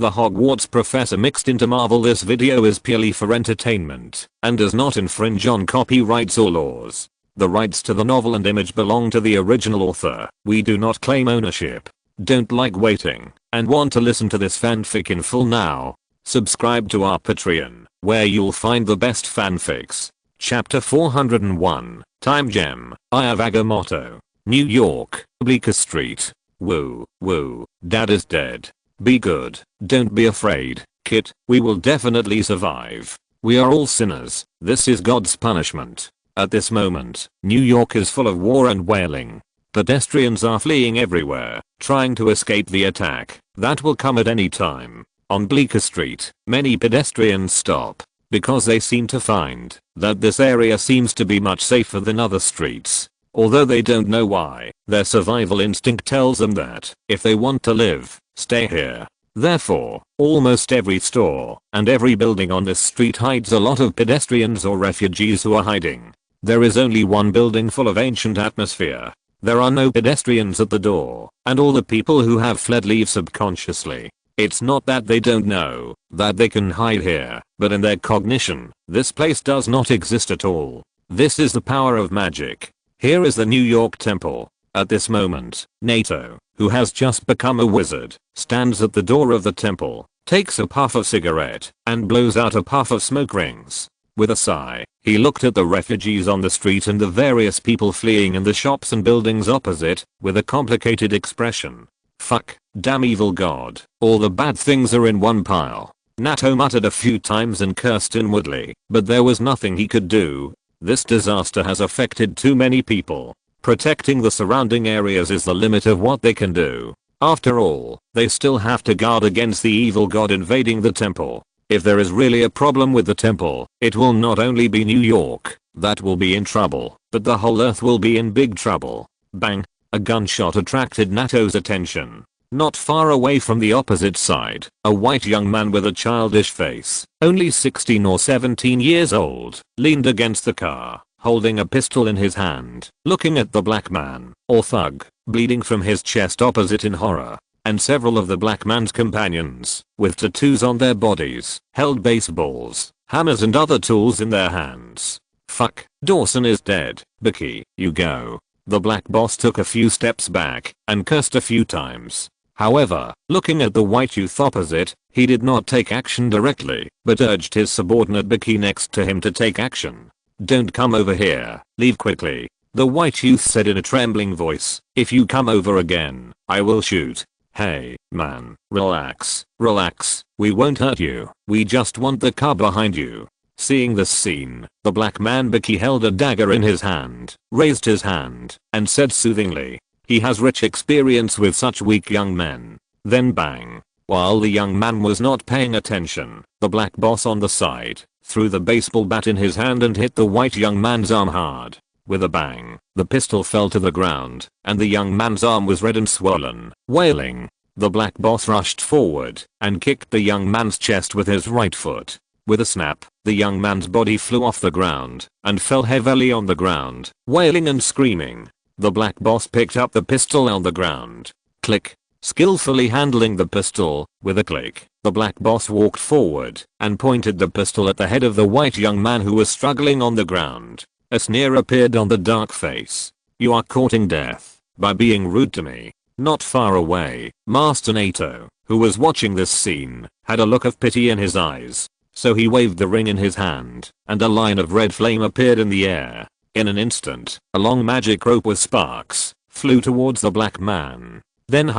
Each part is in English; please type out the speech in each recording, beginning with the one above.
The Hogwarts professor mixed into Marvel. This video is purely for entertainment and does not infringe on copyrights or laws. The rights to the novel and image belong to the original author. We do not claim ownership. Don't like waiting and want to listen to this fanfic in full now? Subscribe to our Patreon, where you'll find the best fanfics. Chapter 401, Time Gem. I have Agamotto. New York, Bleecker Street. Woo, woo, Dad is dead. Be good, don't be afraid, Kit, we will definitely survive. We are all sinners, this is God's punishment. At this moment, New York is full of war and wailing. Pedestrians are fleeing everywhere, trying to escape the attack that will come at any time. On Bleecker Street, many pedestrians stop because they seem to find that this area seems to be much safer than other streets. Although they don't know why, their survival instinct tells them that if they want to live, stay here. Therefore, almost every store and every building on this street hides a lot of pedestrians or refugees who are hiding. There is only one building full of ancient atmosphere. There are no pedestrians at the door, and all the people who have fled leave subconsciously. It's not that they don't know that they can hide here, but in their cognition, this place does not exist at all. This is the power of magic. Here is the New York Temple. At this moment, Nato, who has just become a wizard, stands at the door of the temple, takes a puff of cigarette, and blows out a puff of smoke rings. With a sigh, he looked at the refugees on the street and the various people fleeing in the shops and buildings opposite, with a complicated expression. Fuck, damn evil god, all the bad things are in one pile. Nato muttered a few times and cursed inwardly, but there was nothing he could do. This disaster has affected too many people. Protecting the surrounding areas is the limit of what they can do. After all, they still have to guard against the evil god invading the temple. If there is really a problem with the temple, it will not only be New York that will be in trouble, but the whole earth will be in big trouble. Bang! A gunshot attracted Nato's attention. Not far away from the opposite side, a white young man with a childish face, only 16 or 17 years old, leaned against the car, holding a pistol in his hand, looking at the black man, or thug, bleeding from his chest opposite in horror. And several of the black man's companions, with tattoos on their bodies, held baseballs, hammers and other tools in their hands. Fuck, Dawson is dead, Becky, you go. The black boss took a few steps back and cursed a few times. However, looking at the white youth opposite, he did not take action directly, but urged his subordinate Becky next to him to take action. Don't come over here, leave quickly. The white youth said in a trembling voice, if you come over again, I will shoot. Hey, man, relax, relax, we won't hurt you, we just want the car behind you. Seeing this scene, the black man Becky held a dagger in his hand, raised his hand, and said soothingly, he has rich experience with such weak young men. Then bang. While the young man was not paying attention, the black boss on the side threw the baseball bat in his hand and hit the white young man's arm hard. With a bang, the pistol fell to the ground, and the young man's arm was red and swollen. Wailing, the black boss rushed forward and kicked the young man's chest with his right foot. With a snap, the young man's body flew off the ground and fell heavily on the ground, wailing and screaming. The black boss picked up the pistol on the ground. Click. Skillfully handling the pistol, with a click, the black boss walked forward and pointed the pistol at the head of the white young man who was struggling on the ground. A sneer appeared on the dark face. You are courting death by being rude to me. Not far away, Master Nato, who was watching this scene, had a look of pity in his eyes. So he waved the ring in his hand, and a line of red flame appeared in the air. In an instant, a long magic rope with sparks flew towards the black man. Then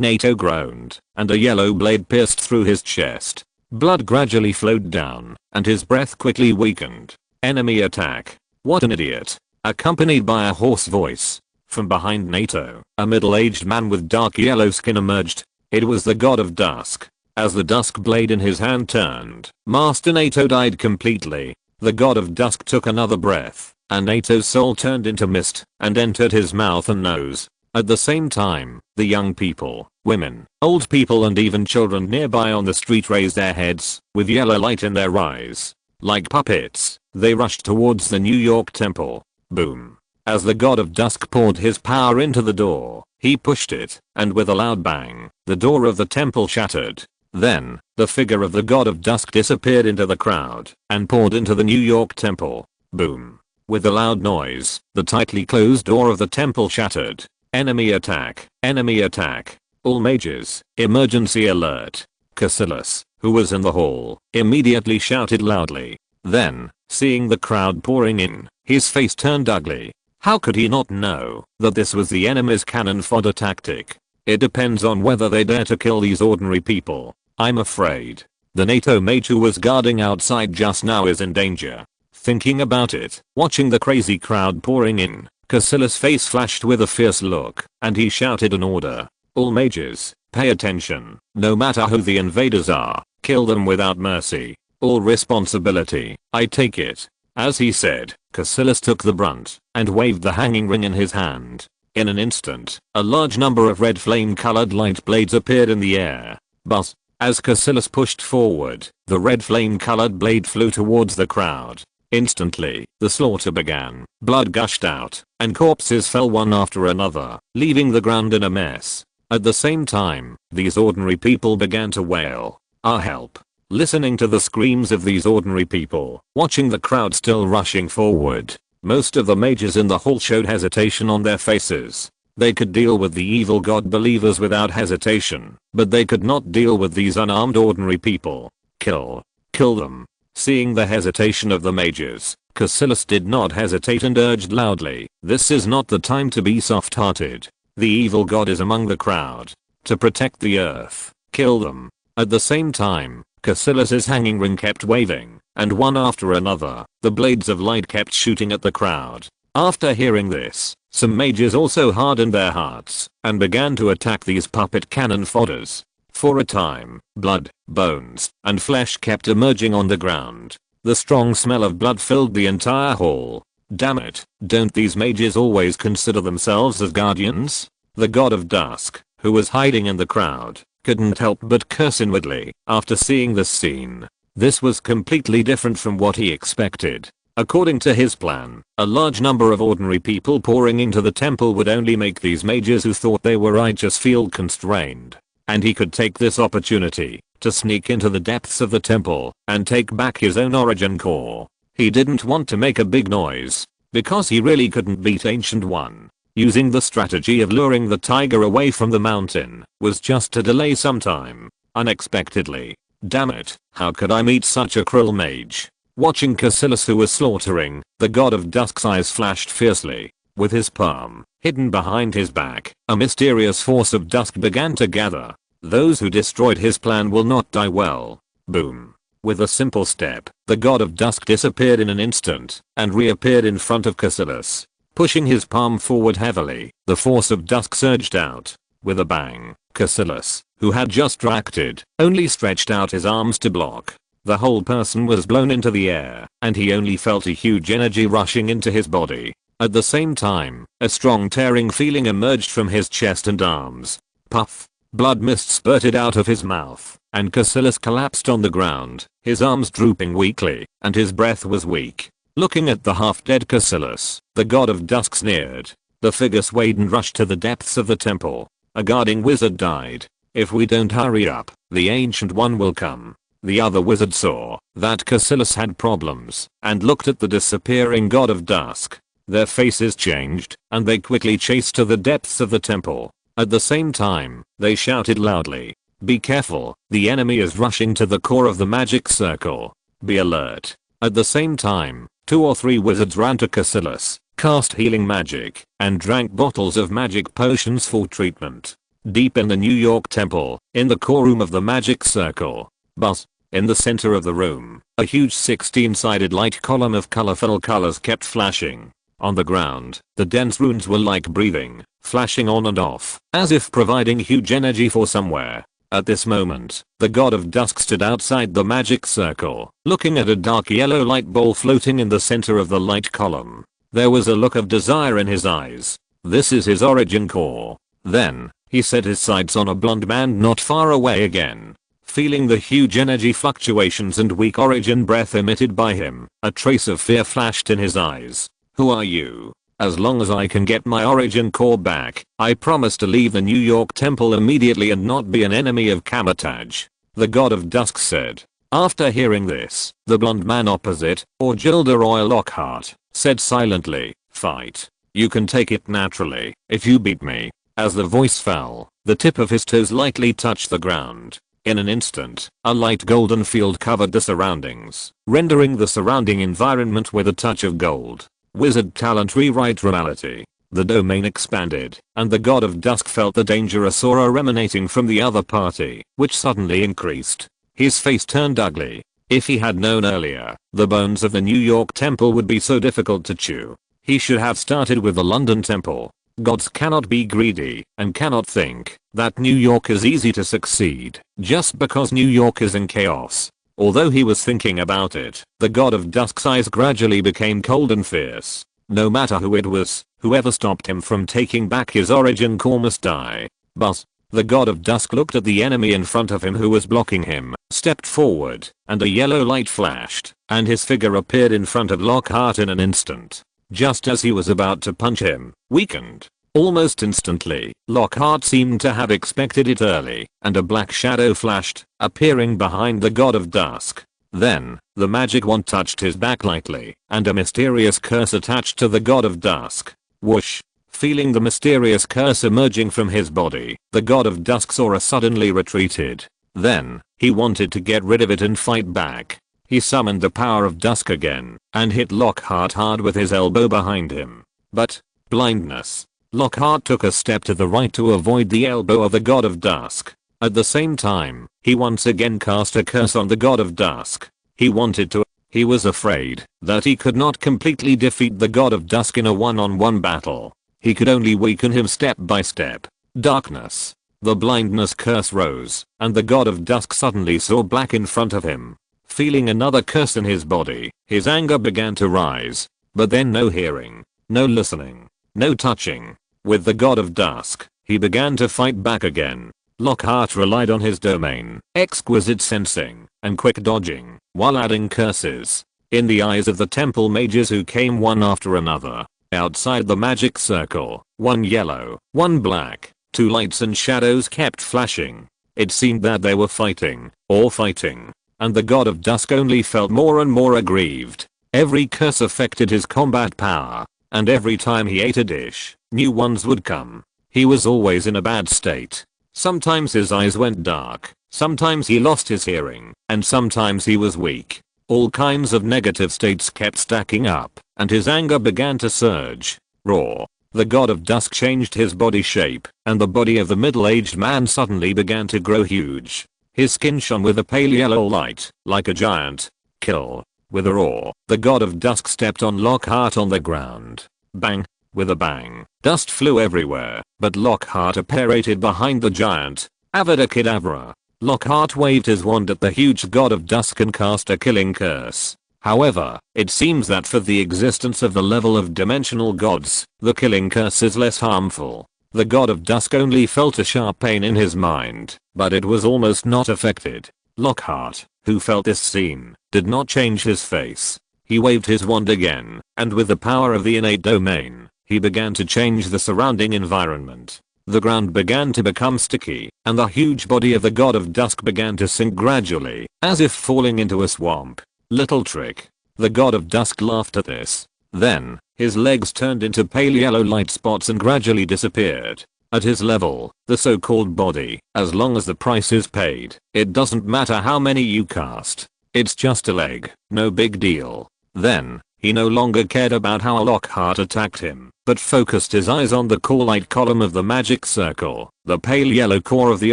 Nato groaned, and a yellow blade pierced through his chest. Blood gradually flowed down, and his breath quickly weakened. Enemy attack. What an idiot. Accompanied by a hoarse voice. From behind Nato, a middle-aged man with dark yellow skin emerged. It was the God of Dusk. As the dusk blade in his hand turned, Master Nato died completely. The God of Dusk took another breath, and Nato's soul turned into mist and entered his mouth and nose. At the same time, the young people, women, old people and even children nearby on the street raised their heads, with yellow light in their eyes. Like puppets, they rushed towards the New York Temple. Boom. As the God of Dusk poured his power into the door, he pushed it, and with a loud bang, the door of the temple shattered. Then, the figure of the god of dusk disappeared into the crowd and poured into the New York temple. Boom. With a loud noise, the tightly closed door of the temple shattered. Enemy attack. Enemy attack. All mages, emergency alert. Cassilis, who was in the hall, immediately shouted loudly. Then, seeing the crowd pouring in, his face turned ugly. How could he not know that this was the enemy's cannon fodder tactic? It depends on whether they dare to kill these ordinary people. I'm afraid. The NATO mage who was guarding outside just now is in danger. Thinking about it, watching the crazy crowd pouring in, Cassilis' face flashed with a fierce look, and he shouted an order. All mages, pay attention. No matter who the invaders are, kill them without mercy. All responsibility, I take it. As he said, Cassilis took the brunt and waved the hanging ring in his hand. In an instant, a large number of red flame-colored light blades appeared in the air. But, as Cassilis pushed forward, the red flame-colored blade flew towards the crowd. Instantly, the slaughter began. Blood gushed out, and corpses fell one after another, leaving the ground in a mess. At the same time, these ordinary people began to wail, "Our help." Listening to the screams of these ordinary people, watching the crowd still rushing forward, most of the mages in the hall showed hesitation on their faces. They could deal with the evil god believers without hesitation, but they could not deal with these unarmed ordinary people. Kill. Kill them. Seeing the hesitation of the mages, Cassilis did not hesitate and urged loudly, "This is not the time to be soft-hearted. The evil god is among the crowd. To protect the earth, kill them." At the same time, Cassilis' hanging ring kept waving, and one after another, the blades of light kept shooting at the crowd. After hearing this, some mages also hardened their hearts and began to attack these puppet cannon fodders. For a time, blood, bones, and flesh kept emerging on the ground. The strong smell of blood filled the entire hall. Damn it, don't these mages always consider themselves as guardians? The god of dusk, who was hiding in the crowd, couldn't help but curse inwardly after seeing this scene. This was completely different from what he expected. According to his plan, a large number of ordinary people pouring into the temple would only make these mages who thought they were righteous feel constrained. And he could take this opportunity to sneak into the depths of the temple and take back his own origin core. He didn't want to make a big noise, because he really couldn't beat Ancient One. Using the strategy of luring the tiger away from the mountain was just to delay some time. Unexpectedly. Damn it, how could I meet such a cruel mage? Watching Cassilis, who was slaughtering, the god of dusk's eyes flashed fiercely. With his palm hidden behind his back, a mysterious force of dusk began to gather. Those who destroyed his plan will not die well. Boom. With a simple step, the god of dusk disappeared in an instant and reappeared in front of Cassilis. Pushing his palm forward heavily, the force of dusk surged out. With a bang, Cassilis, who had just reacted, only stretched out his arms to block. The whole person was blown into the air, and he only felt a huge energy rushing into his body. At the same time, a strong tearing feeling emerged from his chest and arms. Puff. Blood mist spurted out of his mouth, and Cassilis collapsed on the ground, his arms drooping weakly, and his breath was weak. Looking at the half-dead Cassilis, the god of dusk sneered. The figure swayed and rushed to the depths of the temple. A guarding wizard died. If we don't hurry up, the Ancient One will come. The other wizard saw that Cassilis had problems and looked at the disappearing god of dusk. Their faces changed, and they quickly chased to the depths of the temple. At the same time, they shouted loudly, "Be careful, the enemy is rushing to the core of the magic circle. Be alert." At the same time, 2 or 3 wizards ran to Cassilis, cast healing magic, and drank bottles of magic potions for treatment. Deep in the New York temple, in the core room of the magic circle. But, in the center of the room, a huge 16-sided light column of colorful colors kept flashing. On the ground, the dense runes were like breathing, flashing on and off, as if providing huge energy for somewhere. At this moment, the god of dusk stood outside the magic circle, looking at a dark yellow light ball floating in the center of the light column. There was a look of desire in his eyes. This is his origin core. Then, he set his sights on a blonde man not far away again. Feeling the huge energy fluctuations and weak origin breath emitted by him, a trace of fear flashed in his eyes. "Who are you? As long as I can get my origin core back, I promise to leave the New York temple immediately and not be an enemy of Kamar-Taj." the god of dusk said. After hearing this, the blonde man opposite, or Gilderoy Lockhart, said silently, "Fight. You can take it naturally, if you beat me." As the voice fell, the tip of his toes lightly touched the ground. In an instant, a light golden field covered the surroundings, rendering the surrounding environment with a touch of gold. Wizard talent rewrite reality. The domain expanded, and the god of dusk felt the dangerous aura emanating from the other party, which suddenly increased. His face turned ugly. If he had known earlier, the bones of the New York temple would be so difficult to chew. He should have started with the London temple. Gods cannot be greedy and cannot think that New York is easy to succeed just because New York is in chaos. Although he was thinking about it, the god of dusk's eyes gradually became cold and fierce. No matter who it was, whoever stopped him from taking back his origin core must die. But the god of dusk looked at the enemy in front of him who was blocking him, stepped forward, and a yellow light flashed, and his figure appeared in front of Lockhart in an instant. Just as he was about to punch him, weakened. Almost instantly, Lockhart seemed to have expected it early, and a black shadow flashed, appearing behind the god of dusk. Then, the magic wand touched his back lightly, and a mysterious curse attached to the god of dusk. Whoosh! Feeling the mysterious curse emerging from his body, the god of dusk's aura suddenly retreated. Then, he wanted to get rid of it and fight back. He summoned the power of dusk again, and hit Lockhart hard with his elbow behind him. But, blindness. Lockhart took a step to the right to avoid the elbow of the god of dusk. At the same time, he once again cast a curse on the god of dusk. He was afraid that he could not completely defeat the god of dusk in a one-on-one battle. He could only weaken him step by step. Darkness. The blindness curse rose, and the god of dusk suddenly saw black in front of him. Feeling another curse in his body, his anger began to rise. But then no hearing, no listening, no touching. With the god of dusk, he began to fight back again. Lockhart relied on his domain, exquisite sensing, and quick dodging, while adding curses. In the eyes of the temple mages who came one after another, outside the magic circle, one yellow, one black, two lights and shadows kept flashing. It seemed that they were fighting, and the god of dusk only felt more and more aggrieved. Every curse affected his combat power, and every time he ate a dish, new ones would come. He was always in a bad state. Sometimes his eyes went dark, sometimes he lost his hearing, and sometimes he was weak. All kinds of negative states kept stacking up, and his anger began to surge. Roar. The god of dusk changed his body shape, and the body of the middle-aged man suddenly began to grow huge. His skin shone with a pale yellow light, like a giant. Kill. With a roar, the god of dusk stepped on Lockhart on the ground. Bang. With a bang, dust flew everywhere, but Lockhart apparated behind the giant. Avada Kedavra. Lockhart waved his wand at the huge god of dusk and cast a killing curse. However, it seems that for the existence of the level of dimensional gods, the killing curse is less harmful. The god of dusk only felt a sharp pain in his mind, but it was almost not affected. Lockhart, who felt this scene, did not change his face. He waved his wand again, and with the power of the innate domain, he began to change the surrounding environment. The ground began to become sticky, and the huge body of the god of dusk began to sink gradually, as if falling into a swamp. Little trick. The god of dusk laughed at this. Then, his legs turned into pale yellow light spots and gradually disappeared. At his level, the so-called body, as long as the price is paid, it doesn't matter how many you cast. It's just a leg, no big deal. Then, he no longer cared about how Lockhart attacked him, but focused his eyes on the core light column of the magic circle, the pale yellow core of the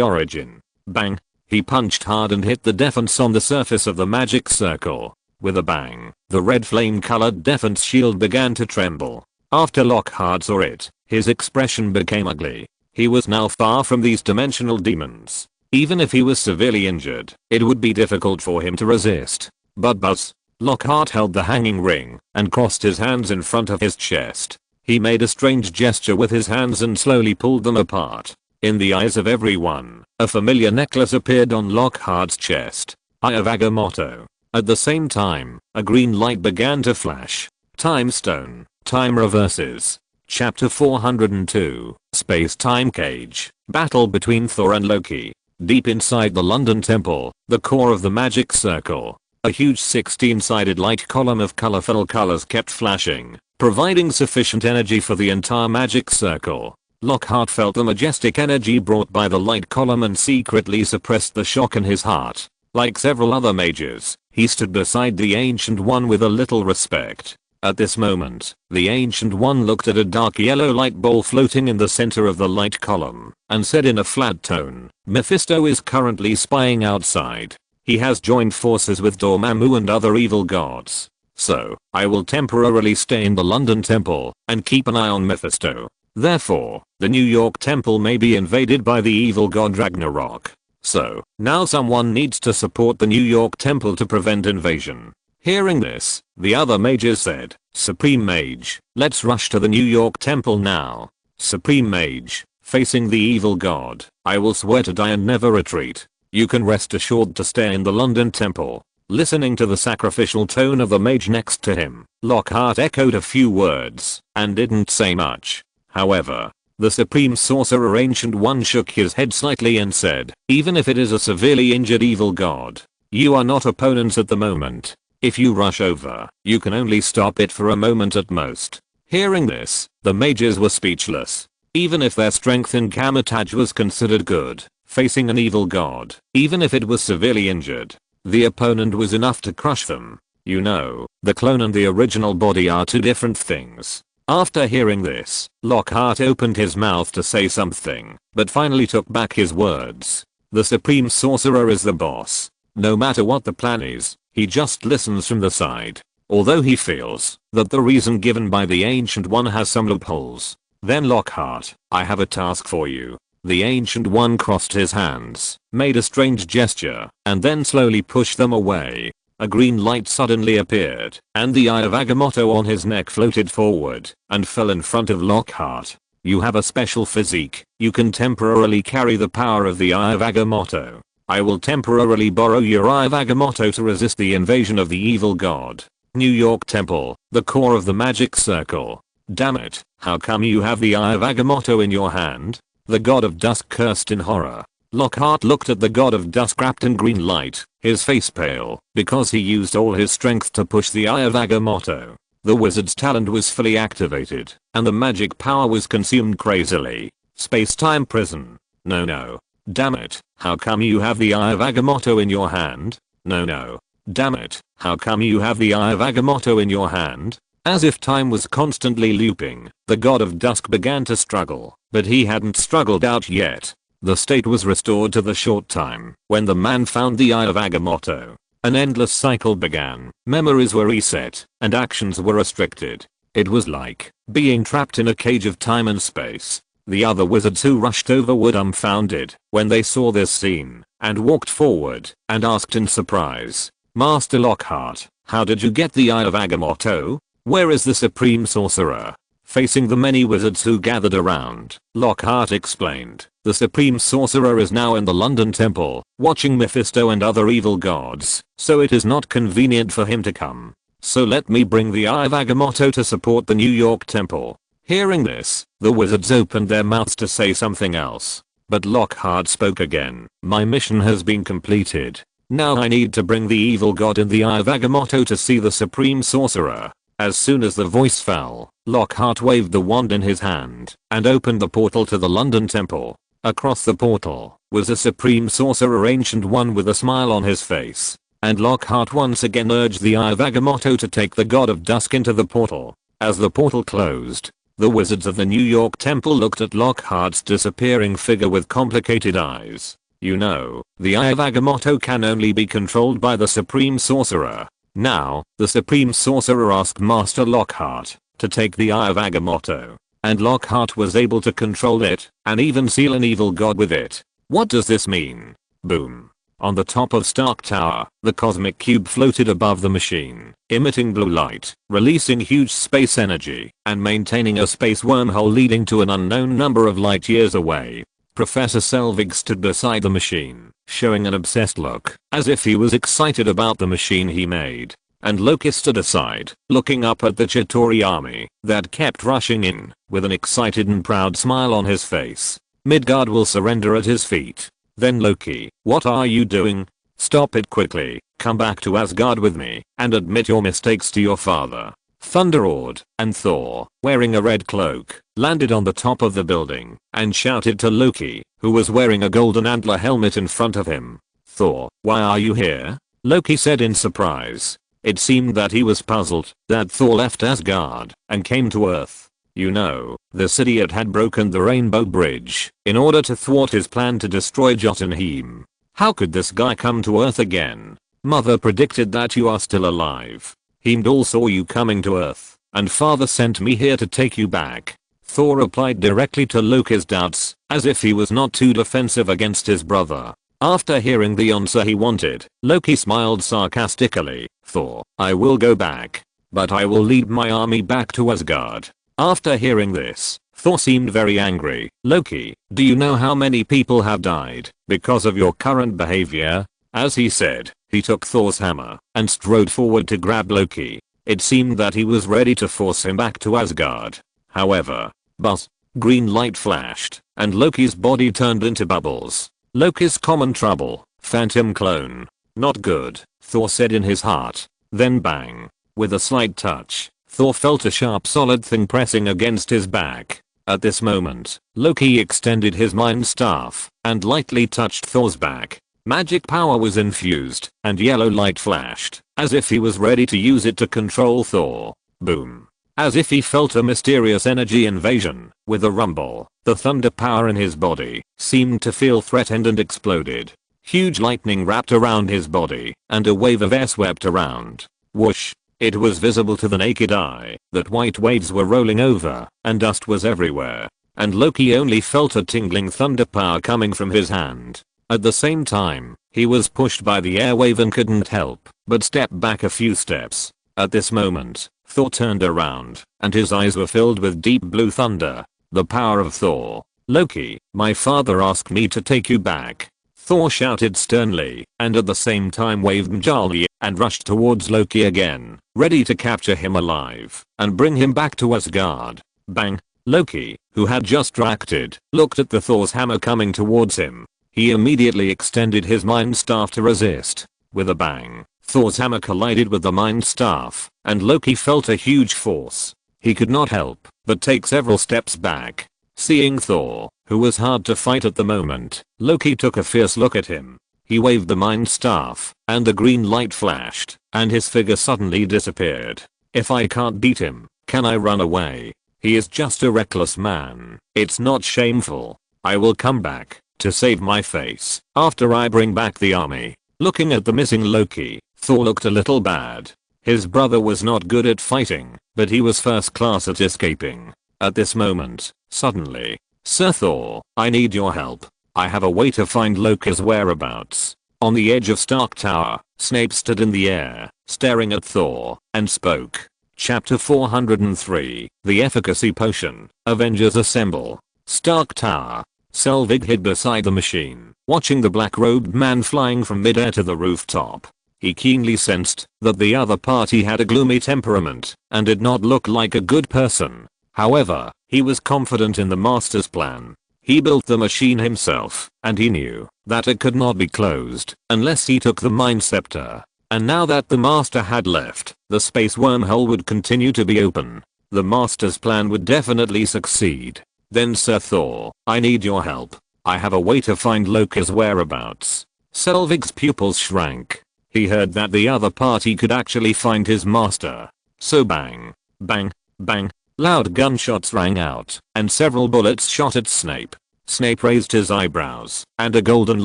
origin. Bang. He punched hard and hit the defense on the surface of the magic circle. With a bang, the red flame-colored defense shield began to tremble. After Lockhart saw it, his expression became ugly. He was now far from these dimensional demons. Even if he was severely injured, it would be difficult for him to resist. But buzz. Lockhart held the hanging ring and crossed his hands in front of his chest. He made a strange gesture with his hands and slowly pulled them apart. In the eyes of everyone, a familiar necklace appeared on Lockhart's chest. Eye of Agamotto. At the same time, a green light began to flash. Time Stone. Time reverses. Chapter 402. Space-Time Cage. Battle between Thor and Loki. Deep inside the London Temple, the core of the magic circle, a huge 16-sided light column of colorful colors kept flashing, providing sufficient energy for the entire magic circle. Lockhart felt the majestic energy brought by the light column and secretly suppressed the shock in his heart. Like several other mages, he stood beside the Ancient One with a little respect. At this moment, the Ancient One looked at a dark yellow light ball floating in the center of the light column, and said in a flat tone, "Mephisto is currently spying outside. He has joined forces with Dormammu and other evil gods. So, I will temporarily stay in the London Temple, and keep an eye on Mephisto. Therefore, the New York Temple may be invaded by the evil god Ragnarok. So, now someone needs to support the New York Temple to prevent invasion." Hearing this, the other mages said, "Supreme Mage, let's rush to the New York Temple now." Supreme Mage, facing the evil god, "I will swear to die and never retreat. You can rest assured to stay in the London Temple." Listening to the sacrificial tone of the mage next to him, Lockhart echoed a few words, and didn't say much. However, the Supreme Sorcerer Ancient One shook his head slightly and said, "Even if it is a severely injured evil god, you are not opponents at the moment. If you rush over, you can only stop it for a moment at most." Hearing this, the mages were speechless. Even if their strength in Kamar-Taj was considered good, facing an evil god, even if it was severely injured, the opponent was enough to crush them. You know, the clone and the original body are two different things. After hearing this, Lockhart opened his mouth to say something, but finally took back his words. The Supreme Sorcerer is the boss. No matter what the plan is, he just listens from the side. Although he feels that the reason given by the Ancient One has some loopholes. Then Lockhart, I have a task for you. The Ancient One crossed his hands, made a strange gesture, and then slowly pushed them away. A green light suddenly appeared, and the eye of Agamotto on his neck floated forward, and fell in front of Lockhart. You have a special physique, you can temporarily carry the power of the eye of Agamotto. I will temporarily borrow your eye of Agamotto to resist the invasion of the evil god. New York Temple, the core of the magic circle. Damn it, how come you have the eye of Agamotto in your hand? The god of dusk cursed in horror. Lockhart looked at the god of dusk wrapped in green light, his face pale, because he used all his strength to push the eye of Agamotto. The wizard's talent was fully activated, and the magic power was consumed crazily. Space-time prison. No. Damn it, how come you have the eye of Agamotto in your hand? No. Damn it, how come you have the eye of Agamotto in your hand? As if time was constantly looping, the god of dusk began to struggle, but he hadn't struggled out yet. The state was restored to the short time when the man found the eye of Agamotto. An endless cycle began, memories were reset, and actions were restricted. It was like being trapped in a cage of time and space. The other wizards who rushed over were dumbfounded when they saw this scene, and walked forward, and asked in surprise, "Master Lockhart, how did you get the eye of Agamotto? Where is the Supreme Sorcerer?" Facing the many wizards who gathered around, Lockhart explained, "The Supreme Sorcerer is now in the London Temple, watching Mephisto and other evil gods, so it is not convenient for him to come. So let me bring the eye of Agamotto to support the New York Temple." Hearing this, the wizards opened their mouths to say something else. But Lockhart spoke again, "My mission has been completed. Now I need to bring the evil god in the eye of Agamotto to see the Supreme Sorcerer." As soon as the voice fell, Lockhart waved the wand in his hand, and opened the portal to the London Temple. Across the portal, was a Supreme Sorcerer Ancient One with a smile on his face. And Lockhart once again urged the eye of Agamotto to take the god of dusk into the portal. As the portal closed, the wizards of the New York Temple looked at Lockhart's disappearing figure with complicated eyes. You know, the eye of Agamotto can only be controlled by the Supreme Sorcerer. Now, the Supreme Sorcerer asked Master Lockhart to take the eye of Agamotto, and Lockhart was able to control it, and even seal an evil god with it. What does this mean? Boom. On the top of Stark Tower, the cosmic cube floated above the machine, emitting blue light, releasing huge space energy, and maintaining a space wormhole leading to an unknown number of light years away. Professor Selvig stood beside the machine, showing an obsessed look, as if he was excited about the machine he made. And Loki stood aside, looking up at the Chitauri army that kept rushing in, with an excited and proud smile on his face. Midgard will surrender at his feet. Then Loki, what are you doing? Stop it quickly, come back to Asgard with me, and admit your mistakes to your father. Thunder roared, and Thor, wearing a red cloak, landed on the top of the building, and shouted to Loki, who was wearing a golden antler helmet in front of him. Thor, why are you here? Loki said in surprise. It seemed that he was puzzled that Thor left Asgard and came to Earth. You know, the city had broken the Rainbow Bridge in order to thwart his plan to destroy Jotunheim. How could this guy come to Earth again? Mother predicted that you are still alive. Heimdall saw you coming to Earth, and father sent me here to take you back. Thor replied directly to Loki's doubts, as if he was not too defensive against his brother. After hearing the answer he wanted, Loki smiled sarcastically. Thor, I will go back, but I will lead my army back to Asgard. After hearing this, Thor seemed very angry. Loki, do you know how many people have died because of your current behavior? As he said, he took Thor's hammer and strode forward to grab Loki. It seemed that he was ready to force him back to Asgard. However, buzz, green light flashed, and Loki's body turned into bubbles. Loki's common trouble, phantom clone. Not good, Thor said in his heart. Then bang. With a slight touch, Thor felt a sharp solid thing pressing against his back. At this moment, Loki extended his mind staff and lightly touched Thor's back. Magic power was infused, and yellow light flashed, as if he was ready to use it to control Thor. Boom. As if he felt a mysterious energy invasion. With a rumble, the thunder power in his body seemed to feel threatened and exploded. Huge lightning wrapped around his body, and a wave of air swept around. Whoosh. It was visible to the naked eye that white waves were rolling over, and dust was everywhere. And Loki only felt a tingling thunder power coming from his hand. At the same time, he was pushed by the air wave and couldn't help but step back a few steps. At this moment, Thor turned around, and his eyes were filled with deep blue thunder. The power of Thor. Loki, my father asked me to take you back. Thor shouted sternly, and at the same time waved Mjolnir and rushed towards Loki again, ready to capture him alive and bring him back to Asgard. Bang. Loki, who had just reacted, looked at the Thor's hammer coming towards him. He immediately extended his mind staff to resist. With a bang, Thor's hammer collided with the mind staff, and Loki felt a huge force. He could not help but take several steps back. Seeing Thor, who was hard to fight at the moment, Loki took a fierce look at him. He waved the mind staff, and the green light flashed, and his figure suddenly disappeared. If I can't beat him, can I run away? He is just a reckless man. It's not shameful. I will come back to save my face after I bring back the army. Looking at the missing Loki, Thor looked a little bad. His brother was not good at fighting, but he was first class at escaping. At this moment, suddenly, Sir Thor, I need your help. I have a way to find Loki's whereabouts. On the edge of Stark Tower, Snape stood in the air, staring at Thor, and spoke. Chapter 403, The Efficacy Potion. Avengers Assemble. Stark Tower. Selvig hid beside the machine, watching the black-robed man flying from midair to the rooftop. He keenly sensed that the other party had a gloomy temperament and did not look like a good person. However, he was confident in the master's plan. He built the machine himself, and he knew that it could not be closed unless he took the Mind Scepter. And now that the master had left, the space wormhole would continue to be open. The master's plan would definitely succeed. Then Sir Thor, I need your help. I have a way to find Loki's whereabouts. Selvig's pupils shrank. He heard that the other party could actually find his master. So bang, bang, bang, loud gunshots rang out, and several bullets shot at Snape. Snape raised his eyebrows, and a golden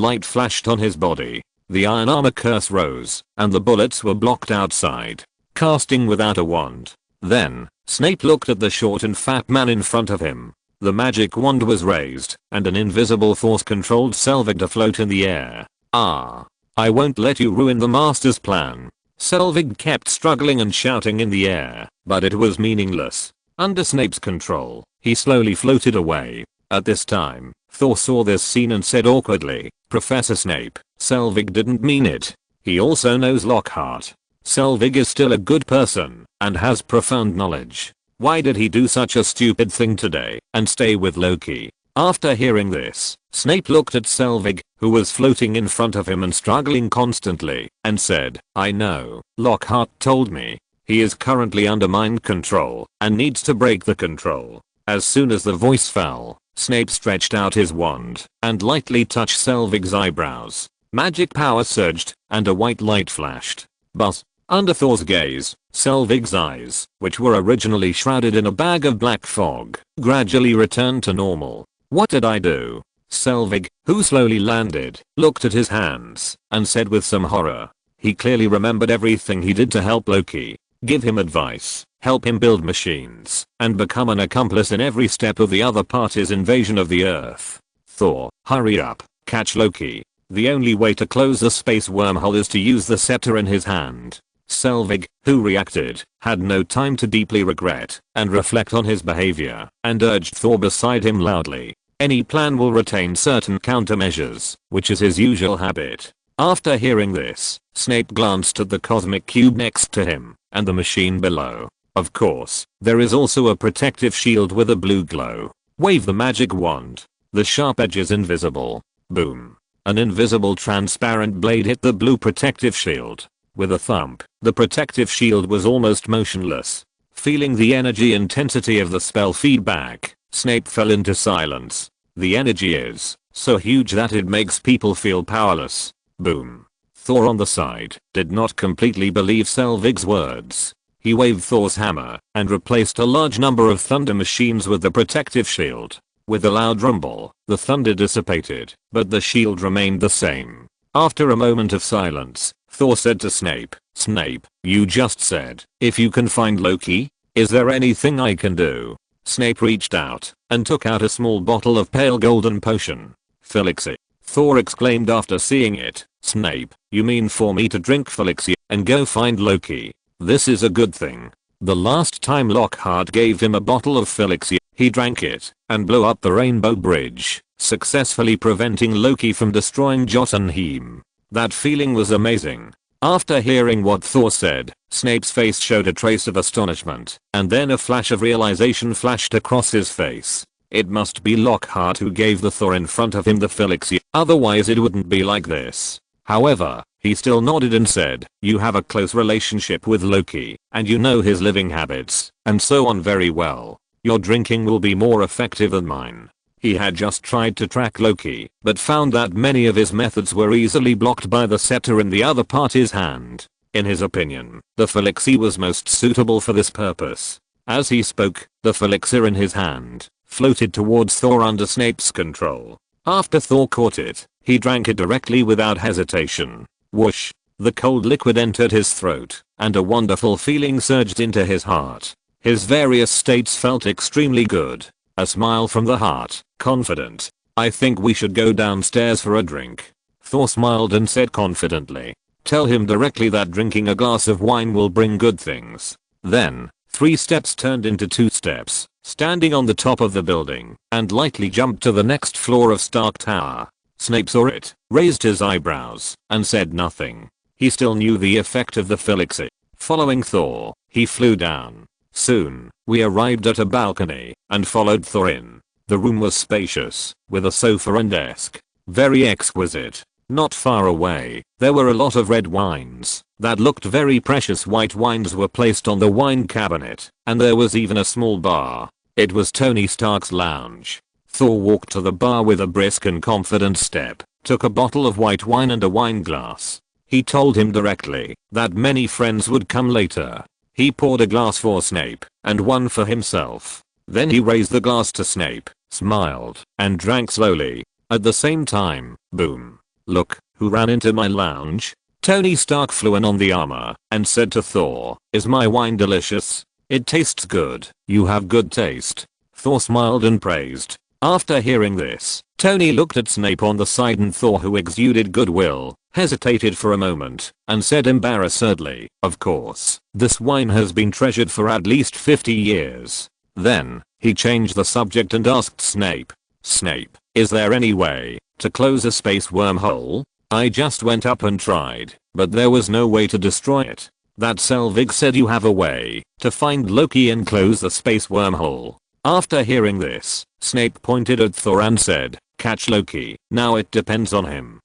light flashed on his body. The iron armor curse rose, and the bullets were blocked outside. Casting without a wand. Then, Snape looked at the short and fat man in front of him. The magic wand was raised, and an invisible force controlled Selvig to float in the air. Ah. I won't let you ruin the master's plan. Selvig kept struggling and shouting in the air, but it was meaningless. Under Snape's control, he slowly floated away. At this time, Thor saw this scene and said awkwardly, Professor Snape, Selvig didn't mean it. He also knows Lockhart. Selvig is still a good person, and has profound knowledge. Why did he do such a stupid thing today, and stay with Loki? After hearing this, Snape looked at Selvig, who was floating in front of him and struggling constantly, and said, I know, Lockhart told me. He is currently under mind control and needs to break the control. As soon as the voice fell, Snape stretched out his wand and lightly touched Selvig's eyebrows. Magic power surged and a white light flashed. But, under Thor's gaze, Selvig's eyes, which were originally shrouded in a bag of black fog, gradually returned to normal. What did I do? Selvig, who slowly landed, looked at his hands and said with some horror. He clearly remembered everything he did to help Loki, give him advice, help him build machines, and become an accomplice in every step of the other party's invasion of the Earth. Thor, hurry up, catch Loki. The only way to close the space wormhole is to use the scepter in his hand. Selvig, who reacted, had no time to deeply regret and reflect on his behavior, and urged Thor beside him loudly. Any plan will retain certain countermeasures, which is his usual habit. After hearing this, Snape glanced at the cosmic cube next to him, and the machine below. Of course, there is also a protective shield with a blue glow. Wave the magic wand. The sharp edge is invisible. Boom. An invisible transparent blade hit the blue protective shield. With a thump, the protective shield was almost motionless. Feeling the energy intensity of the spell feedback, Snape fell into silence. The energy is so huge that it makes people feel powerless. Boom. Thor on the side did not completely believe Selvig's words. He waved Thor's hammer and replaced a large number of thunder machines with the protective shield. With a loud rumble, the thunder dissipated, but the shield remained the same. After a moment of silence, Thor said to Snape, Snape, you just said, if you can find Loki, is there anything I can do? Snape reached out and took out a small bottle of pale golden potion. Felixie. Thor exclaimed after seeing it. Snape, you mean for me to drink Felixie and go find Loki? This is a good thing. The last time Lockhart gave him a bottle of Felixie, he drank it and blew up the Rainbow Bridge, successfully preventing Loki from destroying Jotunheim. That feeling was amazing. After hearing what Thor said, Snape's face showed a trace of astonishment, and then a flash of realization flashed across his face. It must be Lockhart who gave the Thor in front of him the Felixie, otherwise it wouldn't be like this. However, he still nodded and said, you have a close relationship with Loki, and you know his living habits, and so on very well. Your drinking will be more effective than mine. He had just tried to track Loki, but found that many of his methods were easily blocked by the scepter in the other party's hand. In his opinion, the Felixie was most suitable for this purpose. As he spoke, the Felixie in his hand floated towards Thor under Snape's control. After Thor caught it, he drank it directly without hesitation. Whoosh! The cold liquid entered his throat, and a wonderful feeling surged into his heart. His various states felt extremely good. A smile from the heart, confident. I think we should go downstairs for a drink. Thor smiled and said confidently. Tell him directly that drinking a glass of wine will bring good things. Then, 3 steps turned into 2 steps, standing on the top of the building, and lightly jumped to the next floor of Stark Tower. Snape saw it, raised his eyebrows, and said nothing. He still knew the effect of the Felixie. Following Thor, he flew down. Soon, we arrived at a balcony, and followed Thor in. The room was spacious, with a sofa and desk. Very exquisite. Not far away, there were a lot of red wines that looked very precious. White wines were placed on the wine cabinet, and there was even a small bar. It was Tony Stark's lounge. Thor walked to the bar with a brisk and confident step, took a bottle of white wine and a wine glass. He told him directly that many friends would come later. He poured a glass for Snape, and one for himself. Then he raised the glass to Snape, smiled, and drank slowly. At the same time, boom. Look, who ran into my lounge? Tony Stark flew in on the armor, and said to Thor, is my wine delicious? It tastes good. You have good taste. Thor smiled and praised. After hearing this, Tony looked at Snape on the side, and Thor, who exuded goodwill, hesitated for a moment, and said embarrassedly, of course, this wine has been treasured for at least 50 years. Then, he changed the subject and asked Snape, Snape, is there any way to close a space wormhole? I just went up and tried, but there was no way to destroy it. That Selvig said you have a way to find Loki and close the space wormhole. After hearing this, Snape pointed at Thor and said, catch Loki. Now it depends on him.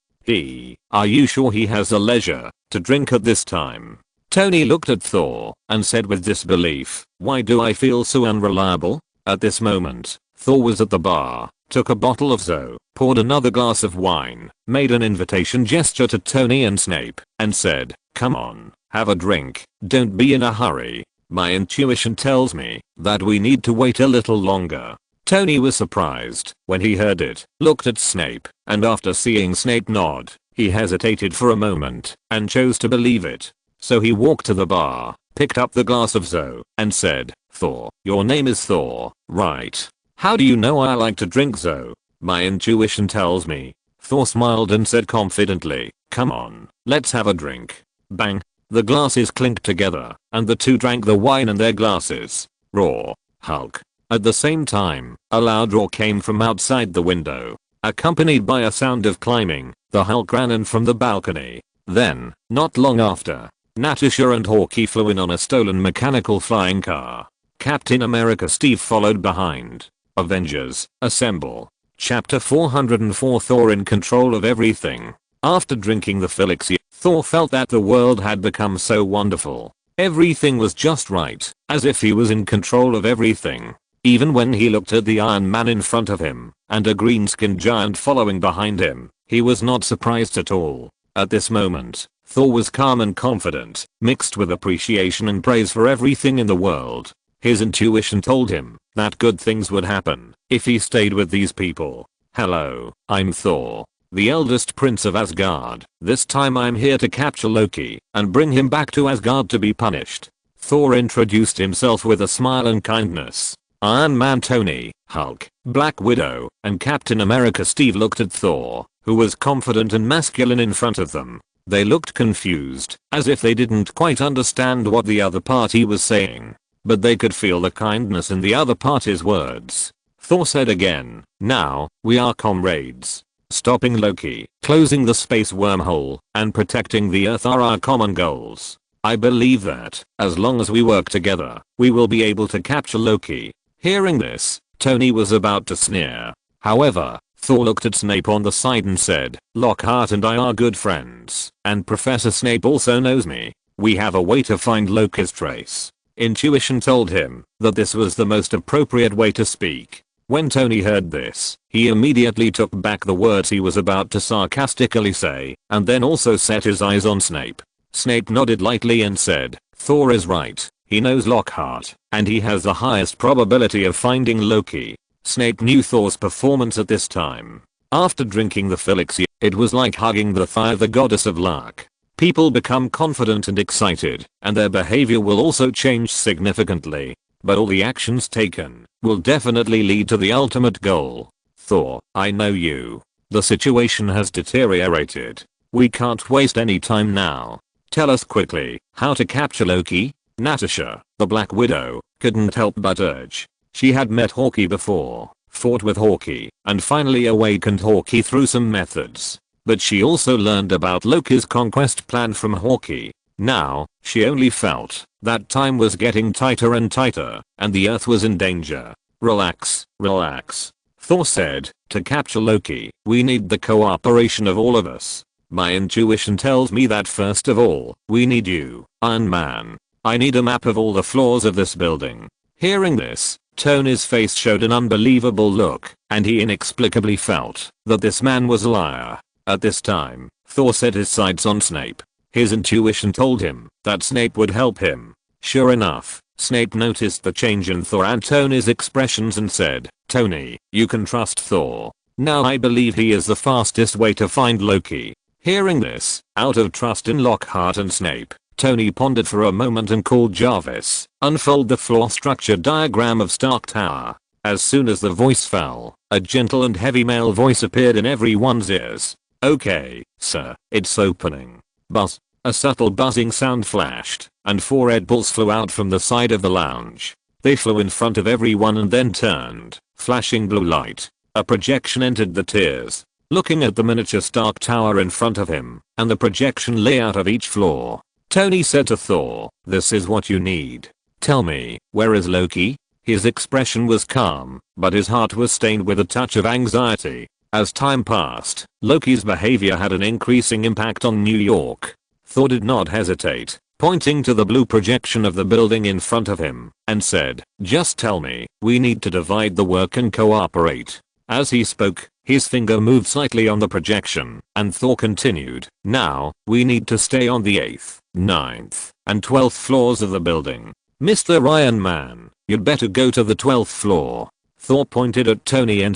Are you sure he has the leisure to drink at this time? Tony looked at Thor and said with disbelief, why do I feel so unreliable? At this moment, Thor was at the bar, took a bottle of Zo, poured another glass of wine, made an invitation gesture to Tony and Snape, and said, come on, have a drink, don't be in a hurry. My intuition tells me that we need to wait a little longer. Tony was surprised when he heard it, looked at Snape, and after seeing Snape nod, he hesitated for a moment and chose to believe it. So he walked to the bar, picked up the glass of Zo, and said, Thor, your name is Thor, right? How do you know I like to drink Zo? My intuition tells me. Thor smiled and said confidently, come on, let's have a drink. Bang. The glasses clinked together, and the two drank the wine in their glasses. Roar. Hulk. At the same time, a loud roar came from outside the window. Accompanied by a sound of climbing, the Hulk ran in from the balcony. Then, not long after, Natasha and Hawkeye flew in on a stolen mechanical flying car. Captain America Steve followed behind. Avengers, assemble. Chapter 404 Thor in control of everything. After drinking the Felixia, Thor felt that the world had become so wonderful. Everything was just right, as if he was in control of everything. Even when he looked at the Iron Man in front of him, and a green-skinned giant following behind him, he was not surprised at all. At this moment, Thor was calm and confident, mixed with appreciation and praise for everything in the world. His intuition told him that good things would happen if he stayed with these people. Hello, I'm Thor, the eldest prince of Asgard. This time I'm here to capture Loki and bring him back to Asgard to be punished. Thor introduced himself with a smile and kindness. Iron Man Tony, Hulk, Black Widow, and Captain America Steve looked at Thor, who was confident and masculine in front of them. They looked confused, as if they didn't quite understand what the other party was saying. But they could feel the kindness in the other party's words. Thor said again, now, we are comrades. Stopping Loki, closing the space wormhole, and protecting the Earth are our common goals. I believe that, as long as we work together, we will be able to capture Loki. Hearing this, Tony was about to sneer. However, Thor looked at Snape on the side and said, Lockhart and I are good friends, and Professor Snape also knows me. We have a way to find Loki's trace. Intuition told him that this was the most appropriate way to speak. When Tony heard this, he immediately took back the words he was about to sarcastically say, and then also set his eyes on Snape. Snape nodded lightly and said, Thor is right. He knows Lockhart, and he has the highest probability of finding Loki. Snape knew Thor's performance at this time. After drinking the Felixia, it was like hugging the thigh of the goddess of luck. People become confident and excited, and their behavior will also change significantly. But all the actions taken will definitely lead to the ultimate goal. Thor, I know you. The situation has deteriorated. We can't waste any time now. Tell us quickly how to capture Loki. Natasha, the Black Widow, couldn't help but urge. She had met Hawkeye before, fought with Hawkeye, and finally awakened Hawkeye through some methods. But she also learned about Loki's conquest plan from Hawkeye. Now, she only felt that time was getting tighter and tighter, and the Earth was in danger. Relax, relax. Thor said, to capture Loki, we need the cooperation of all of us. My intuition tells me that first of all, we need you, Iron Man. I need a map of all the floors of this building. Hearing this, Tony's face showed an unbelievable look, and he inexplicably felt that this man was a liar. At this time, Thor set his sights on Snape. His intuition told him that Snape would help him. Sure enough, Snape noticed the change in Thor and Tony's expressions and said, Tony, you can trust Thor. Now I believe he is the fastest way to find Loki. Hearing this, out of trust in Lockhart and Snape, Tony pondered for a moment and called Jarvis, unfold the floor structure diagram of Stark Tower. As soon as the voice fell, a gentle and heavy male voice appeared in everyone's ears. Okay, sir, it's opening. Buzz. A subtle buzzing sound flashed, and 4 Red Bulls flew out from the side of the lounge. They flew in front of everyone and then turned, flashing blue light. A projection entered the tiers. Looking at the miniature Stark Tower in front of him, and the projection layout of each floor, Tony said to Thor, this is what you need. Tell me, where is Loki? His expression was calm, but his heart was stained with a touch of anxiety. As time passed, Loki's behavior had an increasing impact on New York. Thor did not hesitate, pointing to the blue projection of the building in front of him, and said, "Just tell me, we need to divide the work and cooperate." As he spoke, his finger moved slightly on the projection, and Thor continued, "Now, we need to stay on the 8th, 9th, and 12th floors of the building. Mr. Iron Man, you'd better go to the 12th floor." Thor pointed at Tony and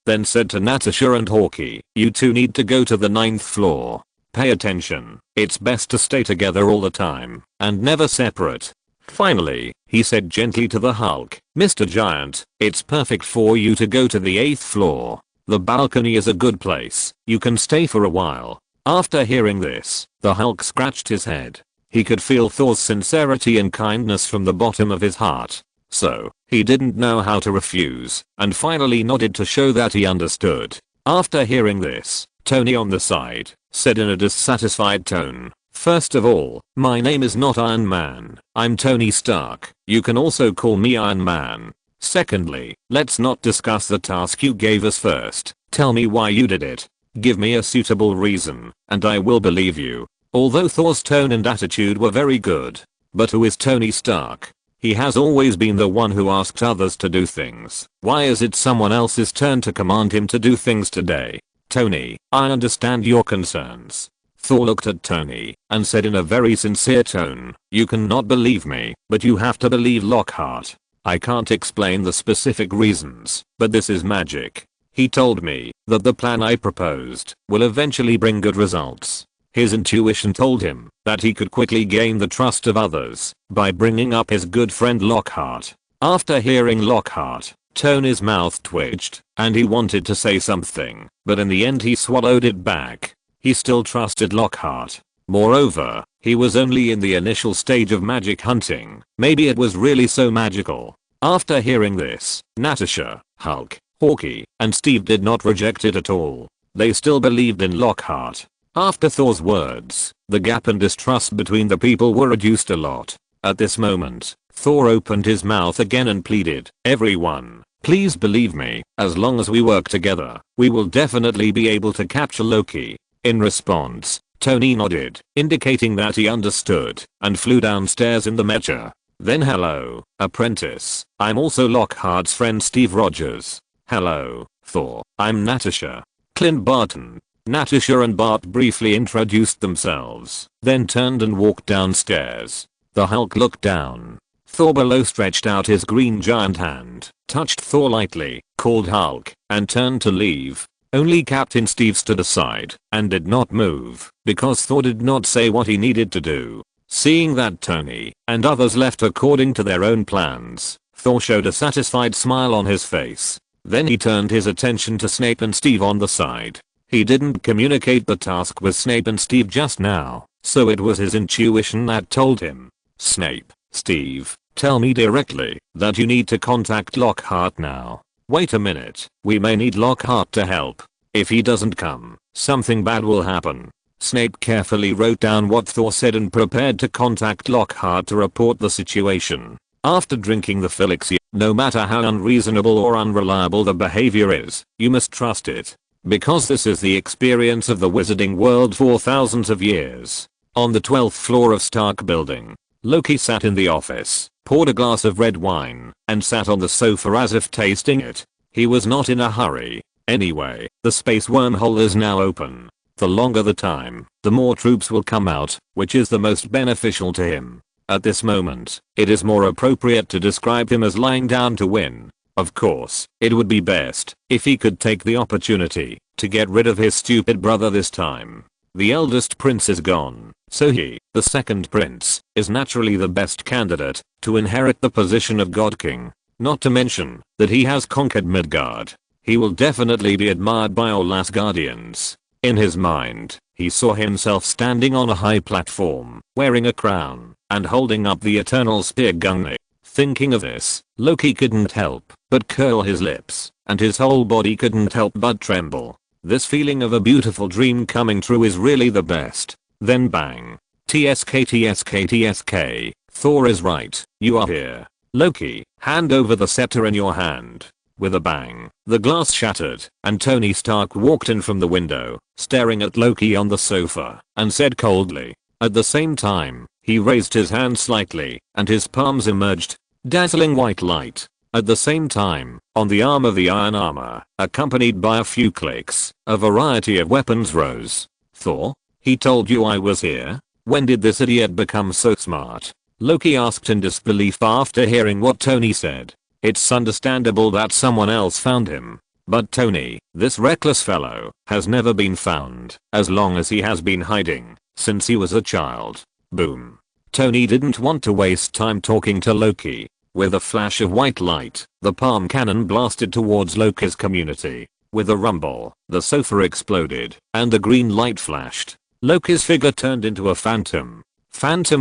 then said to Natasha and Hawkeye, "You two need to go to the 9th floor. Pay attention, it's best to stay together all the time, and never separate." Finally, he said gently to the Hulk, "Mr. Giant, it's perfect for you to go to the 8th floor. The balcony is a good place, you can stay for a while." After hearing this, the Hulk scratched his head. He could feel Thor's sincerity and kindness from the bottom of his heart. So, he didn't know how to refuse, and finally nodded to show that he understood. After hearing this, Tony on the side said in a dissatisfied tone, "First of all, my name is not Iron Man, I'm Tony Stark. You can also call me Iron Man. Secondly, let's not discuss the task you gave us first. Tell me why you did it. Give me a suitable reason, and I will believe you." Although Thor's tone and attitude were very good. But who is Tony Stark? He has always been the one who asked others to do things. Why is it someone else's turn to command him to do things today? "Tony, I understand your concerns." Thor looked at Tony and said in a very sincere tone, "You cannot believe me, but you have to believe Lockhart. I can't explain the specific reasons, but this is magic. He told me that the plan I proposed will eventually bring good results." His intuition told him that he could quickly gain the trust of others by bringing up his good friend Lockhart. After hearing Lockhart, Tony's mouth twitched, and he wanted to say something, but in the end he swallowed it back. He still trusted Lockhart. Moreover, he was only in the initial stage of magic hunting. Maybe it was really so magical. After hearing this, Natasha, Hulk, Hawkeye, and Steve did not reject it at all. They still believed in Lockhart. After Thor's words, the gap and distrust between the people were reduced a lot. At this moment, Thor opened his mouth again and pleaded, "Everyone, please believe me, as long as we work together, we will definitely be able to capture Loki." In response, Tony nodded, indicating that he understood, and flew downstairs in the mecha. Then "Hello, apprentice, I'm also Lockhart's friend Steve Rogers." "Hello, Thor, I'm Natasha." Clint Barton. Natasha and Bart briefly introduced themselves, then turned and walked downstairs. The Hulk looked down. Thor below stretched out his green giant hand, touched Thor lightly, called Hulk, and turned to leave. Only Captain Steve stood aside and did not move because Thor did not say what he needed to do. Seeing that Tony and others left according to their own plans, Thor showed a satisfied smile on his face. Then he turned his attention to Snape and Steve on the side. He didn't communicate the task with Snape and Steve just now, so it was his intuition that told him. "Snape, Steve, tell me directly that you need to contact Lockhart now." "Wait a minute, we may need Lockhart to help. If he doesn't come, something bad will happen." Snape carefully wrote down what Thor said and prepared to contact Lockhart to report the situation. After drinking the Felixia, no matter how unreasonable or unreliable the behavior is, you must trust it. Because this is the experience of the wizarding world for thousands of years. On the 12th floor of Stark Building, Loki sat in the office, poured a glass of red wine, and sat on the sofa as if tasting it. He was not in a hurry. Anyway, the space wormhole is now open. The longer the time, the more troops will come out, which is the most beneficial to him. At this moment, it is more appropriate to describe him as lying down to win. Of course, it would be best if he could take the opportunity to get rid of his stupid brother this time. The eldest prince is gone, so he, the second prince, is naturally the best candidate to inherit the position of God King. Not to mention that he has conquered Midgard. He will definitely be admired by all Asgardians. In his mind, he saw himself standing on a high platform, wearing a crown, and holding up the eternal spear Gungnir. Thinking of this, Loki couldn't help but curl his lips, and his whole body couldn't help but tremble. This feeling of a beautiful dream coming true is really the best. Then bang. TSK TSK TSK. Thor is right. You are here. Loki, hand over the scepter in your hand. With a bang, the glass shattered, and Tony Stark walked in from the window, staring at Loki on the sofa, and said coldly. At the same time, he raised his hand slightly, and his palms emerged, dazzling white light. At the same time, on the arm of the iron armor, accompanied by a few clicks, a variety of weapons rose. Thor? He told you I was here? When did this idiot become so smart? Loki asked in disbelief after hearing what Tony said. It's understandable that someone else found him. But Tony, this reckless fellow, has never been found, as long as he has been hiding, since he was a child. Boom. Tony didn't want to waste time talking to Loki. With a flash of white light, the palm cannon blasted towards Loki's community. With a rumble, the sofa exploded, and the green light flashed. Loki's figure turned into a phantom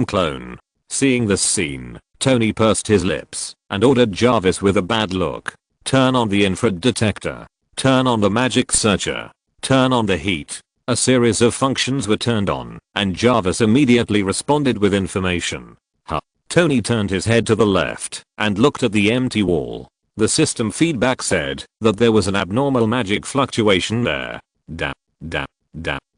clone. Seeing this scene, Tony pursed his lips, and ordered Jarvis with a bad look. Turn on the infrared detector. Turn on the magic searcher. Turn on the heat. A series of functions were turned on, and Jarvis immediately responded with information. Tony turned his head to the left, and looked at the empty wall. The system feedback said that there was an abnormal magic fluctuation there. Dap.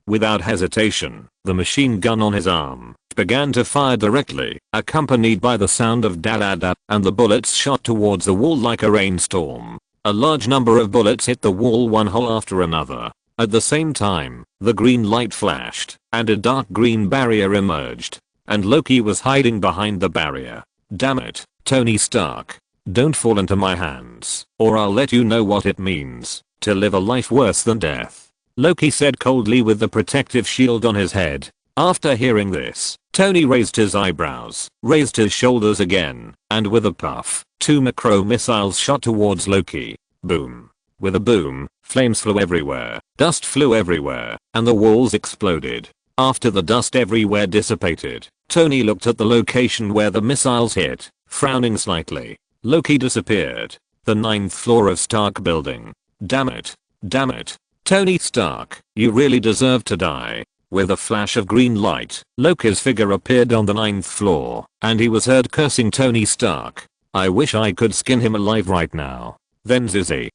Without hesitation, the machine gun on his arm began to fire directly, accompanied by the sound of da-da-da, and the bullets shot towards the wall like a rainstorm. A large number of bullets hit the wall one hole after another. At the same time, the green light flashed, and a dark green barrier emerged. And Loki was hiding behind the barrier. Damn it, Tony Stark. Don't fall into my hands, or I'll let you know what it means to live a life worse than death. Loki said coldly with the protective shield on his head. After hearing this, Tony raised his eyebrows, raised his shoulders again, and with a puff, 2 macro missiles shot towards Loki. Boom. With a boom, flames flew everywhere, dust flew everywhere, and the walls exploded. After the dust everywhere dissipated, Tony looked at the location where the missiles hit, frowning slightly. Loki disappeared. The 9th floor of Stark building. Damn it. Tony Stark, you really deserve to die. With a flash of green light, Loki's figure appeared on the 9th floor, and he was heard cursing Tony Stark. I wish I could skin him alive right now. Then Zizzy.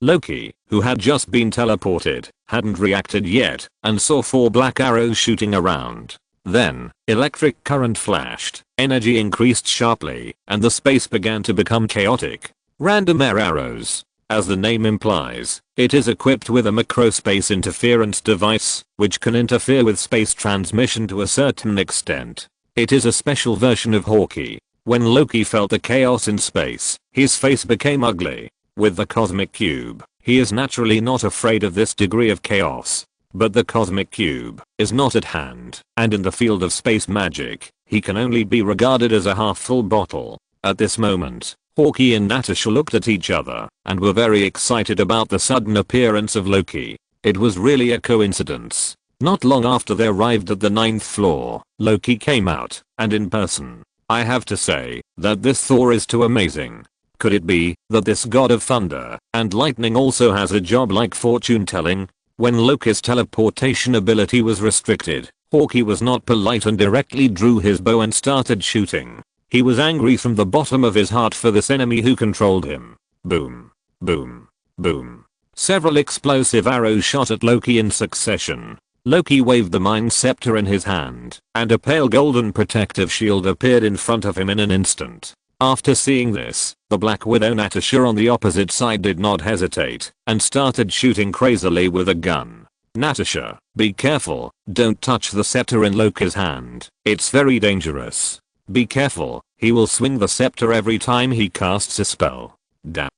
Loki, who had just been teleported, hadn't reacted yet, and saw 4 black arrows shooting around. Then, electric current flashed, energy increased sharply, and the space began to become chaotic. Random air arrows. As the name implies, it is equipped with a macrospace interference device, which can interfere with space transmission to a certain extent. It is a special version of Hawkeye. When Loki felt the chaos in space, his face became ugly. With the cosmic cube, he is naturally not afraid of this degree of chaos. But the cosmic cube is not at hand, and in the field of space magic, he can only be regarded as a half-full bottle. At this moment, Hawkeye and Natasha looked at each other, and were very excited about the sudden appearance of Loki. It was really a coincidence. Not long after they arrived at the 9th floor, Loki came out, and in person. I have to say that this Thor is too amazing. Could it be that this god of thunder and lightning also has a job like fortune telling? When Loki's teleportation ability was restricted, Hawkeye was not polite and directly drew his bow and started shooting. He was angry from the bottom of his heart for this enemy who controlled him. Boom. Several explosive arrows shot at Loki in succession. Loki waved the mind scepter in his hand, and a pale golden protective shield appeared in front of him in an instant. After seeing this, the Black Widow Natasha on the opposite side did not hesitate, and started shooting crazily with a gun. Natasha, be careful, don't touch the scepter in Loki's hand, it's very dangerous. Be careful, he will swing the scepter every time he casts a spell. Dap.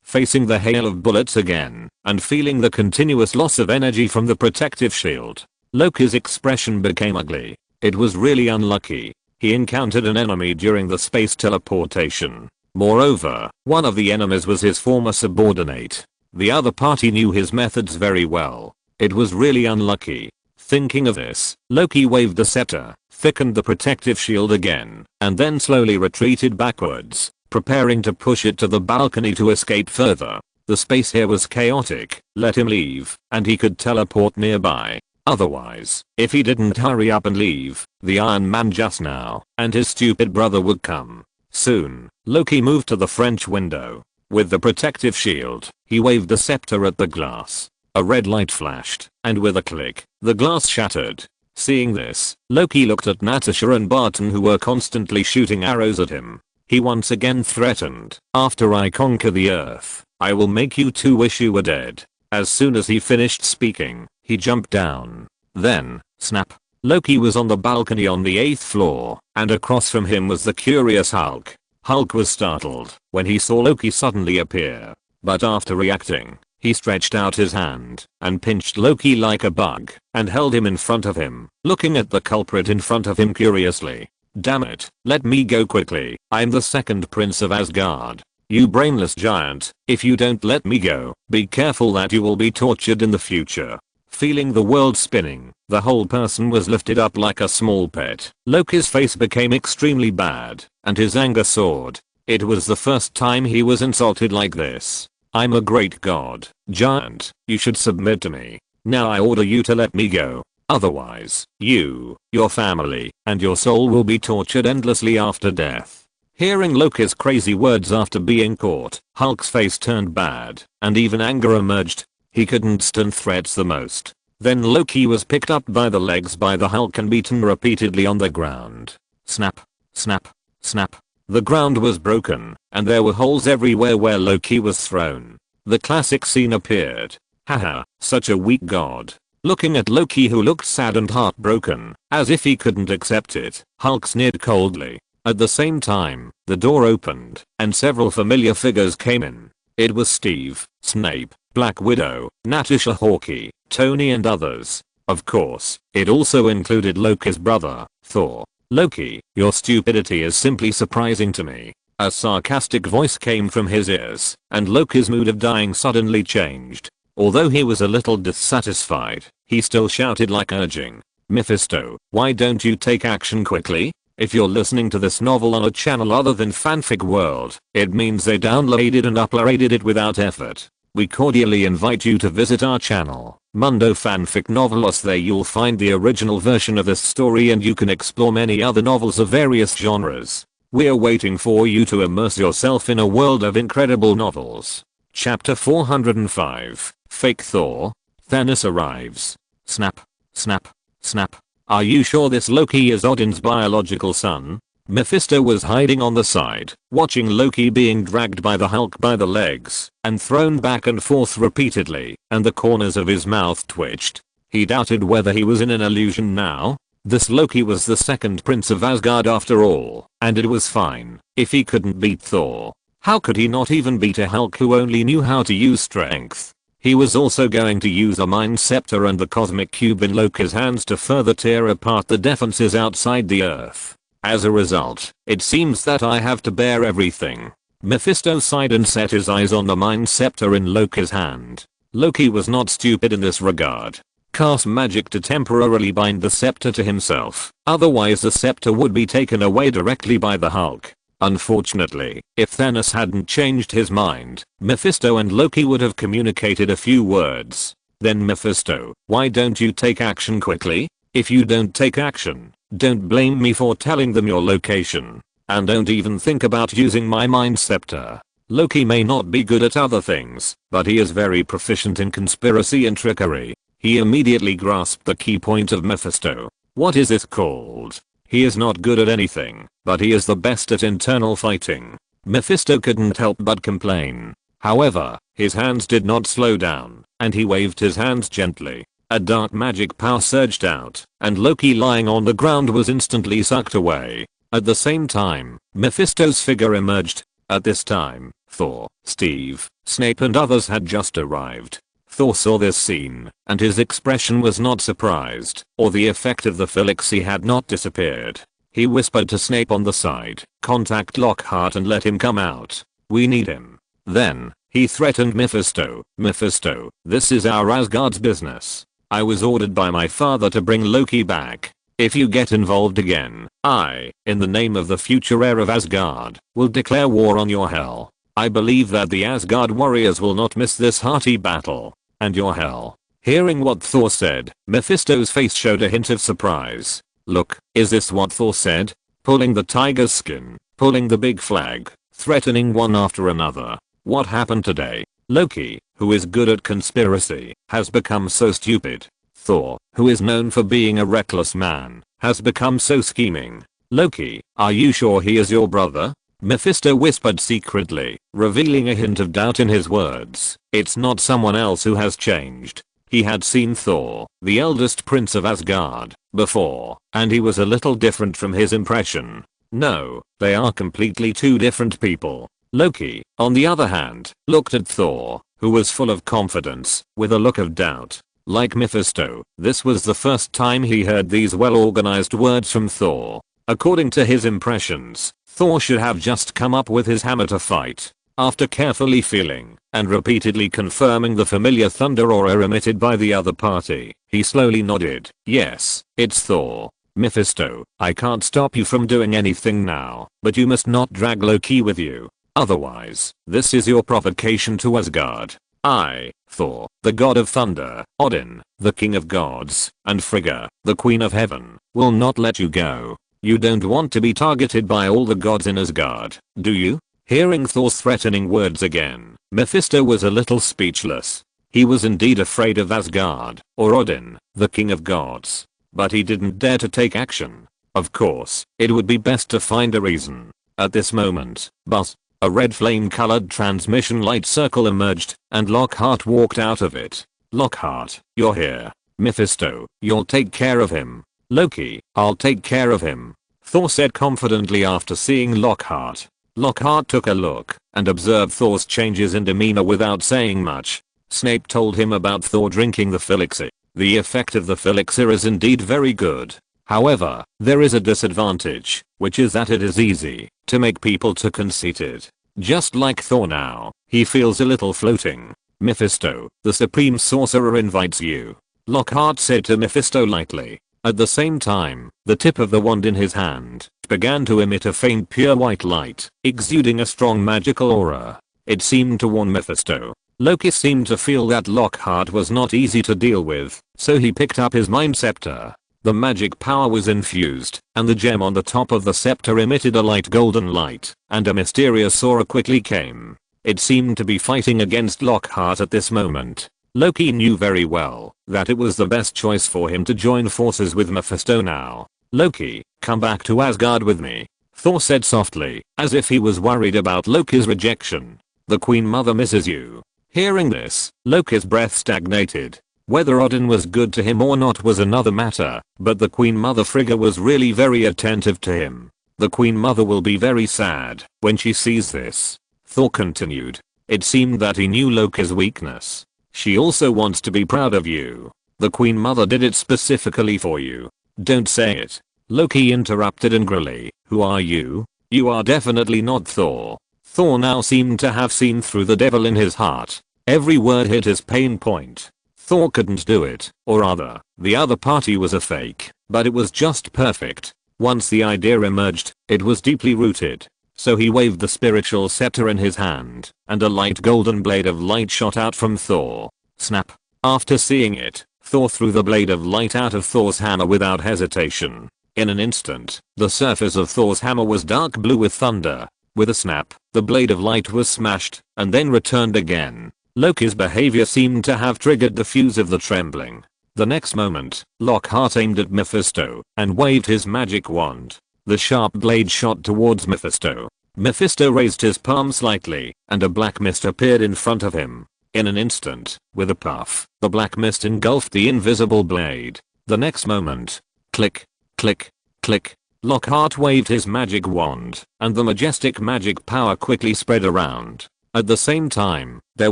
Facing the hail of bullets again, and feeling the continuous loss of energy from the protective shield, Loki's expression became ugly. It was really unlucky. He encountered an enemy during the space teleportation. Moreover, one of the enemies was his former subordinate. The other party knew his methods very well. It was really unlucky. Thinking of this, Loki waved the scepter, thickened the protective shield again, and then slowly retreated backwards, preparing to push it to the balcony to escape further. The space here was chaotic, let him leave, and he could teleport nearby. Otherwise, if he didn't hurry up and leave, the Iron Man just now, and his stupid brother would come. Soon, Loki moved to the French window. With the protective shield, he waved the scepter at the glass. A red light flashed, and with a click, the glass shattered. Seeing this, Loki looked at Natasha and Barton, who were constantly shooting arrows at him. He once again threatened, "After I conquer the earth, I will make you two wish you were dead." As soon as he finished speaking, he jumped down. Then, snap. Loki was on the balcony on the 8th floor, and across from him was the curious Hulk. Hulk was startled when he saw Loki suddenly appear, but after reacting, he stretched out his hand and pinched Loki like a bug and held him in front of him, looking at the culprit in front of him curiously. "Damn it, let me go quickly. I'm the second prince of Asgard. You brainless giant, if you don't let me go, be careful that you will be tortured in the future." Feeling the world spinning, the whole person was lifted up like a small pet. Loki's face became extremely bad, and his anger soared. It was the first time he was insulted like this. "I'm a great god, giant, you should submit to me. Now I order you to let me go. Otherwise, you, your family, and your soul will be tortured endlessly after death." Hearing Loki's crazy words after being caught, Hulk's face turned bad, and even anger emerged. He couldn't stand threats the most. Then Loki was picked up by the legs by the Hulk and beaten repeatedly on the ground. Snap, snap, snap. The ground was broken, and there were holes everywhere where Loki was thrown. The classic scene appeared. Haha, such a weak god. Looking at Loki, who looked sad and heartbroken, as if he couldn't accept it, Hulk sneered coldly. At the same time, the door opened, and several familiar figures came in. It was Steve, Snape, Black Widow, Natasha, Hawkeye, Tony, and others. Of course, it also included Loki's brother, Thor. "Loki, your stupidity is simply surprising to me." A sarcastic voice came from his ears, and Loki's mood of dying suddenly changed. Although he was a little dissatisfied, he still shouted like urging, "Mephisto, why don't you take action quickly? If you're listening to this novel on a channel other than Fanfic World, it means they downloaded and uploaded it without effort. We cordially invite you to visit our channel, Mundo Fanfic Novelos. There you'll find the original version of this story, and you can explore many other novels of various genres. We're waiting for you to immerse yourself in a world of incredible novels. Chapter 405, Fake Thor. Thanos arrives. Snap, snap, snap. Are you sure this Loki is Odin's biological son? Mephisto was hiding on the side, watching Loki being dragged by the Hulk by the legs and thrown back and forth repeatedly, and the corners of his mouth twitched. He doubted whether he was in an illusion now. This Loki was the second prince of Asgard after all, and it was fine if he couldn't beat Thor. How could he not even beat a Hulk who only knew how to use strength? He was also going to use a Mind Scepter and the Cosmic Cube in Loki's hands to further tear apart the defenses outside the Earth. As a result, it seems that I have to bear everything. Mephisto sighed and set his eyes on the Mind Scepter in Loki's hand. Loki was not stupid in this regard. Cast magic to temporarily bind the scepter to himself, otherwise the scepter would be taken away directly by the Hulk. Unfortunately, if Thanos hadn't changed his mind, Mephisto and Loki would have communicated a few words. Then Mephisto, why don't you take action quickly? If you don't take action, don't blame me for telling them your location. And don't even think about using my Mind Scepter. Loki may not be good at other things, but he is very proficient in conspiracy and trickery. He immediately grasped the key point of Mephisto. What is this called? He is not good at anything, but he is the best at internal fighting. Mephisto couldn't help but complain. However, his hands did not slow down, and he waved his hands gently. A dark magic power surged out, and Loki lying on the ground was instantly sucked away. At the same time, Mephisto's figure emerged. At this time, Thor, Steve, Snape and others had just arrived. Thor saw this scene, and his expression was not surprised, or the effect of the Felixy had not disappeared. He whispered to Snape on the side, "Contact Lockhart and let him come out. We need him." Then, he threatened Mephisto, "Mephisto, this is our Asgard's business. I was ordered by my father to bring Loki back. If you get involved again, I, in the name of the future heir of Asgard, will declare war on your hell. I believe that the Asgard warriors will not miss this hearty battle. And your hell." Hearing what Thor said, Mephisto's face showed a hint of surprise. Look, is this what Thor said? Pulling the tiger's skin, pulling the big flag, threatening one after another. What happened today? Loki, who is good at conspiracy, has become so stupid. Thor, who is known for being a reckless man, has become so scheming. Loki, are you sure he is your brother? Mephisto whispered secretly, revealing a hint of doubt in his words. It's not someone else who has changed. He had seen Thor, the eldest prince of Asgard, before, and he was a little different from his impression. No, they are completely two different people. Loki, on the other hand, looked at Thor, who was full of confidence, with a look of doubt. Like Mephisto, this was the first time he heard these well-organized words from Thor. According to his impressions, Thor should have just come up with his hammer to fight. After carefully feeling and repeatedly confirming the familiar thunder aura emitted by the other party, he slowly nodded. Yes, it's Thor. Mephisto, I can't stop you from doing anything now, but you must not drag Loki with you. Otherwise, this is your provocation to Asgard. I, Thor, the god of thunder, Odin, the king of gods, and Frigga, the queen of heaven, will not let you go. You don't want to be targeted by all the gods in Asgard, do you? Hearing Thor's threatening words again, Mephisto was a little speechless. He was indeed afraid of Asgard, or Odin, the king of gods. But he didn't dare to take action. Of course, it would be best to find a reason. At this moment, buzz. A red flame-colored transmission light circle emerged, and Lockhart walked out of it. Lockhart, you're here. Mephisto, you'll take care of him. Loki, I'll take care of him. Thor said confidently after seeing Lockhart. Lockhart took a look, and observed Thor's changes in demeanor without saying much. Snape told him about Thor drinking the Felixir. The effect of the Felixir is indeed very good. However, there is a disadvantage, which is that it is easy to make people too conceited. Just like Thor now, he feels a little floating. Mephisto, the supreme sorcerer invites you. Lockhart said to Mephisto lightly. At the same time, the tip of the wand in his hand began to emit a faint pure white light, exuding a strong magical aura. It seemed to warn Mephisto. Loki seemed to feel that Lockhart was not easy to deal with, so he picked up his mind scepter. The magic power was infused, and the gem on the top of the scepter emitted a light golden light, and a mysterious aura quickly came. It seemed to be fighting against Lockhart at this moment. Loki knew very well that it was the best choice for him to join forces with Mephisto now. Loki, come back to Asgard with me, Thor said softly, as if he was worried about Loki's rejection. The Queen Mother misses you. Hearing this, Loki's breath stagnated. Whether Odin was good to him or not was another matter, but the Queen Mother Frigga was really very attentive to him. The Queen Mother will be very sad when she sees this. Thor continued. It seemed that he knew Loki's weakness. She also wants to be proud of you. The Queen Mother did it specifically for you. Don't say it. Loki interrupted angrily. Who are you? You are definitely not Thor. Thor now seemed to have seen through the devil in his heart. Every word hit his pain point. Thor couldn't do it, or rather, the other party was a fake, but it was just perfect. Once the idea emerged, it was deeply rooted. So he waved the spiritual scepter in his hand, and a light golden blade of light shot out from Thor. Snap. After seeing it, Thor threw the blade of light out of Thor's hammer without hesitation. In an instant, the surface of Thor's hammer was dark blue with thunder. With a snap, the blade of light was smashed, and then returned again. Loki's behavior seemed to have triggered the fuse of the trembling. The next moment, Lockhart aimed at Mephisto and waved his magic wand. The sharp blade shot towards Mephisto. Mephisto raised his palm slightly, and a black mist appeared in front of him. In an instant, with a puff, the black mist engulfed the invisible blade. The next moment, click, click, click, Lockhart waved his magic wand, and the majestic magic power quickly spread around. At the same time, there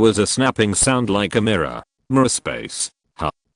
was a snapping sound like a mirror space.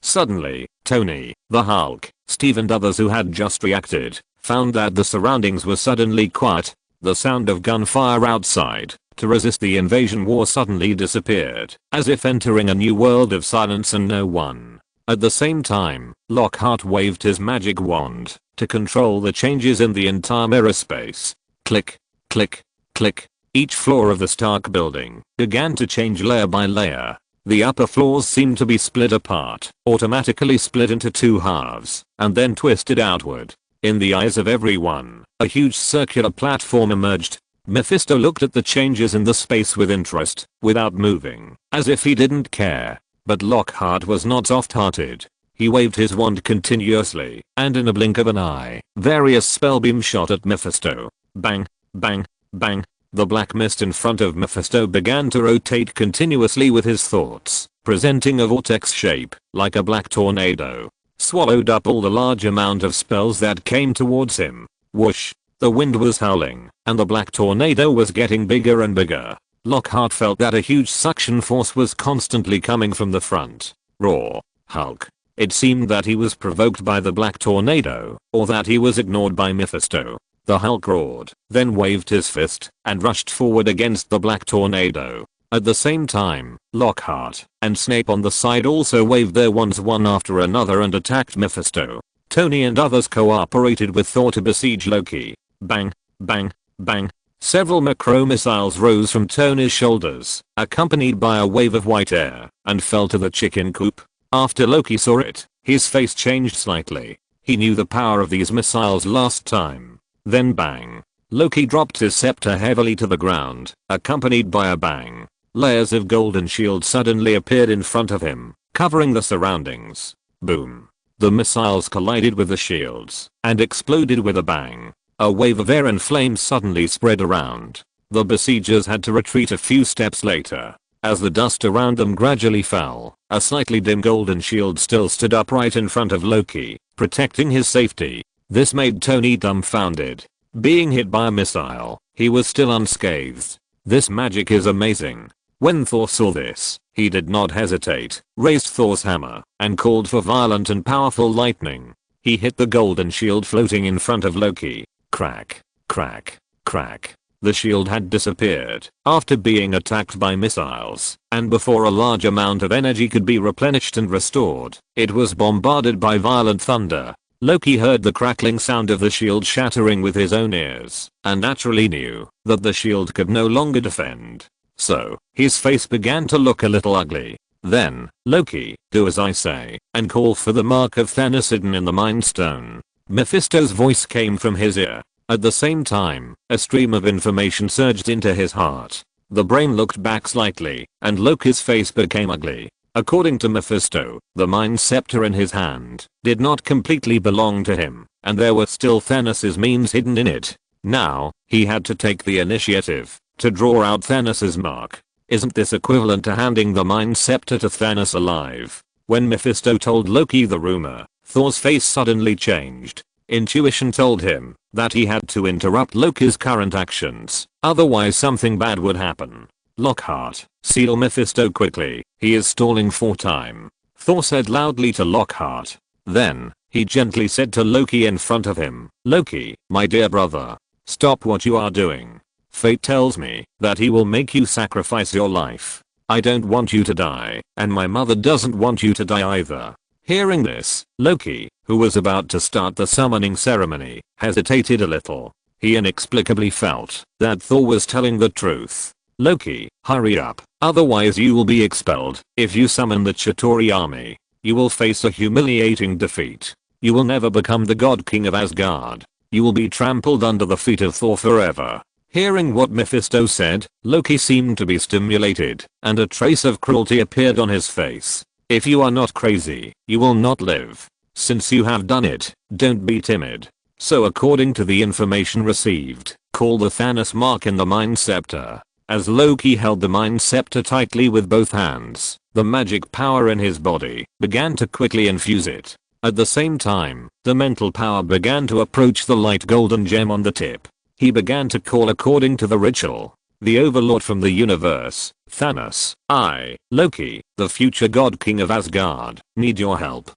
Suddenly, Tony, the Hulk, Steve and others who had just reacted, found that the surroundings were suddenly quiet. The sound of gunfire outside, to resist the invasion war, suddenly disappeared, as if entering a new world of silence and no one. At the same time, Lockhart waved his magic wand, to control the changes in the entire mirror space. Click, click, click. Each floor of the Stark building began to change layer by layer. The upper floors seemed to be split apart, automatically split into two halves, and then twisted outward. In the eyes of everyone, a huge circular platform emerged. Mephisto looked at the changes in the space with interest, without moving, as if he didn't care. But Lockhart was not soft-hearted. He waved his wand continuously, and in a blink of an eye, various spell beams shot at Mephisto. Bang, bang, bang. The black mist in front of Mephisto began to rotate continuously with his thoughts, presenting a vortex shape, like a black tornado. Swallowed up all the large amount of spells that came towards him. Whoosh. The wind was howling, and the black tornado was getting bigger and bigger. Lockhart felt that a huge suction force was constantly coming from the front. Roar. Hulk. It seemed that he was provoked by the black tornado, or that he was ignored by Mephisto. The Hulk roared, then waved his fist, and rushed forward against the black tornado. At the same time, Lockhart and Snape on the side also waved their wands one after another and attacked Mephisto. Tony and others cooperated with Thor to besiege Loki. Bang, bang, bang. Several macro missiles rose from Tony's shoulders, accompanied by a wave of white air, and fell to the chicken coop. After Loki saw it, his face changed slightly. He knew the power of these missiles last time. Then bang. Loki dropped his scepter heavily to the ground, accompanied by a bang. Layers of golden shield suddenly appeared in front of him, covering the surroundings. Boom. The missiles collided with the shields, and exploded with a bang. A wave of air and flames suddenly spread around. The besiegers had to retreat a few steps later. As the dust around them gradually fell, a slightly dim golden shield still stood upright in front of Loki, protecting his safety. This made Tony dumbfounded. Being hit by a missile, he was still unscathed. This magic is amazing. When Thor saw this, he did not hesitate, raised Thor's hammer, and called for violent and powerful lightning. He hit the golden shield floating in front of Loki. Crack, crack, crack. The shield had disappeared after being attacked by missiles, and before a large amount of energy could be replenished and restored, it was bombarded by violent thunder. Loki heard the crackling sound of the shield shattering with his own ears, and naturally knew that the shield could no longer defend. So, his face began to look a little ugly. Then, Loki, do as I say, and call for the mark of Thanos hidden in the Mind Stone. Mephisto's voice came from his ear. At the same time, a stream of information surged into his heart. The brain looked back slightly, and Loki's face became ugly. According to Mephisto, the Mind Scepter in his hand did not completely belong to him, and there were still Thanos' means hidden in it. Now, he had to take the initiative to draw out Thanos' mark. Isn't this equivalent to handing the Mind Scepter to Thanos alive? When Mephisto told Loki the rumor, Thor's face suddenly changed. Intuition told him that he had to interrupt Loki's current actions, otherwise something bad would happen. Lockhart, seal Mephisto quickly, he is stalling for time, Thor said loudly to Lockhart. Then, he gently said to Loki in front of him, Loki, my dear brother, stop what you are doing. Fate tells me that he will make you sacrifice your life. I don't want you to die, and my mother doesn't want you to die either. Hearing this, Loki, who was about to start the summoning ceremony, hesitated a little. He inexplicably felt that Thor was telling the truth. Loki, hurry up, otherwise you will be expelled. If you summon the Chitauri army, you will face a humiliating defeat. You will never become the God King of Asgard. You will be trampled under the feet of Thor forever. Hearing what Mephisto said, Loki seemed to be stimulated, and a trace of cruelty appeared on his face. If you are not crazy, you will not live. Since you have done it, don't be timid. So according to the information received, call the Thanos mark in the Mind Scepter. As Loki held the Mind Scepter tightly with both hands, the magic power in his body began to quickly infuse it. At the same time, the mental power began to approach the light golden gem on the tip. He began to call according to the ritual. The overlord from the universe, Thanos, I, Loki, the future God King of Asgard, need your help.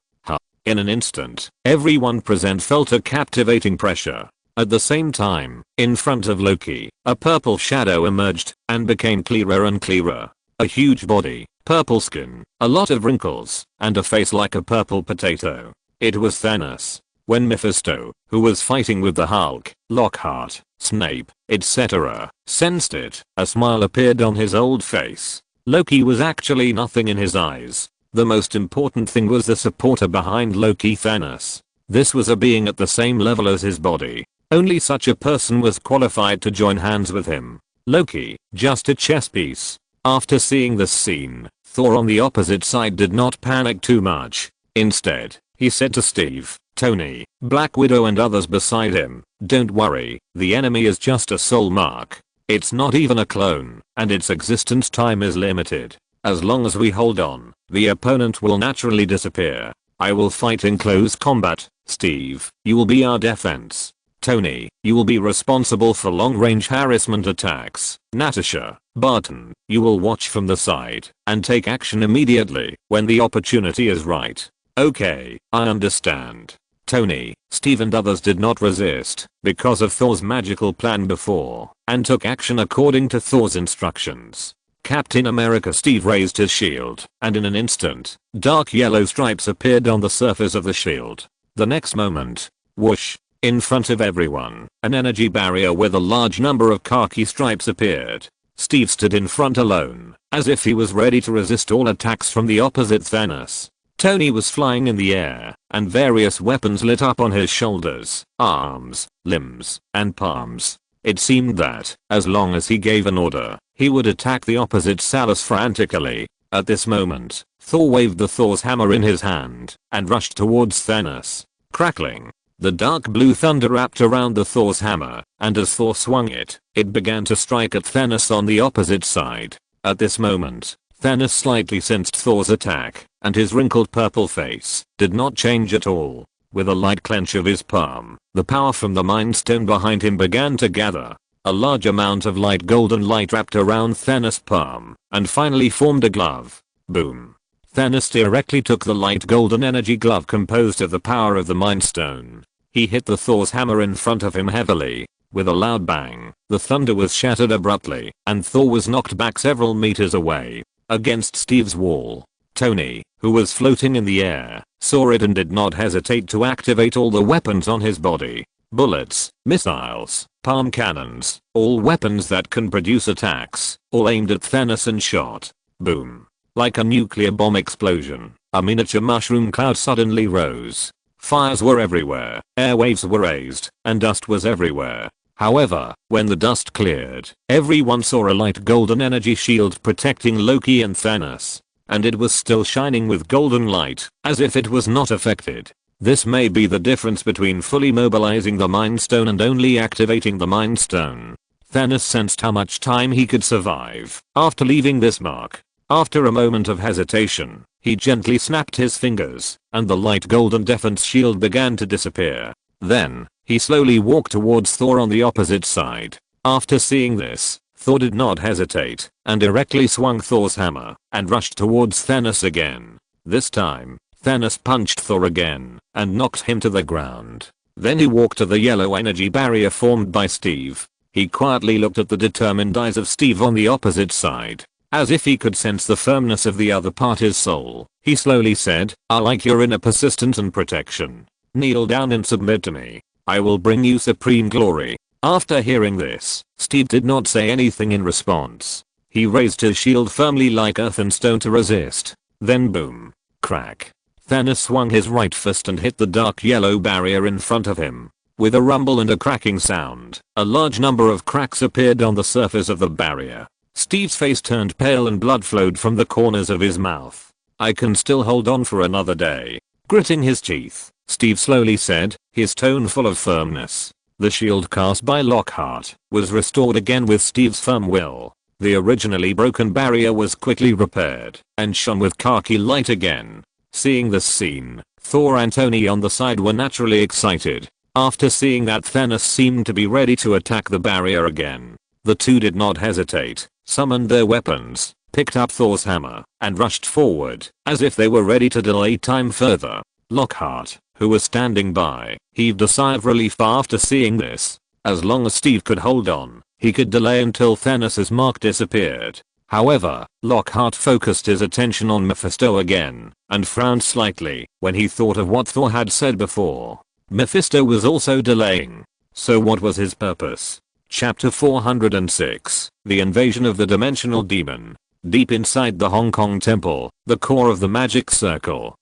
In an instant, everyone present felt a captivating pressure. At the same time, in front of Loki, a purple shadow emerged and became clearer and clearer. A huge body, purple skin, a lot of wrinkles, and a face like a purple potato. It was Thanos. When Mephisto, who was fighting with the Hulk, Lockhart, Snape, etc., sensed it, a smile appeared on his old face. Loki was actually nothing in his eyes. The most important thing was the supporter behind Loki, Thanos. This was a being at the same level as his body. Only such a person was qualified to join hands with him. Loki, just a chess piece. After seeing this scene, Thor on the opposite side did not panic too much. Instead, he said to Steve, Tony, Black Widow and others beside him, "Don't worry, the enemy is just a soul mark. It's not even a clone, and its existence time is limited. As long as we hold on, the opponent will naturally disappear. I will fight in close combat. Steve, you will be our defense. Tony, you will be responsible for long-range harassment attacks. Natasha, Barton, you will watch from the side and take action immediately when the opportunity is right." "Okay, I understand." Tony, Steve and others did not resist because of Thor's magical plan before and took action according to Thor's instructions. Captain America Steve raised his shield, and in an instant, dark yellow stripes appeared on the surface of the shield. The next moment, whoosh, in front of everyone, an energy barrier with a large number of khaki stripes appeared. Steve stood in front alone, as if he was ready to resist all attacks from the opposite Thanos. Tony was flying in the air, and various weapons lit up on his shoulders, arms, limbs, and palms. It seemed that, as long as he gave an order, he would attack the opposite Salus frantically. At this moment, Thor waved the Thor's hammer in his hand, and rushed towards Thanos. Crackling. The dark blue thunder wrapped around the Thor's hammer, and as Thor swung it, it began to strike at Thanos on the opposite side. At this moment, Thanos slightly sensed Thor's attack, and his wrinkled purple face did not change at all. With a light clench of his palm, the power from the Mind Stone behind him began to gather. A large amount of light golden light wrapped around Thanos' palm, and finally formed a glove. Boom. Thanos directly took the light golden energy glove composed of the power of the Mind Stone. He hit the Thor's hammer in front of him heavily. With a loud bang, the thunder was shattered abruptly, and Thor was knocked back several meters away, against Steve's wall. Tony, who was floating in the air, saw it and did not hesitate to activate all the weapons on his body. Bullets, missiles, palm cannons, all weapons that can produce attacks, all aimed at Thanos and shot. Boom. Like a nuclear bomb explosion, a miniature mushroom cloud suddenly rose. Fires were everywhere, airwaves were raised, and dust was everywhere. However, when the dust cleared, everyone saw a light golden energy shield protecting Loki and Thanos. And it was still shining with golden light, as if it was not affected. This may be the difference between fully mobilizing the Mind Stone and only activating the Mind Stone. Thanos sensed how much time he could survive after leaving this mark. After a moment of hesitation, he gently snapped his fingers, and the light golden defense shield began to disappear. Then, he slowly walked towards Thor on the opposite side. After seeing this, Thor did not hesitate, and directly swung Thor's hammer, and rushed towards Thanos again. This time, Thanos punched Thor again, and knocked him to the ground. Then he walked to the yellow energy barrier formed by Steve. He quietly looked at the determined eyes of Steve on the opposite side. As if he could sense the firmness of the other party's soul, he slowly said, "I like your inner persistence and protection. Kneel down and submit to me. I will bring you supreme glory." After hearing this, Steve did not say anything in response. He raised his shield firmly like earth and stone to resist. Then boom. Crack. Thanos swung his right fist and hit the dark yellow barrier in front of him. With a rumble and a cracking sound, a large number of cracks appeared on the surface of the barrier. Steve's face turned pale and blood flowed from the corners of his mouth. "I can still hold on for another day." Gritting his teeth, Steve slowly said, his tone full of firmness. The shield cast by Lockhart was restored again with Steve's firm will. The originally broken barrier was quickly repaired and shone with khaki light again. Seeing this scene, Thor and Tony on the side were naturally excited. After seeing that Thanos seemed to be ready to attack the barrier again, the two did not hesitate, summoned their weapons, picked up Thor's hammer, and rushed forward, as if they were ready to delay time further. Lockhart, who was standing by, heaved a sigh of relief after seeing this. As long as Steve could hold on, he could delay until Thanos' mark disappeared. However, Lockhart focused his attention on Mephisto again, and frowned slightly when he thought of what Thor had said before. Mephisto was also delaying. So what was his purpose? Chapter 406, The Invasion of the Dimensional Demon. deep inside the Hong Kong temple, the core of the magic circle.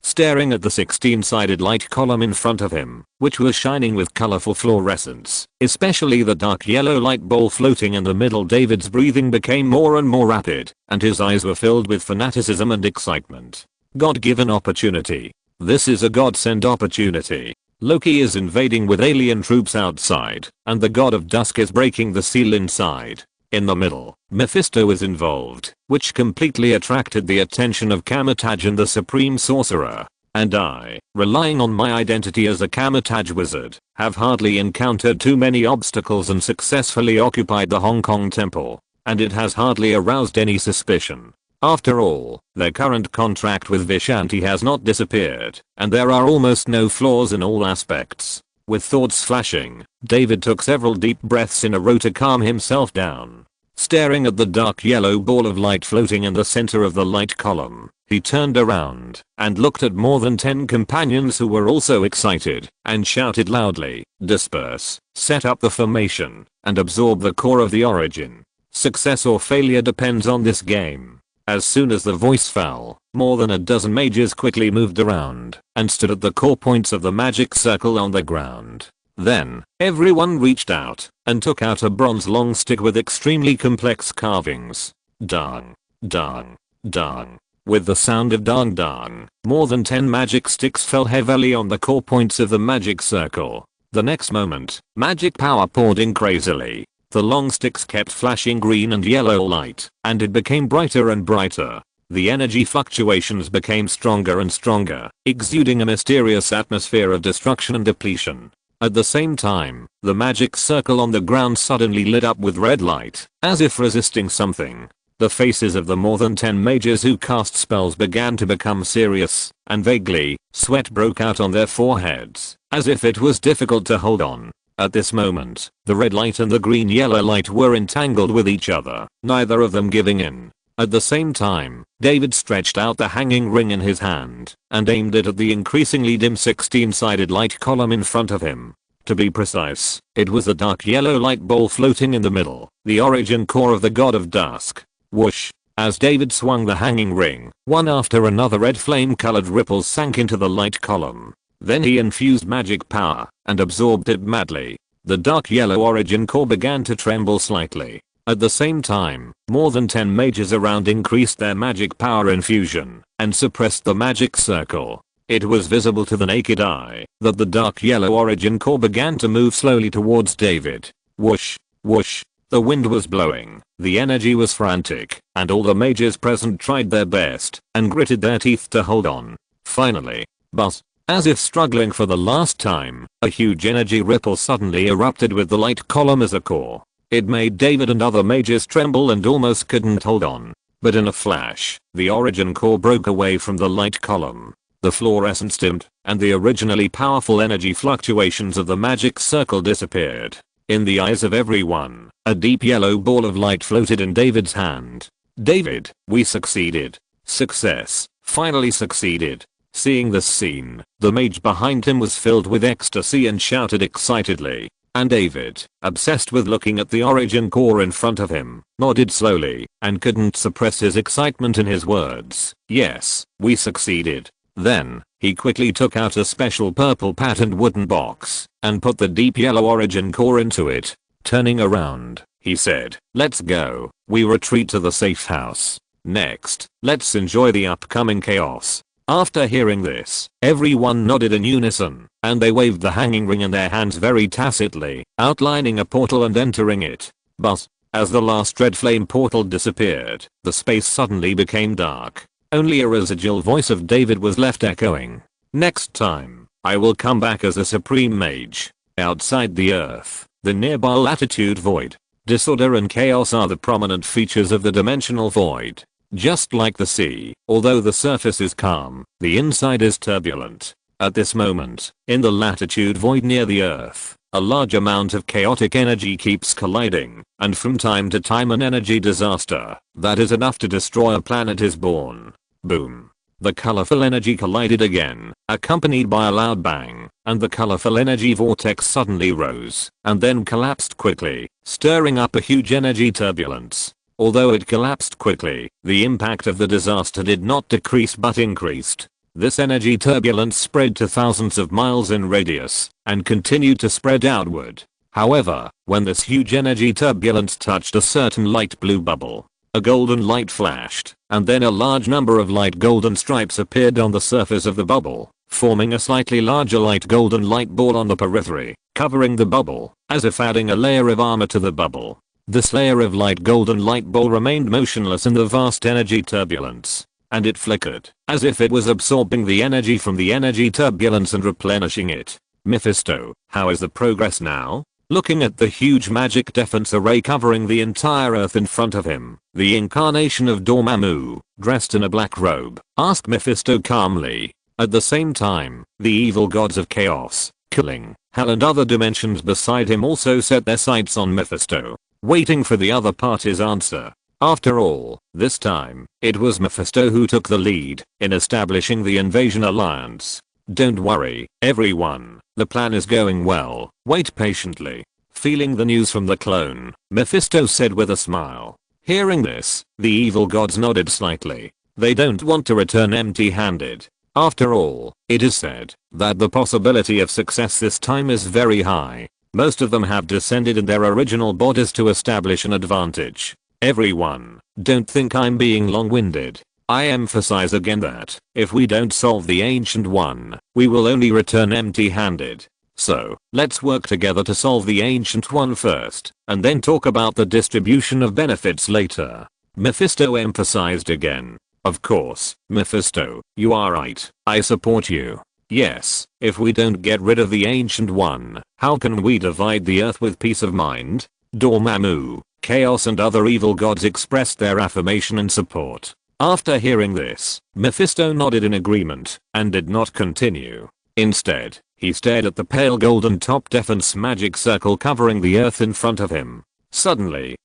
Staring at the 16-sided light column in front of him, which was shining with colorful fluorescence, especially the dark yellow light ball floating in the middle. David's breathing became more and more rapid, and his eyes were filled with fanaticism and excitement. God-given opportunity. This is a godsend opportunity. Loki is invading with alien troops outside, and the god of dusk is breaking the seal inside. In the middle, Mephisto is involved, which completely attracted the attention of Kamar-Taj and the Supreme Sorcerer. And I, relying on my identity as a Kamar-Taj wizard, have hardly encountered too many obstacles and successfully occupied the Hong Kong temple. And it has hardly aroused any suspicion. After all, their current contract with Vishanti has not disappeared, and there are almost no flaws in all aspects. With thoughts flashing, David took several deep breaths in a row to calm himself down. Staring at the dark yellow ball of light floating in the center of the light column, he turned around and looked at more than 10 companions who were also excited and shouted loudly, "Disperse, set up the formation, and absorb the core of the origin. Success or failure depends on this game." As soon as the voice fell, more than a dozen mages quickly moved around and stood at the core points of the magic circle on the ground. Then, everyone reached out and took out a bronze long stick with extremely complex carvings. Dang, dang, dang. With the sound of dang dang, more than 10 magic sticks fell heavily on the core points of the magic circle. The next moment, magic power poured in crazily. The long sticks kept flashing green and yellow light, and it became brighter and brighter. The energy fluctuations became stronger and stronger, exuding a mysterious atmosphere of destruction and depletion. At the same time, the magic circle on the ground suddenly lit up with red light, as if resisting something. The faces of the more than 10 mages who cast spells began to become serious, and vaguely, sweat broke out on their foreheads, as if it was difficult to hold on. At this moment, the red light and the green yellow light were entangled with each other, neither of them giving in. At the same time, David stretched out the hanging ring in his hand and aimed it at the increasingly dim 16-sided light column in front of him. To be precise, it was the dark yellow light ball floating in the middle, the origin core of the god of dusk. Whoosh! As David swung the hanging ring, one after another red flame-colored ripples sank into the light column. Then he infused magic power and absorbed it madly. The dark yellow origin core began to tremble slightly. At the same time, more than 10 mages around increased their magic power infusion and suppressed the magic circle. It was visible to the naked eye that the dark yellow origin core began to move slowly towards David. Whoosh, whoosh. The wind was blowing, the energy was frantic, and all the mages present tried their best and gritted their teeth to hold on. Finally, buzz. As if struggling for the last time, a huge energy ripple suddenly erupted with the light column as a core. It made David and other mages tremble and almost couldn't hold on. But in a flash, the origin core broke away from the light column. The fluorescence dimmed, and the originally powerful energy fluctuations of the magic circle disappeared. In the eyes of everyone, a deep yellow ball of light floated in David's hand. "David, we succeeded. Success. Finally succeeded." Seeing this scene, the mage behind him was filled with ecstasy and shouted excitedly. And David, obsessed with looking at the origin core in front of him, nodded slowly and couldn't suppress his excitement in his words. "Yes, we succeeded." Then, he quickly took out a special purple patterned wooden box and put the deep yellow origin core into it. Turning around, he said, "Let's go." We retreat to the safe house. Next, let's enjoy the upcoming chaos. After hearing this, everyone nodded in unison, and they waved the hanging ring in their hands very tacitly, outlining a portal and entering it. But, as the last red flame portal disappeared, the space suddenly became dark. Only a residual voice of David was left echoing. "Next time, I will come back as a supreme mage." Outside the earth, the nearby latitude void. Disorder and chaos are the prominent features of the dimensional void. Just like the sea, although the surface is calm, the inside is turbulent. At this moment, in the latitude void near the earth, a large amount of chaotic energy keeps colliding, and from time to time an energy disaster that is enough to destroy a planet is born. Boom. The colorful energy collided again, accompanied by a loud bang, and the colorful energy vortex suddenly rose, and then collapsed quickly, stirring up a huge energy turbulence. Although it collapsed quickly, the impact of the disaster did not decrease but increased. This energy turbulence spread to thousands of miles in radius and continued to spread outward. However, when this huge energy turbulence touched a certain light blue bubble, a golden light flashed, and then a large number of light golden stripes appeared on the surface of the bubble, forming a slightly larger light golden light ball on the periphery, covering the bubble, as if adding a layer of armor to the bubble. This layer of light golden light ball remained motionless in the vast energy turbulence, and it flickered, as if it was absorbing the energy from the energy turbulence and replenishing it. Mephisto, how is the progress now? Looking at the huge magic defense array covering the entire earth in front of him, the incarnation of Dormammu, dressed in a black robe, asked Mephisto calmly. At the same time, the evil gods of chaos, killing, hell and other dimensions beside him also set their sights on Mephisto, waiting for the other party's answer. After all, this time, it was Mephisto who took the lead in establishing the Invasion Alliance. Don't worry, everyone, the plan is going well, wait patiently. Feeling the news from the clone, Mephisto said with a smile. Hearing this, the evil gods nodded slightly. They don't want to return empty-handed. After all, it is said that the possibility of success this time is very high. Most of them have descended in their original bodies to establish an advantage. Everyone, don't think I'm being long-winded. I emphasize again that, if we don't solve the Ancient One, we will only return empty-handed. So, let's work together to solve the Ancient One first, and then talk about the distribution of benefits later. Mephisto emphasized again. Of course, Mephisto, you are right, I support you. Yes, if we don't get rid of the Ancient One, how can we divide the earth with peace of mind? Dormammu, Chaos and other evil gods expressed their affirmation and support. After hearing this, Mephisto nodded in agreement and did not continue. Instead, he stared at the pale golden top defense magic circle covering the earth in front of him. Suddenly,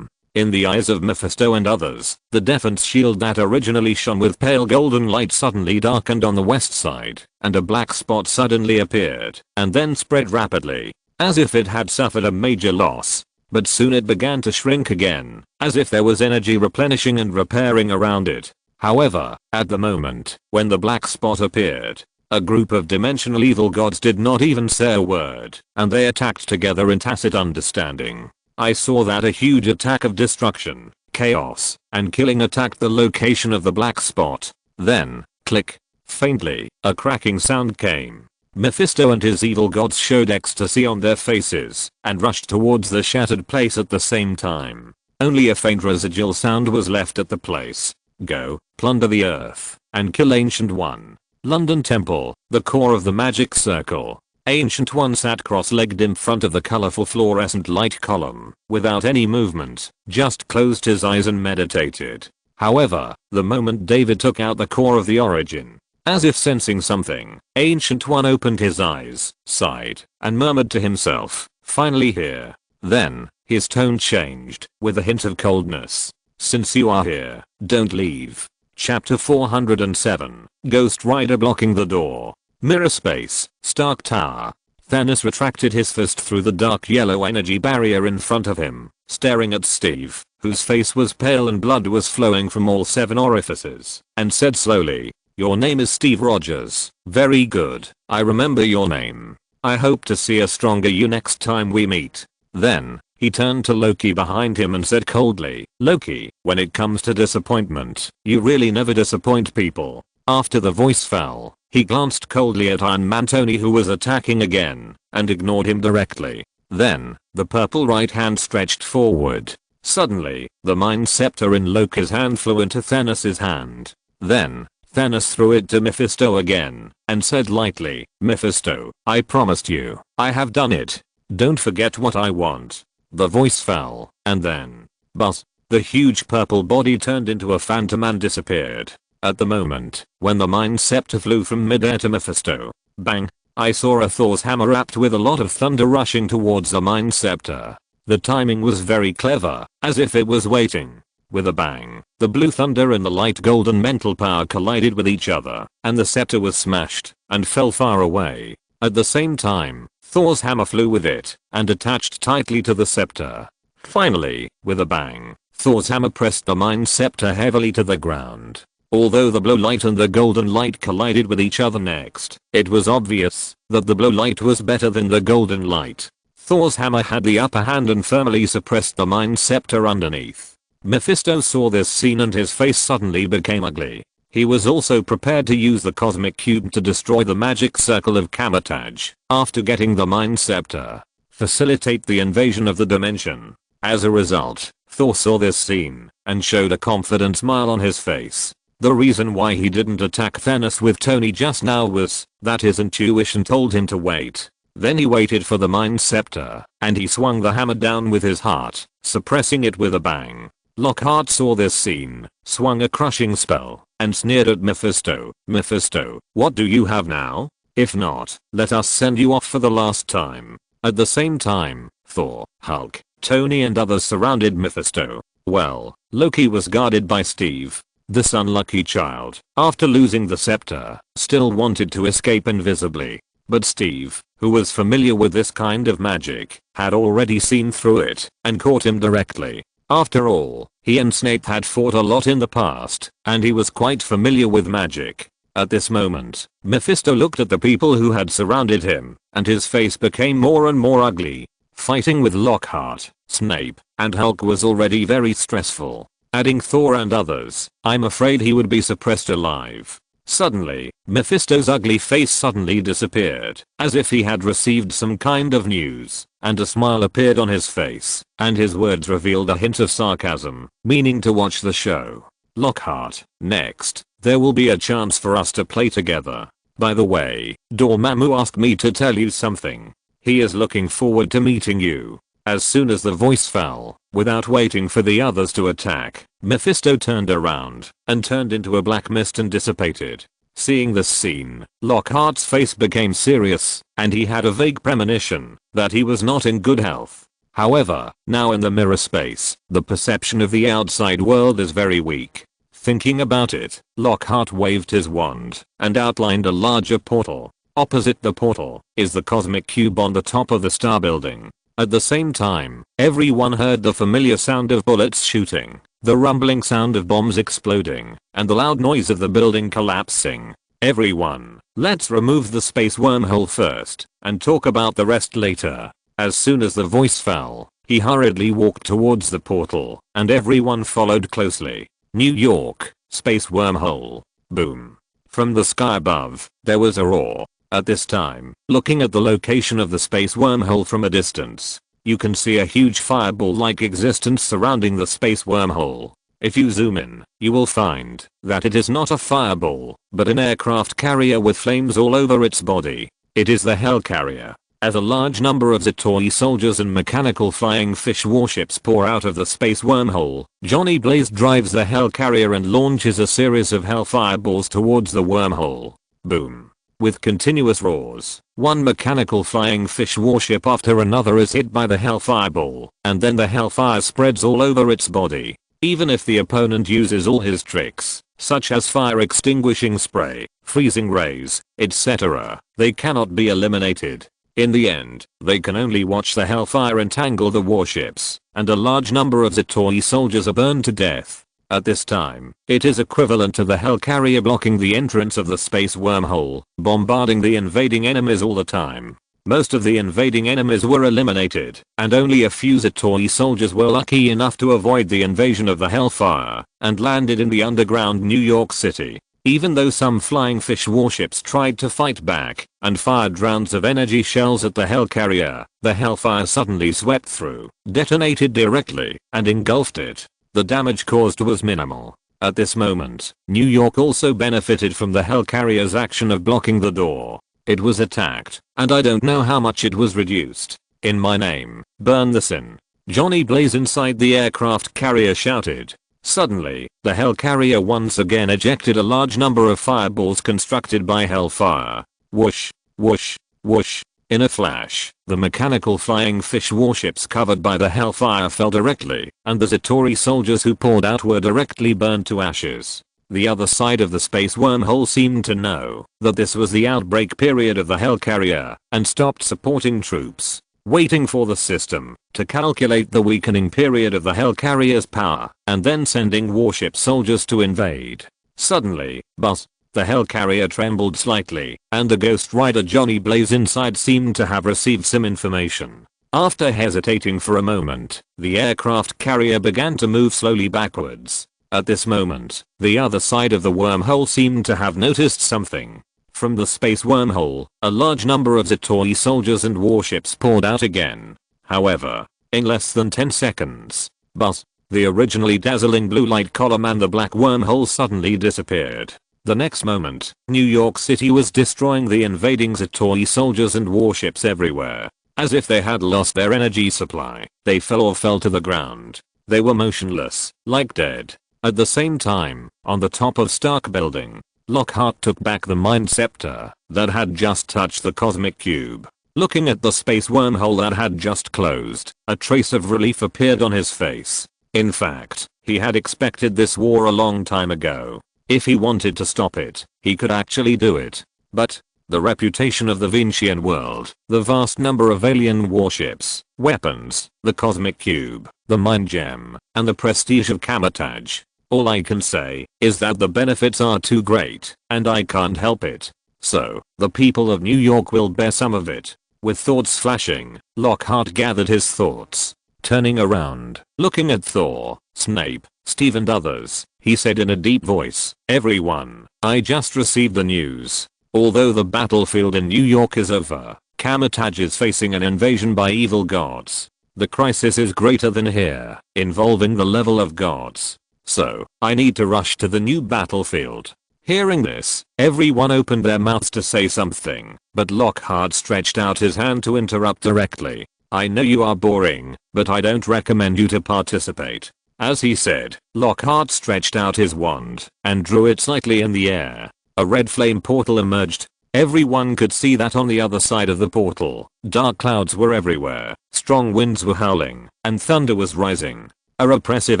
in the eyes of Mephisto and others, the defense shield that originally shone with pale golden light suddenly darkened on the west side, and a black spot suddenly appeared, and then spread rapidly, as if it had suffered a major loss. But soon it began to shrink again, as if there was energy replenishing and repairing around it. However, at the moment, when the black spot appeared, a group of dimensional evil gods did not even say a word, and they attacked together in tacit understanding. I saw that a huge attack of destruction, chaos, and killing attacked the location of the black spot. Then, click, faintly, a cracking sound came. Mephisto and his evil gods showed ecstasy on their faces and rushed towards the shattered place at the same time. Only a faint residual sound was left at the place. Go, plunder the earth, and kill Ancient One. London Temple, the core of the magic circle. Ancient One sat cross-legged in front of the colorful fluorescent light column, without any movement, just closed his eyes and meditated. However, the moment David took out the core of the origin, as if sensing something, Ancient One opened his eyes, sighed, and murmured to himself, finally here. Then, his tone changed, with a hint of coldness. Since you are here, don't leave. Chapter 407, Ghost Rider blocking the door. Mirror space, Stark Tower. Thanos retracted his fist through the dark yellow energy barrier in front of him, staring at Steve, whose face was pale and blood was flowing from all 7 orifices, and said slowly, "Your name is Steve Rogers. Very good. I remember your name. I hope to see a stronger you next time we meet." Then, he turned to Loki behind him and said coldly, "Loki, when it comes to disappointment, you really never disappoint people." After the voice fell, he glanced coldly at Iron Man Tony, who was attacking again, and ignored him directly. Then, the purple right hand stretched forward. Suddenly, the Mind Scepter in Loki's hand flew into Thanos' hand. Then, Thanos threw it to Mephisto again, and said lightly, "Mephisto, I promised you, I have done it. Don't forget what I want." The voice fell, and then, but, the huge purple body turned into a phantom and disappeared. At the moment, when the Mind Scepter flew from midair to Mephisto, bang, I saw a Thor's hammer wrapped with a lot of thunder rushing towards the Mind Scepter. The timing was very clever, as if it was waiting. With a bang, the blue thunder and the light golden mental power collided with each other, and the scepter was smashed, and fell far away. At the same time, Thor's hammer flew with it, and attached tightly to the scepter. Finally, with a bang, Thor's hammer pressed the Mind Scepter heavily to the ground. Although the blue light and the golden light collided with each other next, it was obvious that the blue light was better than the golden light. Thor's hammer had the upper hand and firmly suppressed the Mind Scepter underneath. Mephisto saw this scene and his face suddenly became ugly. He was also prepared to use the Cosmic Cube to destroy the magic circle of Kamar-Taj after getting the Mind Scepter, facilitate the invasion of the dimension. As a result, Thor saw this scene and showed a confident smile on his face. The reason why he didn't attack Thanos with Tony just now was that his intuition told him to wait. Then he waited for the Mind Scepter, and he swung the hammer down with his heart, suppressing it with a bang. Lockhart saw this scene, swung a crushing spell, and sneered at Mephisto. "Mephisto, what do you have now? If not, let us send you off for the last time." At the same time, Thor, Hulk, Tony and others surrounded Mephisto. Well, Loki was guarded by Steve. This unlucky child, after losing the scepter, still wanted to escape invisibly. But Steve, who was familiar with this kind of magic, had already seen through it and caught him directly. After all, he and Snape had fought a lot in the past, and he was quite familiar with magic. At this moment, Mephisto looked at the people who had surrounded him, and his face became more and more ugly. Fighting with Lockhart, Snape, and Hulk was already very stressful. Adding Thor and others, I'm afraid he would be suppressed alive. Suddenly, Mephisto's ugly face suddenly disappeared, as if he had received some kind of news, and a smile appeared on his face, and his words revealed a hint of sarcasm, meaning to watch the show. Lockhart, next, there will be a chance for us to play together. By the way, Dormammu asked me to tell you something. He is looking forward to meeting you. As soon as the voice fell, without waiting for the others to attack, Mephisto turned around and turned into a black mist and dissipated. Seeing this scene, Lockhart's face became serious, and he had a vague premonition that he was not in good health. However, now in the mirror space, the perception of the outside world is very weak. Thinking about it, Lockhart waved his wand and outlined a larger portal. Opposite the portal is the Cosmic Cube on the top of the Star Building. At the same time, everyone heard the familiar sound of bullets shooting, the rumbling sound of bombs exploding, and the loud noise of the building collapsing. Everyone, let's remove the space wormhole first, and talk about the rest later. As soon as the voice fell, he hurriedly walked towards the portal, and everyone followed closely. New York, space wormhole. Boom. From the sky above, there was a roar. At this time, looking at the location of the space wormhole from a distance, you can see a huge fireball-like existence surrounding the space wormhole. If you zoom in, you will find that it is not a fireball, but an aircraft carrier with flames all over its body. It is the Hellcarrier. As a large number of Zatori soldiers and mechanical flying fish warships pour out of the space wormhole, Johnny Blaze drives the Hellcarrier and launches a series of hellfireballs towards the wormhole. Boom. With continuous roars, one mechanical flying fish warship after another is hit by the hellfireball, and then the hellfire spreads all over its body. Even if the opponent uses all his tricks, such as fire extinguishing spray, freezing rays, etc., they cannot be eliminated. In the end, they can only watch the hellfire entangle the warships, and a large number of Zatori soldiers are burned to death. At this time, it is equivalent to the Hellcarrier blocking the entrance of the space wormhole, bombarding the invading enemies all the time. Most of the invading enemies were eliminated, and only a few Zatori soldiers were lucky enough to avoid the invasion of the Hellfire, and landed in the underground New York City. Even though some flying fish warships tried to fight back, and fired rounds of energy shells at the Hellcarrier, the Hellfire suddenly swept through, detonated directly, and engulfed it. The damage caused was minimal. At this moment, New York also benefited from the Hellcarrier's action of blocking the door. It was attacked, and I don't know how much it was reduced. In my name, burn this in. Johnny Blaze inside the aircraft carrier shouted. Suddenly, the Hellcarrier once again ejected a large number of fireballs constructed by Hellfire. Whoosh, whoosh, whoosh. In a flash, the mechanical flying fish warships covered by the Hellfire fell directly, and the Zatori soldiers who poured out were directly burned to ashes. The other side of the space wormhole seemed to know that this was the outbreak period of the Hellcarrier, and stopped supporting troops. waiting for the system to calculate the weakening period of the Hellcarrier's power, and then sending warship soldiers to invade. Suddenly, buzz, the Hellcarrier trembled slightly, and the Ghost Rider Johnny Blaze inside seemed to have received some information. After hesitating for a moment, the aircraft carrier began to move slowly backwards. At this moment, the other side of the wormhole seemed to have noticed something. From the space wormhole, a large number of Zatori soldiers and warships poured out again. However, in less than 10 seconds, buzz, the originally dazzling blue light column and the black wormhole suddenly disappeared. The next moment, New York City was destroying the invading Zatori soldiers and warships everywhere. As if they had lost their energy supply, they fell to the ground. They were motionless, like dead. At the same time, on the top of Stark Building, Lockhart took back the Mind Scepter that had just touched the cosmic cube. Looking at the space wormhole that had just closed, a trace of relief appeared on his face. In fact, he had expected this war a long time ago. If he wanted to stop it, he could actually do it. But the reputation of the Vincian world, the vast number of alien warships, weapons, the cosmic cube, the mind gem, and the prestige of Kamar-Taj. All I can say is that the benefits are too great, and I can't help it. So, the people of New York will bear some of it. With thoughts flashing, Lockhart gathered his thoughts. Turning around, looking at Thor, Snape, Steve and others, he said in a deep voice, "Everyone, I just received the news. Although the battlefield in New York is over, Kamar-Taj is facing an invasion by evil gods. The crisis is greater than here, involving the level of gods. So, I need to rush to the new battlefield." Hearing this, everyone opened their mouths to say something, but Lockhart stretched out his hand to interrupt directly. "I know you are boring, but I don't recommend you to participate." As he said, Lockhart stretched out his wand and drew it slightly in the air. A red flame portal emerged. Everyone could see that on the other side of the portal, dark clouds were everywhere, strong winds were howling, and thunder was rising. A repressive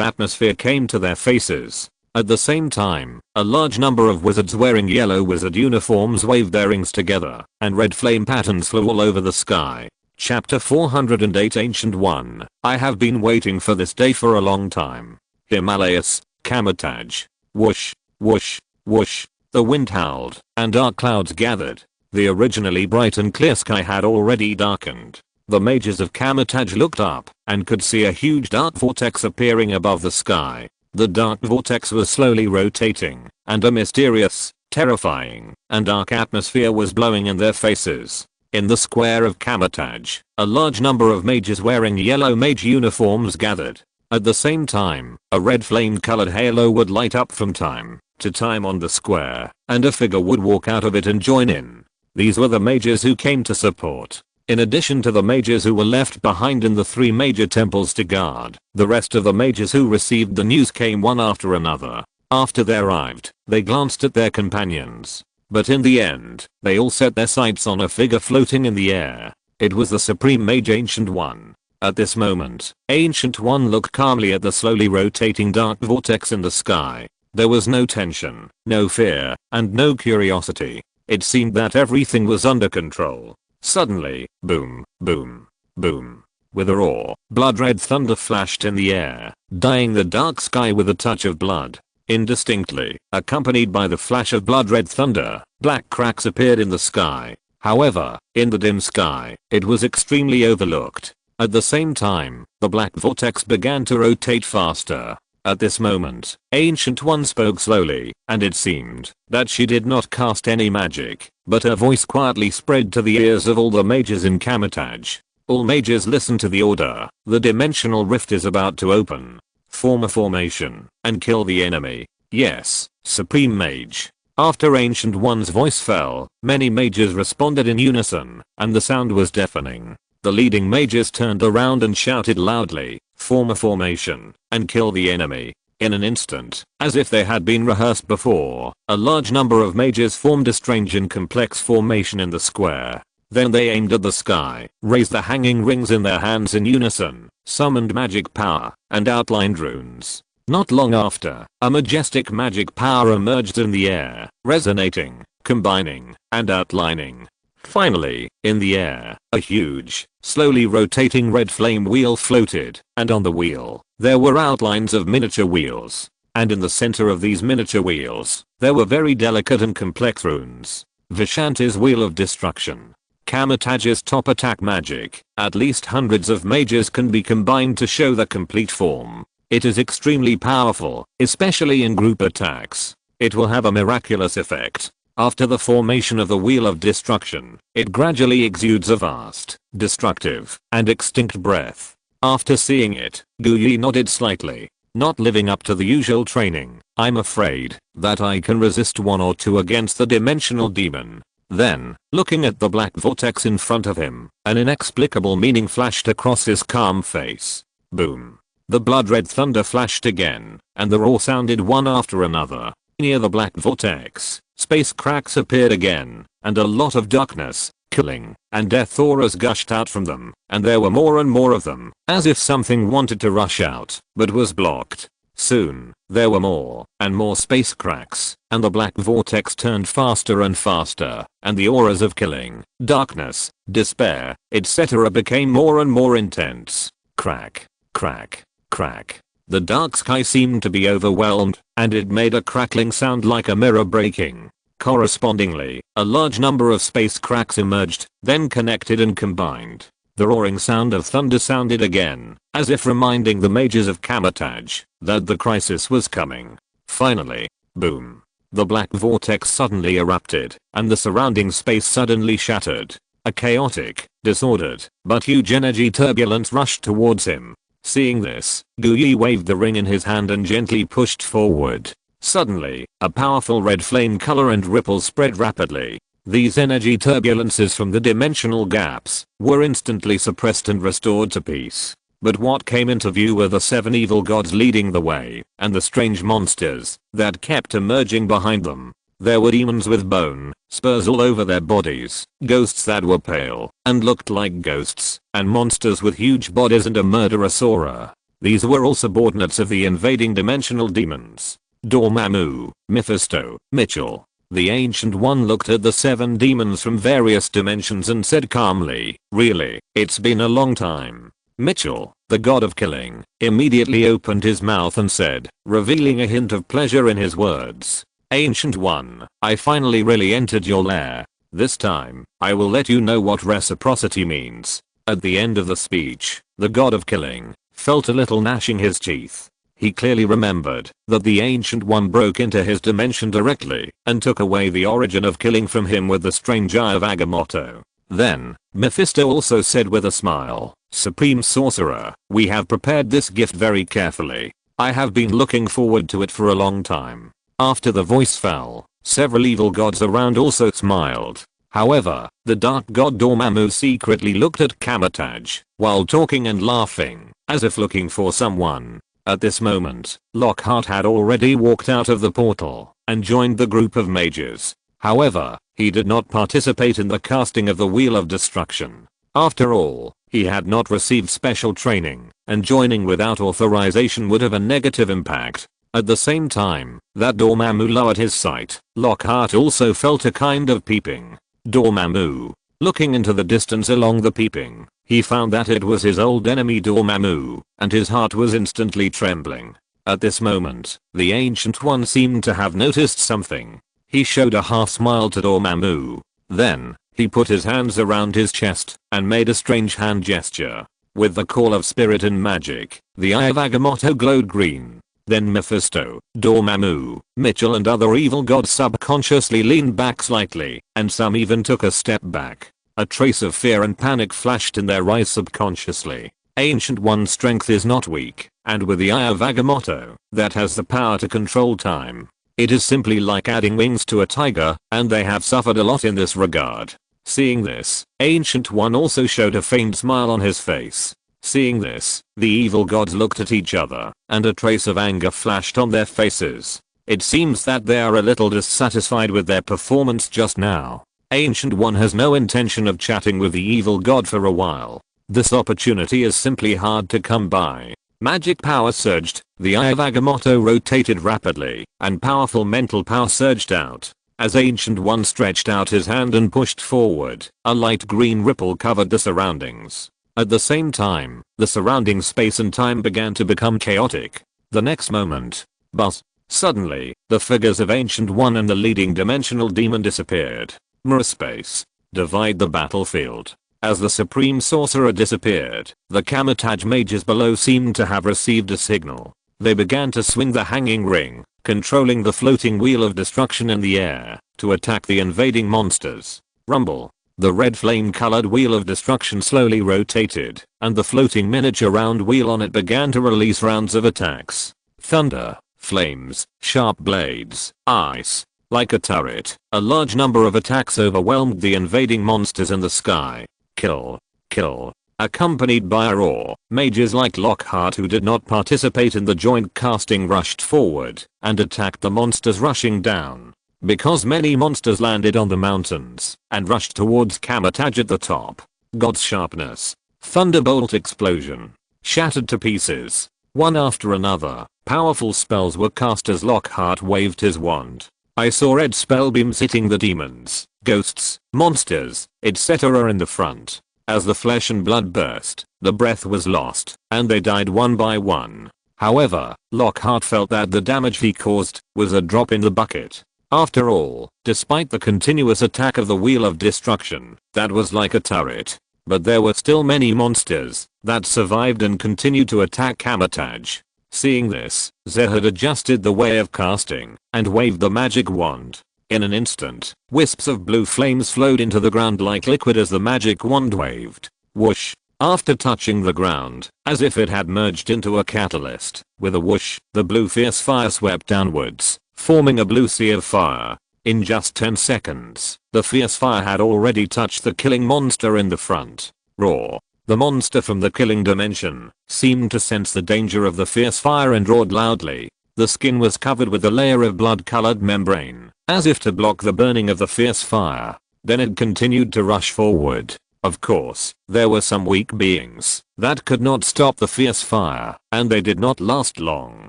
atmosphere came to their faces. At the same time, a large number of wizards wearing yellow wizard uniforms waved their rings together, and red flame patterns flew all over the sky. Chapter 408 Ancient One. I have been waiting for this day for a long time. Himalayas, Kamar-Taj. Whoosh, whoosh, whoosh. The wind howled, and dark clouds gathered. The originally bright and clear sky had already darkened. The mages of Kamar-Taj looked up, and could see a huge dark vortex appearing above the sky. The dark vortex was slowly rotating, and a mysterious, terrifying, and dark atmosphere was blowing in their faces. In the square of Kamar-Taj, a large number of mages wearing yellow mage uniforms gathered. At the same time, a red flame-colored halo would light up from time to time on the square, and a figure would walk out of it and join in. These were the mages who came to support. In addition to the mages who were left behind in the 3 major temples to guard, the rest of the mages who received the news came one after another. After they arrived, they glanced at their companions. But in the end, they all set their sights on a figure floating in the air. It was the Supreme Mage Ancient One. At this moment, Ancient One looked calmly at the slowly rotating dark vortex in the sky. There was no tension, no fear, and no curiosity. It seemed that everything was under control. Suddenly, boom, boom, boom. With a roar, blood-red thunder flashed in the air, dyeing the dark sky with a touch of blood. Indistinctly, accompanied by the flash of blood-red thunder, black cracks appeared in the sky. However, in the dim sky, it was extremely overlooked. At the same time, the black vortex began to rotate faster. At this moment, Ancient One spoke slowly, and it seemed that she did not cast any magic, but her voice quietly spread to the ears of all the mages in Kamar-Taj. All mages listen to the order. The dimensional rift is about to open. Form a formation and kill the enemy. Yes, Supreme Mage. After Ancient One's voice fell, many mages responded in unison, and the sound was deafening. The leading mages turned around and shouted loudly, "Form a formation and kill the enemy." In an instant, as if they had been rehearsed before, a large number of mages formed a strange and complex formation in the square. Then they aimed at the sky, raised the hanging rings in their hands in unison, summoned magic power, and outlined runes. Not long after, a majestic magic power emerged in the air, resonating, combining, and outlining. Finally, in the air, a huge, slowly rotating red flame wheel floated, and on the wheel, there were outlines of miniature wheels. And in the center of these miniature wheels, there were very delicate and complex runes. Vishanti's Wheel of Destruction. Kamar-Taj's top attack magic. At least hundreds of mages can be combined to show the complete form. It is extremely powerful, especially in group attacks. It will have a miraculous effect. After the formation of the Wheel of Destruction, it gradually exudes a vast, destructive, and extinct breath. After seeing it, Guyi nodded slightly. Not living up to the usual training, I'm afraid that I can resist one or two against the dimensional demon. Then, looking at the black vortex in front of him, an inexplicable meaning flashed across his calm face. Boom. The blood-red thunder flashed again, and the roar sounded one after another. Near the black vortex, space cracks appeared again, and a lot of darkness, killing, and death auras gushed out from them, and there were more and more of them, as if something wanted to rush out, but was blocked. Soon, there were more, and more space cracks, and the black vortex turned faster and faster, and the auras of killing, darkness, despair, etc. became more and more intense. Crack, crack, crack. The dark sky seemed to be overwhelmed, and it made a crackling sound like a mirror breaking. Correspondingly, a large number of space cracks emerged, then connected and combined. The roaring sound of thunder sounded again, as if reminding the mages of Kamar-Taj that the crisis was coming. Finally, boom. The black vortex suddenly erupted, and the surrounding space suddenly shattered. A chaotic, disordered, but huge energy turbulence rushed towards him. Seeing this, Guyi waved the ring in his hand and gently pushed forward. Suddenly, a powerful red flame color and ripples spread rapidly. These energy turbulences from the dimensional gaps were instantly suppressed and restored to peace. But what came into view were the 7 evil gods leading the way, and the strange monsters that kept emerging behind them. There were demons with bone spurs all over their bodies, ghosts that were pale and looked like ghosts, and monsters with huge bodies and a murderous aura. These were all subordinates of the invading dimensional demons. Dormammu, Mephisto, Mitchell. The Ancient One looked at the 7 demons from various dimensions and said calmly, "Really, it's been a long time." Mitchell, the god of killing, immediately opened his mouth and said, revealing a hint of pleasure in his words, "Ancient One, I finally really entered your lair. This time, I will let you know what reciprocity means." At the end of the speech, the god of killing felt a little gnashing his teeth. He clearly remembered that the Ancient One broke into his dimension directly and took away the origin of killing from him with the strange eye of Agamotto. Then, Mephisto also said with a smile, "Supreme Sorcerer, we have prepared this gift very carefully. I have been looking forward to it for a long time." After the voice fell, several evil gods around also smiled. However, the dark god Dormammu secretly looked at Kamar-Taj while talking and laughing, as if looking for someone. At this moment, Lockhart had already walked out of the portal and joined the group of mages. However, he did not participate in the casting of the Wheel of Destruction. After all, he had not received special training, and joining without authorization would have a negative impact. At the same time that Dormammu lowered his sight, Lockhart also felt a kind of peeping. Dormammu. Looking into the distance along the peeping, he found that it was his old enemy Dormammu, and his heart was instantly trembling. At this moment, the Ancient One seemed to have noticed something. He showed a half smile to Dormammu. Then, he put his hands around his chest and made a strange hand gesture. With the call of spirit and magic, the eye of Agamotto glowed green. Then Mephisto, Dormammu, Mitchell and other evil gods subconsciously leaned back slightly, and some even took a step back. A trace of fear and panic flashed in their eyes subconsciously. Ancient One's strength is not weak, and with the eye of Agamotto, that has the power to control time. It is simply like adding wings to a tiger, and they have suffered a lot in this regard. Seeing this, Ancient One also showed a faint smile on his face. Seeing this, the evil gods looked at each other, and a trace of anger flashed on their faces. It seems that they are a little dissatisfied with their performance just now. Ancient One has no intention of chatting with the evil god for a while. This opportunity is simply hard to come by. Magic power surged, the eye of Agamotto rotated rapidly, and powerful mental power surged out. As Ancient One stretched out his hand and pushed forward, a light green ripple covered the surroundings. At the same time, the surrounding space and time began to become chaotic. The next moment, buzz. Suddenly, the figures of Ancient One and the leading dimensional demon disappeared. Mirror space. Divide the battlefield. As the Supreme Sorcerer disappeared, the Kamar-Taj mages below seemed to have received a signal. They began to swing the hanging ring, controlling the floating wheel of destruction in the air, to attack the invading monsters. Rumble. The red flame-colored wheel of destruction slowly rotated, and the floating miniature round wheel on it began to release rounds of attacks. Thunder, flames, sharp blades, ice. Like a turret, a large number of attacks overwhelmed the invading monsters in the sky. Kill. Kill. Accompanied by a roar, mages like Lockhart who did not participate in the joint casting rushed forward and attacked the monsters rushing down. Because many monsters landed on the mountains and rushed towards Kamar-Taj at the top. God's sharpness. Thunderbolt explosion. Shattered to pieces. One after another, powerful spells were cast as Lockhart waved his wand. I saw red spell beams hitting the demons, ghosts, monsters, etc. in the front. As the flesh and blood burst, the breath was lost, and they died one by one. However, Lockhart felt that the damage he caused was a drop in the bucket. After all, despite the continuous attack of the Wheel of Destruction, that was like a turret. But there were still many monsters that survived and continued to attack Kamar-Taj. Seeing this, Zeh had adjusted the way of casting and waved the magic wand. In an instant, wisps of blue flames flowed into the ground like liquid as the magic wand waved. Whoosh. After touching the ground, as if it had merged into a catalyst, with a whoosh, the blue fierce fire swept downwards, forming a blue sea of fire. In just 10 seconds, the fierce fire had already touched the killing monster in the front. Roar. The monster from the killing dimension seemed to sense the danger of the fierce fire and roared loudly. The skin was covered with a layer of blood-colored membrane, as if to block the burning of the fierce fire. Then it continued to rush forward. Of course, there were some weak beings that could not stop the fierce fire, and they did not last long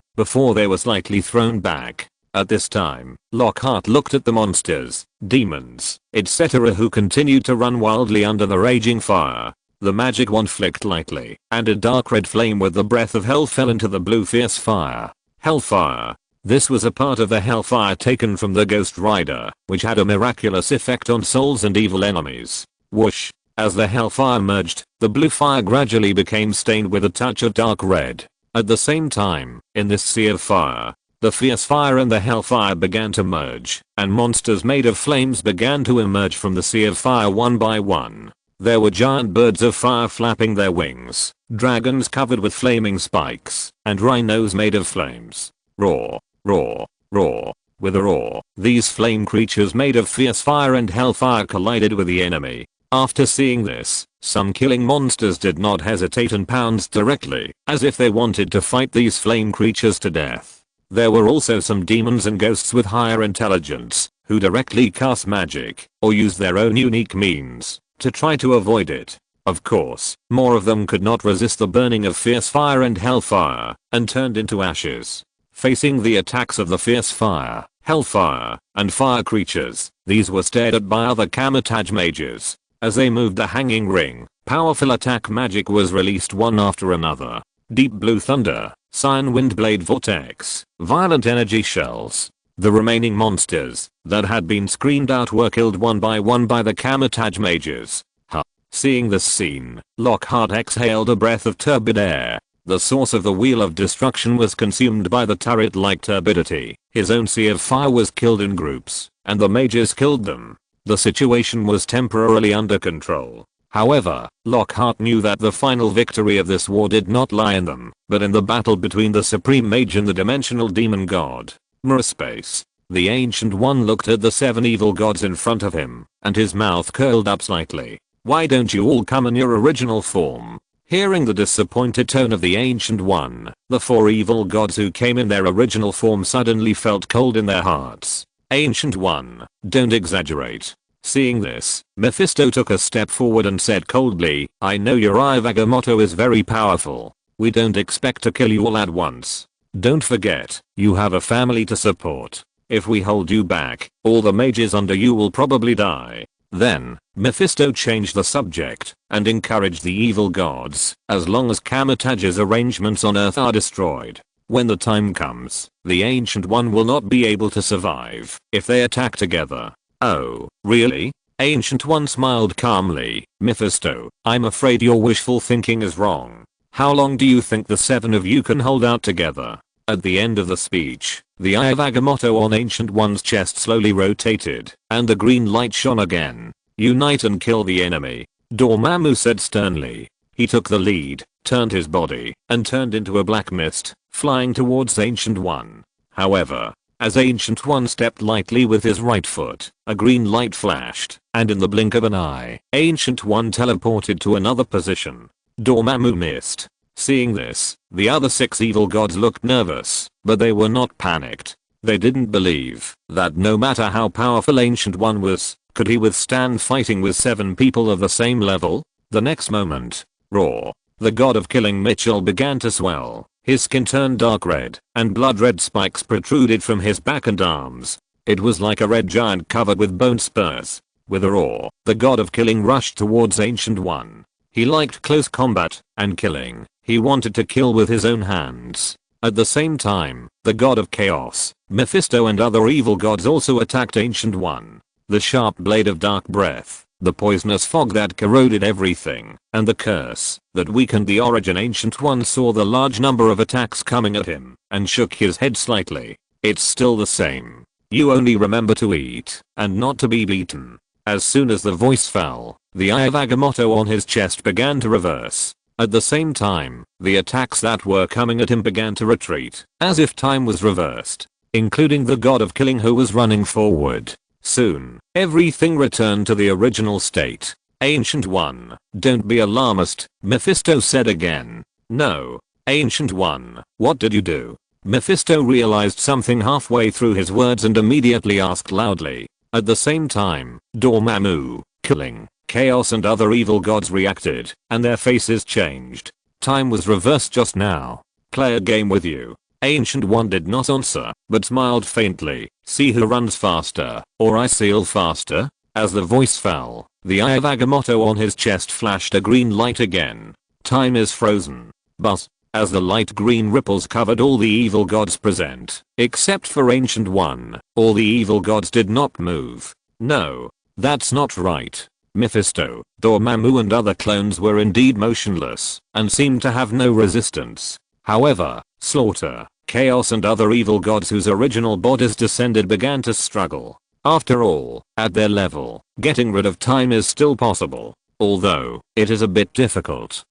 before they were slightly thrown back. At this time, Lockhart looked at the monsters, demons, etc. who continued to run wildly under the raging fire. The magic wand flicked lightly, and a dark red flame with the breath of hell fell into the blue fierce fire. Hellfire. This was a part of the hellfire taken from the Ghost Rider, which had a miraculous effect on souls and evil enemies. Whoosh. As the hellfire merged, the blue fire gradually became stained with a touch of dark red. At the same time, in this sea of fire, the fierce fire and the hellfire began to merge, and monsters made of flames began to emerge from the sea of fire one by one. There were giant birds of fire flapping their wings, dragons covered with flaming spikes, and rhinos made of flames. Roar, roar, roar. With a roar, these flame creatures made of fierce fire and hellfire collided with the enemy. After seeing this, some killing monsters did not hesitate and pounced directly, as if they wanted to fight these flame creatures to death. There were also some demons and ghosts with higher intelligence, who directly cast magic, or used their own unique means to try to avoid it. Of course, more of them could not resist the burning of fierce fire and hellfire, and turned into ashes. Facing the attacks of the fierce fire, hellfire, and fire creatures, these were stared at by other Kamar-Taj mages. As they moved the hanging ring, powerful attack magic was released one after another. Deep blue thunder, cyan windblade vortex, violent energy shells. The remaining monsters that had been screamed out were killed one by the Kamar-Taj mages. Seeing this scene, Lockhart exhaled a breath of turbid air. The source of the Wheel of Destruction was consumed by the turret-like turbidity. His own sea of fire was killed in groups, and the mages killed them. The situation was temporarily under control. However, Lockhart knew that the final victory of this war did not lie in them, but in the battle between the Supreme Mage and the Dimensional Demon God. Mirror space. The Ancient One looked at the 7 evil gods in front of him, and his mouth curled up slightly. Why don't you all come in your original form? Hearing the disappointed tone of the Ancient One, the 4 evil gods who came in their original form suddenly felt cold in their hearts. Ancient One, don't exaggerate. Seeing this, Mephisto took a step forward and said coldly, I know your Agamotto is very powerful. We don't expect to kill you all at once. Don't forget, you have a family to support. If we hold you back, all the mages under you will probably die. Then, Mephisto changed the subject and encouraged the evil gods, as long as Kamar-Taj's arrangements on Earth are destroyed. When the time comes, the Ancient One will not be able to survive if they attack together. Oh, really? Ancient One smiled calmly. Mephisto, I'm afraid your wishful thinking is wrong. How long do you think the 7 of you can hold out together? At the end of the speech, the eye of Agamotto on Ancient One's chest slowly rotated, and the green light shone again. Unite and kill the enemy, Dormammu said sternly. He took the lead, turned his body, and turned into a black mist, flying towards Ancient One. However, as Ancient One stepped lightly with his right foot, a green light flashed, and in the blink of an eye, Ancient One teleported to another position. Dormammu missed. Seeing this, the other 6 evil gods looked nervous, but they were not panicked. They didn't believe that no matter how powerful Ancient One was, could he withstand fighting with 7 people of the same level? The next moment, Raw, the god of killing Mitchell, began to swell. His skin turned dark red, and blood-red spikes protruded from his back and arms. It was like a red giant covered with bone spurs. With a roar, the god of killing rushed towards Ancient One. He liked close combat and killing. He wanted to kill with his own hands. At the same time, the god of chaos, Mephisto, and other evil gods also attacked Ancient One. The sharp blade of dark breath, the poisonous fog that corroded everything, and the curse that weakened the origin. Ancient One saw the large number of attacks coming at him, and shook his head slightly. It's still the same. You only remember to eat, and not to be beaten. As soon as the voice fell, the eye of Agamotto on his chest began to reverse. At the same time, the attacks that were coming at him began to retreat, as if time was reversed, including the god of killing who was running forward. Soon, everything returned to the original state. Ancient One, don't be alarmist, Mephisto said again. No. Ancient One, what did you do? Mephisto realized something halfway through his words and immediately asked loudly. At the same time, Dormammu, killing, chaos, and other evil gods reacted, and their faces changed. Time was reversed just now. Play a game with you. Ancient One did not answer, but smiled faintly. See who runs faster, or I seal faster? As the voice fell, the eye of Agamotto on his chest flashed a green light again. Time is frozen. But, as the light green ripples covered all the evil gods present, except for Ancient One, all the evil gods did not move. No, that's not right. Mephisto, Dormammu, and other clones were indeed motionless, and seemed to have no resistance. However, Slaughter, Chaos, and other evil gods whose original bodies descended began to struggle. After all, at their level, getting rid of time is still possible, although it is a bit difficult.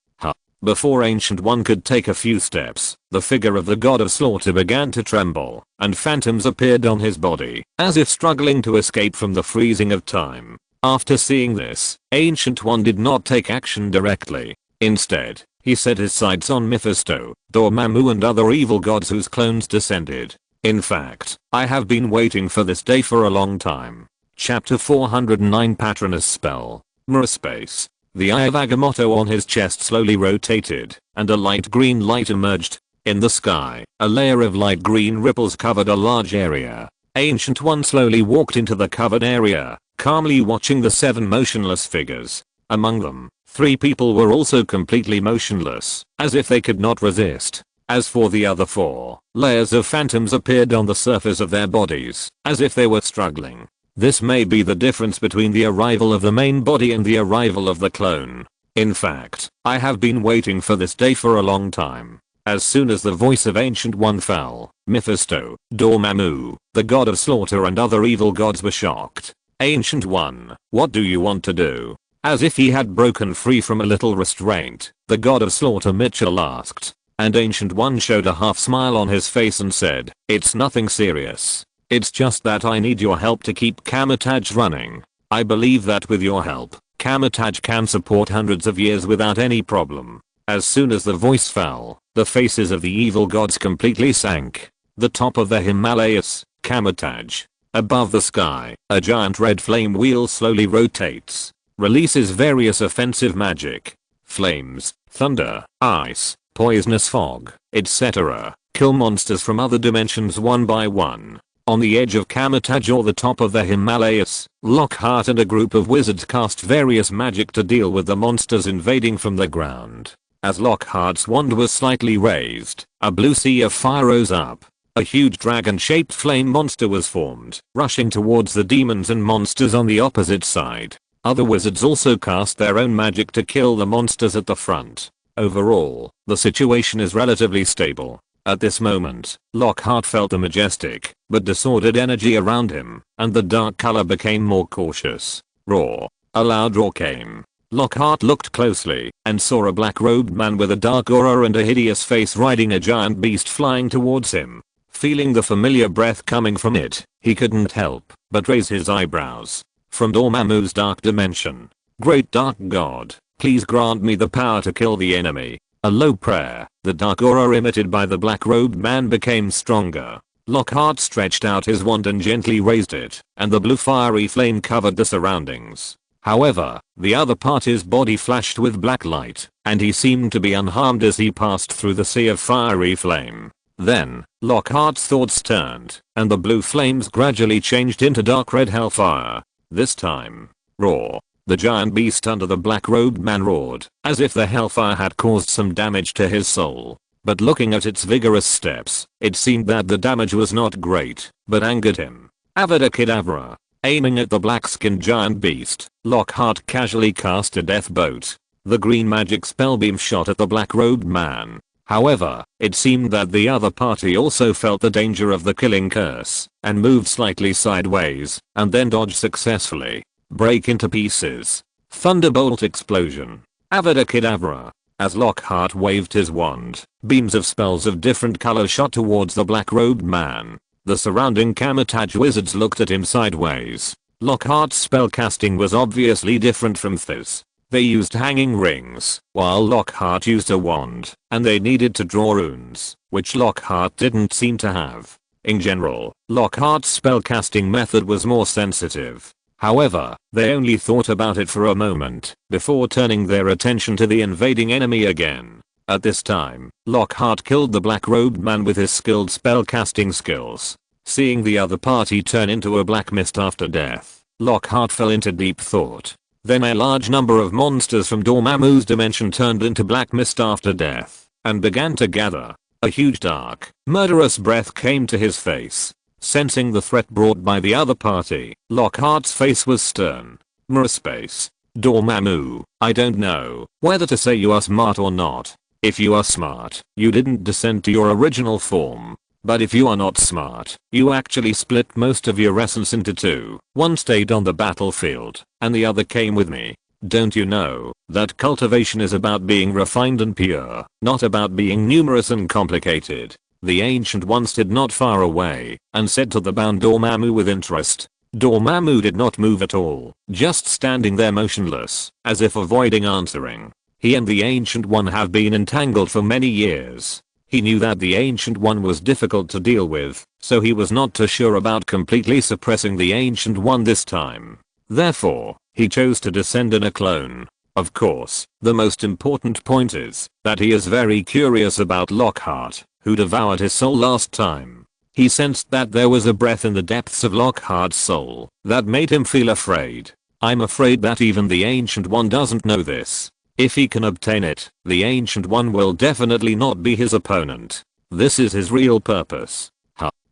Before Ancient One could take a few steps, the figure of the god of slaughter began to tremble, and phantoms appeared on his body, as if struggling to escape from the freezing of time. After seeing this, Ancient One did not take action directly. Instead, he set his sights on Mephisto, Dormammu, and other evil gods whose clones descended. In fact, I have been waiting for this day for a long time. Chapter 409 Patronus Spell. Space. The eye of Agamotto on his chest slowly rotated, and a light green light emerged. In the sky, a layer of light green ripples covered a large area. Ancient One slowly walked into the covered area, calmly watching the 7 motionless figures. Among them, 3 people were also completely motionless, as if they could not resist. As for the other 4, layers of phantoms appeared on the surface of their bodies, as if they were struggling. This may be the difference between the arrival of the main body and the arrival of the clone. In fact, I have been waiting for this day for a long time. As soon as the voice of Ancient One fell, Mephisto, Dormammu, the god of slaughter, and other evil gods were shocked. Ancient One, what do you want to do? As if he had broken free from a little restraint, the god of slaughter Mitchell asked. And Ancient One showed a half smile on his face and said, "It's nothing serious. It's just that I need your help to keep Kamar-Taj running. I believe that with your help, Kamar-Taj can support hundreds of years without any problem." As soon as the voice fell, the faces of the evil gods completely sank. The top of the Himalayas, Kamar-Taj. Above the sky, a giant red flame wheel slowly rotates. Releases various offensive magic. Flames, thunder, ice, poisonous fog, etc. Kill monsters from other dimensions one by one. On the edge of Kamar-Taj or the top of the Himalayas, Lockhart and a group of wizards cast various magic to deal with the monsters invading from the ground. As Lockhart's wand was slightly raised, a blue sea of fire rose up. A huge dragon-shaped flame monster was formed, rushing towards the demons and monsters on the opposite side. Other wizards also cast their own magic to kill the monsters at the front. Overall, the situation is relatively stable. At this moment, Lockhart felt the majestic, but disordered energy around him, and the dark color became more cautious. Roar. A loud roar came. Lockhart looked closely, and saw a black-robed man with a dark aura and a hideous face riding a giant beast flying towards him. Feeling the familiar breath coming from it, he couldn't help but raise his eyebrows. From Dormammu's dark dimension. Great dark god, please grant me the power to kill the enemy. A low prayer, the dark aura emitted by the black-robed man became stronger. Lockhart stretched out his wand and gently raised it, and the blue fiery flame covered the surroundings. However, the other party's body flashed with black light, and he seemed to be unharmed as he passed through the sea of fiery flame. Then, Lockhart's thoughts turned, and the blue flames gradually changed into dark red hellfire. This time, roar. The giant beast under the black-robed man roared, as if the hellfire had caused some damage to his soul. But looking at its vigorous steps, it seemed that the damage was not great, but angered him. Avada Kedavra. Aiming at the black-skinned giant beast, Lockhart casually cast a death bolt. The green magic spell beam shot at the black-robed man. However, it seemed that the other party also felt the danger of the killing curse, and moved slightly sideways, and then dodged successfully. Break into pieces. Thunderbolt explosion. Avada Kedavra. As Lockhart waved his wand, beams of spells of different colors shot towards the black-robed man. The surrounding Kamar-Taj wizards looked at him sideways. Lockhart's spellcasting was obviously different from Th's. They used hanging rings, while Lockhart used a wand, and they needed to draw runes, which Lockhart didn't seem to have. In general, Lockhart's spellcasting method was more sensitive. However, they only thought about it for a moment, before turning their attention to the invading enemy again. At this time, Lockhart killed the black-robed man with his skilled spellcasting skills. Seeing the other party turn into a black mist after death, Lockhart fell into deep thought. Then a large number of monsters from Dormammu's dimension turned into black mist after death, and began to gather. A huge dark, murderous breath came to his face. Sensing the threat brought by the other party, Lockhart's face was stern. Space. Dormammu, I don't know whether to say you are smart or not. If you are smart, you didn't descend to your original form. But if you are not smart, you actually split most of your essence into two. One stayed on the battlefield, and the other came with me. Don't you know that cultivation is about being refined and pure, not about being numerous and complicated? The Ancient One stood not far away, and said to the bound Dormammu with interest. Dormammu did not move at all, just standing there motionless, as if avoiding answering. He and the Ancient One have been entangled for many years. He knew that the Ancient One was difficult to deal with, so he was not too sure about completely suppressing the Ancient One this time. Therefore, he chose to descend in a clone. Of course, the most important point is that he is very curious about Lockhart, who devoured his soul last time. He sensed that there was a breath in the depths of Lockhart's soul that made him feel afraid. I'm afraid that even the Ancient One doesn't know this. If he can obtain it, the Ancient One will definitely not be his opponent. This is his real purpose.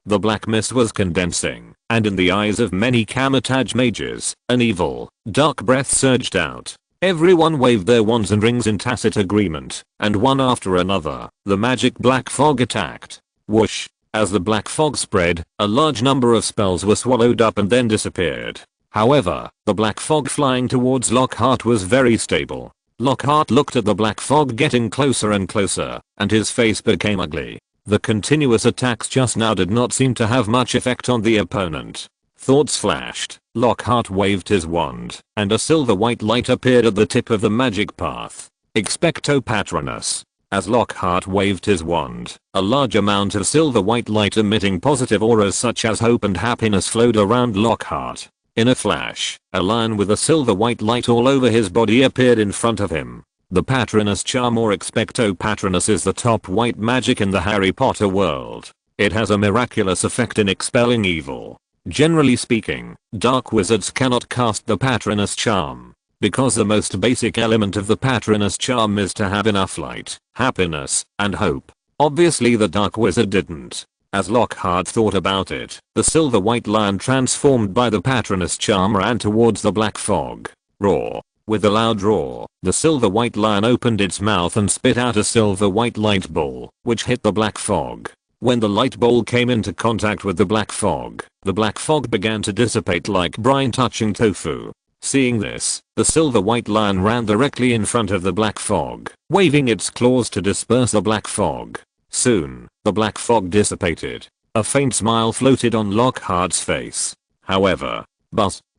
The black mist was condensing, and in the eyes of many Kamar-Taj mages, an evil, dark breath surged out. Everyone waved their wands and rings in tacit agreement, and one after another, the magic black fog attacked. Whoosh! As the black fog spread, a large number of spells were swallowed up and then disappeared. However, the black fog flying towards Lockhart was very stable. Lockhart looked at the black fog getting closer and closer, and his face became ugly. The continuous attacks just now did not seem to have much effect on the opponent. Thoughts flashed. Lockhart waved his wand, and a silver-white light appeared at the tip of the magic path. Expecto Patronus. As Lockhart waved his wand, a large amount of silver-white light emitting positive auras such as hope and happiness flowed around Lockhart. In a flash, a lion with a silver-white light all over his body appeared in front of him. The Patronus charm or Expecto Patronus is the top white magic in the Harry Potter world. It has a miraculous effect in expelling evil. Generally speaking, dark wizards cannot cast the Patronus charm, because the most basic element of the Patronus charm is to have enough light, happiness, and hope. Obviously the dark wizard didn't. As Lockhart thought about it, the silver white lion transformed by the Patronus charm ran towards the black fog. Roar. With a loud roar, the silver white lion opened its mouth and spit out a silver white light ball, which hit the black fog. When the light ball came into contact with the black fog began to dissipate like brine touching tofu. Seeing this, the silver white lion ran directly in front of the black fog, waving its claws to disperse the black fog. Soon, the black fog dissipated. A faint smile floated on Lockhart's face. However,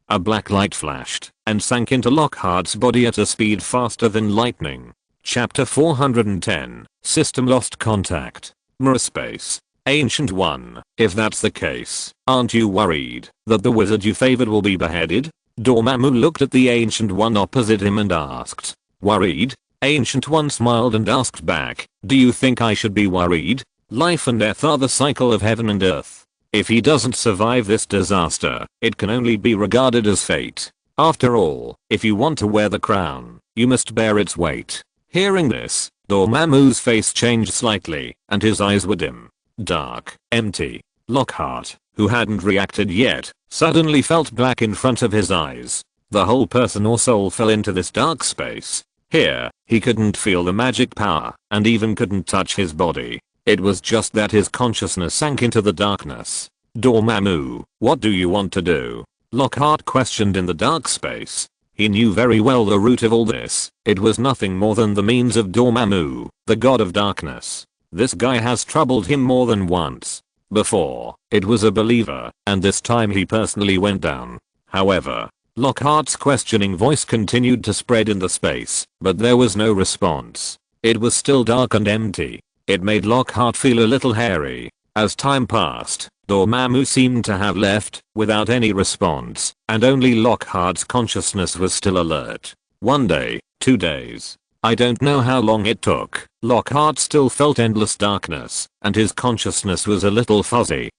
a black light flashed and sank into Lockhart's body at a speed faster than lightning. Chapter 410, System Lost Contact. Space. Ancient One, if that's the case, aren't you worried that the wizard you favored will be beheaded? Dormammu looked at the Ancient One opposite him and asked. Worried? Ancient One smiled and asked back, do you think I should be worried? Life and death are the cycle of heaven and earth. If he doesn't survive this disaster, it can only be regarded as fate. After all, if you want to wear the crown, you must bear its weight. Hearing this, Dormammu's face changed slightly, and his eyes were dim, dark, empty. Lockhart, who hadn't reacted yet, suddenly felt black in front of his eyes. The whole person or soul fell into this dark space. Here, he couldn't feel the magic power, and even couldn't touch his body. It was just that his consciousness sank into the darkness. Dormammu, what do you want to do? Lockhart questioned in the dark space. He knew very well the root of all this. It was nothing more than the means of Dormammu, the god of darkness. This guy has troubled him more than once. Before, it was a believer, and this time he personally went down. However, Lockhart's questioning voice continued to spread in the space, but there was no response. It was still dark and empty. It made Lockhart feel a little hairy. As time passed, Dormammu seemed to have left, without any response, and only Lockhart's consciousness was still alert. 1 day, 2 days. I don't know how long it took. Lockhart still felt endless darkness, and his consciousness was a little fuzzy.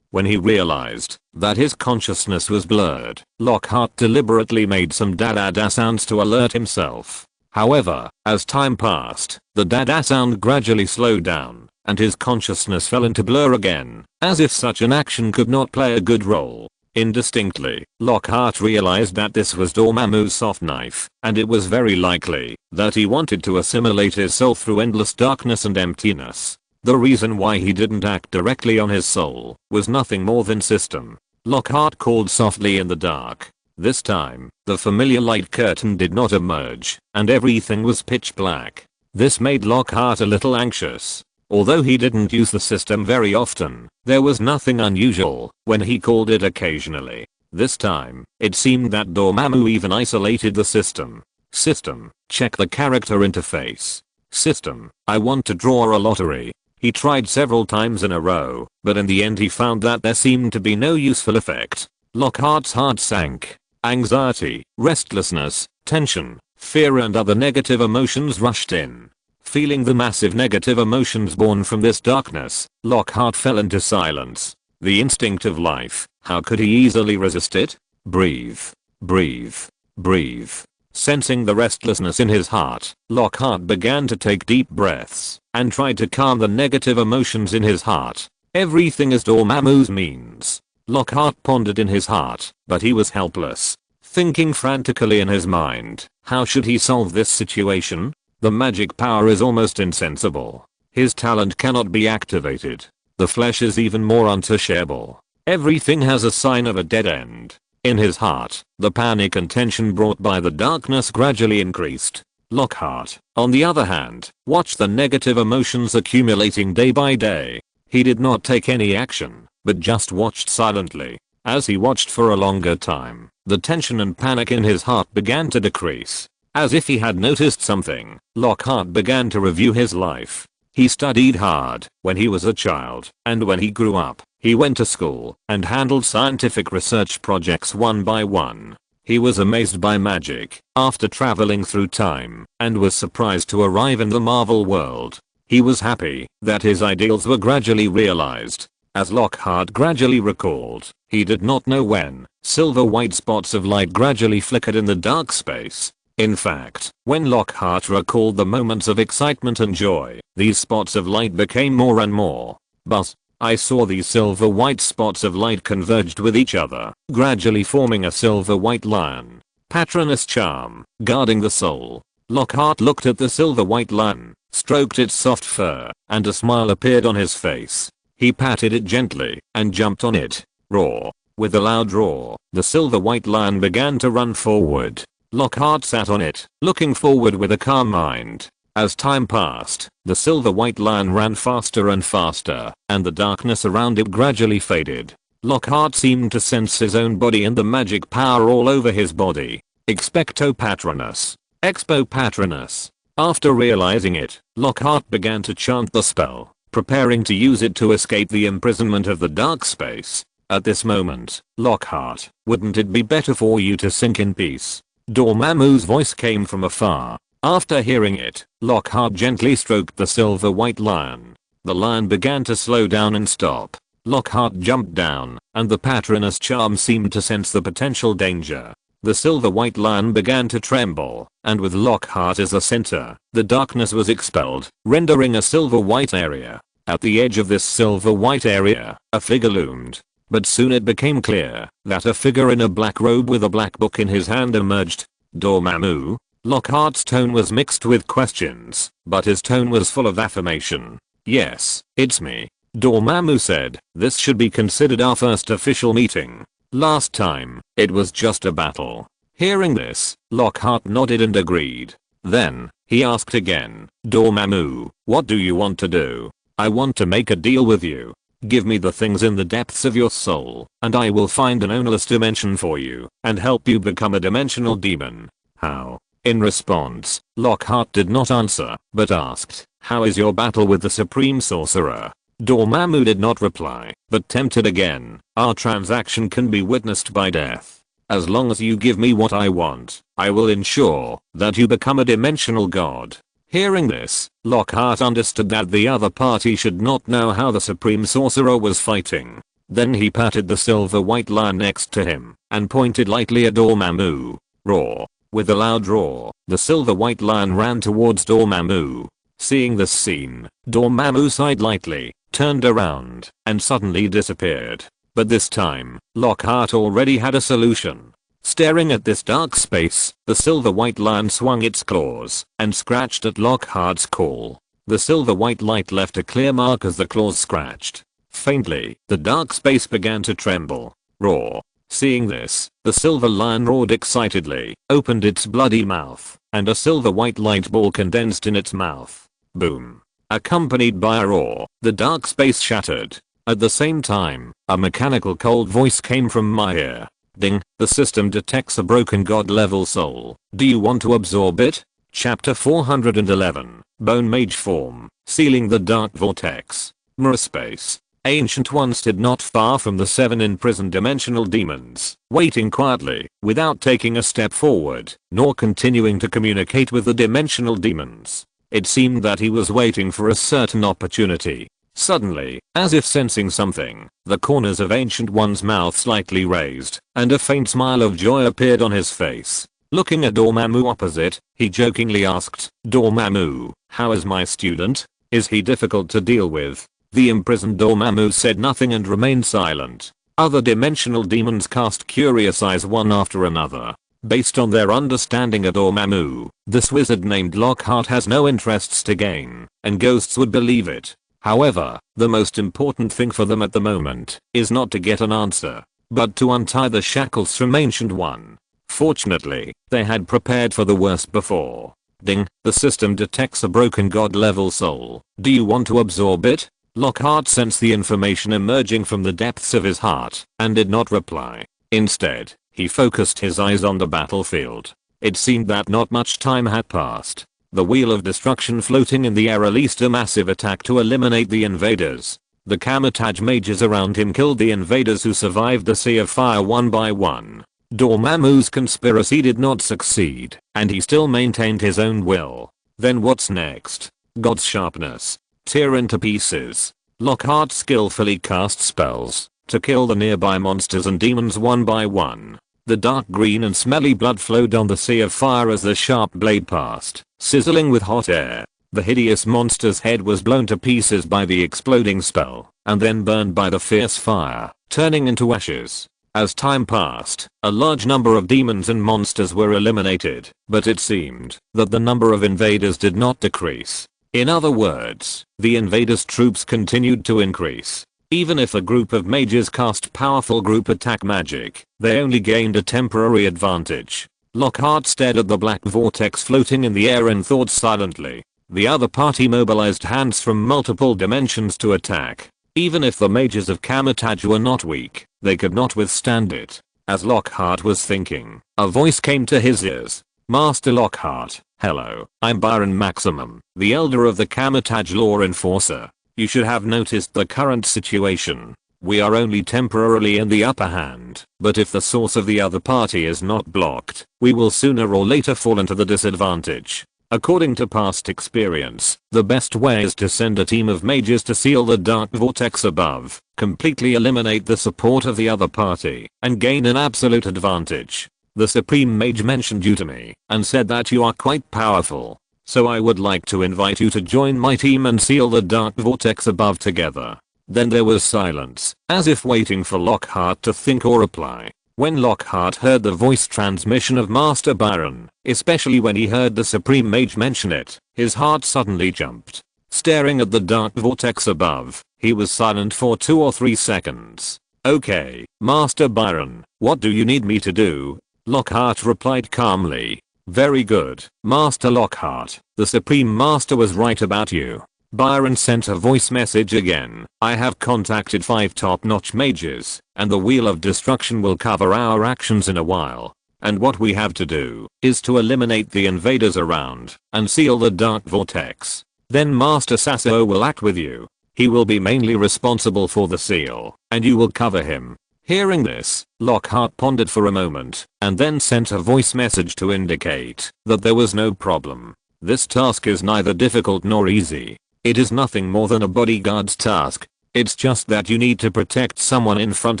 When he realized that his consciousness was blurred, Lockhart deliberately made some da-da-da sounds to alert himself. However, as time passed, the da-da sound gradually slowed down, and his consciousness fell into blur again, as if such an action could not play a good role. Indistinctly, Lockhart realized that this was Dormammu's soft knife, and it was very likely that he wanted to assimilate his soul through endless darkness and emptiness. The reason why he didn't act directly on his soul was nothing more than system. Lockhart called softly in the dark. This time, the familiar light curtain did not emerge, and everything was pitch black. This made Lockhart a little anxious. Although he didn't use the system very often, there was nothing unusual when he called it occasionally. This time, it seemed that Dormammu even isolated the system. System, check the character interface. System, I want to draw a lottery. He tried several times in a row, but in the end he found that there seemed to be no useful effect. Lockhart's heart sank. Anxiety, restlessness, tension, fear and other negative emotions rushed in. Feeling the massive negative emotions born from this darkness, Lockhart fell into silence. The instinct of life, how could he easily resist it? Breathe. Breathe. Breathe. Sensing the restlessness in his heart, Lockhart began to take deep breaths, and tried to calm the negative emotions in his heart. Everything is Dormammu's means. Lockhart pondered in his heart, but he was helpless. Thinking frantically in his mind, how should he solve this situation? The magic power is almost insensible. His talent cannot be activated. The flesh is even more untouchable. Everything has a sign of a dead end. In his heart, the panic and tension brought by the darkness gradually increased. Lockhart, on the other hand, watched the negative emotions accumulating day by day. He did not take any action, but just watched silently. As he watched for a longer time, the tension and panic in his heart began to decrease. As if he had noticed something, Lockhart began to review his life. He studied hard when he was a child, and when he grew up, he went to school and handled scientific research projects one by one. He was amazed by magic after traveling through time and was surprised to arrive in the Marvel world. He was happy that his ideals were gradually realized. As Lockhart gradually recalled, he did not know when silver white spots of light gradually flickered in the dark space. In fact, when Lockhart recalled the moments of excitement and joy, these spots of light became more and more. But I saw these silver white spots of light converged with each other, gradually forming a silver white lion. Patronus charm, guarding the soul. Lockhart looked at the silver white lion, stroked its soft fur, and a smile appeared on his face. He patted it gently and jumped on it. Roar. With a loud roar, the silver white lion began to run forward. Lockhart sat on it, looking forward with a calm mind. As time passed, the silver white lion ran faster and faster, and the darkness around it gradually faded. Lockhart seemed to sense his own body and the magic power all over his body. Expecto Patronus. Expo Patronus. After realizing it, Lockhart began to chant the spell, preparing to use it to escape the imprisonment of the dark space. At this moment, Lockhart, wouldn't it be better for you to sink in peace? Dormammu's voice came from afar. After hearing it, Lockhart gently stroked the silver white lion. The lion began to slow down and stop. Lockhart jumped down, and the Patronus charm seemed to sense the potential danger. The silver white lion began to tremble, and with Lockhart as the center, the darkness was expelled, rendering a silver white area. At the edge of this silver white area, a figure loomed. But soon it became clear that a figure in a black robe with a black book in his hand emerged. Dormammu? Lockhart's tone was mixed with questions, but his tone was full of affirmation. Yes, it's me. Dormammu said, this should be considered our first official meeting. Last time, it was just a battle. Hearing this, Lockhart nodded and agreed. Then, he asked again, Dormammu, what do you want to do? I want to make a deal with you. Give me the things in the depths of your soul, and I will find an ownerless dimension for you, and help you become a dimensional demon. How? In response, Lockhart did not answer, but asked, how is your battle with the Supreme Sorcerer? Dormammu did not reply, but tempted again. Our transaction can be witnessed by death. As long as you give me what I want, I will ensure that you become a dimensional god. Hearing this, Lockhart understood that the other party should not know how the Supreme Sorcerer was fighting. Then he patted the silver white lion next to him, and pointed lightly at Dormammu. Roar. With a loud roar, the silver white lion ran towards Dormammu. Seeing this scene, Dormammu sighed lightly, turned around, and suddenly disappeared. But this time, Lockhart already had a solution. Staring at this dark space, the silver white lion swung its claws, and scratched at Lockhart's call. The silver white light left a clear mark as the claws scratched. Faintly, the dark space began to tremble. Roar. Seeing this, the silver lion roared excitedly, opened its bloody mouth, and a silver white light ball condensed in its mouth. Boom. Accompanied by a roar, the dark space shattered. At the same time, a mechanical cold voice came from my ear. Ding, the system detects a broken god level soul. Do you want to absorb it? Chapter 411, Bone Mage Form, Sealing the Dark Vortex. Mirror Space. Ancient One stood not far from the 7 imprisoned dimensional demons, waiting quietly, without taking a step forward, nor continuing to communicate with the dimensional demons. It seemed that he was waiting for a certain opportunity. Suddenly, as if sensing something, the corners of Ancient One's mouth slightly raised, and a faint smile of joy appeared on his face. Looking at Dormammu opposite, he jokingly asked, Dormammu, how is my student? Is he difficult to deal with? The imprisoned Dormammu said nothing and remained silent. Other dimensional demons cast curious eyes one after another. Based on their understanding of Dormammu, this wizard named Lockhart has no interests to gain, and ghosts would believe it. However, the most important thing for them at the moment is not to get an answer, but to untie the shackles from Ancient One. Fortunately, they had prepared for the worst before. Ding, the system detects a broken god level soul. Do you want to absorb it? Lockhart sensed the information emerging from the depths of his heart, and did not reply. Instead, he focused his eyes on the battlefield. It seemed that not much time had passed. The wheel of destruction floating in the air released a massive attack to eliminate the invaders. The Kamar-Taj mages around him killed the invaders who survived the Sea of Fire one by one. Dormammu's conspiracy did not succeed, and he still maintained his own will. Then what's next? God's sharpness. tear into pieces. Lockhart skillfully cast spells to kill the nearby monsters and demons one by one. The dark green and smelly blood flowed on the sea of fire as the sharp blade passed, sizzling with hot air. The hideous monster's head was blown to pieces by the exploding spell, and then burned by the fierce fire, turning into ashes. As time passed, a large number of demons and monsters were eliminated, but it seemed that the number of invaders did not decrease. In other words, the invaders' troops continued to increase. Even if a group of mages cast powerful group attack magic, they only gained a temporary advantage. Lockhart stared at the black vortex floating in the air and thought silently. The other party mobilized hands from multiple dimensions to attack. Even if the mages of Kamar-Taj were not weak, they could not withstand it. As Lockhart was thinking, a voice came to his ears. Master Lockhart, hello, I'm Byron Maximum, the elder of the Kamar-Taj law enforcer. You should have noticed the current situation. We are only temporarily in the upper hand, but if the source of the other party is not blocked, we will sooner or later fall into the disadvantage. According to past experience, the best way is to send a team of mages to seal the dark vortex above, completely eliminate the support of the other party, and gain an absolute advantage. The Supreme Mage mentioned you to me, and said that you are quite powerful. So I would like to invite you to join my team and seal the dark vortex above together. Then there was silence, as if waiting for Lockhart to think or reply. When Lockhart heard the voice transmission of Master Byron, especially when he heard the Supreme Mage mention it, his heart suddenly jumped. Staring at the dark vortex above, he was silent for 2 or 3 seconds. Okay, Master Byron, what do you need me to do? Lockhart replied calmly. Very good, Master Lockhart, the Supreme Master was right about you. Byron sent a voice message again. I have contacted 5 top-notch mages, and the Wheel of Destruction will cover our actions in a while. And what we have to do is to eliminate the invaders around and seal the dark vortex. Then Master Sasso will act with you. He will be mainly responsible for the seal, and you will cover him. Hearing this, Lockhart pondered for a moment, and then sent a voice message to indicate that there was no problem. This task is neither difficult nor easy. It is nothing more than a bodyguard's task. It's just that you need to protect someone in front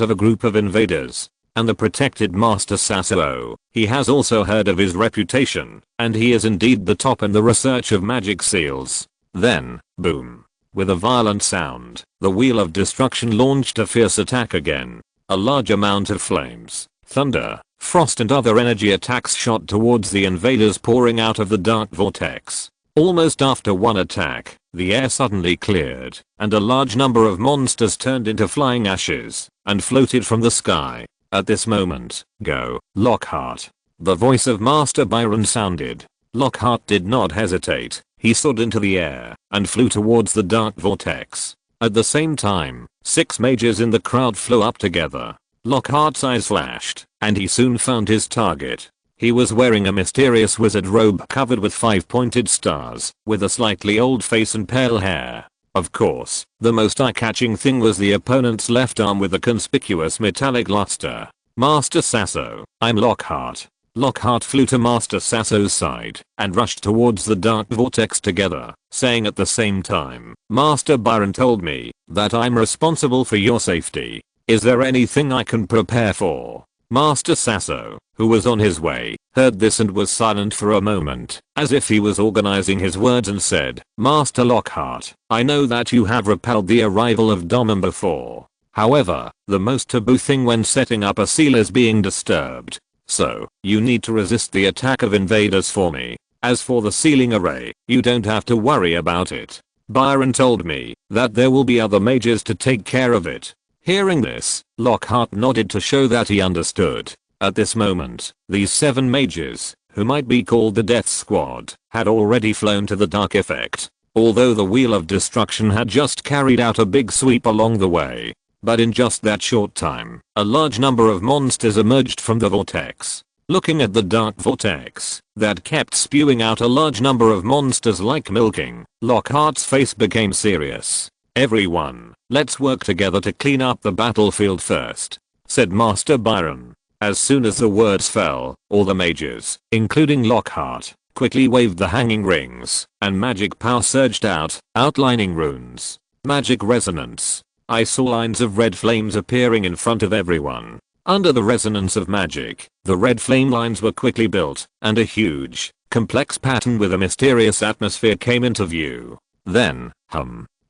of a group of invaders. And the protected Master Sasso, he has also heard of his reputation, and he is indeed the top in the research of magic seals. Then, boom. With a violent sound, the Wheel of Destruction launched a fierce attack again. A large amount of flames, thunder, frost and other energy attacks shot towards the invaders pouring out of the dark vortex. Almost after one attack, the air suddenly cleared, and a large number of monsters turned into flying ashes, and floated from the sky. At this moment, go, Lockhart. The voice of Master Byron sounded. Lockhart did not hesitate, he soared into the air, and flew towards the dark vortex. At the same time, 6 mages in the crowd flew up together. Lockhart's eyes flashed, and he soon found his target. He was wearing a mysterious wizard robe covered with 5 pointed stars, with a slightly old face and pale hair. Of course, the most eye-catching thing was the opponent's left arm with a conspicuous metallic luster. Master Sasso, I'm Lockhart. Lockhart flew to Master Sasso's side and rushed towards the dark vortex together, saying at the same time, Master Byron told me that I'm responsible for your safety. Is there anything I can prepare for? Master Sasso, who was on his way, heard this and was silent for a moment, as if he was organizing his words and said, Master Lockhart, I know that you have repelled the arrival of Domum before. However, the most taboo thing when setting up a seal is being disturbed. So, you need to resist the attack of invaders for me. As for the sealing array, you don't have to worry about it. Byron told me that there will be other mages to take care of it. Hearing this, Lockhart nodded to show that he understood. At this moment, these 7 mages, who might be called the Death Squad, had already flown to the Dark Effect. Although the Wheel of Destruction had just carried out a big sweep along the way. But in just that short time, a large number of monsters emerged from the vortex. Looking at the dark vortex that kept spewing out a large number of monsters like milking, Lockhart's face became serious. Everyone, let's work together to clean up the battlefield first, said Master Byron. As soon as the words fell, all the mages, including Lockhart, quickly waved the hanging rings, and magic power surged out, outlining runes. Magic resonance. I saw lines of red flames appearing in front of everyone. Under the resonance of magic, the red flame lines were quickly built, and a huge, complex pattern with a mysterious atmosphere came into view. Then,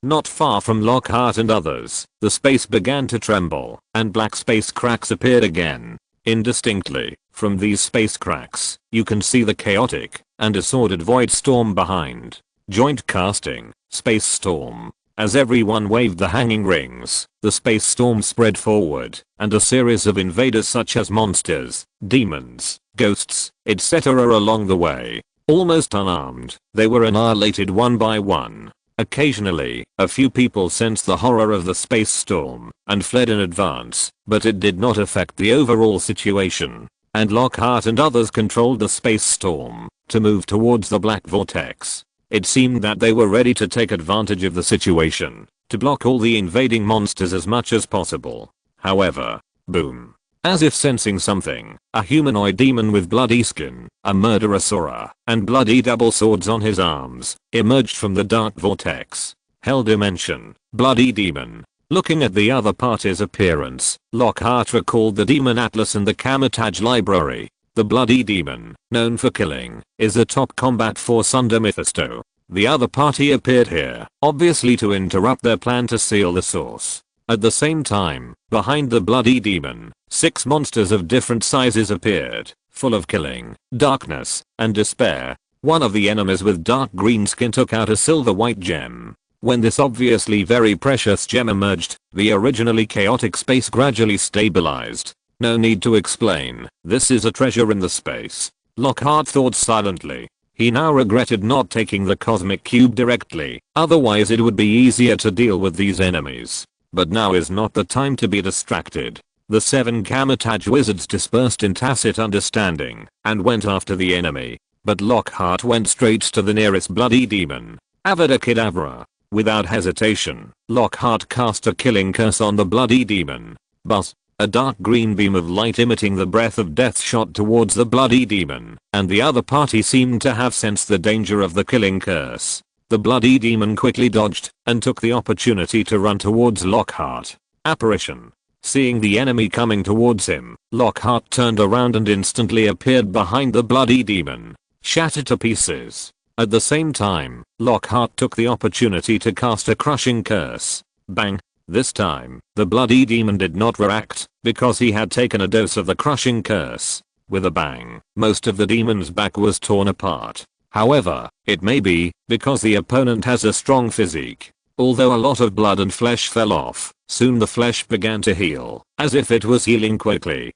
not far from Lockhart and others, the space began to tremble, and black space cracks appeared again. Indistinctly, from these space cracks, you can see the chaotic and disordered void storm behind. Joint casting, space storm. As everyone waved the hanging rings, the space storm spread forward, and a series of invaders such as monsters, demons, ghosts, etc. along the way. Almost unarmed, they were annihilated one by one. Occasionally, a few people sensed the horror of the space storm and fled in advance, but it did not affect the overall situation. And Lockhart and others controlled the space storm to move towards the black vortex. It seemed that they were ready to take advantage of the situation, to block all the invading monsters as much as possible. However, boom. As if sensing something, a humanoid demon with bloody skin, a murderous aura, and bloody double swords on his arms, emerged from the dark vortex. Hell dimension, bloody demon. Looking at the other party's appearance, Lockhart recalled the demon atlas and the Kamar-Taj library. The bloody demon, known for killing, is the top combat force under Mephisto. The other party appeared here, obviously to interrupt their plan to seal the source. At the same time, behind the bloody demon, 6 monsters of different sizes appeared, full of killing, darkness, and despair. One of the enemies with dark green skin took out a silver-white gem. When this obviously very precious gem emerged, the originally chaotic space gradually stabilized. No need to explain, this is a treasure in the space. Lockhart thought silently. He now regretted not taking the cosmic cube directly, otherwise it would be easier to deal with these enemies. But now is not the time to be distracted. The 7 Kamar-Taj wizards dispersed in tacit understanding and went after the enemy. But Lockhart went straight to the nearest bloody demon. Avada Kedavra. Without hesitation, Lockhart cast a killing curse on the bloody demon. Buzz. A dark green beam of light emitting the breath of death shot towards the bloody demon, and the other party seemed to have sensed the danger of the killing curse. The bloody demon quickly dodged and took the opportunity to run towards Lockhart. Apparition. Seeing the enemy coming towards him, Lockhart turned around and instantly appeared behind the bloody demon. Shattered to pieces. At the same time, Lockhart took the opportunity to cast a crushing curse. Bang. This time, the bloody demon did not react, because he had taken a dose of the crushing curse. With a bang, most of the demon's back was torn apart. However, it may be, because the opponent has a strong physique. Although a lot of blood and flesh fell off, soon the flesh began to heal, as if it was healing quickly.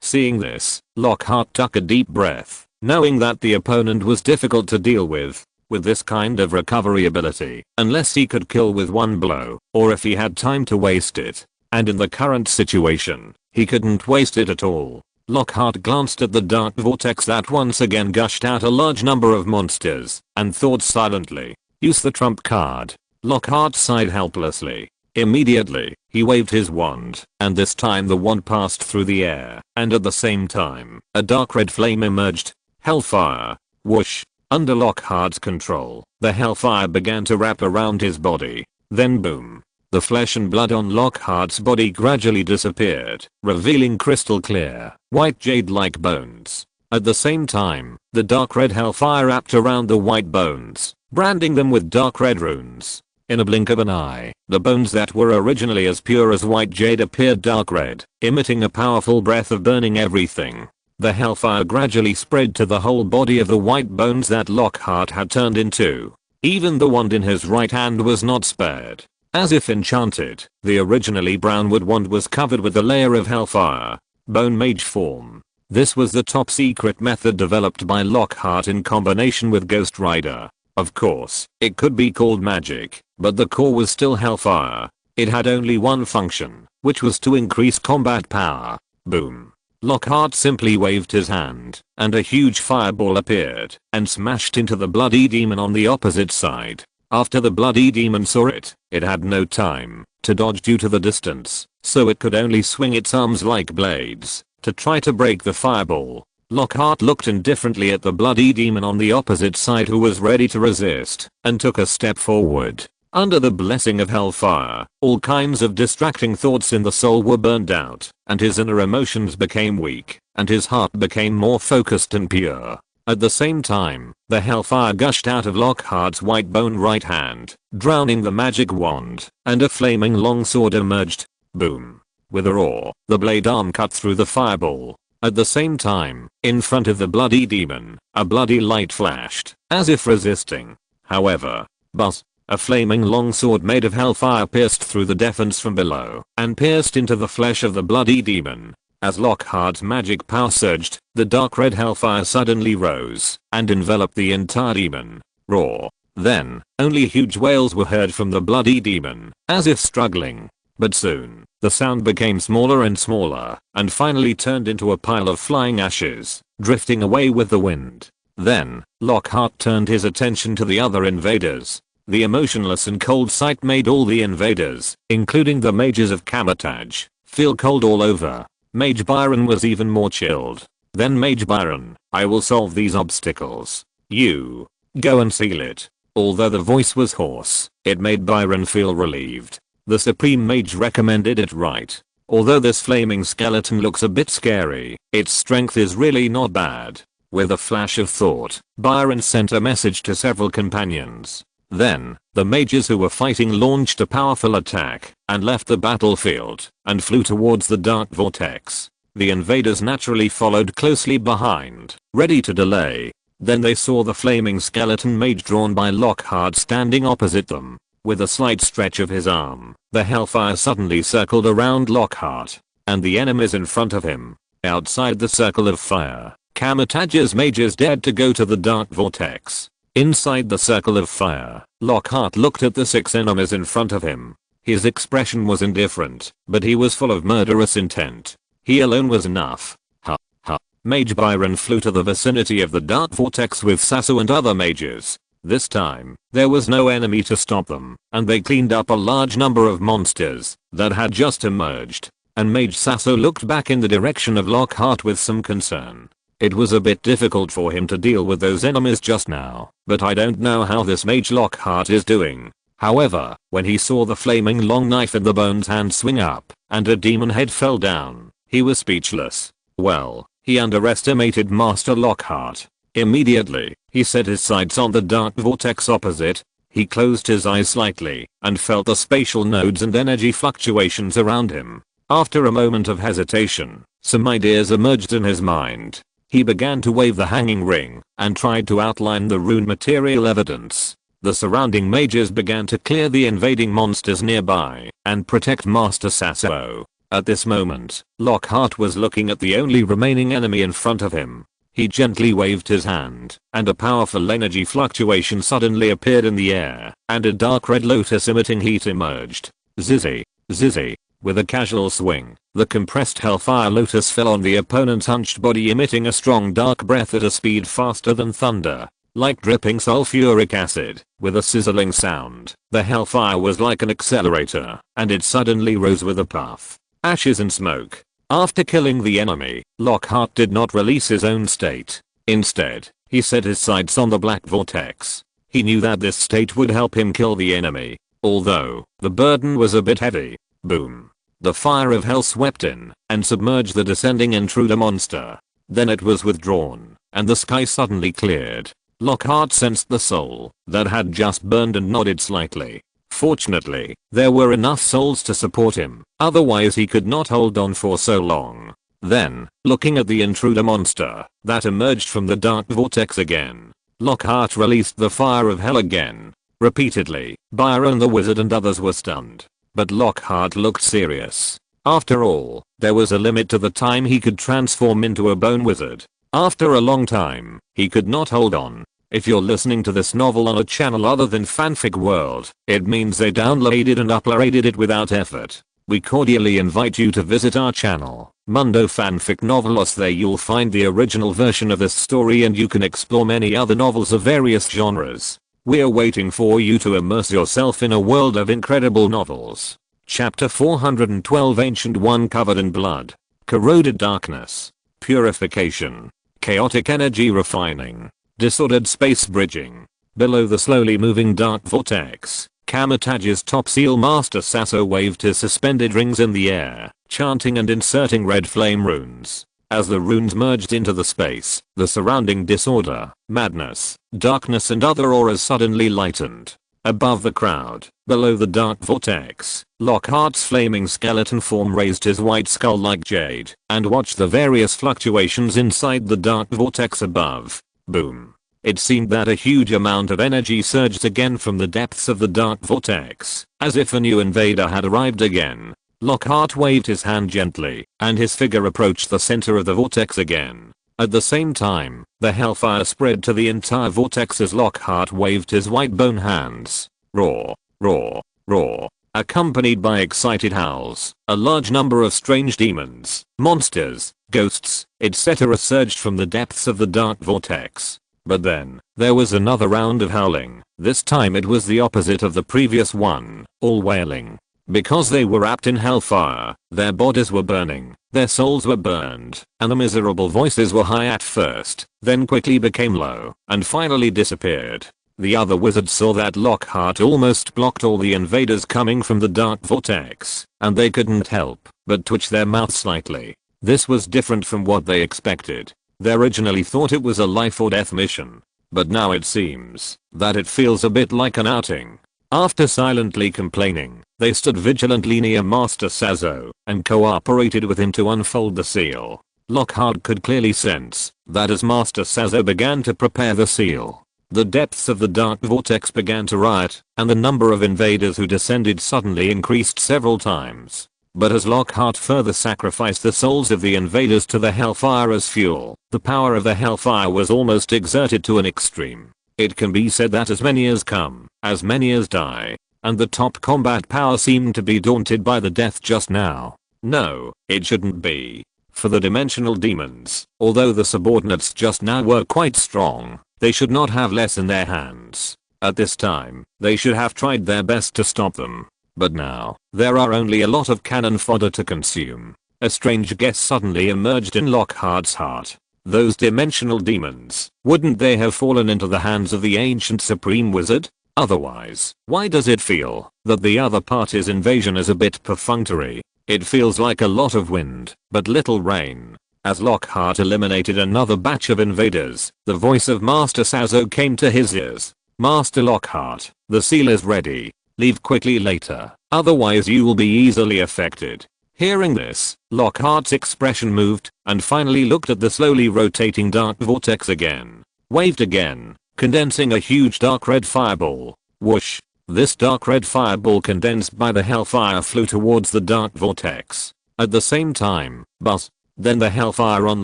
Seeing this, Lockhart took a deep breath, knowing that the opponent was difficult to deal with this kind of recovery ability, unless he could kill with one blow, or if he had time to waste it. And in the current situation, he couldn't waste it at all. Lockhart glanced at the dark vortex that once again gushed out a large number of monsters, and thought silently. Use the trump card. Lockhart sighed helplessly. Immediately, he waved his wand, and this time the wand passed through the air, and at the same time, a dark red flame emerged. Hellfire. Whoosh. Under Lockhart's control, the hellfire began to wrap around his body. Then boom. The flesh and blood on Lockhart's body gradually disappeared, revealing crystal clear, white jade-like bones. At the same time, the dark red hellfire wrapped around the white bones, branding them with dark red runes. In a blink of an eye, the bones that were originally as pure as white jade appeared dark red, emitting a powerful breath of burning everything. The hellfire gradually spread to the whole body of the white bones that Lockhart had turned into. Even the wand in his right hand was not spared. As if enchanted, the originally brown wood wand was covered with a layer of hellfire. Bone mage form. This was the top secret method developed by Lockhart in combination with Ghost Rider. Of course, it could be called magic, but the core was still hellfire. It had only one function, which was to increase combat power. Boom. Lockhart simply waved his hand, and a huge fireball appeared, and smashed into the bloody demon on the opposite side. After the bloody demon saw it, it had no time to dodge due to the distance, so it could only swing its arms like blades to try to break the fireball. Lockhart looked indifferently at the bloody demon on the opposite side who was ready to resist, and took a step forward. Under the blessing of hellfire, all kinds of distracting thoughts in the soul were burned out, and his inner emotions became weak, and his heart became more focused and pure. At the same time, the hellfire gushed out of Lockhart's white bone right hand, drowning the magic wand, and a flaming longsword emerged. Boom. With a roar, the blade arm cut through the fireball. At the same time, in front of the bloody demon, a bloody light flashed, as if resisting. However, buzz. A flaming longsword made of hellfire pierced through the defense from below and pierced into the flesh of the bloody demon. As Lockhart's magic power surged, the dark red hellfire suddenly rose and enveloped the entire demon. Roar. Then, only huge wails were heard from the bloody demon, as if struggling. But soon, the sound became smaller and smaller, and finally turned into a pile of flying ashes, drifting away with the wind. Then, Lockhart turned his attention to the other invaders. The emotionless and cold sight made all the invaders, including the mages of Kamar-Taj, feel cold all over. Mage Byron was even more chilled. Then Mage Byron, I will solve these obstacles. You go and seal it. Although the voice was hoarse, it made Byron feel relieved. The Supreme Mage recommended it right. Although this flaming skeleton looks a bit scary, its strength is really not bad. With a flash of thought, Byron sent a message to several companions. Then, the mages who were fighting launched a powerful attack and left the battlefield and flew towards the dark vortex. The invaders naturally followed closely behind, ready to delay. Then they saw the flaming skeleton mage drawn by Lockhart standing opposite them. With a slight stretch of his arm, the hellfire suddenly circled around Lockhart and the enemies in front of him. Outside the circle of fire, Kamar-Taj's mages dared to go to the dark vortex. Inside the circle of fire, Lockhart looked at the 6 enemies in front of him. His expression was indifferent, but he was full of murderous intent. He alone was enough. Ha ha. Mage Byron flew to the vicinity of the dark vortex with Sasu and other mages. This time, there was no enemy to stop them, and they cleaned up a large number of monsters that had just emerged. And Mage Sasu looked back in the direction of Lockhart with some concern. It was a bit difficult for him to deal with those enemies just now, but I don't know how this Mage Lockhart is doing. However, when he saw the flaming long knife in the bone's hand swing up, and a demon head fell down, he was speechless. Well, he underestimated Master Lockhart. Immediately, he set his sights on the dark vortex opposite. He closed his eyes slightly, and felt the spatial nodes and energy fluctuations around him. After a moment of hesitation, some ideas emerged in his mind. He began to wave the hanging ring and tried to outline the rune material evidence. The surrounding mages began to clear the invading monsters nearby and protect Master Sasso. At this moment, Lockhart was looking at the only remaining enemy in front of him. He gently waved his hand, and a powerful energy fluctuation suddenly appeared in the air, and a dark red lotus emitting heat emerged. Zizzy, zizzy. With a casual swing, the compressed hellfire lotus fell on the opponent's hunched body, emitting a strong dark breath at a speed faster than thunder. Like dripping sulfuric acid, with a sizzling sound, the hellfire was like an accelerator, and it suddenly rose with a puff, ashes and smoke. After killing the enemy, Lockhart did not release his own state. Instead, he set his sights on the black vortex. He knew that this state would help him kill the enemy, although the burden was a bit heavy. Boom. The fire of hell swept in and submerged the descending intruder monster. Then it was withdrawn, and the sky suddenly cleared. Lockhart sensed the soul that had just burned and nodded slightly. Fortunately, there were enough souls to support him, otherwise he could not hold on for so long. Then, looking at the intruder monster that emerged from the dark vortex again, Lockhart released the fire of hell again. Repeatedly, Byron the wizard and others were stunned. But Lockhart looked serious. After all, there was a limit to the time he could transform into a bone wizard. After a long time, he could not hold on. If you're listening to this novel on a channel other than Fanfic World, it means they downloaded and uploaded it without effort. We cordially invite you to visit our channel, Mundo Fanfic Novelos. There you'll find the original version of this story, and you can explore many other novels of various genres. We're waiting for you to immerse yourself in a world of incredible novels. Chapter 412, Ancient One covered in blood. Corroded darkness. Purification. chaotic energy refining, disordered space bridging. Below the slowly moving dark vortex, Kamar-Taj's top seal Master Sasso waved his suspended rings in the air, chanting and inserting red flame runes. As the runes merged into the space, the surrounding disorder, madness, darkness and other auras suddenly lightened. Above the crowd, below the dark vortex, Lockhart's flaming skeleton form raised his white skull like jade and watched the various fluctuations inside the dark vortex above. Boom. It seemed that a huge amount of energy surged again from the depths of the dark vortex, as if a new invader had arrived again. Lockhart waved his hand gently, and his figure approached the center of the vortex again. At the same time, the hellfire spread to the entire vortex as Lockhart waved his white bone hands. Roar, roar, roar. Accompanied by excited howls, a large number of strange demons, monsters, ghosts, etc. surged from the depths of the dark vortex. But then, there was another round of howling. This time it was the opposite of the previous one, all wailing. Because they were wrapped in hellfire, their bodies were burning, their souls were burned, and the miserable voices were high at first, then quickly became low, and finally disappeared. The other wizards saw that Lockhart almost blocked all the invaders coming from the dark vortex, and they couldn't help but twitch their mouths slightly. This was different from what they expected. They originally thought it was a life or death mission, but now it seems that it feels a bit like an outing. After silently complaining, they stood vigilantly near Master Sasso and cooperated with him to unfold the seal. Lockhart could clearly sense that as Master Sasso began to prepare the seal, the depths of the dark vortex began to riot, and the number of invaders who descended suddenly increased several times. But as Lockhart further sacrificed the souls of the invaders to the hellfire as fuel, the power of the hellfire was almost exerted to an extreme. It can be said that as many as come, as many as die, and the top combat power seemed to be daunted by the death just now. No, it shouldn't be. For the dimensional demons, although the subordinates just now were quite strong, they should not have less in their hands. At this time, they should have tried their best to stop them. But now, there are only a lot of cannon fodder to consume. A strange guess suddenly emerged in Lockhart's heart. Those dimensional demons, wouldn't they have fallen into the hands of the ancient supreme wizard? Otherwise, why does it feel that the other party's invasion is a bit perfunctory? It feels like a lot of wind, but little rain. As Lockhart eliminated another batch of invaders, the voice of Master Sasso came to his ears. Master Lockhart, the seal is ready. Leave quickly later, otherwise you will be easily affected. Hearing this, Lockhart's expression moved, and finally looked at the slowly rotating dark vortex again. Waved again, condensing a huge dark red fireball. Whoosh! This dark red fireball condensed by the hellfire flew towards the dark vortex. At the same time, buzz! Then the hellfire on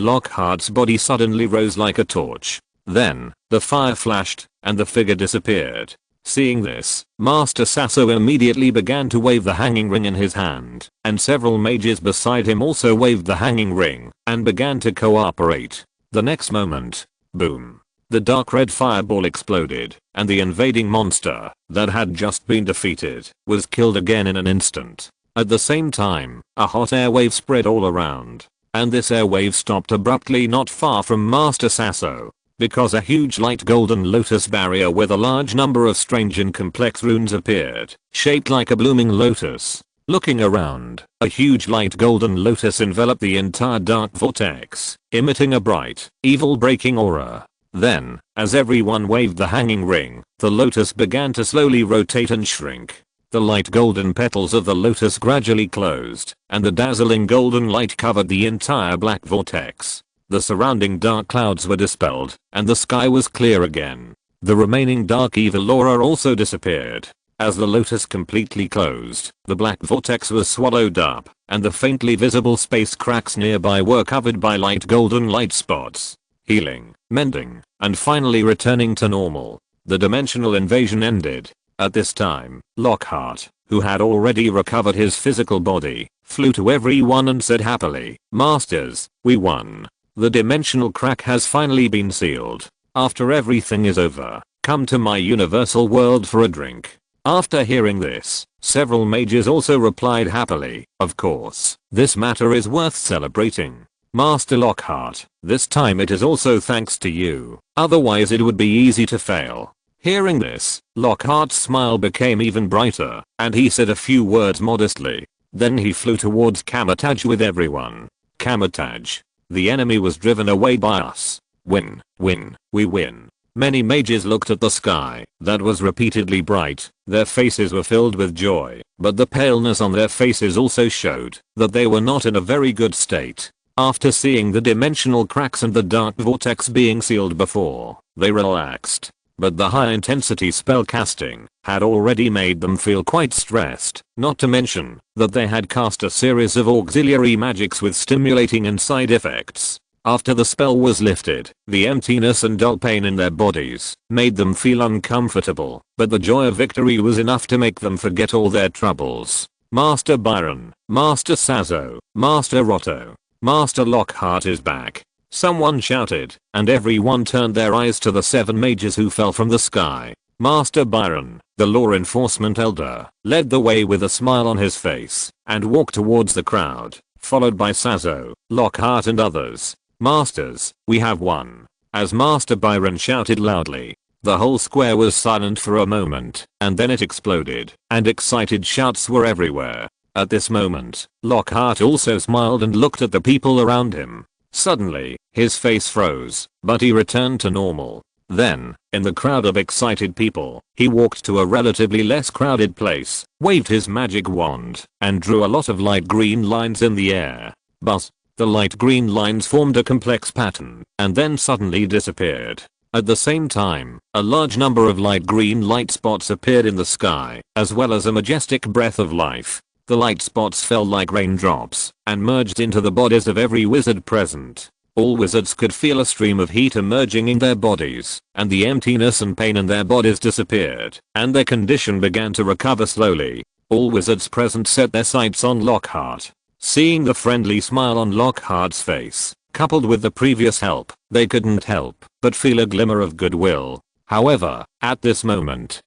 Lockhart's body suddenly rose like a torch. Then, the fire flashed, and the figure disappeared. Seeing this, Master Sasso immediately began to wave the hanging ring in his hand, and several mages beside him also waved the hanging ring, and began to cooperate. The next moment, boom! The dark red fireball exploded, and the invading monster, that had just been defeated, was killed again in an instant. At the same time, a hot air wave spread all around, and this air wave stopped abruptly not far from Master Sasso. Because a huge light golden lotus barrier with a large number of strange and complex runes appeared, shaped like a blooming lotus. Looking around, a huge light golden lotus enveloped the entire dark vortex, emitting a bright, evil-breaking aura. Then, as everyone waved the hanging ring, the lotus began to slowly rotate and shrink. The light golden petals of the lotus gradually closed, and the dazzling golden light covered the entire black vortex. The surrounding dark clouds were dispelled, and the sky was clear again. The remaining dark evil aura also disappeared. As the lotus completely closed, the black vortex was swallowed up, and the faintly visible space cracks nearby were covered by light golden light spots. Healing, mending, and finally returning to normal. The dimensional invasion ended. At this time, Lockhart, who had already recovered his physical body, flew to everyone and said happily, "Masters, we won. The dimensional crack has finally been sealed. After everything is over, come to my universal world for a drink." After hearing this, several mages also replied happily, "Of course, this matter is worth celebrating." Master Lockhart, this time it is also thanks to you, otherwise it would be easy to fail. Hearing this, Lockhart's smile became even brighter, and he said a few words modestly. Then he flew towards Kamar-Taj with everyone. Kamar-Taj. The enemy was driven away by us. Win, win, we win. Many mages looked at the sky, that was repeatedly bright, their faces were filled with joy, but the paleness on their faces also showed that they were not in a very good state. After seeing the dimensional cracks and the dark vortex being sealed before, they relaxed. But the high intensity spell casting had already made them feel quite stressed, not to mention that they had cast a series of auxiliary magics with stimulating and side effects. After the spell was lifted, the emptiness and dull pain in their bodies made them feel uncomfortable, but the joy of victory was enough to make them forget all their troubles. Master Byron, Master Sazzo, Master Rotto, Master Lockhart is back. Someone shouted, and everyone turned their eyes to the 7 mages who fell from the sky. Master Byron, the law enforcement elder, led the way with a smile on his face, and walked towards the crowd, followed by Sazzo, Lockhart and others. Masters, we have won. As Master Byron shouted loudly, the whole square was silent for a moment, and then it exploded, and excited shouts were everywhere. At this moment, Lockhart also smiled and looked at the people around him. Suddenly, his face froze, but he returned to normal. Then, in the crowd of excited people, he walked to a relatively less crowded place, waved his magic wand, and drew a lot of light green lines in the air. But, the light green lines formed a complex pattern, and then suddenly disappeared. At the same time, a large number of light green light spots appeared in the sky, as well as a majestic breath of life. The light spots fell like raindrops and merged into the bodies of every wizard present. All wizards could feel a stream of heat emerging in their bodies, and the emptiness and pain in their bodies disappeared, and their condition began to recover slowly. All wizards present set their sights on Lockhart. Seeing the friendly smile on Lockhart's face, coupled with the previous help, they couldn't help but feel a glimmer of goodwill. However, at this moment,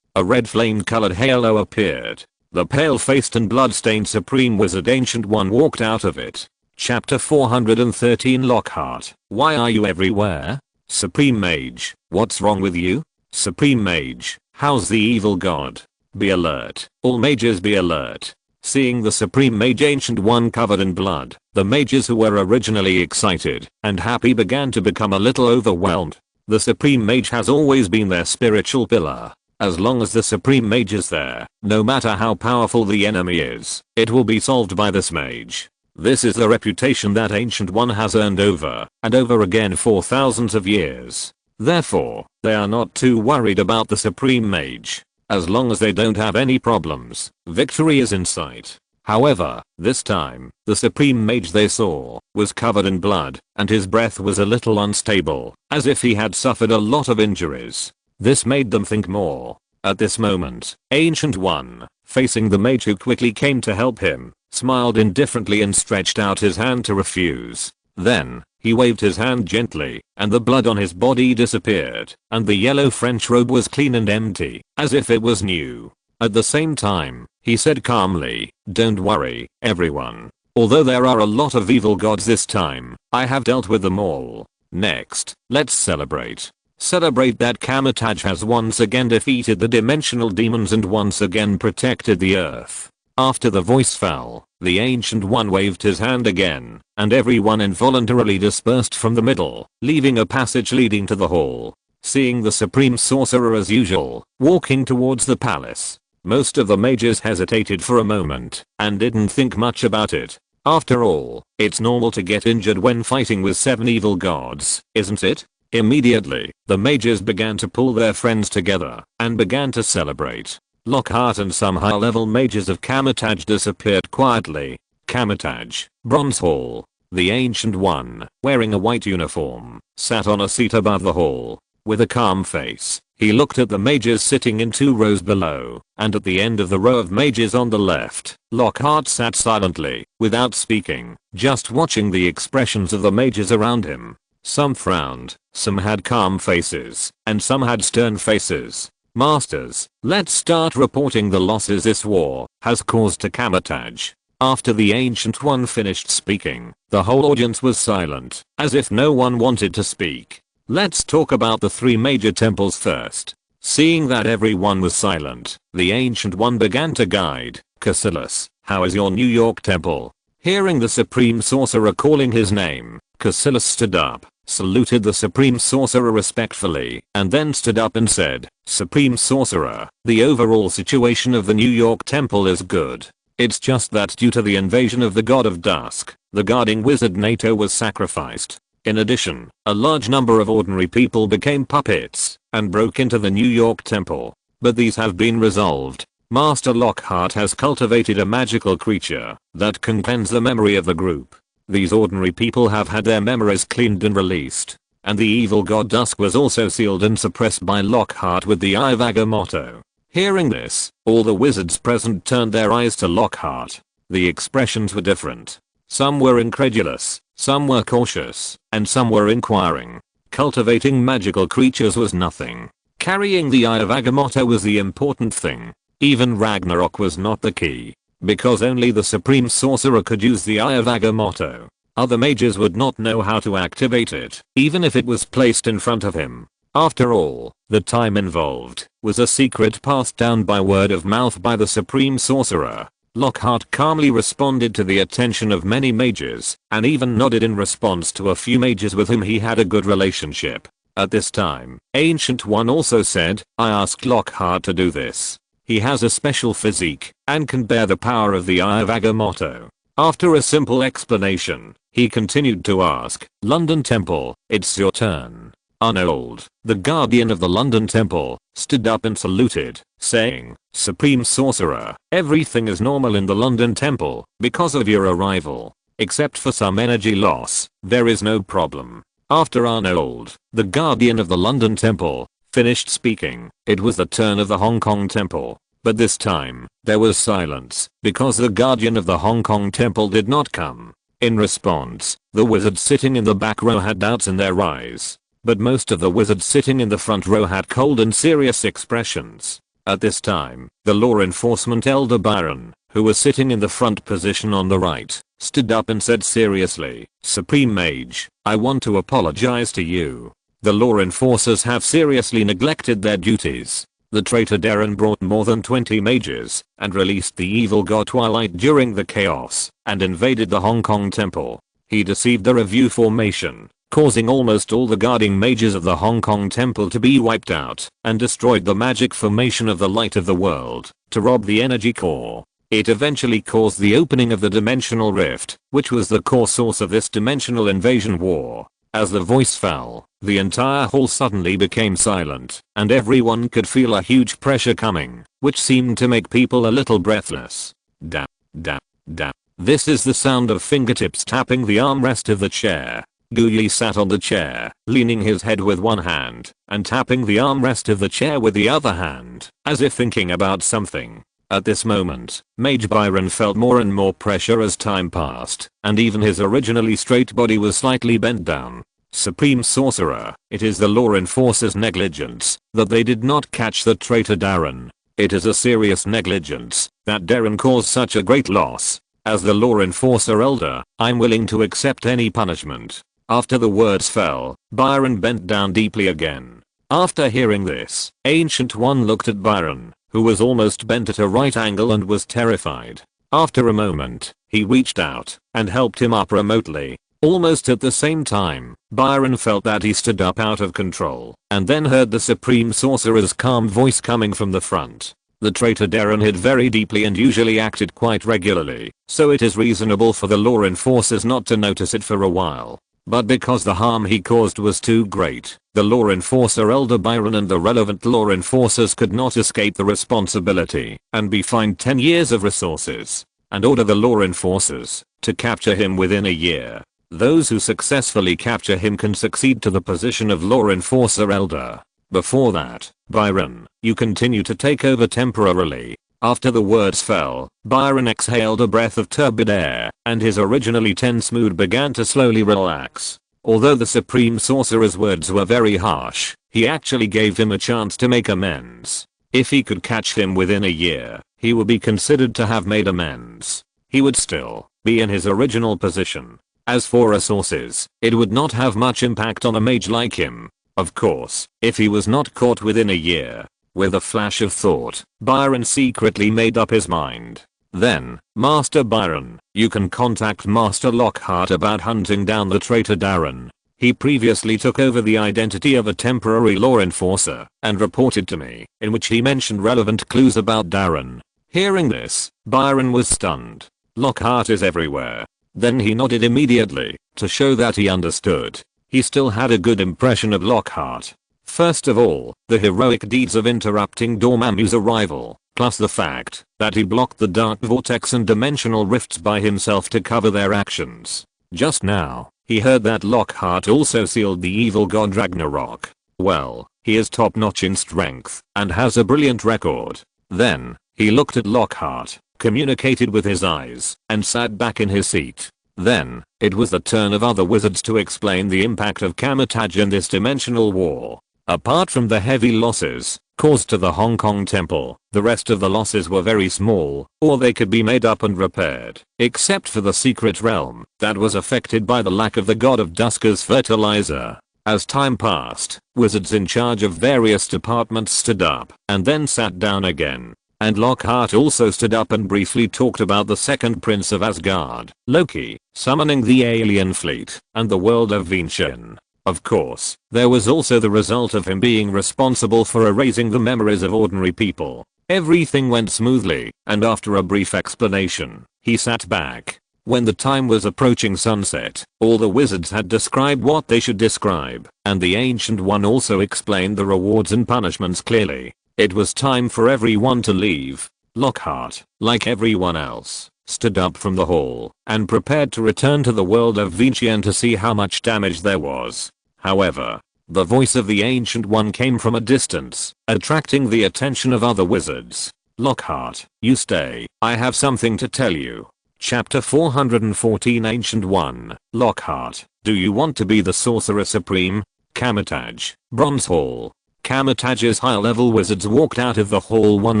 a red flame-colored halo appeared. The pale-faced and blood-stained Supreme Wizard Ancient One walked out of it. Chapter 413 Lockhart, why are you everywhere? Supreme Mage, what's wrong with you? Supreme Mage, how's the evil god? Be alert, all mages be alert. Seeing the Supreme Mage Ancient One covered in blood, the mages who were originally excited and happy began to become a little overwhelmed. The Supreme Mage has always been their spiritual pillar. As long as the Supreme Mage is there, no matter how powerful the enemy is, it will be solved by this mage. This is the reputation that Ancient One has earned over and over again for thousands of years. Therefore, they are not too worried about the Supreme Mage. As long as they don't have any problems, victory is in sight. However, this time, the Supreme Mage they saw was covered in blood, and his breath was a little unstable, as if he had suffered a lot of injuries. This made them think more. At this moment, Ancient One, facing the mage who quickly came to help him, smiled indifferently and stretched out his hand to refuse. Then, he waved his hand gently, and the blood on his body disappeared, and the yellow French robe was clean and empty, as if it was new. At the same time, he said calmly, don't worry, everyone. Although there are a lot of evil gods this time, I have dealt with them all. Next, let's celebrate. Celebrate that Kamar-Taj has once again defeated the dimensional demons and once again protected the earth. After the voice fell, the Ancient One waved his hand again, and everyone involuntarily dispersed from the middle, leaving a passage leading to the hall. Seeing the Supreme Sorcerer as usual, walking towards the palace, most of the mages hesitated for a moment, and didn't think much about it. After all, it's normal to get injured when fighting with 7 evil gods, isn't it? Immediately, the mages began to pull their friends together and began to celebrate. Lockhart and some high-level mages of Kamar-Taj disappeared quietly. Kamar-Taj, Bronze Hall. The Ancient One, wearing a white uniform, sat on a seat above the hall. With a calm face, he looked at the mages sitting in 2 rows below, and at the end of the row of mages on the left, Lockhart sat silently, without speaking, just watching the expressions of the mages around him. Some frowned, some had calm faces, and some had stern faces. Masters, let's start reporting the losses this war has caused to Kamar-Taj. After the Ancient One finished speaking, the whole audience was silent, as if no one wanted to speak. Let's talk about the 3 major temples first. Seeing that everyone was silent, the Ancient One began to guide. Cassilis, how is your New York temple? Hearing the Supreme Sorcerer calling his name, Cassilis stood up, saluted the Supreme Sorcerer respectfully, and then stood up and said, Supreme Sorcerer, the overall situation of the New York temple is good. It's just that due to the invasion of the God of Dusk, the guarding wizard NATO was sacrificed. In addition, a large number of ordinary people became puppets and broke into the New York temple. But these have been resolved. Master Lockhart has cultivated a magical creature that can cleanse the memory of the group. These ordinary people have had their memories cleaned and released. And the evil god Dusk was also sealed and suppressed by Lockhart with the Eye of Agamotto. Hearing this, all the wizards present turned their eyes to Lockhart. The expressions were different. Some were incredulous, some were cautious, and some were inquiring. Cultivating magical creatures was nothing. Carrying the Eye of Agamotto was the important thing. Even Ragnarok was not the key. Because only the Supreme Sorcerer could use the Eye of Agamotto. Other mages would not know how to activate it, even if it was placed in front of him. After all, the time involved was a secret passed down by word of mouth by the Supreme Sorcerer. Lockhart calmly responded to the attention of many mages, and even nodded in response to a few mages with whom he had a good relationship. At this time, Ancient One also said, I asked Lockhart to do this. He has a special physique, and can bear the power of the Eye of Agamotto. After a simple explanation, he continued to ask, London Temple, it's your turn. Arnold, the guardian of the London Temple, stood up and saluted, saying, Supreme Sorcerer, everything is normal in the London Temple because of your arrival. Except for some energy loss, there is no problem. After Arnold, the guardian of the London Temple, finished speaking, it was the turn of the Hong Kong Temple. But this time, there was silence because the guardian of the Hong Kong Temple did not come. In response, the wizards sitting in the back row had doubts in their eyes. But most of the wizards sitting in the front row had cold and serious expressions. At this time, the law enforcement elder Byron, who was sitting in the front position on the right, stood up and said seriously, Supreme Mage, I want to apologize to you. The law enforcers have seriously neglected their duties. The traitor Darren brought more than 20 mages and released the evil god Twilight during the chaos and invaded the Hong Kong Temple. He deceived the review formation, causing almost all the guarding mages of the Hong Kong Temple to be wiped out, and destroyed the magic formation of the Light of the World to rob the energy core. It eventually caused the opening of the dimensional rift, which was the core source of this dimensional invasion war. As the voice fell, the entire hall suddenly became silent, and everyone could feel a huge pressure coming, which seemed to make people a little breathless. Dap, dap, dap. This is the sound of fingertips tapping the armrest of the chair. Guyi sat on the chair, leaning his head with one hand, and tapping the armrest of the chair with the other hand, as if thinking about something. At this moment, Mage Byron felt more and more pressure as time passed, and even his originally straight body was slightly bent down. Supreme Sorcerer, it is the law enforcers' negligence that they did not catch the traitor Darren. It is a serious negligence that Darren caused such a great loss. As the law enforcer elder, I'm willing to accept any punishment. After the words fell, Byron bent down deeply again. After hearing this, Ancient One looked at Byron, who was almost bent at a right angle and was terrified. After a moment, he reached out and helped him up remotely. Almost at the same time, Byron felt that he stood up out of control, and then heard the Supreme Sorcerer's calm voice coming from the front. The traitor Darren hid very deeply and usually acted quite regularly, so it is reasonable for the law enforcers not to notice it for a while. But because the harm he caused was too great, the law enforcer Elder Byron and the relevant law enforcers could not escape the responsibility and be fined 10 years of resources, and order the law enforcers to capture him within a year. Those who successfully capture him can succeed to the position of law enforcer elder. Before that, Byron, you continue to take over temporarily. After the words fell, Byron exhaled a breath of turbid air, and his originally tense mood began to slowly relax. Although the Supreme Sorcerer's words were very harsh, he actually gave him a chance to make amends. If he could catch him within a year, he would be considered to have made amends. he would still be in his original position. As for resources, it would not have much impact on a mage like him. Of course, if he was not caught within a year. With a flash of thought, Byron secretly made up his mind. Then, Master Byron, you can contact Master Lockhart about hunting down the traitor Darren. He previously took over the identity of a temporary law enforcer and reported to me, in which he mentioned relevant clues about Darren. Hearing this, Byron was stunned. Lockhart is everywhere. Then he nodded immediately, to show that he understood. He still had a good impression of Lockhart. First of all, the heroic deeds of interrupting Dormammu's arrival, plus the fact that he blocked the dark vortex and dimensional rifts by himself to cover their actions. Just now, he heard that Lockhart also sealed the evil god Ragnarok. Well, he is top-notch in strength and has a brilliant record. Then, he looked at Lockhart, communicated with his eyes, and sat back in his seat. Then, it was the turn of other wizards to explain the impact of Kamar-Taj in this dimensional war. Apart from the heavy losses caused to the Hong Kong temple, the rest of the losses were very small, or they could be made up and repaired, except for the secret realm that was affected by the lack of the god of Dusker's fertilizer. As time passed, wizards in charge of various departments stood up and then sat down again. And Lockhart also stood up and briefly talked about the second prince of Asgard, Loki, summoning the alien fleet, and the world of Vincian. Of course, there was also the result of him being responsible for erasing the memories of ordinary people. Everything went smoothly, and after a brief explanation, he sat back. When the time was approaching sunset, all the wizards had described what they should describe, and the Ancient One also explained the rewards and punishments clearly. It was time for everyone to leave. Lockhart, like everyone else, stood up from the hall and prepared to return to the world of Vincian to see how much damage there was. However, the voice of the Ancient One came from a distance, attracting the attention of other wizards. Lockhart, you stay, I have something to tell you. Chapter 414 Ancient One, Lockhart, do you want to be the Sorcerer Supreme? Kamar-Taj, Bronze Hall. Kamar-Taj's high-level wizards walked out of the hall one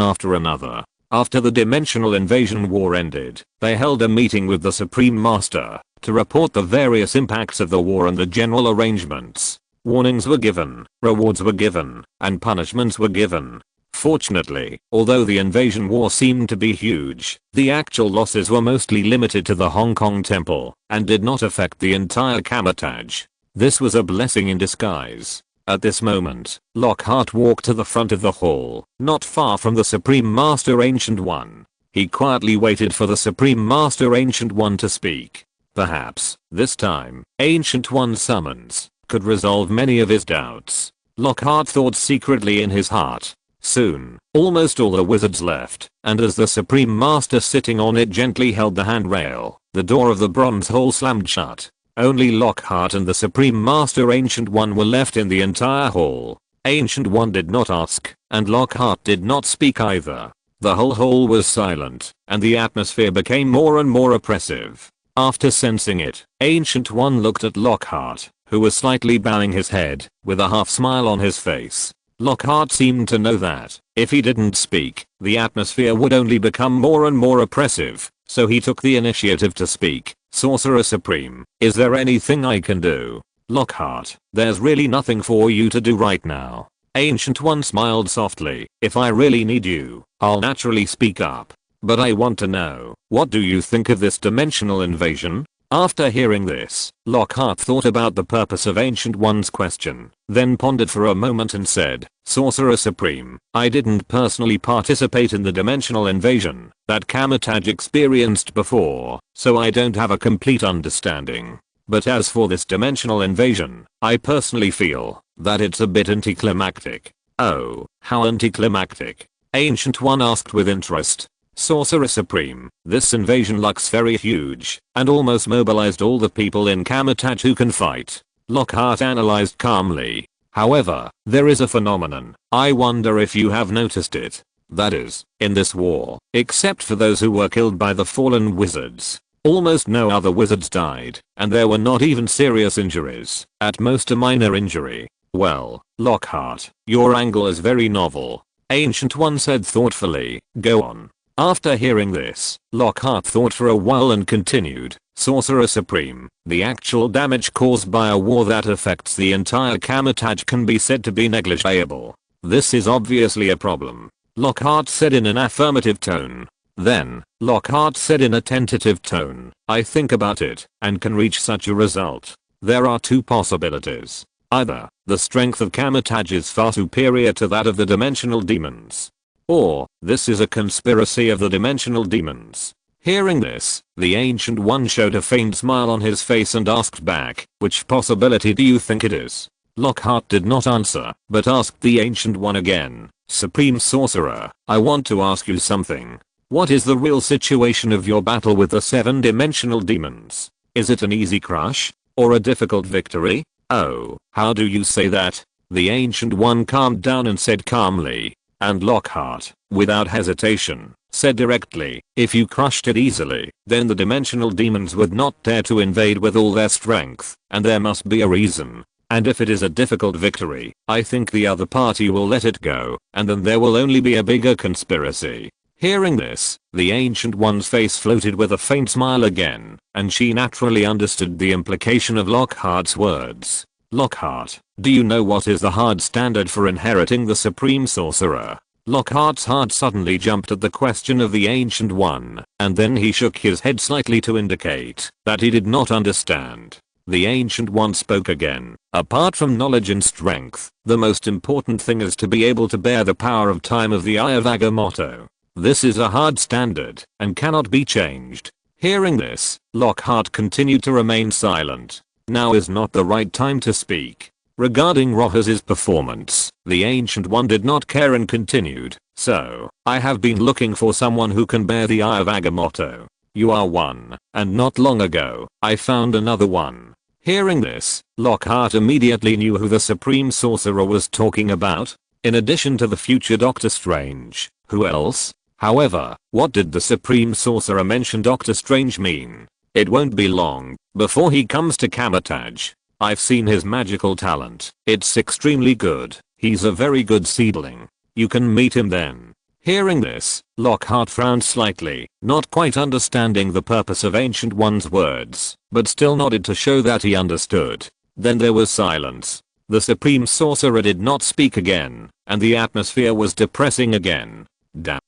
after another. After the dimensional invasion war ended, they held a meeting with the Supreme Master to report the various impacts of the war and the general arrangements. Warnings were given, rewards were given, and punishments were given. Fortunately, although the invasion war seemed to be huge, the actual losses were mostly limited to the Hong Kong temple and did not affect the entire Kamar-Taj. This was a blessing in disguise. At this moment, Lockhart walked to the front of the hall, not far from the Supreme Master Ancient One. He quietly waited for the Supreme Master Ancient One to speak. Perhaps, this time, Ancient One's summons could resolve many of his doubts. Lockhart thought secretly in his heart. Soon, almost all the wizards left, and as the Supreme Master sitting on it gently held the handrail, the door of the bronze hall slammed shut. Only Lockhart and the Supreme Master Ancient One were left in the entire hall. Ancient One did not ask, and Lockhart did not speak either. The whole hall was silent, and the atmosphere became more and more oppressive. After sensing it, Ancient One looked at Lockhart, who was slightly bowing his head, with a half smile on his face. Lockhart seemed to know that, if he didn't speak, the atmosphere would only become more and more oppressive, so he took the initiative to speak. Sorcerer Supreme, is there anything I can do? Lockhart, there's really nothing for you to do right now. Ancient One smiled softly, if I really need you, I'll naturally speak up. But I want to know, what do you think of this dimensional invasion? After hearing this, Lockhart thought about the purpose of Ancient One's question, then pondered for a moment and said, Sorcerer Supreme, I didn't personally participate in the dimensional invasion that Kamar-Taj experienced before, so I don't have a complete understanding. But as for this dimensional invasion, I personally feel that it's a bit anticlimactic. Oh, how anticlimactic? Ancient One asked with interest. Sorcerer Supreme, this invasion looks very huge, and almost mobilized all the people in Kamar-Taj who can fight. Lockhart analyzed calmly. However, there is a phenomenon, I wonder if you have noticed it. That is, in this war, except for those who were killed by the fallen wizards, almost no other wizards died, and there were not even serious injuries, at most a minor injury. Well, Lockhart, your angle is very novel. Ancient One said thoughtfully, go on. After hearing this, Lockhart thought for a while and continued, Sorcerer Supreme, the actual damage caused by a war that affects the entire Kamar-Taj can be said to be negligible. This is obviously a problem, Lockhart said in an affirmative tone. Then, Lockhart said in a tentative tone, I think about it, and can reach such a result. There are two possibilities. Either, the strength of Kamar-Taj is far superior to that of the dimensional demons. Or, this is a conspiracy of the dimensional demons. Hearing this, the Ancient One showed a faint smile on his face and asked back, which possibility do you think it is? Lockhart did not answer, but asked the Ancient One again, Supreme Sorcerer, I want to ask you something. What is the real situation of your battle with the 7-dimensional demons? Is it an easy crush? Or a difficult victory? Oh, how do you say that? The Ancient One calmed down and said calmly. And Lockhart, without hesitation, said directly, if you crushed it easily, then the dimensional demons would not dare to invade with all their strength, and there must be a reason. And if it is a difficult victory, I think the other party will let it go, and then there will only be a bigger conspiracy. Hearing this, the Ancient One's face floated with a faint smile again, and she naturally understood the implication of Lockhart's words. Lockhart, do you know what is the hard standard for inheriting the Supreme Sorcerer? Lockhart's heart suddenly jumped at the question of the Ancient One, and then he shook his head slightly to indicate that he did not understand. The Ancient One spoke again. Apart from knowledge and strength, the most important thing is to be able to bear the power of time of the Eye of Agamotto. This is a hard standard, and cannot be changed. Hearing this, Lockhart continued to remain silent. Now is not the right time to speak. Regarding Rojas' performance, the Ancient One did not care and continued, so, I have been looking for someone who can bear the Eye of Agamotto. You are one, and not long ago, I found another one. Hearing this, Lockhart immediately knew who the Supreme Sorcerer was talking about. In addition to the future Doctor Strange, who else? However, what did the Supreme Sorcerer mention Doctor Strange mean? It won't be long before he comes to Kamar-Taj. I've seen his magical talent. It's extremely good. He's a very good seedling. You can meet him then. Hearing this, Lockhart frowned slightly, not quite understanding the purpose of Ancient One's words, but still nodded to show that he understood. Then there was silence. The Supreme Sorcerer did not speak again, and the atmosphere was depressing again. Dap.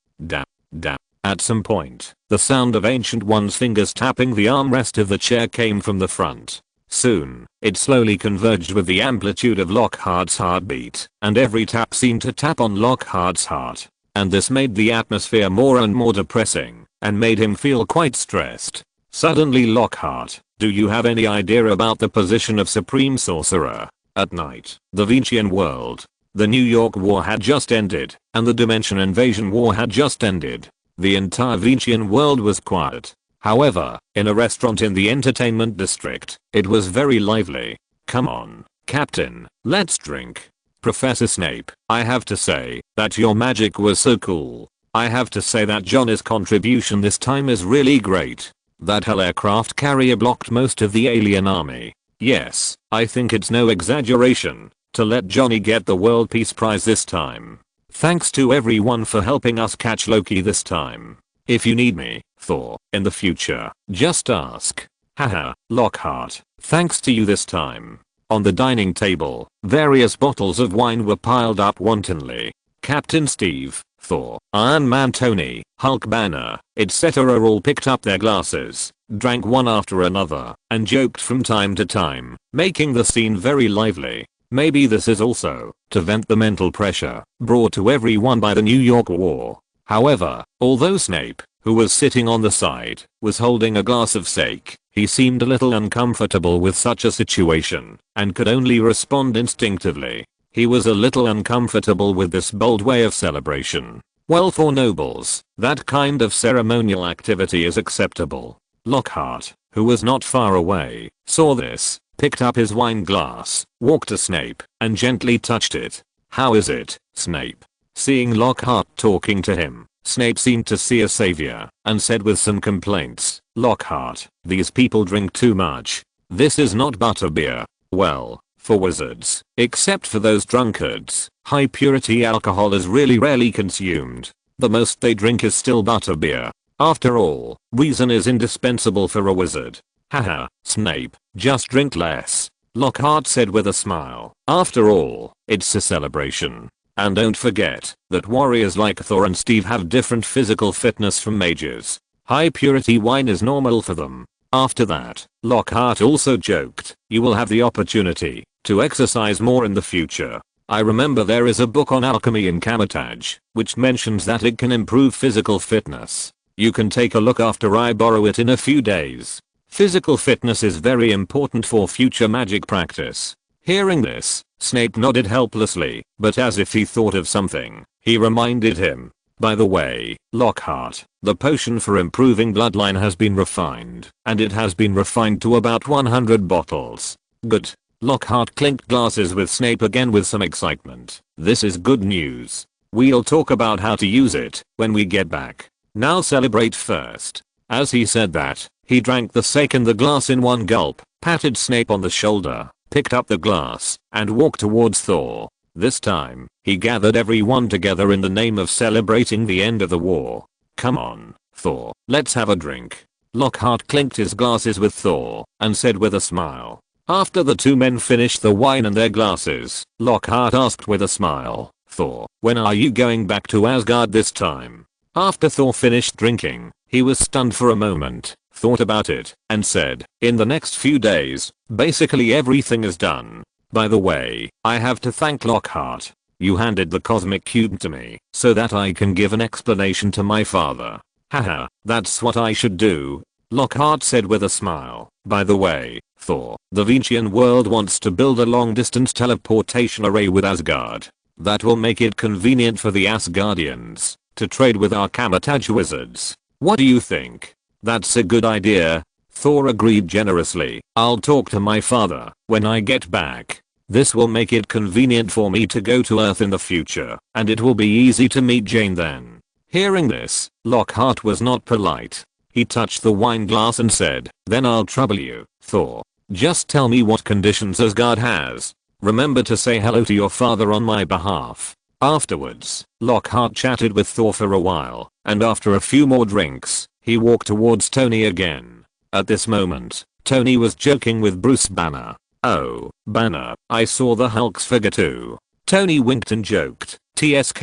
At some point, the sound of Ancient One's fingers tapping the armrest of the chair came from the front. Soon, it slowly converged with the amplitude of Lockhart's heartbeat, and every tap seemed to tap on Lockhart's heart. And this made the atmosphere more and more depressing, and made him feel quite stressed. Suddenly Lockhart, do you have any idea about the position of Supreme Sorcerer? At night, the Venetian world. The New York War had just ended, and the Dimension Invasion War had just ended. The entire Venetian world was quiet. However, in a restaurant in the entertainment district, it was very lively. Come on, Captain, let's drink. Professor Snape, I have to say that your magic was so cool. I have to say that Johnny's contribution this time is really great. That hell aircraft carrier blocked most of the alien army. Yes, I think it's no exaggeration to let Johnny get the World Peace Prize this time. Thanks to everyone for helping us catch Loki this time. If you need me, Thor, in the future, just ask. Haha, Lockhart, thanks to you this time. On the dining table, various bottles of wine were piled up wantonly. Captain Steve, Thor, Iron Man Tony, Hulk Banner, etc. all picked up their glasses, drank one after another, and joked from time to time, making the scene very lively. Maybe this is also to vent the mental pressure brought to everyone by the New York War. However, although Snape, who was sitting on the side, was holding a glass of sake, he seemed a little uncomfortable with such a situation, and could only respond instinctively. He was a little uncomfortable with this bold way of celebration. Well, for nobles, that kind of ceremonial activity is acceptable. Lockhart, who was not far away, saw this, picked up his wine glass, walked to Snape, and gently touched it. How is it, Snape? Seeing Lockhart talking to him, Snape seemed to see a savior, and said with some complaints, Lockhart, these people drink too much. This is not butterbeer. Well, for wizards, except for those drunkards, high purity alcohol is really rarely consumed. The most they drink is still butterbeer. After all, reason is indispensable for a wizard. Haha, Snape, just drink less, Lockhart said with a smile. After all, it's a celebration. And don't forget that warriors like Thor and Steve have different physical fitness from mages. High purity wine is normal for them. After that, Lockhart also joked, you will have the opportunity to exercise more in the future. I remember there is a book on alchemy in Kamar-Taj, which mentions that it can improve physical fitness. You can take a look after I borrow it in a few days. Physical fitness is very important for future magic practice. Hearing this, Snape nodded helplessly, but as if he thought of something, he reminded him. By the way, Lockhart, the potion for improving bloodline has been refined, and it has been refined to about 100 bottles. Good. Lockhart clinked glasses with Snape again with some excitement. This is good news. We'll talk about how to use it when we get back. Now celebrate first. As he said that, he drank the second glass in one gulp, patted Snape on the shoulder, picked up the glass, and walked towards Thor. This time, he gathered everyone together in the name of celebrating the end of the war. Come on, Thor, let's have a drink. Lockhart clinked his glasses with Thor, and said with a smile. After the two men finished the wine and their glasses, Lockhart asked with a smile, Thor, when are you going back to Asgard this time? After Thor finished drinking, he was stunned for a moment, thought about it, and said, in the next few days. Basically everything is done. By the way, I have to thank Lockhart. You handed the cosmic cube to me, so that I can give an explanation to my father. Haha, that's what I should do. Lockhart said with a smile. By the way, Thor, the Vincian world wants to build a long-distance teleportation array with Asgard. That will make it convenient for the Asgardians to trade with our Kamar-Taj wizards. What do you think? That's a good idea. Thor agreed generously. I'll talk to my father when I get back. This will make it convenient for me to go to Earth in the future, and it will be easy to meet Jane then. Hearing this, Lockhart was not polite. He touched the wine glass and said, then I'll trouble you, Thor. Just tell me what conditions Asgard has. Remember to say hello to your father on my behalf. Afterwards, Lockhart chatted with Thor for a while, and after a few more drinks, he walked towards Tony again. At this moment, Tony was joking with Bruce Banner. Oh, Banner, I saw the Hulk's figure too. Tony winked and joked. TSK,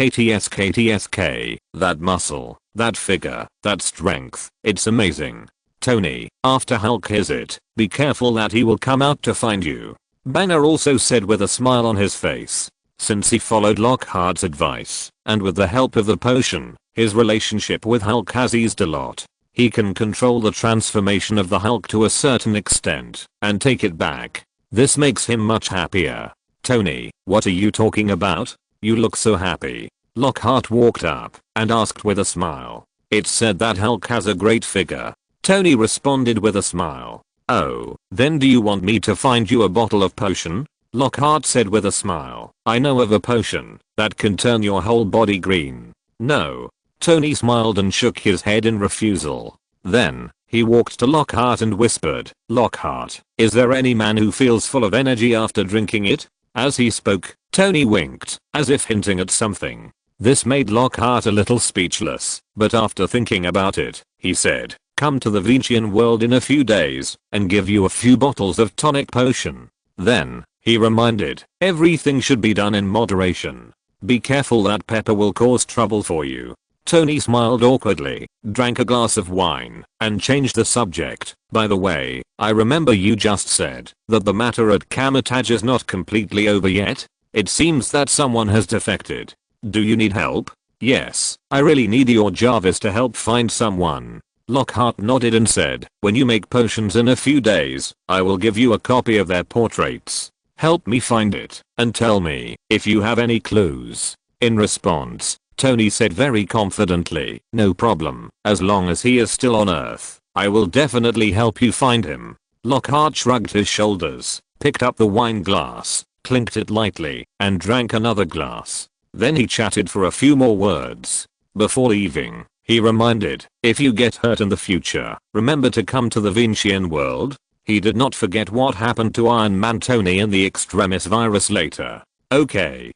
that muscle, that figure, that strength, it's amazing. Tony, after Hulk hears it, be careful that he will come out to find you. Banner also said with a smile on his face. Since he followed Lockhart's advice, and with the help of the potion, his relationship with Hulk has eased a lot. He can control the transformation of the Hulk to a certain extent, and take it back. This makes him much happier. Tony, what are you talking about? You look so happy. Lockhart walked up, and asked with a smile. It's said that Hulk has a great figure. Tony responded with a smile. Oh, then do you want me to find you a bottle of potion? Lockhart said with a smile. I know of a potion that can turn your whole body green. No. Tony smiled and shook his head in refusal. Then, he walked to Lockhart and whispered, Lockhart, is there any man who feels full of energy after drinking it? As he spoke, Tony winked, as if hinting at something. This made Lockhart a little speechless, but after thinking about it, he said, come to the Vincian world in a few days, and give you a few bottles of tonic potion. Then, he reminded, everything should be done in moderation. Be careful that pepper will cause trouble for you. Tony smiled awkwardly, drank a glass of wine, and changed the subject. By the way, I remember you just said that the matter at Kamar-Taj is not completely over yet. It seems that someone has defected. Do you need help? Yes, I really need your JARVIS to help find someone. Lockhart nodded and said, when you make potions in a few days, I will give you a copy of their portraits. Help me find it, and tell me if you have any clues. In response, Tony said very confidently, no problem, as long as he is still on Earth, I will definitely help you find him. Lockhart shrugged his shoulders, picked up the wine glass, clinked it lightly, and drank another glass. Then he chatted for a few more words. Before leaving, he reminded, if you get hurt in the future, remember to come to the Vincian world. He did not forget what happened to Iron Man Tony and the Extremis virus later. Okay,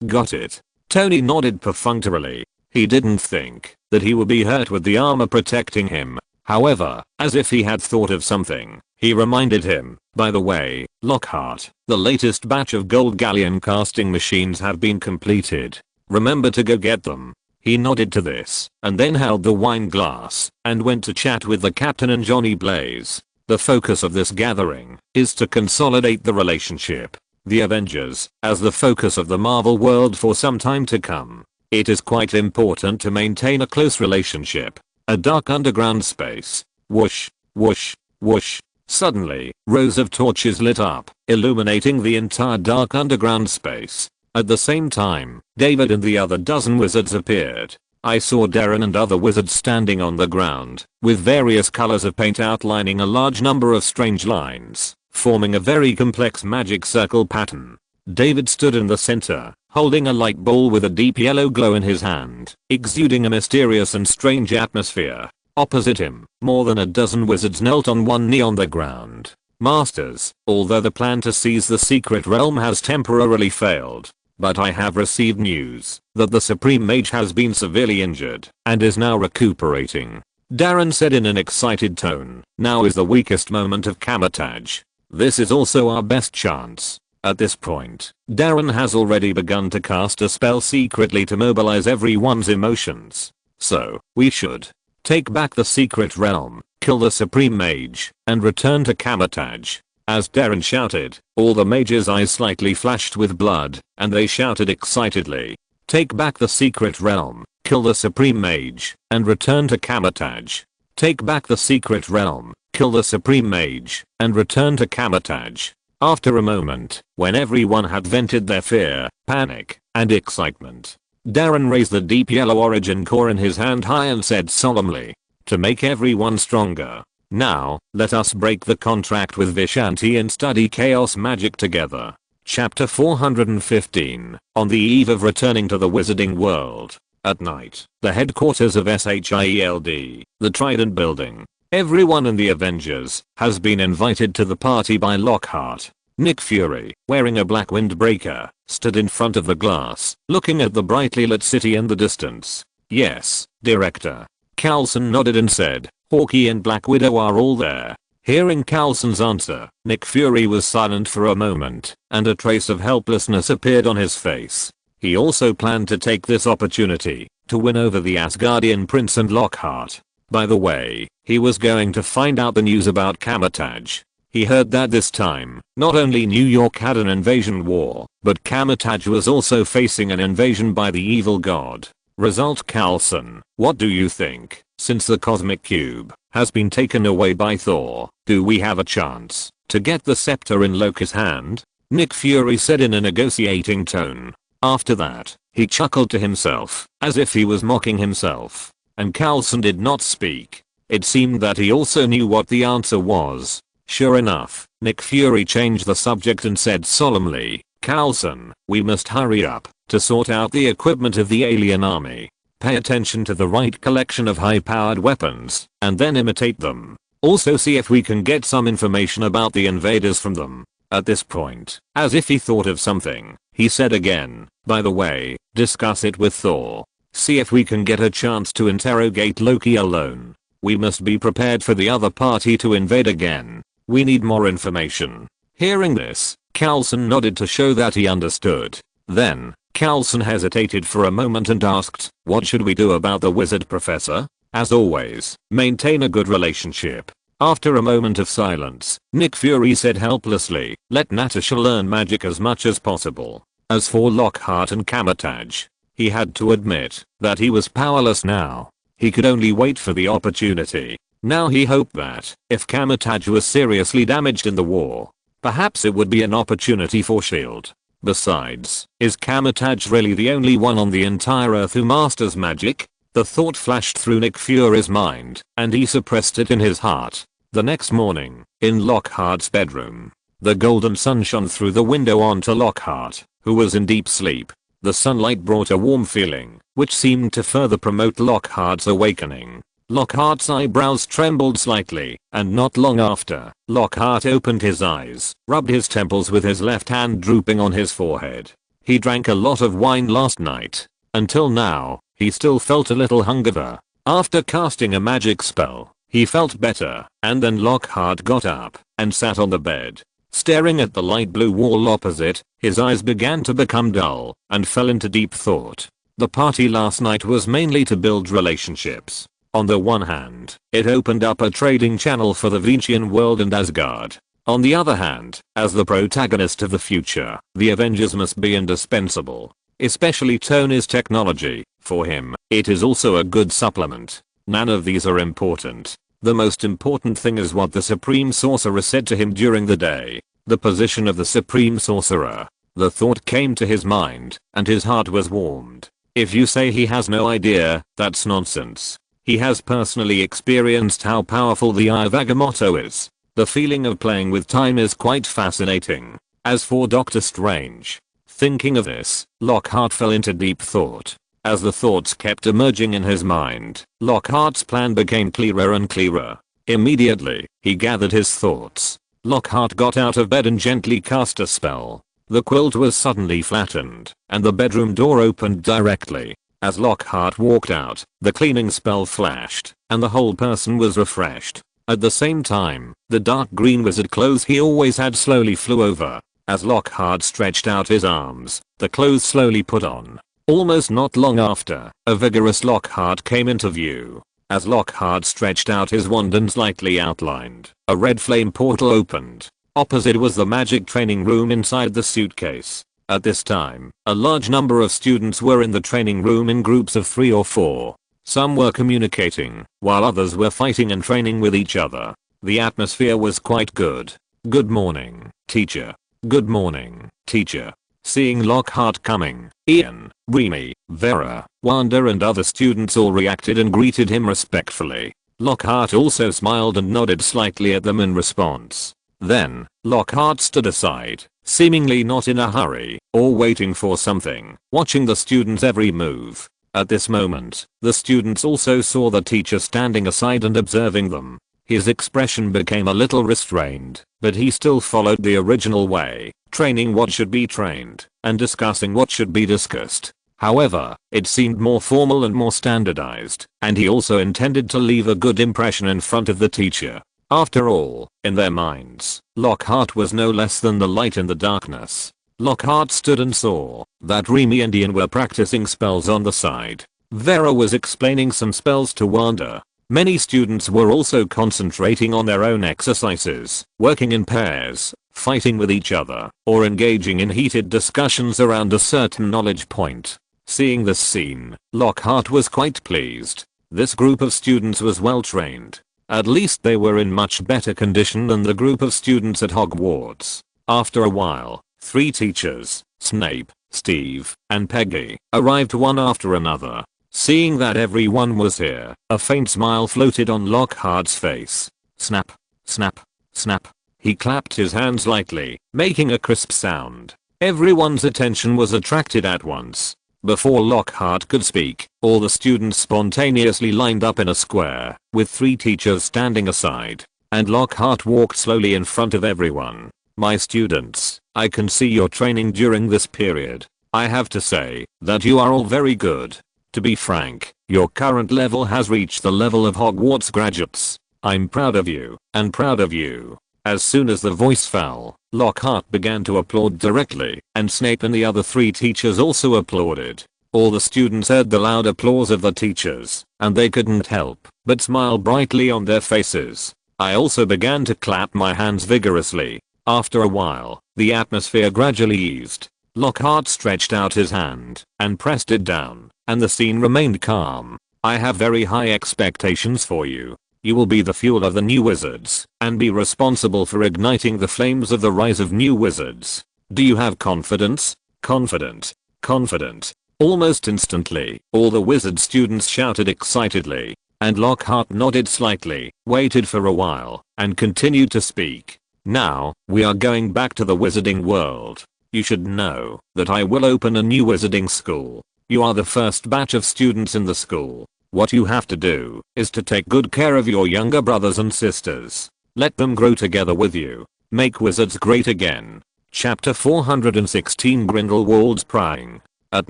got it. Tony nodded perfunctorily. He didn't think that he would be hurt with the armor protecting him. However, as if he had thought of something, he reminded him, by the way, Lockhart, the latest batch of gold galleon casting machines have been completed. Remember to go get them. He nodded to this, and then held the wine glass, and went to chat with the captain and Johnny Blaze. The focus of this gathering is to consolidate the relationship. The Avengers, as the focus of the Marvel world for some time to come. It is quite important to maintain a close relationship. A dark underground space. Whoosh, whoosh, whoosh. Suddenly, rows of torches lit up, illuminating the entire dark underground space. At the same time, David and the other dozen wizards appeared. I saw Darren and other wizards standing on the ground, with various colors of paint outlining a large number of strange lines, forming a very complex magic circle pattern. David stood in the center, holding a light ball with a deep yellow glow in his hand, exuding a mysterious and strange atmosphere. Opposite him, more than a dozen wizards knelt on one knee on the ground. Masters, although the plan to seize the secret realm has temporarily failed, but I have received news that the Supreme Mage has been severely injured and is now recuperating. Darren said in an excited tone, now is the weakest moment of Kamar-Taj. This is also our best chance. At this point, Darren has already begun to cast a spell secretly to mobilize everyone's emotions. So, we should take back the secret realm, kill the Supreme Mage, and return to Kamar-Taj. As Darren shouted, all the mages' eyes slightly flashed with blood, and they shouted excitedly, take back the secret realm, kill the Supreme Mage, and return to Kamar-Taj. Take back the secret realm, kill the Supreme Mage, and return to Kamar-Taj. After a moment, when everyone had vented their fear, panic, and excitement, Darren raised the deep yellow origin core in his hand high and said solemnly, to make everyone stronger. Now, let us break the contract with Vishanti and study chaos magic together. Chapter 415, on the eve of returning to the wizarding world. At night, the headquarters of SHIELD, the Trident building. Everyone in the Avengers has been invited to the party by Lockhart. Nick Fury, wearing a black windbreaker, stood in front of the glass, looking at the brightly lit city in the distance. Yes, Director. Coulson nodded and said, Hawkeye and Black Widow are all there. Hearing Coulson's answer, Nick Fury was silent for a moment, and a trace of helplessness appeared on his face. He also planned to take this opportunity to win over the Asgardian prince and Lockhart. By the way, he was going to find out the news about Kamar-Taj. He heard that this time, not only New York had an invasion war, but Kamar-Taj was also facing an invasion by the evil god. Result Coulson, what do you think? Since the cosmic cube has been taken away by Thor, do we have a chance to get the scepter in Loki's hand? Nick Fury said in a negotiating tone. After that, he chuckled to himself, as if he was mocking himself. And Coulson did not speak. It seemed that he also knew what the answer was. Sure enough, Nick Fury changed the subject and said solemnly, Coulson, we must hurry up to sort out the equipment of the alien army. Pay attention to the right collection of high-powered weapons, and then imitate them. Also see if we can get some information about the invaders from them. At this point, as if he thought of something, he said again, by the way, discuss it with Thor. See if we can get a chance to interrogate Loki alone. We must be prepared for the other party to invade again. We need more information. Hearing this, Coulson nodded to show that he understood. Then, Coulson hesitated for a moment and asked, what should we do about the wizard professor? As always, maintain a good relationship. After a moment of silence, Nick Fury said helplessly, let Natasha learn magic as much as possible. As for Lockhart and Kamar-Taj, he had to admit that he was powerless now. He could only wait for the opportunity. Now he hoped that, if Kamar-Taj was seriously damaged in the war, perhaps it would be an opportunity for S.H.I.E.L.D. Besides, is Kamar-Taj really the only one on the entire Earth who masters magic? The thought flashed through Nick Fury's mind, and he suppressed it in his heart. The next morning, in Lockhart's bedroom, the golden sun shone through the window onto Lockhart, who was in deep sleep. The sunlight brought a warm feeling, which seemed to further promote Lockhart's awakening. Lockhart's eyebrows trembled slightly, and not long after, Lockhart opened his eyes, rubbed his temples with his left hand drooping on his forehead. He drank a lot of wine last night. Until now, he still felt a little hungover. After casting a magic spell, he felt better, and then Lockhart got up and sat on the bed. Staring at the light blue wall opposite, his eyes began to become dull and fell into deep thought. The party last night was mainly to build relationships. On the one hand, it opened up a trading channel for the Ancient World and Asgard. On the other hand, as the protagonist of the future, the Avengers must be indispensable. Especially Tony's technology. For him, it is also a good supplement. None of these are important. The most important thing is what the Supreme Sorcerer said to him during the day. The position of the Supreme Sorcerer. The thought came to his mind, and his heart was warmed. If you say he has no idea, that's nonsense. He has personally experienced how powerful the Eye of Agamotto is. The feeling of playing with time is quite fascinating. As for Doctor Strange, thinking of this, Lockhart fell into deep thought. As the thoughts kept emerging in his mind, Lockhart's plan became clearer and clearer. Immediately, he gathered his thoughts. Lockhart got out of bed and gently cast a spell. The quilt was suddenly flattened, and the bedroom door opened directly. As Lockhart walked out, the cleaning spell flashed, and the whole person was refreshed. At the same time, the dark green wizard clothes he always had slowly flew over. As Lockhart stretched out his arms, the clothes slowly put on. Almost not long after, a vigorous Lockhart came into view. As Lockhart stretched out his wand and slightly outlined, a red flame portal opened. Opposite was the magic training room inside the suitcase. At this time, a large number of students were in the training room in groups of 3 or 4. Some were communicating, while others were fighting and training with each other. The atmosphere was quite good. Good morning, teacher. Good morning, teacher. Seeing Lockhart coming, Ian, Remy, Vera, Wanda and other students all reacted and greeted him respectfully. Lockhart also smiled and nodded slightly at them in response. Then, Lockhart stood aside, seemingly not in a hurry, or waiting for something, watching the students' every move. At this moment, the students also saw the teacher standing aside and observing them. His expression became a little restrained, but he still followed the original way, training what should be trained, and discussing what should be discussed. However, it seemed more formal and more standardized, and he also intended to leave a good impression in front of the teacher. After all, in their minds, Lockhart was no less than the light in the darkness. Lockhart stood and saw that Remy and Ian were practicing spells on the side. Vera was explaining some spells to Wanda. Many students were also concentrating on their own exercises, working in pairs, fighting with each other, or engaging in heated discussions around a certain knowledge point. Seeing this scene, Lockhart was quite pleased. This group of students was well trained. At least they were in much better condition than the group of students at Hogwarts. After a while, 3 teachers, Snape, Steve, and Peggy, arrived one after another. Seeing that everyone was here, a faint smile floated on Lockhart's face. Snap, snap, snap. He clapped his hands lightly, making a crisp sound. Everyone's attention was attracted at once. Before Lockhart could speak, all the students spontaneously lined up in a square, with 3 teachers standing aside. And Lockhart walked slowly in front of everyone. My students, I can see your training during this period. I have to say that you are all very good. To be frank, your current level has reached the level of Hogwarts graduates. I'm proud of you, and proud of you. As soon as the voice fell, Lockhart began to applaud directly, and Snape and the other 3 teachers also applauded. All the students heard the loud applause of the teachers, and they couldn't help but smile brightly on their faces. I also began to clap my hands vigorously. After a while, the atmosphere gradually eased. Lockhart stretched out his hand and pressed it down, and the scene remained calm. I have very high expectations for you. You will be the fuel of the new wizards, and be responsible for igniting the flames of the rise of new wizards. Do you have confidence? Confident. Confident. Almost instantly, all the wizard students shouted excitedly, and Lockhart nodded slightly, waited for a while, and continued to speak. Now, we are going back to the wizarding world. You should know that I will open a new wizarding school. You are the first batch of students in the school. What you have to do is to take good care of your younger brothers and sisters. Let them grow together with you. Make wizards great again. Chapter 416 Grindelwald's Prying. At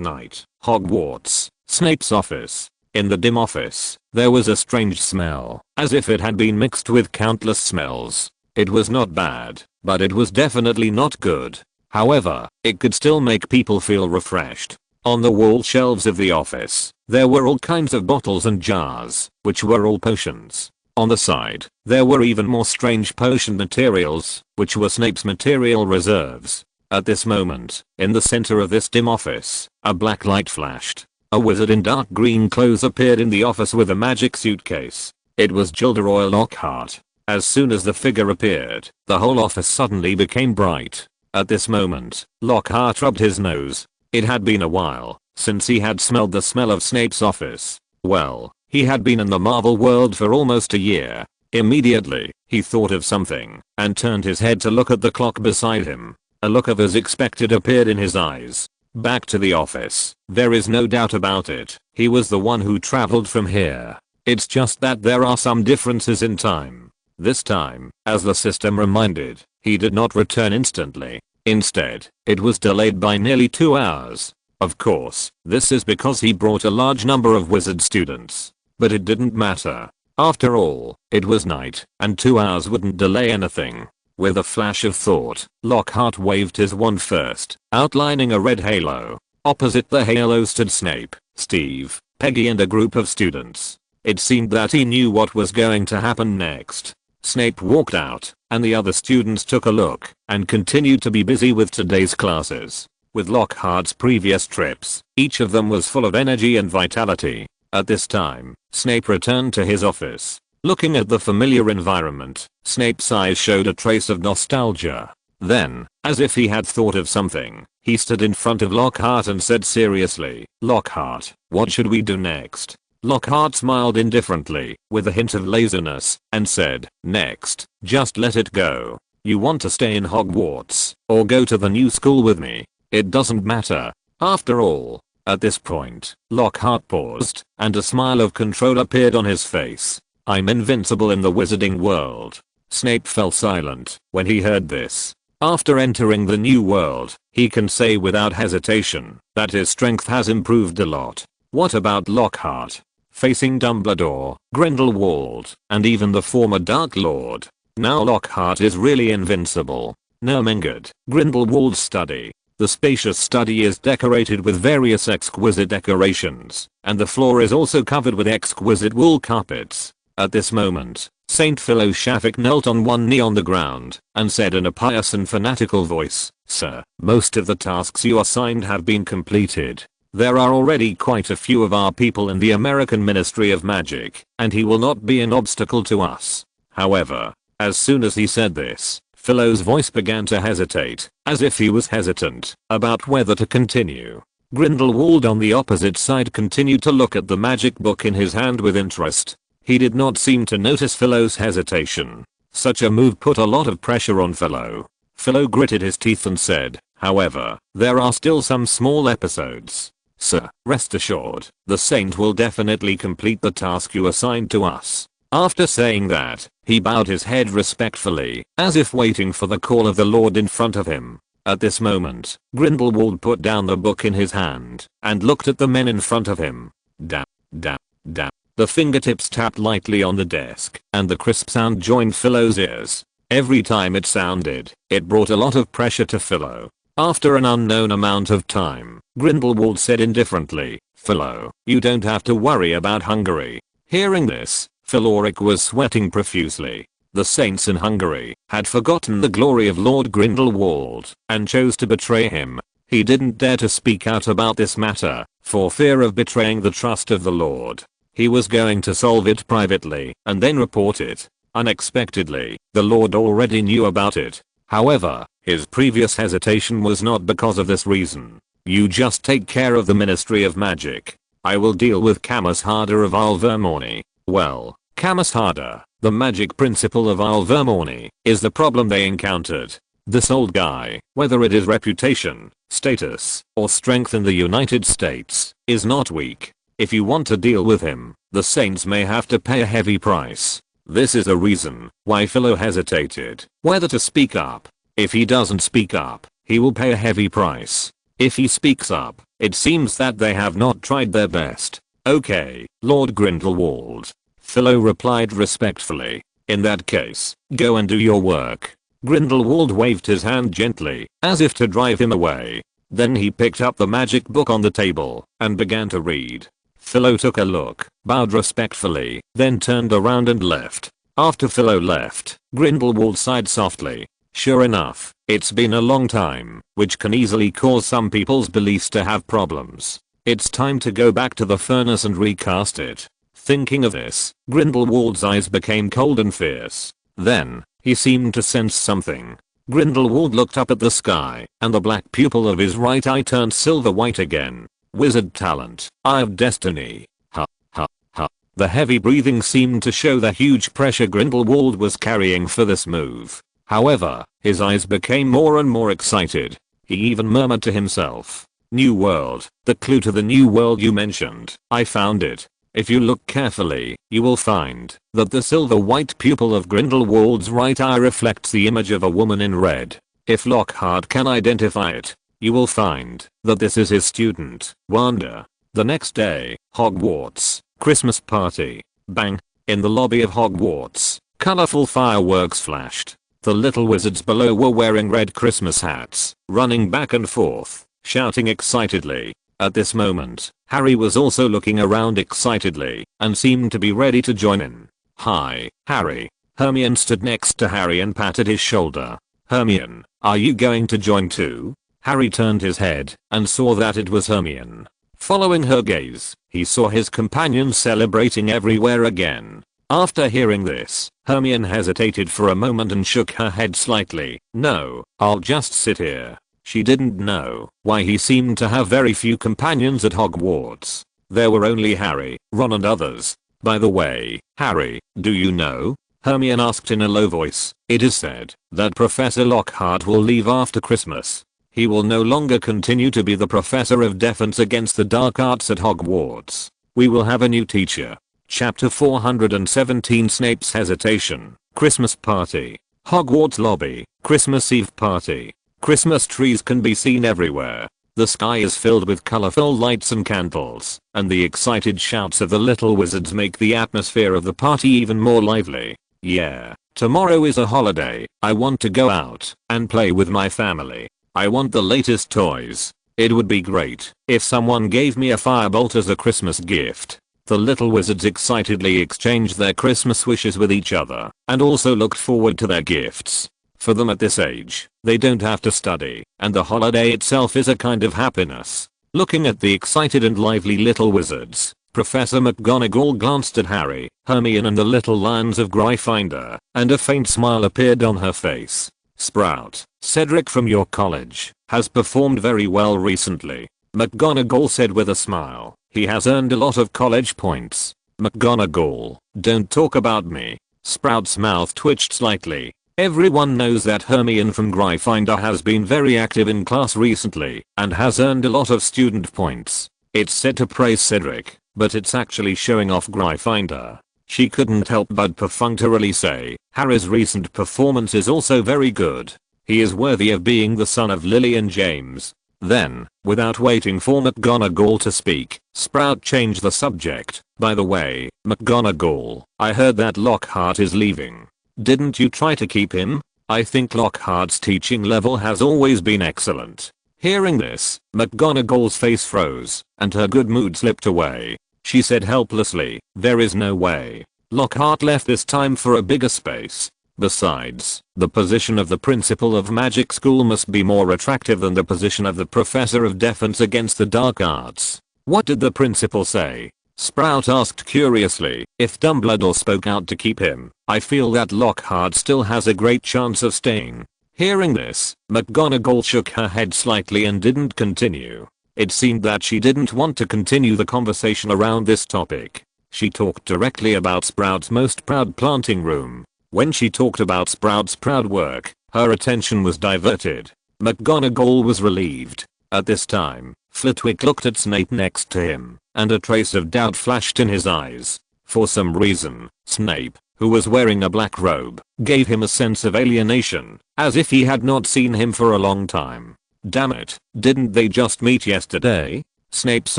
night, Hogwarts. Snape's office. In the dim office, there was a strange smell, as if it had been mixed with countless smells. It was not bad, but it was definitely not good. However, it could still make people feel refreshed. On the wall shelves of the office, there were all kinds of bottles and jars, which were all potions. On the side, there were even more strange potion materials, which were Snape's material reserves. At this moment, in the center of this dim office, a black light flashed. A wizard in dark green clothes appeared in the office with a magic suitcase. It was Gilderoy Lockhart. As soon as the figure appeared, the whole office suddenly became bright. At this moment, Lockhart rubbed his nose. It had been a while since he had smelled the smell of Snape's office. Well, he had been in the Marvel world for almost a year. Immediately, he thought of something and turned his head to look at the clock beside him. A look of as expected appeared in his eyes. Back to the office. There is no doubt about it. He was the one who traveled from here. It's just that there are some differences in time. This time, as the system reminded, he did not return instantly. Instead, it was delayed by nearly 2 hours. Of course, this is because he brought a large number of wizard students. But it didn't matter. After all, it was night, and 2 hours wouldn't delay anything. With a flash of thought, Lockhart waved his wand first, outlining a red halo. Opposite the halo stood Snape, Steve, Peggy and a group of students. It seemed that he knew what was going to happen next. Snape walked out, and the other students took a look, and continued to be busy with today's classes. With Lockhart's previous trips, each of them was full of energy and vitality. At this time, Snape returned to his office. Looking at the familiar environment, Snape's eyes showed a trace of nostalgia. Then, as if he had thought of something, he stood in front of Lockhart and said seriously, "Lockhart, what should we do next?" Lockhart smiled indifferently, with a hint of laziness, and said, "Next, just let it go. You want to stay in Hogwarts, or go to the new school with me? It doesn't matter. After all." At this point, Lockhart paused, and a smile of control appeared on his face. "I'm invincible in the wizarding world." Snape fell silent when he heard this. After entering the new world, he can say without hesitation that his strength has improved a lot. What about Lockhart? Facing Dumbledore, Grindelwald, and even the former Dark Lord, now Lockhart is really invincible. Nermingard, Grindelwald's study. The spacious study is decorated with various exquisite decorations, and the floor is also covered with exquisite wool carpets. At this moment, Saint Philo Shafik knelt on one knee on the ground, and said in a pious and fanatical voice, "Sir, most of the tasks you assigned have been completed. There are already quite a few of our people in the American Ministry of Magic, and he will not be an obstacle to us." However, as soon as he said this, Philo's voice began to hesitate, as if he was hesitant about whether to continue. Grindelwald on the opposite side continued to look at the magic book in his hand with interest. He did not seem to notice Philo's hesitation. Such a move put a lot of pressure on Philo. Philo gritted his teeth and said, "However, there are still some small episodes. Sir, rest assured, the Saint will definitely complete the task you assigned to us." After saying that, he bowed his head respectfully, as if waiting for the call of the Lord in front of him. At this moment, Grindelwald put down the book in his hand, and looked at the men in front of him. Dap, dap, dap. The fingertips tapped lightly on the desk, and the crisp sound joined Philo's ears. Every time it sounded, it brought a lot of pressure to Philo. After an unknown amount of time, Grindelwald said indifferently, "Philo, you don't have to worry about Hungary." Hearing this, Philoric was sweating profusely. The saints in Hungary had forgotten the glory of Lord Grindelwald, and chose to betray him. He didn't dare to speak out about this matter, for fear of betraying the trust of the Lord. He was going to solve it privately, and then report it. Unexpectedly, the Lord already knew about it. However, his previous hesitation was not because of this reason. "You just take care of the Ministry of Magic. I will deal with Kamar-Taj of Alvermorny." Well, Kamar-Taj, the magic principal of Alvermorny, is the problem they encountered. This old guy, whether it is reputation, status, or strength in the United States, is not weak. If you want to deal with him, the Saints may have to pay a heavy price. This is a reason why Philo hesitated whether to speak up. If he doesn't speak up, he will pay a heavy price. If he speaks up, It seems that they have not tried their best. Okay, Lord Grindelwald. Philo replied respectfully. In that case, go and do your work. Grindelwald waved his hand gently, as if to drive him away. Then he picked up the magic book on the table, and began to read. Philo took a look, bowed respectfully, then turned around and left. After Philo left, Grindelwald sighed softly. Sure enough, it's been a long time, which can easily cause some people's beliefs to have problems. It's time to go back to the furnace and recast it. Thinking of this, Grindelwald's eyes became cold and fierce. Then, he seemed to sense something. Grindelwald looked up at the sky, and the black pupil of his right eye turned silver white again. Wizard talent, Eye of Destiny. Ha ha ha. The heavy breathing seemed to show the huge pressure Grindelwald was carrying for this move. However, his eyes became more and more excited. He even murmured to himself. New world, the clue to the new world you mentioned, I found it. If you look carefully, you will find that the silver white pupil of Grindelwald's right eye reflects the image of a woman in red. If Lockhart can identify it, you will find that this is his student, Wanda. The next day, Hogwarts, Christmas party. Bang! In the lobby of Hogwarts, colorful fireworks flashed. The little wizards below were wearing red Christmas hats, running back and forth, shouting excitedly. At this moment, Harry was also looking around excitedly, and seemed to be ready to join in. Hi, Harry. Hermione stood next to Harry and patted his shoulder. Hermione, are you going to join too? Harry turned his head, and saw that it was Hermione. Following her gaze, he saw his companions celebrating everywhere again. After hearing this, Hermione hesitated for a moment and shook her head slightly. No, I'll just sit here. She didn't know why he seemed to have very few companions at Hogwarts. There were only Harry, Ron and others. By the way, Harry, do you know? Hermione asked in a low voice. It is said that Professor Lockhart will leave after Christmas. He will no longer continue to be the Professor of Defense Against the Dark Arts at Hogwarts. We will have a new teacher. Chapter 417 Snape's Hesitation. Christmas Party. Hogwarts Lobby. Christmas Eve Party. Christmas trees can be seen everywhere. The sky is filled with colorful lights and candles, and the excited shouts of the little wizards make the atmosphere of the party even more lively. Yeah, tomorrow is a holiday. I want to go out and play with my family. I want the latest toys. It would be great if someone gave me a firebolt as a Christmas gift. The little wizards excitedly exchanged their Christmas wishes with each other, and also looked forward to their gifts. For them at this age, they don't have to study, and the holiday itself is a kind of happiness. Looking at the excited and lively little wizards, Professor McGonagall glanced at Harry, Hermione and the little lions of Gryffindor, and a faint smile appeared on her face. Sprout, Cedric from your college, has performed very well recently, McGonagall said with a smile. He has earned a lot of college points. McGonagall, don't talk about me. Sprout's mouth twitched slightly. Everyone knows that Hermione from Gryffindor has been very active in class recently and has earned a lot of student points. It's said to praise Cedric, but it's actually showing off Gryffindor. She couldn't help but perfunctorily say, Harry's recent performance is also very good. He is worthy of being the son of Lily and James. Then, without waiting for McGonagall to speak, Sprout changed the subject. By the way, McGonagall, I heard that Lockhart is leaving. Didn't you try to keep him? I think Lockhart's teaching level has always been excellent. Hearing this, McGonagall's face froze, and her good mood slipped away. She said helplessly, there is no way. Lockhart left this time for a bigger space. Besides, the position of the principal of Magic School must be more attractive than the position of the Professor of Defense Against the Dark Arts. What did the principal say? Sprout asked curiously. If Dumbledore spoke out to keep him, I feel that Lockhart still has a great chance of staying. Hearing this, McGonagall shook her head slightly and didn't continue. It seemed that she didn't want to continue the conversation around this topic. She talked directly about Sprout's most proud planting room. When she talked about Sprout's proud work, her attention was diverted. McGonagall was relieved. At this time, Flitwick looked at Snape next to him, and a trace of doubt flashed in his eyes. For some reason, Snape, who was wearing a black robe, gave him a sense of alienation, as if he had not seen him for a long time. Damn it, didn't they just meet yesterday? Snape's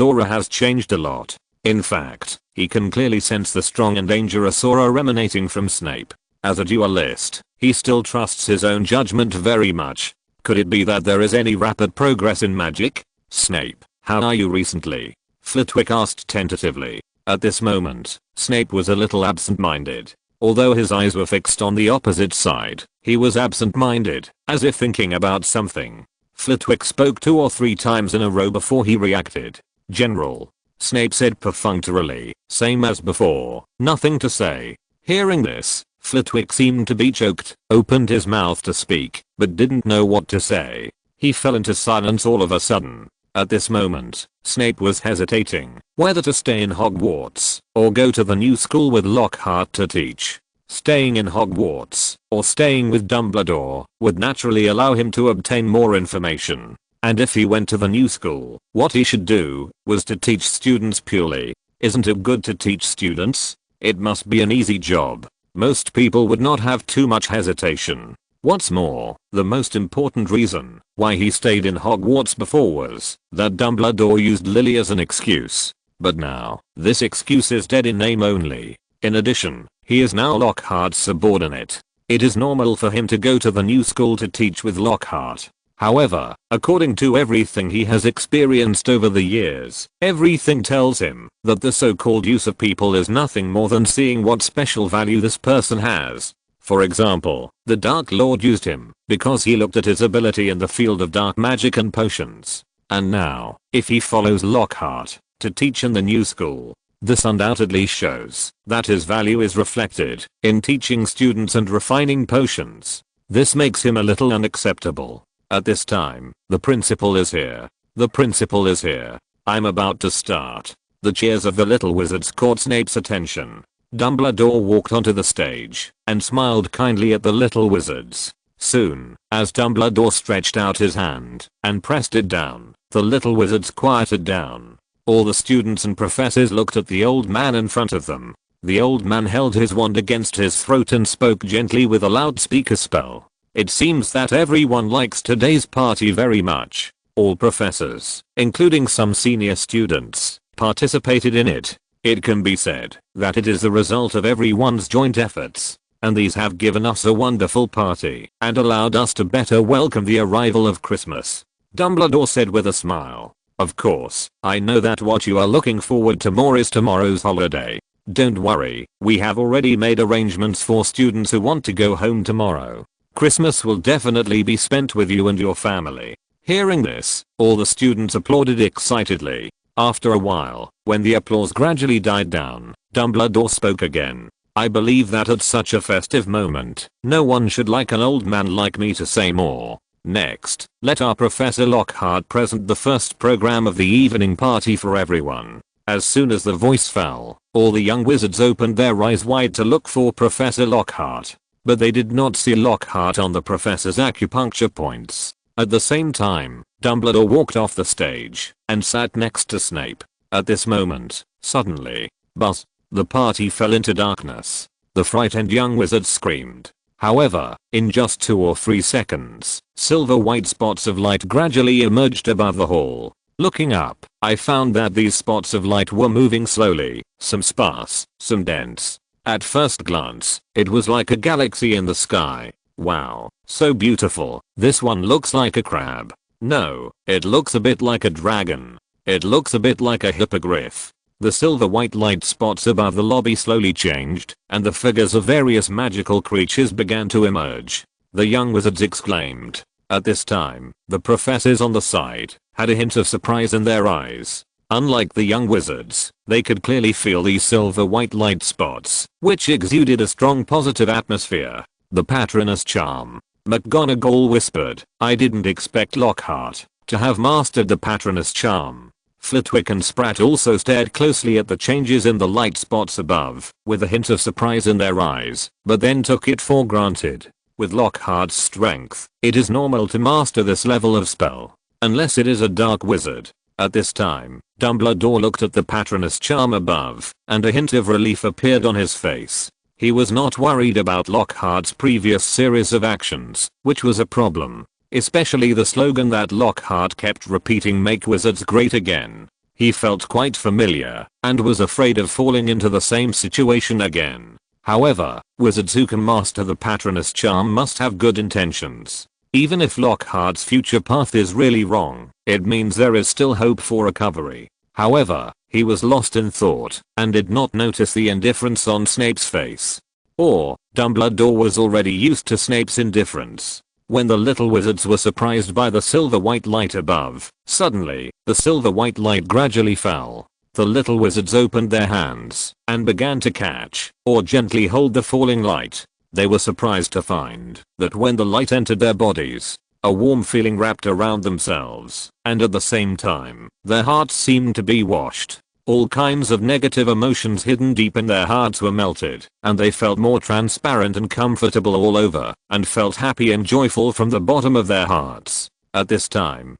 aura has changed a lot. In fact, he can clearly sense the strong and dangerous aura emanating from Snape. As a duelist, he still trusts his own judgment very much. Could it be that there is any rapid progress in magic? Snape, how are you recently? Flitwick asked tentatively. At this moment, Snape was a little absent-minded. Although his eyes were fixed on the opposite side, he was absent-minded, as if thinking about something. Flitwick spoke 2 or 3 times in a row before he reacted. General. Snape said perfunctorily, same as before, nothing to say. Hearing this, Flitwick seemed to be choked, opened his mouth to speak, but didn't know what to say. He fell into silence all of a sudden. At this moment, Snape was hesitating whether to stay in Hogwarts or go to the new school with Lockhart to teach. Staying in Hogwarts or staying with Dumbledore would naturally allow him to obtain more information. And if he went to the new school, what he should do was to teach students purely. Isn't it good to teach students? It must be an easy job. Most people would not have too much hesitation. What's more, the most important reason why he stayed in Hogwarts before was that Dumbledore used Lily as an excuse. But now, this excuse is dead in name only. In addition, he is now Lockhart's subordinate. It is normal for him to go to the new school to teach with Lockhart. However, according to everything he has experienced over the years, everything tells him that the so-called use of people is nothing more than seeing what special value this person has. For example, the Dark Lord used him because he looked at his ability in the field of dark magic and potions. And now, if he follows Lockhart to teach in the new school, this undoubtedly shows that his value is reflected in teaching students and refining potions. This makes him a little unacceptable. At this time, the principal is here. The principal is here. I'm about to start. The cheers of the little wizards caught Snape's attention. Dumbledore walked onto the stage and smiled kindly at the little wizards. Soon, as Dumbledore stretched out his hand and pressed it down, the little wizards quieted down. All the students and professors looked at the old man in front of them. The old man held his wand against his throat and spoke gently with a loudspeaker spell. It seems that everyone likes today's party very much. All professors, including some senior students, participated in it. It can be said that it is the result of everyone's joint efforts, and these have given us a wonderful party and allowed us to better welcome the arrival of Christmas. Dumbledore said with a smile. Of course, I know that what you are looking forward to more is tomorrow's holiday. Don't worry, we have already made arrangements for students who want to go home tomorrow. Christmas will definitely be spent with you and your family. Hearing this, all the students applauded excitedly. After a while, when the applause gradually died down, Dumbledore spoke again. I believe that at such a festive moment, no one should like an old man like me to say more. Next, let our Professor Lockhart present the first program of the evening party for everyone. As soon as the voice fell, all the young wizards opened their eyes wide to look for Professor Lockhart. But they did not see Lockhart on the professor's acupuncture points. At the same time, Dumbledore walked off the stage and sat next to Snape. At this moment, suddenly, buzz, the party fell into darkness. The frightened young wizards screamed. However, in just 2 or 3 seconds, silver white spots of light gradually emerged above the hall. Looking up, I found that these spots of light were moving slowly, some sparse, some dense. At first glance, it was like a galaxy in the sky. Wow, so beautiful. This one looks like a crab. No, it looks a bit like a dragon. It looks a bit like a hippogriff. The silver white light spots above the lobby slowly changed, and the figures of various magical creatures began to emerge. The young wizards exclaimed. At this time, the professors on the side had a hint of surprise in their eyes. Unlike the young wizards, they could clearly feel these silver white light spots, which exuded a strong positive atmosphere. The Patronus charm. McGonagall whispered. I didn't expect Lockhart to have mastered the Patronus charm. Flitwick and Sprat also stared closely at the changes in the light spots above, with a hint of surprise in their eyes, but then took it for granted. With Lockhart's strength, it is normal to master this level of spell, unless it is a dark wizard. At this time, Dumbledore looked at the Patronus charm above, and a hint of relief appeared on his face. He was not worried about Lockhart's previous series of actions, which was a problem. Especially the slogan that Lockhart kept repeating, make wizards great again. He felt quite familiar and was afraid of falling into the same situation again. However, wizards who can master the Patronus charm must have good intentions. Even if Lockhart's future path is really wrong, it means there is still hope for recovery. However, he was lost in thought and did not notice the indifference on Snape's face. Or, Dumbledore was already used to Snape's indifference. When the little wizards were surprised by the silver white light above, suddenly, the silver white light gradually fell. The little wizards opened their hands and began to catch or gently hold the falling light. They were surprised to find that when the light entered their bodies, a warm feeling wrapped around themselves, and at the same time, their hearts seemed to be washed. All kinds of negative emotions hidden deep in their hearts were melted, and they felt more transparent and comfortable all over, and felt happy and joyful from the bottom of their hearts. At this time,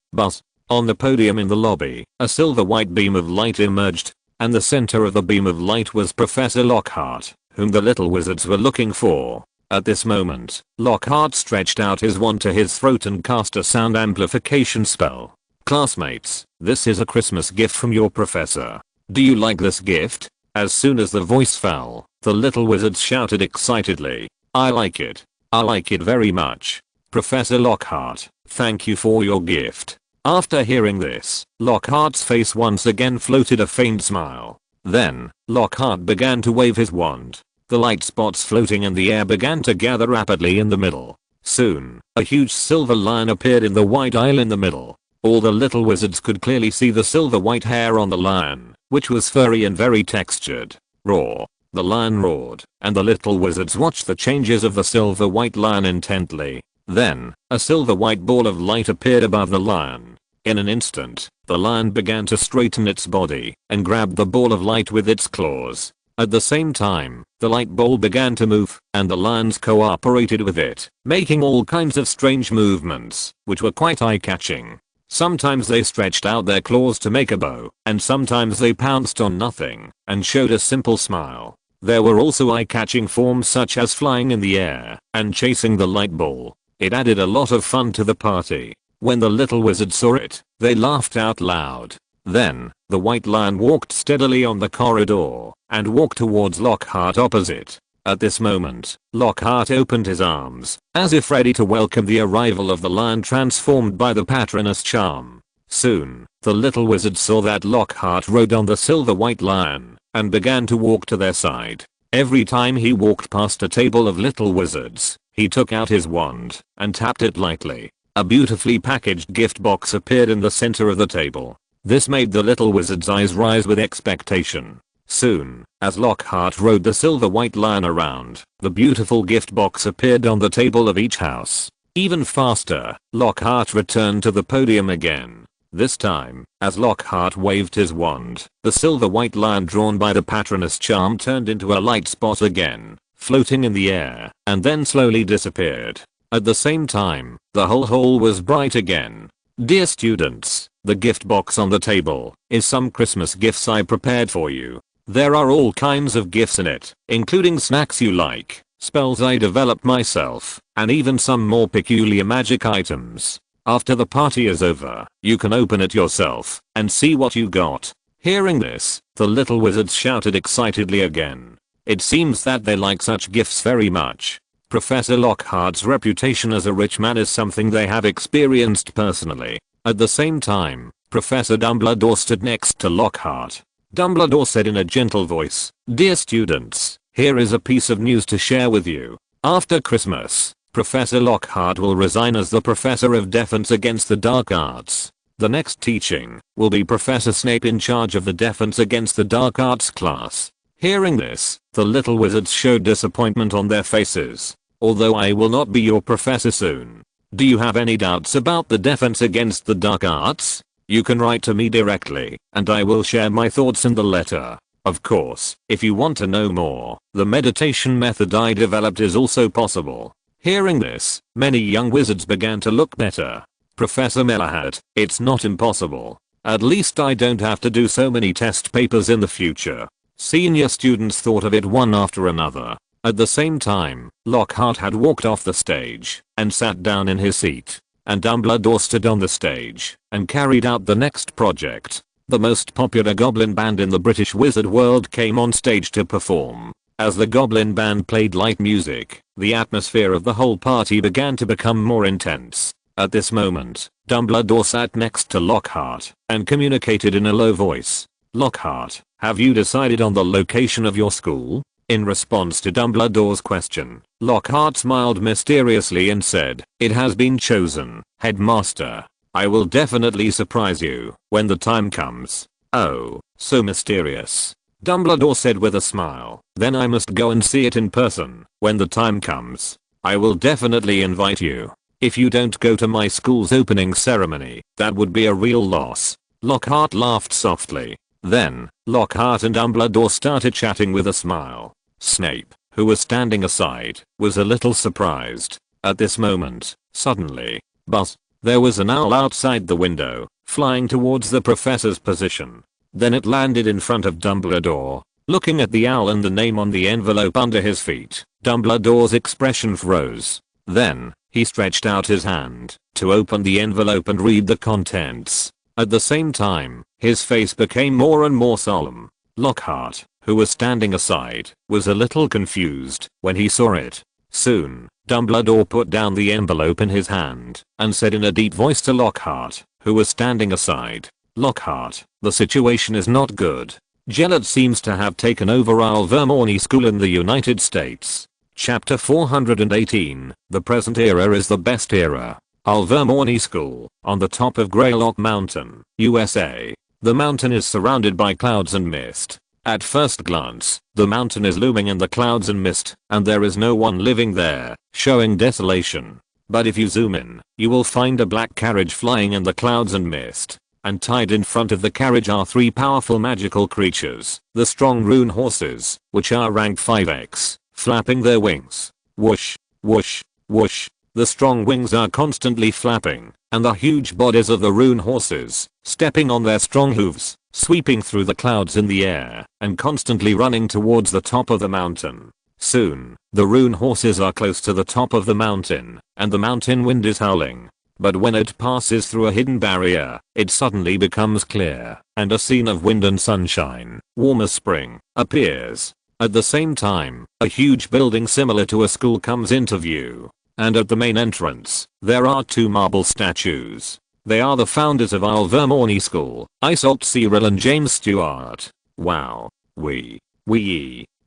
on the podium in the lobby, a silver white beam of light emerged, and the center of the beam of light was Professor Lockhart, whom the little wizards were looking for. At this moment, Lockhart stretched out his wand to his throat and cast a sound amplification spell. Classmates, this is a Christmas gift from your professor. Do you like this gift? As soon as the voice fell, the little wizards shouted excitedly, I like it. I like it very much. Professor Lockhart, thank you for your gift. After hearing this, Lockhart's face once again floated a faint smile. Then, Lockhart began to wave his wand. The light spots floating in the air began to gather rapidly in the middle. Soon, a huge silver lion appeared in the wide aisle in the middle. All the little wizards could clearly see the silver white hair on the lion, which was furry and very textured. Roar. The lion roared, and the little wizards watched the changes of the silver white lion intently. Then, a silver white ball of light appeared above the lion. In an instant, the lion began to straighten its body and grabbed the ball of light with its claws. At the same time, the light ball began to move, and the lions cooperated with it, making all kinds of strange movements, which were quite eye-catching. Sometimes they stretched out their claws to make a bow, and sometimes they pounced on nothing and showed a simple smile. There were also eye-catching forms such as flying in the air and chasing the light ball. It added a lot of fun to the party. When the little wizards saw it, they laughed out loud. Then, the white lion walked steadily on the corridor and walked towards Lockhart opposite. At this moment, Lockhart opened his arms, as if ready to welcome the arrival of the lion transformed by the Patronus charm. Soon, the little wizard saw that Lockhart rode on the silver white lion, and began to walk to their side. Every time he walked past a table of little wizards, he took out his wand, and tapped it lightly. A beautifully packaged gift box appeared in the center of the table. This made the little wizard's eyes rise with expectation. Soon, as Lockhart rode the silver white lion around, the beautiful gift box appeared on the table of each house. Even faster, Lockhart returned to the podium again. This time, as Lockhart waved his wand, the silver white lion drawn by the Patronus charm turned into a light spot again, floating in the air, and then slowly disappeared. At the same time, the whole hall was bright again. Dear students, the gift box on the table is some Christmas gifts I prepared for you. There are all kinds of gifts in it, including snacks you like, spells I developed myself, and even some more peculiar magic items. After the party is over, you can open it yourself and see what you got. Hearing this, the little wizards shouted excitedly again. It seems that they like such gifts very much. Professor Lockhart's reputation as a rich man is something they have experienced personally. At the same time, Professor Dumbledore stood next to Lockhart. Dumbledore said in a gentle voice, Dear students, here is a piece of news to share with you. After Christmas, Professor Lockhart will resign as the Professor of Defense Against the Dark Arts. The next teaching will be Professor Snape in charge of the Defense Against the Dark Arts class. Hearing this, the little wizards showed disappointment on their faces. Although I will not be your professor soon. Do you have any doubts about the Defense Against the Dark Arts? You can write to me directly, and I will share my thoughts in the letter. Of course, if you want to know more, the meditation method I developed is also possible. Hearing this, many young wizards began to look better. Professor Mellahad, it's not impossible. At least I don't have to do so many test papers in the future. Senior students thought of it one after another. At the same time, Lockhart had walked off the stage and sat down in his seat, and Dumbledore stood on the stage and carried out the next project. the most popular goblin band in the British wizard world came on stage to perform. As the goblin band played light music, the atmosphere of the whole party began to become more intense. At this moment, Dumbledore sat next to Lockhart and communicated in a low voice. "Lockhart, have you decided on the location of your school?" In response to Dumbledore's question, Lockhart smiled mysteriously and said, "It has been chosen, Headmaster. I will definitely surprise you when the time comes." "Oh, so mysterious," Dumbledore said with a smile. "Then I must go and see it in person when the time comes. I will definitely invite you. If you don't go to my school's opening ceremony, that would be a real loss." Lockhart laughed softly. Then, Lockhart and Dumbledore started chatting with a smile. Snape, who was standing aside, was a little surprised. At this moment, suddenly, buzz, there was an owl outside the window, flying towards the professor's position. Then it landed in front of Dumbledore. Looking at the owl and the name on the envelope under his feet, Dumbledore's expression froze. Then, he stretched out his hand to open the envelope and read the contents. At the same time, his face became more and more solemn. Lockhart, who was standing aside, was a little confused when he saw it. Soon, Dumbledore put down the envelope in his hand and said in a deep voice to Lockhart, who was standing aside, "Lockhart, the situation is not good. Gellert seems to have taken over Alvermorny School in the United States." Chapter 418, The present era is the best era. Alvermorny School, on the top of Greylock Mountain, USA. The mountain is surrounded by clouds and mist. At first glance, the mountain is looming in the clouds and mist, and there is no one living there, showing desolation. But if you zoom in, you will find a black carriage flying in the clouds and mist. And tied in front of the carriage are 3 powerful magical creatures, the strong rune horses, which are rank 5x, flapping their wings. Whoosh, whoosh, whoosh. The strong wings are constantly flapping, and the huge bodies of the rune horses, stepping on their strong hooves, sweeping through the clouds in the air, and constantly running towards the top of the mountain. Soon, the rune horses are close to the top of the mountain, and the mountain wind is howling. But when it passes through a hidden barrier, it suddenly becomes clear, and a scene of wind and sunshine, warm as spring, appears. At the same time, a huge building similar to a school comes into view. And at the main entrance, there are 2 marble statues. They are the founders of Alvermorny School, Isolde Cyril and James Stewart. Wow. Wee.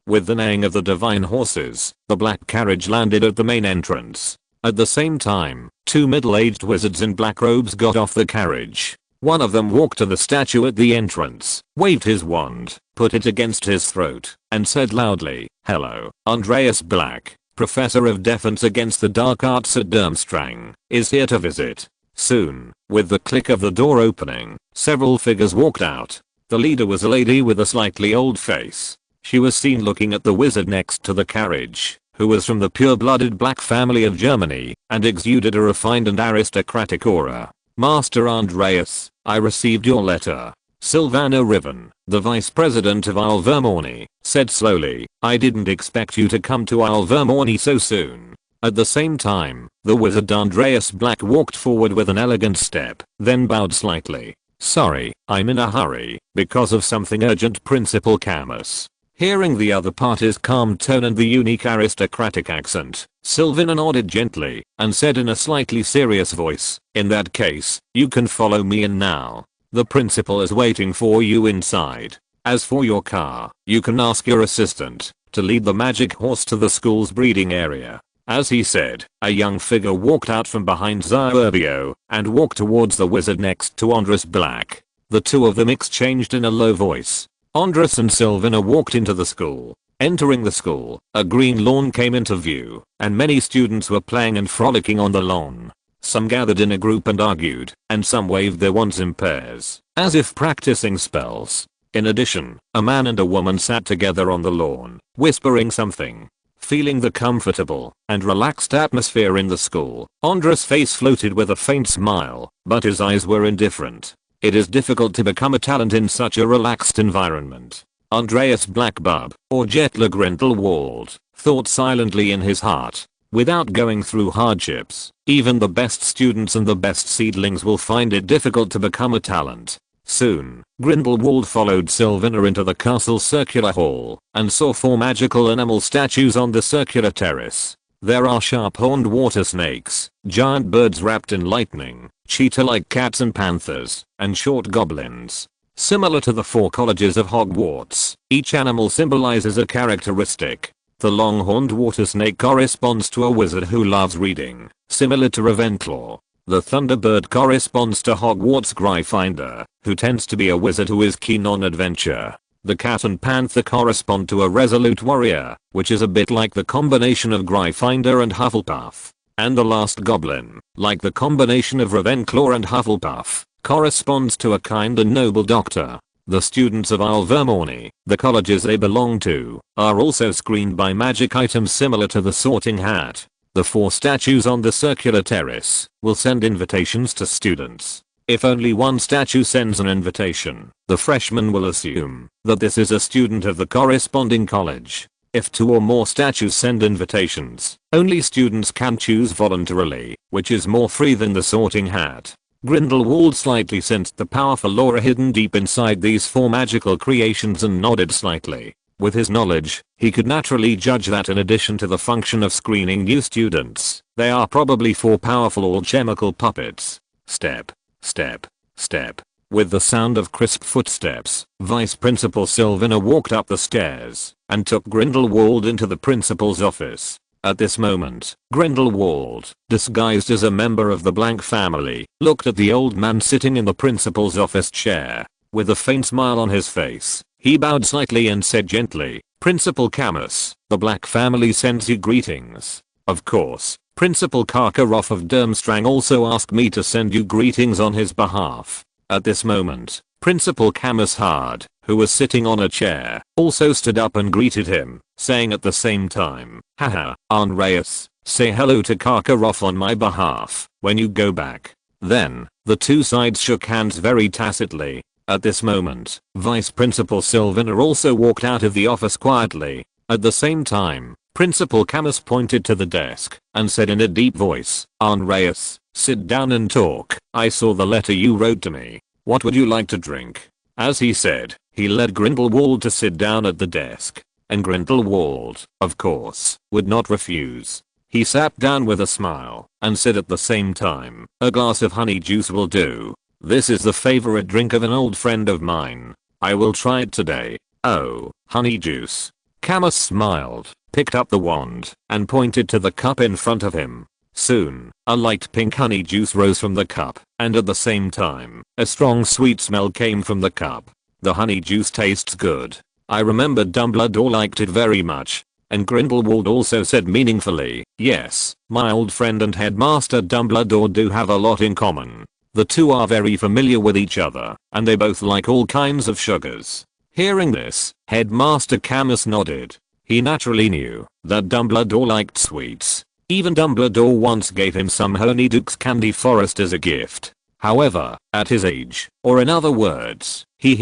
With the neighing of the divine horses, the black carriage landed at the main entrance. At the same time, 2 middle-aged wizards in black robes got off the carriage. One of them walked to the statue at the entrance, waved his wand, put it against his throat, and said loudly, "Hello, Andreas Black, Professor of Defense against the Dark Arts at Durmstrang, is here to visit." Soon, with the click of the door opening, several figures walked out. The leader was a lady with a slightly old face. She was seen looking at the wizard next to the carriage, who was from the pure-blooded black family of Germany, and exuded a refined and aristocratic aura. "Master Andreas, I received your letter." Sylvana Riven, the vice president of Alvermorny, said slowly, "I didn't expect you to come to Alvermorny so soon." At the same time, the wizard Andreas Black walked forward with an elegant step, then bowed slightly. "Sorry, I'm in a hurry, because of something urgent, Principal Camus." Hearing the other party's calm tone and the unique aristocratic accent, Sylvana nodded gently, and said in a slightly serious voice, "In that case, you can follow me in now. The principal is waiting for you inside. As for your car, you can ask your assistant to lead the magic horse to the school's breeding area." As he said, a young figure walked out from behind Zyurbio and walked towards the wizard next to Andreas Black. The 2 of them exchanged in a low voice. Andreas and Sylvana walked into the school. Entering the school, a green lawn came into view, and many students were playing and frolicking on the lawn. Some gathered in a group and argued, and some waved their wands in pairs, as if practicing spells. In addition, a man and a woman sat together on the lawn, whispering something. Feeling the comfortable and relaxed atmosphere in the school, Andreas' face floated with a faint smile, but his eyes were indifferent. It is difficult to become a talent in such a relaxed environment. Andreas Blackbub, or Jetler Grindelwald, thought silently in his heart. Without going through hardships, even the best students and the best seedlings will find it difficult to become a talent. Soon, Grindelwald followed Sylvina into the castle's circular hall and saw 4 magical enamel statues on the circular terrace. There are sharp-horned water snakes, giant birds wrapped in lightning, cheetah-like cats and panthers, and short goblins. Similar to the 4 colleges of Hogwarts, each animal symbolizes a characteristic. The long-horned water snake corresponds to a wizard who loves reading, similar to Ravenclaw. The Thunderbird corresponds to Hogwarts Gryffindor, who tends to be a wizard who is keen on adventure. The cat and panther correspond to a resolute warrior, which is a bit like the combination of Gryffindor and Hufflepuff. And the last goblin, like the combination of Ravenclaw and Hufflepuff, corresponds to a kind and noble doctor. The students of Alvermorny, the colleges they belong to, are also screened by magic items similar to the Sorting Hat. The 4 statues on the circular terrace will send invitations to students. If only one statue sends an invitation, the freshman will assume that this is a student of the corresponding college. If 2 or more statues send invitations, only students can choose voluntarily, which is more free than the Sorting Hat. Grindelwald slightly sensed the powerful aura hidden deep inside these 4 magical creations and nodded slightly. With his knowledge, he could naturally judge that in addition to the function of screening new students, they are probably 4 powerful alchemical puppets. Step, step, step. With the sound of crisp footsteps, Vice Principal Sylvina walked up the stairs and took Grindelwald into the principal's office. At this moment, Grindelwald, disguised as a member of the Blank family, looked at the old man sitting in the principal's office chair. With a faint smile on his face, he bowed slightly and said gently, "Principal Camus, the Black family sends you greetings." Of course, Principal Karkaroff of Durmstrang also asked me to send you greetings on his behalf. At this moment, Principal Camus Hard, who was sitting on a chair, also stood up and greeted him, saying at the same time, "Haha, Andreas, say hello to Karkaroff on my behalf when you go back." Then, the 2 sides shook hands very tacitly. At this moment, Vice Principal Sylvina also walked out of the office quietly. At the same time, Principal Camus pointed to the desk and said in a deep voice, "Andreas, sit down and talk. I saw the letter you wrote to me. What would you like to drink?" As he said, he led Grindelwald to sit down at the desk. And Grindelwald, of course, would not refuse. He sat down with a smile and said at the same time, "A glass of honey juice will do. This is the favorite drink of an old friend of mine. I will try it today." "Oh, honey juice." Camus smiled, picked up the wand, and pointed to the cup in front of him. Soon, a light pink honey juice rose from the cup, and at the same time, a strong sweet smell came from the cup. "The honey juice tastes good. I remember Dumbledore liked it very much." And Grindelwald also said meaningfully, "Yes, my old friend and headmaster Dumbledore do have a lot in common. The 2 are very familiar with each other, and they both like all kinds of sugars." Hearing this, Headmaster Camus nodded. He naturally knew that Dumbledore liked sweets. Even Dumbledore once gave him some Honeydukes Candy Forest as a gift. However, at his age, or in other words, he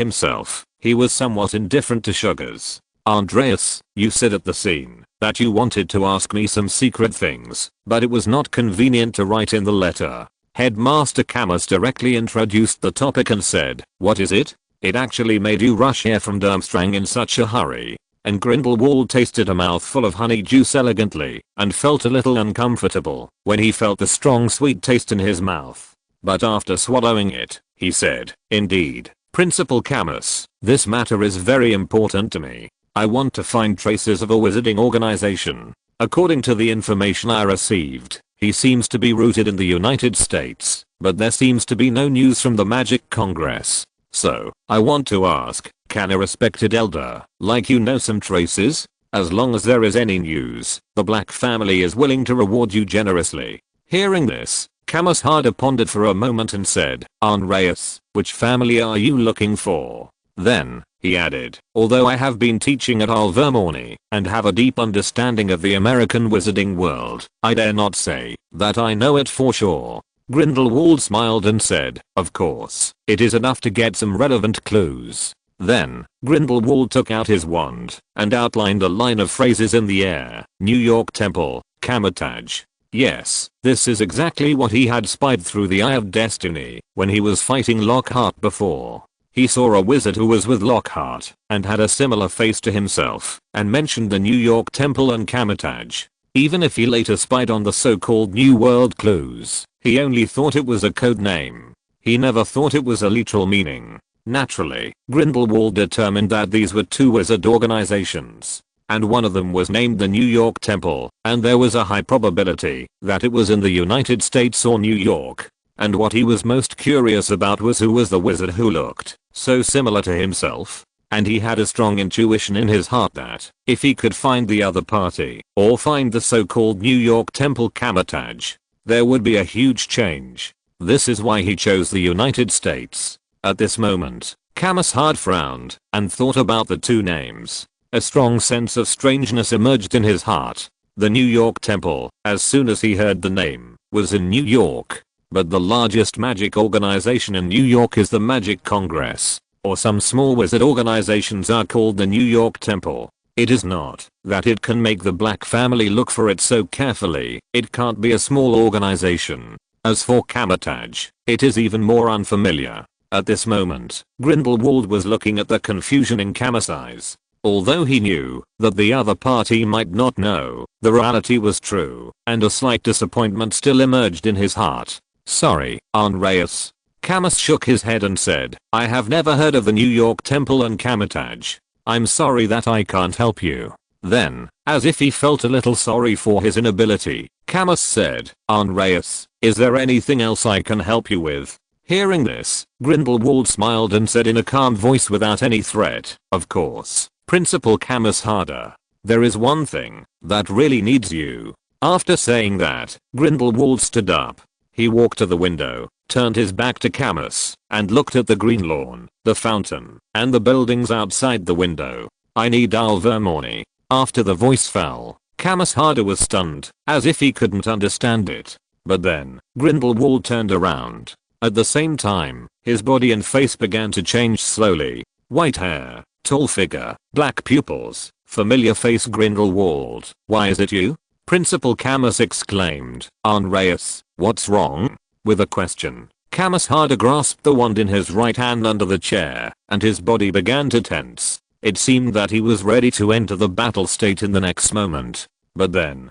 was somewhat indifferent to sugars. "Andreas, you said at the scene that you wanted to ask me some secret things, but it was not convenient to write in the letter." Headmaster Camus directly introduced the topic and said, "What is it? It actually made you rush here from Durmstrang in such a hurry." And Grindelwald tasted a mouthful of honey juice elegantly and felt a little uncomfortable when he felt the strong sweet taste in his mouth. But after swallowing it, he said, "Indeed, Principal Camus, this matter is very important to me. I want to find traces of a wizarding organization. According to the information I received, he seems to be rooted in the United States, but there seems to be no news from the Magic Congress. So, I want to ask, can a respected elder like you know some traces? As long as there is any news, the Black family is willing to reward you generously." Hearing this, Camus Harder pondered for a moment and said, "Andreas, which family are you looking for?" Then, he added, "Although I have been teaching at Alvermorny and have a deep understanding of the American wizarding world, I dare not say that I know it for sure." Grindelwald smiled and said, "Of course, it is enough to get some relevant clues." Then, Grindelwald took out his wand and outlined a line of phrases in the air. New York Temple, Kamar-Taj. Yes, this is exactly what he had spied through the Eye of Destiny when he was fighting Lockhart before. He saw a wizard who was with Lockhart and had a similar face to himself and mentioned the New York Temple and Kamar-Taj. Even if he later spied on the so-called New World clues, he only thought it was a code name. He never thought it was a literal meaning. Naturally, Grindelwald determined that these were two wizard organizations, and one of them was named the New York Temple, and there was a high probability that it was in the United States or New York. And what he was most curious about was who was the wizard who looked so similar to himself. And he had a strong intuition in his heart that if he could find the other party or find the so-called New York Temple Kamar-Taj, there would be a huge change. This is why he chose the United States. At this moment, Kamar-Taj frowned and thought about the two names. A strong sense of strangeness emerged in his heart. The New York Temple, as soon as he heard the name, was in New York. But the largest magic organization in New York is the Magic Congress, or some small wizard organizations are called the New York Temple. It is not that it can make the Black family look for it so carefully, it can't be a small organization. As for Kamar-Taj, it is even more unfamiliar. At this moment, Grindelwald was looking at the confusion in Kamar's eyes. Although he knew that the other party might not know, the reality was true, and a slight disappointment still emerged in his heart. Sorry, Andreas. Kamar shook his head and said, I have never heard of the New York Temple and Kamar-Taj. I'm sorry that I can't help you. Then, as if he felt a little sorry for his inability, Kamar said, Andreas, is there anything else I can help you with? Hearing this, Grindelwald smiled and said in a calm voice without any threat, of course, Principal Kamar-Taj. There is one thing that really needs you. After saying that, Grindelwald stood up. He walked to the window, turned his back to Kamar, and looked at the green lawn, the fountain, and the buildings outside the window. I need Alvermorny. After the voice fell, Kamar-Taj was stunned, as if he couldn't understand it. But then, Grindelwald turned around. At the same time, his body and face began to change slowly. White hair, tall figure, black pupils, familiar face. Grindelwald, why is it you? Principal Kamar exclaimed. Andreas, what's wrong? With a question, Kamar-Taj grasped the wand in his right hand under the chair, and his body began to tense. It seemed that he was ready to enter the battle state in the next moment. But then,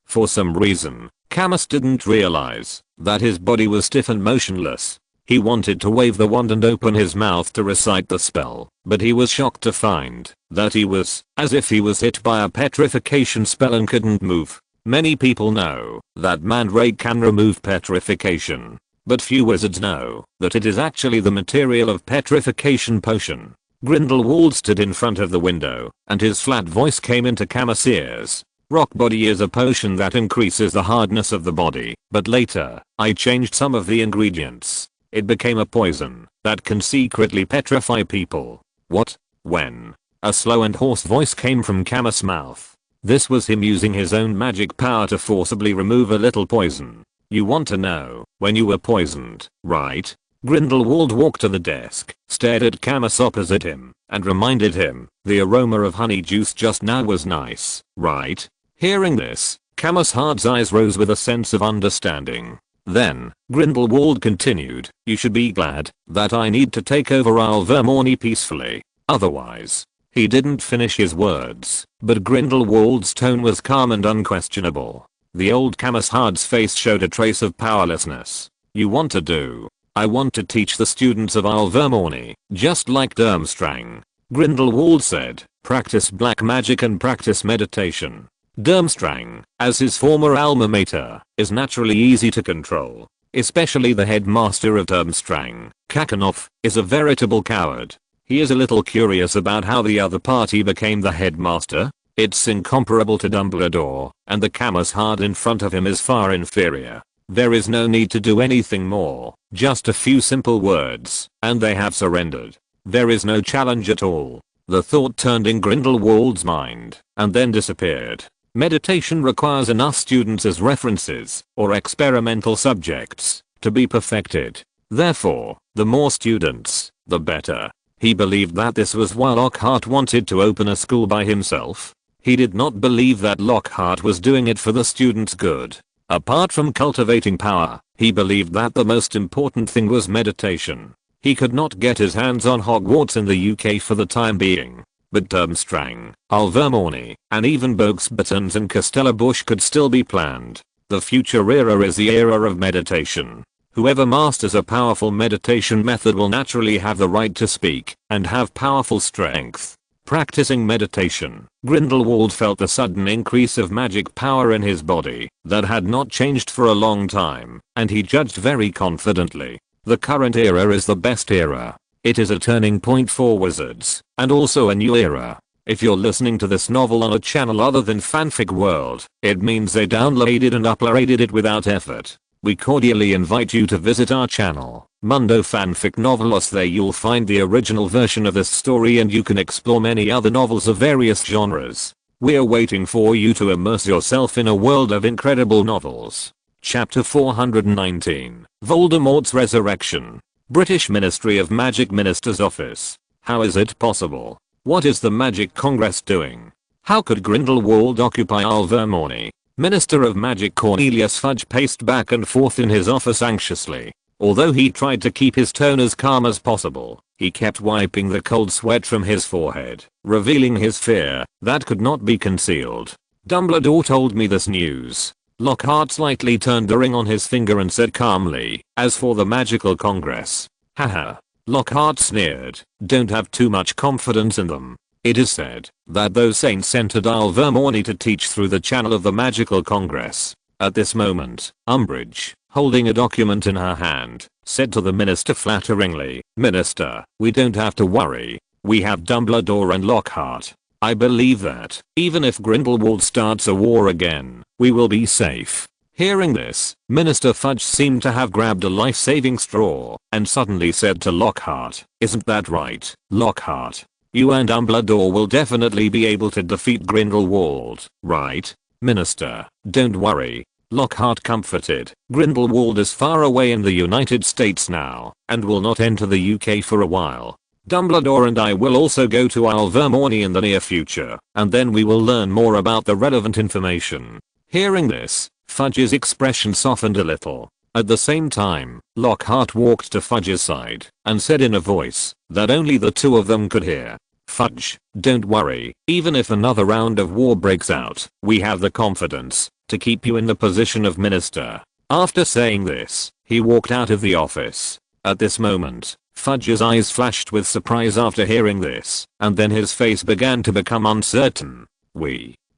for some reason, Kamar didn't realize that his body was stiff and motionless. He wanted to wave the wand and open his mouth to recite the spell, but he was shocked to find that he was as if he was hit by a petrification spell and couldn't move. Many people know that Mandrake can remove petrification, but few wizards know that it is actually the material of petrification potion. Grindelwald stood in front of the window, and his flat voice came into Kamar's ears. Rock body is a potion that increases the hardness of the body, but later, I changed some of the ingredients. It became a poison that can secretly petrify people. What? When? A slow and hoarse voice came from Kamar's mouth. This was him using his own magic power to forcibly remove a little poison. You want to know when you were poisoned, right? Grindelwald walked to the desk, stared at Kamar opposite him, and reminded him, the aroma of honey juice just now was nice, right? Hearing this, Kamar's eyes rose with a sense of understanding. Then, Grindelwald continued, you should be glad that I need to take over Alvermorny peacefully. Otherwise. He didn't finish his words, but Grindelwald's tone was calm and unquestionable. The old Kamar-Taj's face showed a trace of powerlessness. You want to do? I want to teach the students of Alvermorny, just like Durmstrang. Grindelwald said, practice black magic and practice meditation. Durmstrang, as his former alma mater, is naturally easy to control. Especially the headmaster of Durmstrang, Kakanoff, is a veritable coward. He is a little curious about how the other party became the headmaster. It's incomparable to Dumbledore, and the Kamar-Taj in front of him is far inferior. There is no need to do anything more, just a few simple words, and they have surrendered. There is no challenge at all. The thought turned in Grindelwald's mind, and then disappeared. Meditation requires enough students as references, or experimental subjects, to be perfected. Therefore, the more students, the better. He believed that this was why Lockhart wanted to open a school by himself. He did not believe that Lockhart was doing it for the students' good. Apart from cultivating power, he believed that the most important thing was meditation. He could not get his hands on Hogwarts in the UK for the time being. But Durmstrang, Alvermorny, and even Bogsbuttons and Castellabrush could still be planned. The future era is the era of meditation. Whoever masters a powerful meditation method will naturally have the right to speak and have powerful strength. Practicing meditation, Grindelwald felt the sudden increase of magic power in his body that had not changed for a long time, and he judged very confidently. The current era is the best era. It is a turning point for wizards, and also a new era. If you're listening to this novel on a channel other than Fanfic World, it means they downloaded and uploaded it without effort. We cordially invite you to visit our channel, Mundo Fanfic Novelos. There you'll find the original version of this story and you can explore many other novels of various genres. We're waiting for you to immerse yourself in a world of incredible novels. Chapter 419, Voldemort's Resurrection. British Ministry of Magic Minister's Office. How is it possible? What is the Magic Congress doing? How could Grindelwald occupy Alvermorny? Minister of Magic Cornelius Fudge paced back and forth in his office anxiously. Although he tried to keep his tone as calm as possible, he kept wiping the cold sweat from his forehead, revealing his fear that could not be concealed. Dumbledore told me this news. Lockhart slightly turned a ring on his finger and said calmly, as for the Magical Congress. Haha. Lockhart sneered. Don't have too much confidence in them. It is said that those saints entered Alvermorny to teach through the channel of the Magical Congress. At this moment, Umbridge, holding a document in her hand, said to the minister flatteringly, "Minister, we don't have to worry. We have Dumbledore and Lockhart. I believe that, even if Grindelwald starts a war again, we will be safe." Hearing this, Minister Fudge seemed to have grabbed a life-saving straw and suddenly said to Lockhart, "Isn't that right, Lockhart? You and Dumbledore will definitely be able to defeat Grindelwald, right, Minister?" "Don't worry," Lockhart comforted. "Grindelwald is far away in the United States now and will not enter the UK for a while. Dumbledore and I will also go to Alvermorny in the near future, and then we will learn more about the relevant information." Hearing this, Fudge's expression softened a little. At the same time, Lockhart walked to Fudge's side and said in a voice that only the two of them could hear, "Fudge, don't worry, even if another round of war breaks out, we have the confidence to keep you in the position of minister." After saying this, he walked out of the office. At this moment, Fudge's eyes flashed with surprise after hearing this, and then his face began to become uncertain.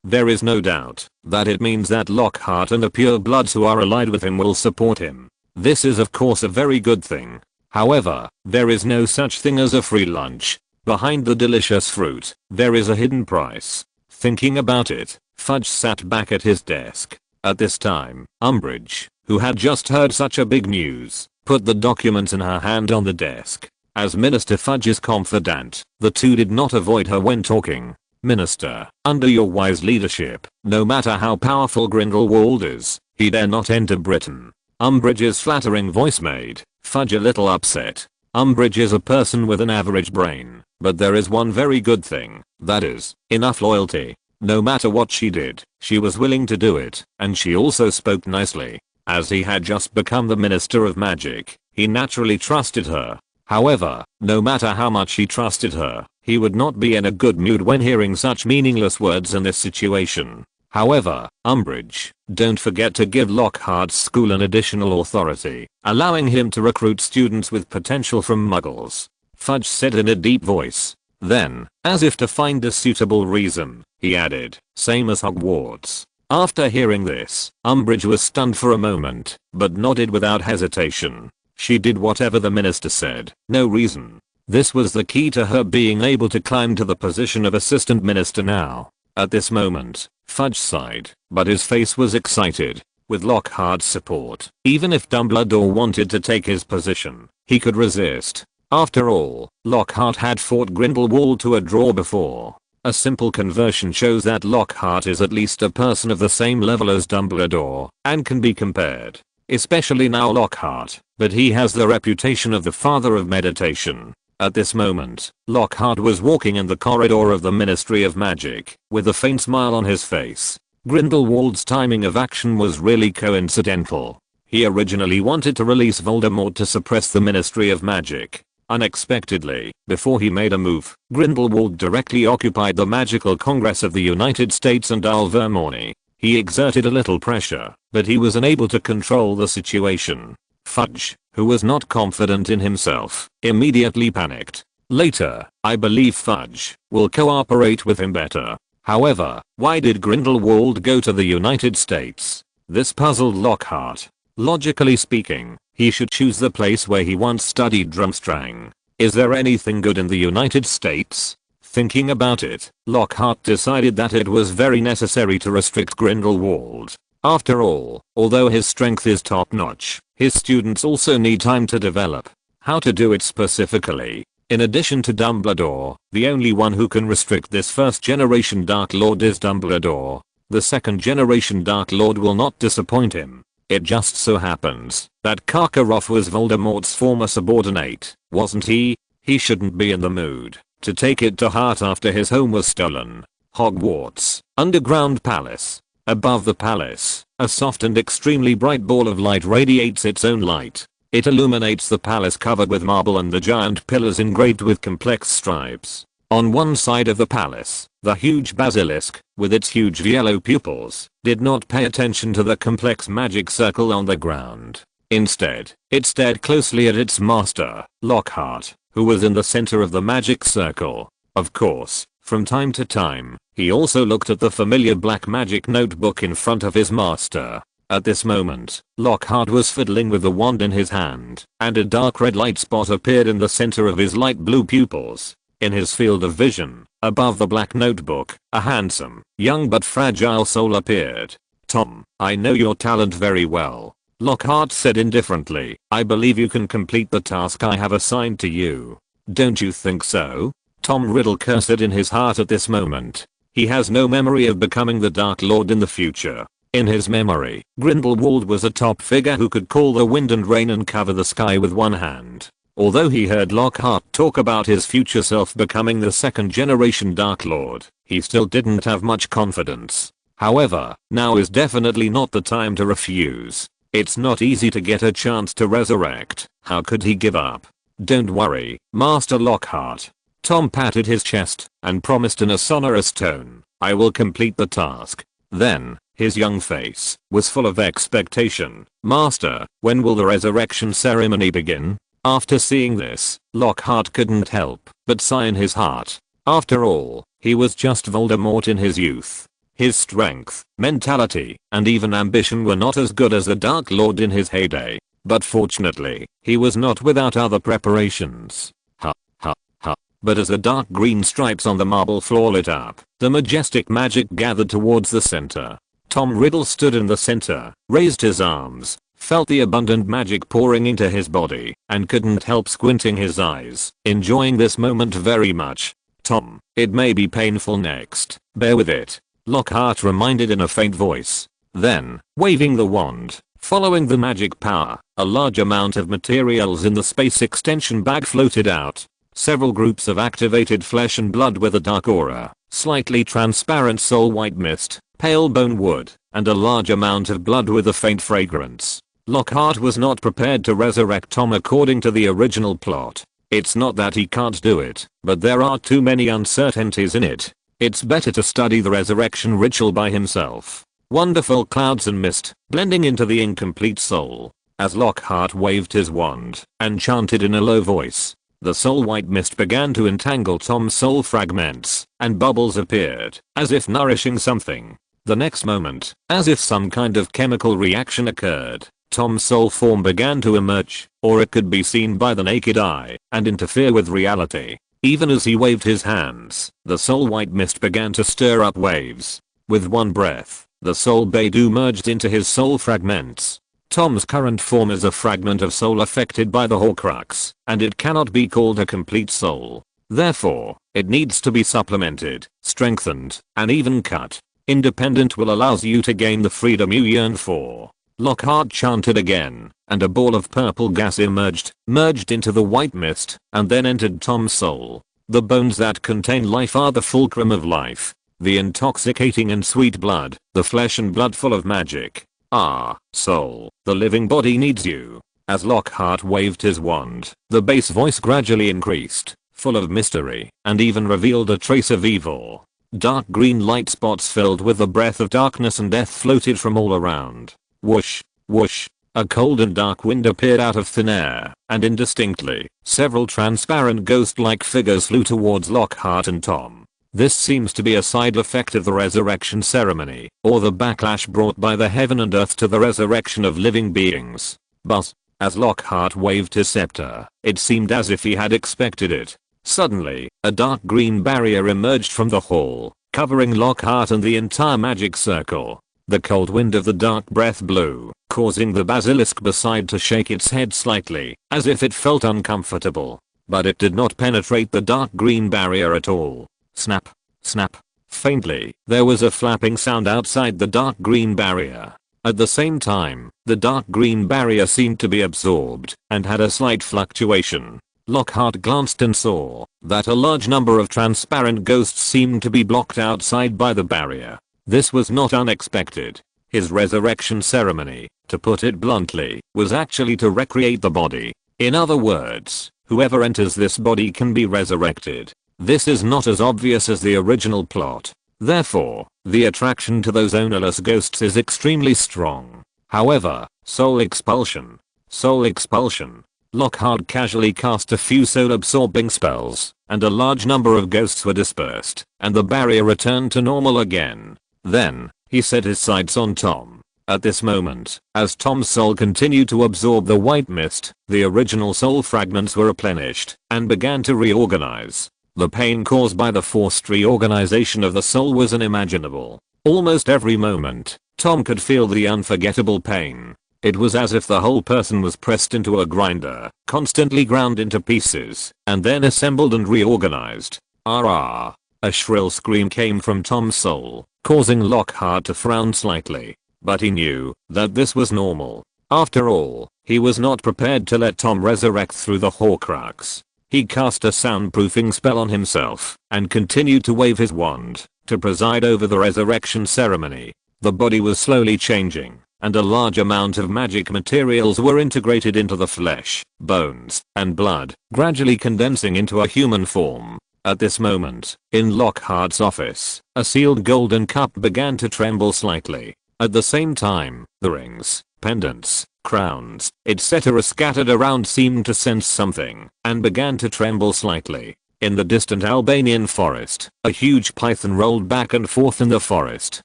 There is no doubt that it means that Lockhart and the purebloods who are allied with him will support him. This is of course a very good thing. However, there is no such thing as a free lunch. Behind the delicious fruit, there is a hidden price. Thinking about it, Fudge sat back at his desk. At this time, Umbridge, who had just heard such a big news, put the documents in her hand on the desk. As Minister Fudge's confidant, the two did not avoid her when talking. "Minister, under your wise leadership, no matter how powerful Grindelwald is, he dare not enter Britain." Umbridge's flattering voice made Fudge a little upset. Umbridge is a person with an average brain, but there is one very good thing, that is, enough loyalty. No matter what she did, she was willing to do it, and she also spoke nicely. As he had just become the Minister of Magic, he naturally trusted her. However, no matter how much he trusted her, he would not be in a good mood when hearing such meaningless words in this situation. However, Umbridge, don't forget to give Lockhart's school an additional authority, allowing him to recruit students with potential from Muggles, Fudge said in a deep voice. Then, as if to find a suitable reason, he added, "Same as Hogwarts." After hearing this, Umbridge was stunned for a moment, but nodded without hesitation. She did whatever the minister said, no reason. This was the key to her being able to climb to the position of assistant minister now. At this moment, Fudge sighed, but his face was excited. With Lockhart's support, even if Dumbledore wanted to take his position, he could resist. After all, Lockhart had fought Grindelwald to a draw before. A simple conversion shows that Lockhart is at least a person of the same level as Dumbledore, and can be compared. Especially now Lockhart, but he has the reputation of the father of meditation. At this moment, Lockhart was walking in the corridor of the Ministry of Magic, with a faint smile on his face. Grindelwald's timing of action was really coincidental. He originally wanted to release Voldemort to suppress the Ministry of Magic. Unexpectedly, before he made a move, Grindelwald directly occupied the Magical Congress of the United States and Alvermorny. He exerted a little pressure, but he was unable to control the situation. Fudge, who was not confident in himself, immediately panicked. Later, I believe Fudge will cooperate with him better. However, why did Grindelwald go to the United States? This puzzled Lockhart. Logically speaking, he should choose the place where he once studied drumstrang. Is there anything good in the United States? Thinking about it, Lockhart decided that it was very necessary to restrict Grindelwald. After all, although his strength is top-notch, his students also need time to develop. How to do it specifically? In addition to Dumbledore, the only one who can restrict this first-generation Dark Lord is Dumbledore. The second-generation Dark Lord will not disappoint him. It just so happens that Karkaroff was Voldemort's former subordinate, wasn't he? He shouldn't be in the mood to take it to heart after his home was stolen. Hogwarts, underground palace. Above the palace, a soft and extremely bright ball of light radiates its own light. It illuminates the palace covered with marble and the giant pillars engraved with complex stripes. On one side of the palace, the huge basilisk, with its huge yellow pupils, did not pay attention to the complex magic circle on the ground. Instead, it stared closely at its master, Lockhart, who was in the center of the magic circle. Of course, from time to time, he also looked at the familiar black magic notebook in front of his master. At this moment, Lockhart was fiddling with the wand in his hand, and a dark red light spot appeared in the center of his light blue pupils. In his field of vision, above the black notebook, a handsome, young but fragile soul appeared. Tom, I know your talent very well. Lockhart said indifferently, I believe you can complete the task I have assigned to you. Don't you think so? Tom Riddle cursed in his heart at this moment. He has no memory of becoming the Dark Lord in the future. In his memory, Grindelwald was a top figure who could call the wind and rain and cover the sky with one hand. Although he heard Lockhart talk about his future self becoming the second generation Dark Lord, he still didn't have much confidence. However, now is definitely not the time to refuse. It's not easy to get a chance to resurrect. How could he give up? Don't worry, Master Lockhart. Tom patted his chest and promised in a sonorous tone, I will complete the task. Then, his young face was full of expectation. Master, when will the resurrection ceremony begin? After seeing this, Lockhart couldn't help but sigh in his heart. After all, he was just Voldemort in his youth. His strength, mentality, and even ambition were not as good as the Dark Lord in his heyday. But fortunately, he was not without other preparations. Ha ha ha. But as the dark green stripes on the marble floor lit up, the majestic magic gathered towards the center. Tom Riddle stood in the center, raised his arms, felt the abundant magic pouring into his body, and couldn't help squinting his eyes, enjoying this moment very much. Tom, it may be painful next, bear with it, Lockhart reminded in a faint voice. Then, waving the wand, following the magic power, a large amount of materials in the space extension bag floated out. Several groups of activated flesh and blood with a dark aura, slightly transparent soul white mist, pale bone wood, and a large amount of blood with a faint fragrance. Lockhart was not prepared to resurrect Tom according to the original plot. It's not that he can't do it, but there are too many uncertainties in it. It's better to study the resurrection ritual by himself. Wonderful clouds and mist, blending into the incomplete soul. As Lockhart waved his wand and chanted in a low voice, the soul white mist began to entangle Tom's soul fragments, and bubbles appeared, as if nourishing something. The next moment, as if some kind of chemical reaction occurred, Tom's soul form began to emerge, or it could be seen by the naked eye, and interfere with reality. Even as he waved his hands, the soul white mist began to stir up waves. With one breath, the soul Beidou merged into his soul fragments. Tom's current form is a fragment of soul affected by the Horcrux, and it cannot be called a complete soul. Therefore, it needs to be supplemented, strengthened, and even cut. Independent will allows you to gain the freedom you yearn for. Lockhart chanted again, and a ball of purple gas emerged, merged into the white mist, and then entered Tom's soul. The bones that contain life are the fulcrum of life. The intoxicating and sweet blood, the flesh and blood full of magic. Ah, soul, the living body needs you. As Lockhart waved his wand, the bass voice gradually increased, full of mystery, and even revealed a trace of evil. Dark green light spots filled with the breath of darkness and death floated from all around. Whoosh, whoosh. A cold and dark wind appeared out of thin air, and indistinctly, several transparent ghost-like figures flew towards Lockhart and Tom. This seems to be a side effect of the resurrection ceremony, or the backlash brought by the heaven and earth to the resurrection of living beings. But, as Lockhart waved his scepter, it seemed as if he had expected it. Suddenly, a dark green barrier emerged from the hall, covering Lockhart and the entire magic circle. The cold wind of the dark breath blew, causing the basilisk beside to shake its head slightly, as if it felt uncomfortable. But it did not penetrate the dark green barrier at all. Snap, snap. Faintly, there was a flapping sound outside the dark green barrier. At the same time, the dark green barrier seemed to be absorbed, and had a slight fluctuation. Lockhart glanced and saw that a large number of transparent ghosts seemed to be blocked outside by the barrier. This was not unexpected. His resurrection ceremony, to put it bluntly, was actually to recreate the body. In other words, whoever enters this body can be resurrected. This is not as obvious as the original plot. Therefore, the attraction to those ownerless ghosts is extremely strong. However, soul expulsion. Soul expulsion. Lockhart casually cast a few soul-absorbing spells, and a large number of ghosts were dispersed, and the barrier returned to normal again. Then, he set his sights on Tom. At this moment, as Tom's soul continued to absorb the white mist, the original soul fragments were replenished, and began to reorganize. The pain caused by the forced reorganization of the soul was unimaginable. Almost every moment, Tom could feel the unforgettable pain. It was as if the whole person was pressed into a grinder, constantly ground into pieces, and then assembled and reorganized. Ah! A shrill scream came from Tom's soul, causing Lockhart to frown slightly. But he knew that this was normal. After all, he was not prepared to let Tom resurrect through the Horcrux. He cast a soundproofing spell on himself, and continued to wave his wand, to preside over the resurrection ceremony. The body was slowly changing, and a large amount of magic materials were integrated into the flesh, bones, and blood, gradually condensing into a human form. At this moment, in Lockhart's office, a sealed golden cup began to tremble slightly. At the same time, the rings, pendants, crowns, etc. scattered around seemed to sense something, and began to tremble slightly. In the distant Albanian forest, a huge python rolled back and forth in the forest,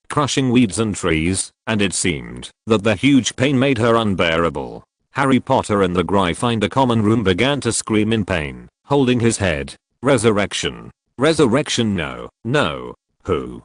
crushing weeds and trees, and it seemed that the huge pain made her unbearable. Harry Potter and the Gryffindor common room began to scream in pain, holding his head. Resurrection. Resurrection, no. Who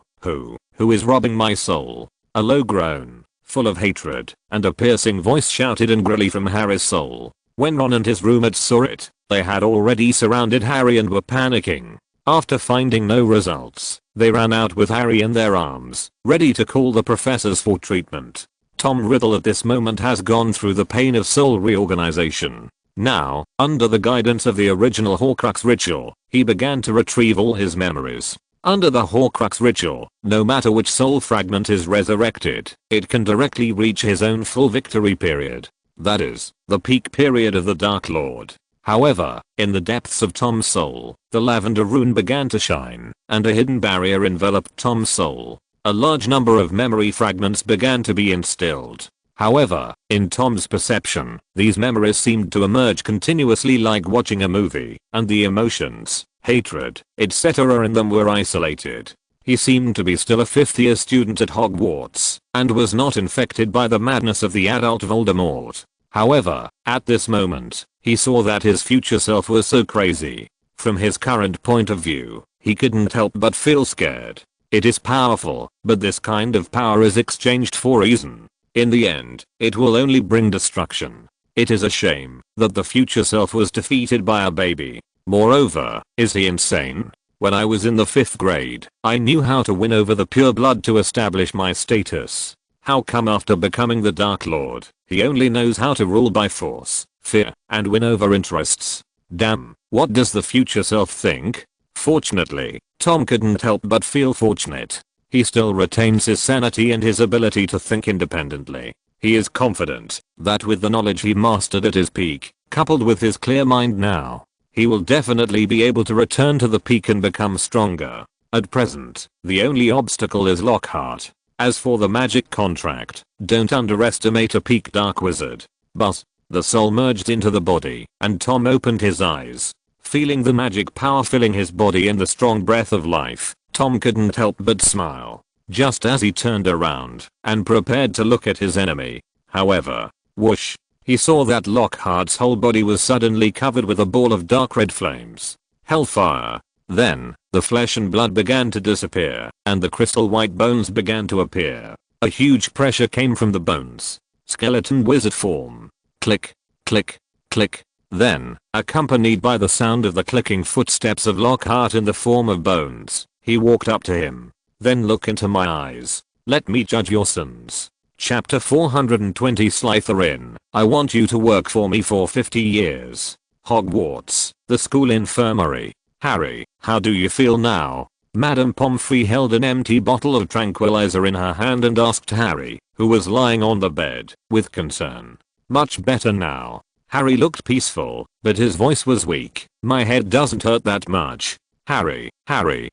is robbing my soul? A low groan, full of hatred, and a piercing voice shouted angrily from Harry's soul. When Ron and his roommates saw it, they had already surrounded Harry and were panicking. After finding no results, they ran out with Harry in their arms, ready to call the professors for treatment. Tom Riddle at this moment has gone through the pain of soul reorganization. Now, under the guidance of the original Horcrux ritual, he began to retrieve all his memories. Under the Horcrux ritual, no matter which soul fragment is resurrected, it can directly reach his own full victory period. That is, the peak period of the Dark Lord. However, in the depths of Tom's soul, the lavender rune began to shine, and a hidden barrier enveloped Tom's soul. A large number of memory fragments began to be instilled. However, in Tom's perception, these memories seemed to emerge continuously like watching a movie, and the emotions, hatred, etc. in them were isolated. He seemed to be still a fifth-year student at Hogwarts, and was not infected by the madness of the adult Voldemort. However, at this moment, he saw that his future self was so crazy. From his current point of view, he couldn't help but feel scared. It is powerful, but this kind of power is exchanged for reason. In the end, it will only bring destruction. It is a shame that the future self was defeated by a baby. Moreover, is he insane? When I was in the 5th grade, I knew how to win over the pure blood to establish my status. How come after becoming the Dark Lord, he only knows how to rule by force, fear, and win over interests? Damn, what does the future self think? Fortunately, Tom couldn't help but feel fortunate. He still retains his sanity and his ability to think independently. He is confident that with the knowledge he mastered at his peak, coupled with his clear mind now, he will definitely be able to return to the peak and become stronger. At present, the only obstacle is Lockhart. As for the magic contract, don't underestimate a peak dark wizard. But the soul merged into the body, and Tom opened his eyes. Feeling the magic power filling his body and the strong breath of life, Tom couldn't help but smile. Just as he turned around and prepared to look at his enemy. However, whoosh, he saw that Lockhart's whole body was suddenly covered with a ball of dark red flames. Hellfire. Then, the flesh and blood began to disappear, and the crystal white bones began to appear. A huge pressure came from the bones. Skeleton wizard form. Click, click, click. Then, accompanied by the sound of the clicking footsteps of Lockhart in the form of bones, he walked up to him. Then look into my eyes. Let me judge your sins. Chapter 420 Slytherin. I want you to work for me for 50 years. Hogwarts, the school infirmary. Harry, how do you feel now? Madame Pomfrey held an empty bottle of tranquilizer in her hand and asked Harry, who was lying on the bed, with concern. Much better now. Harry looked peaceful, but his voice was weak. My head doesn't hurt that much. Harry,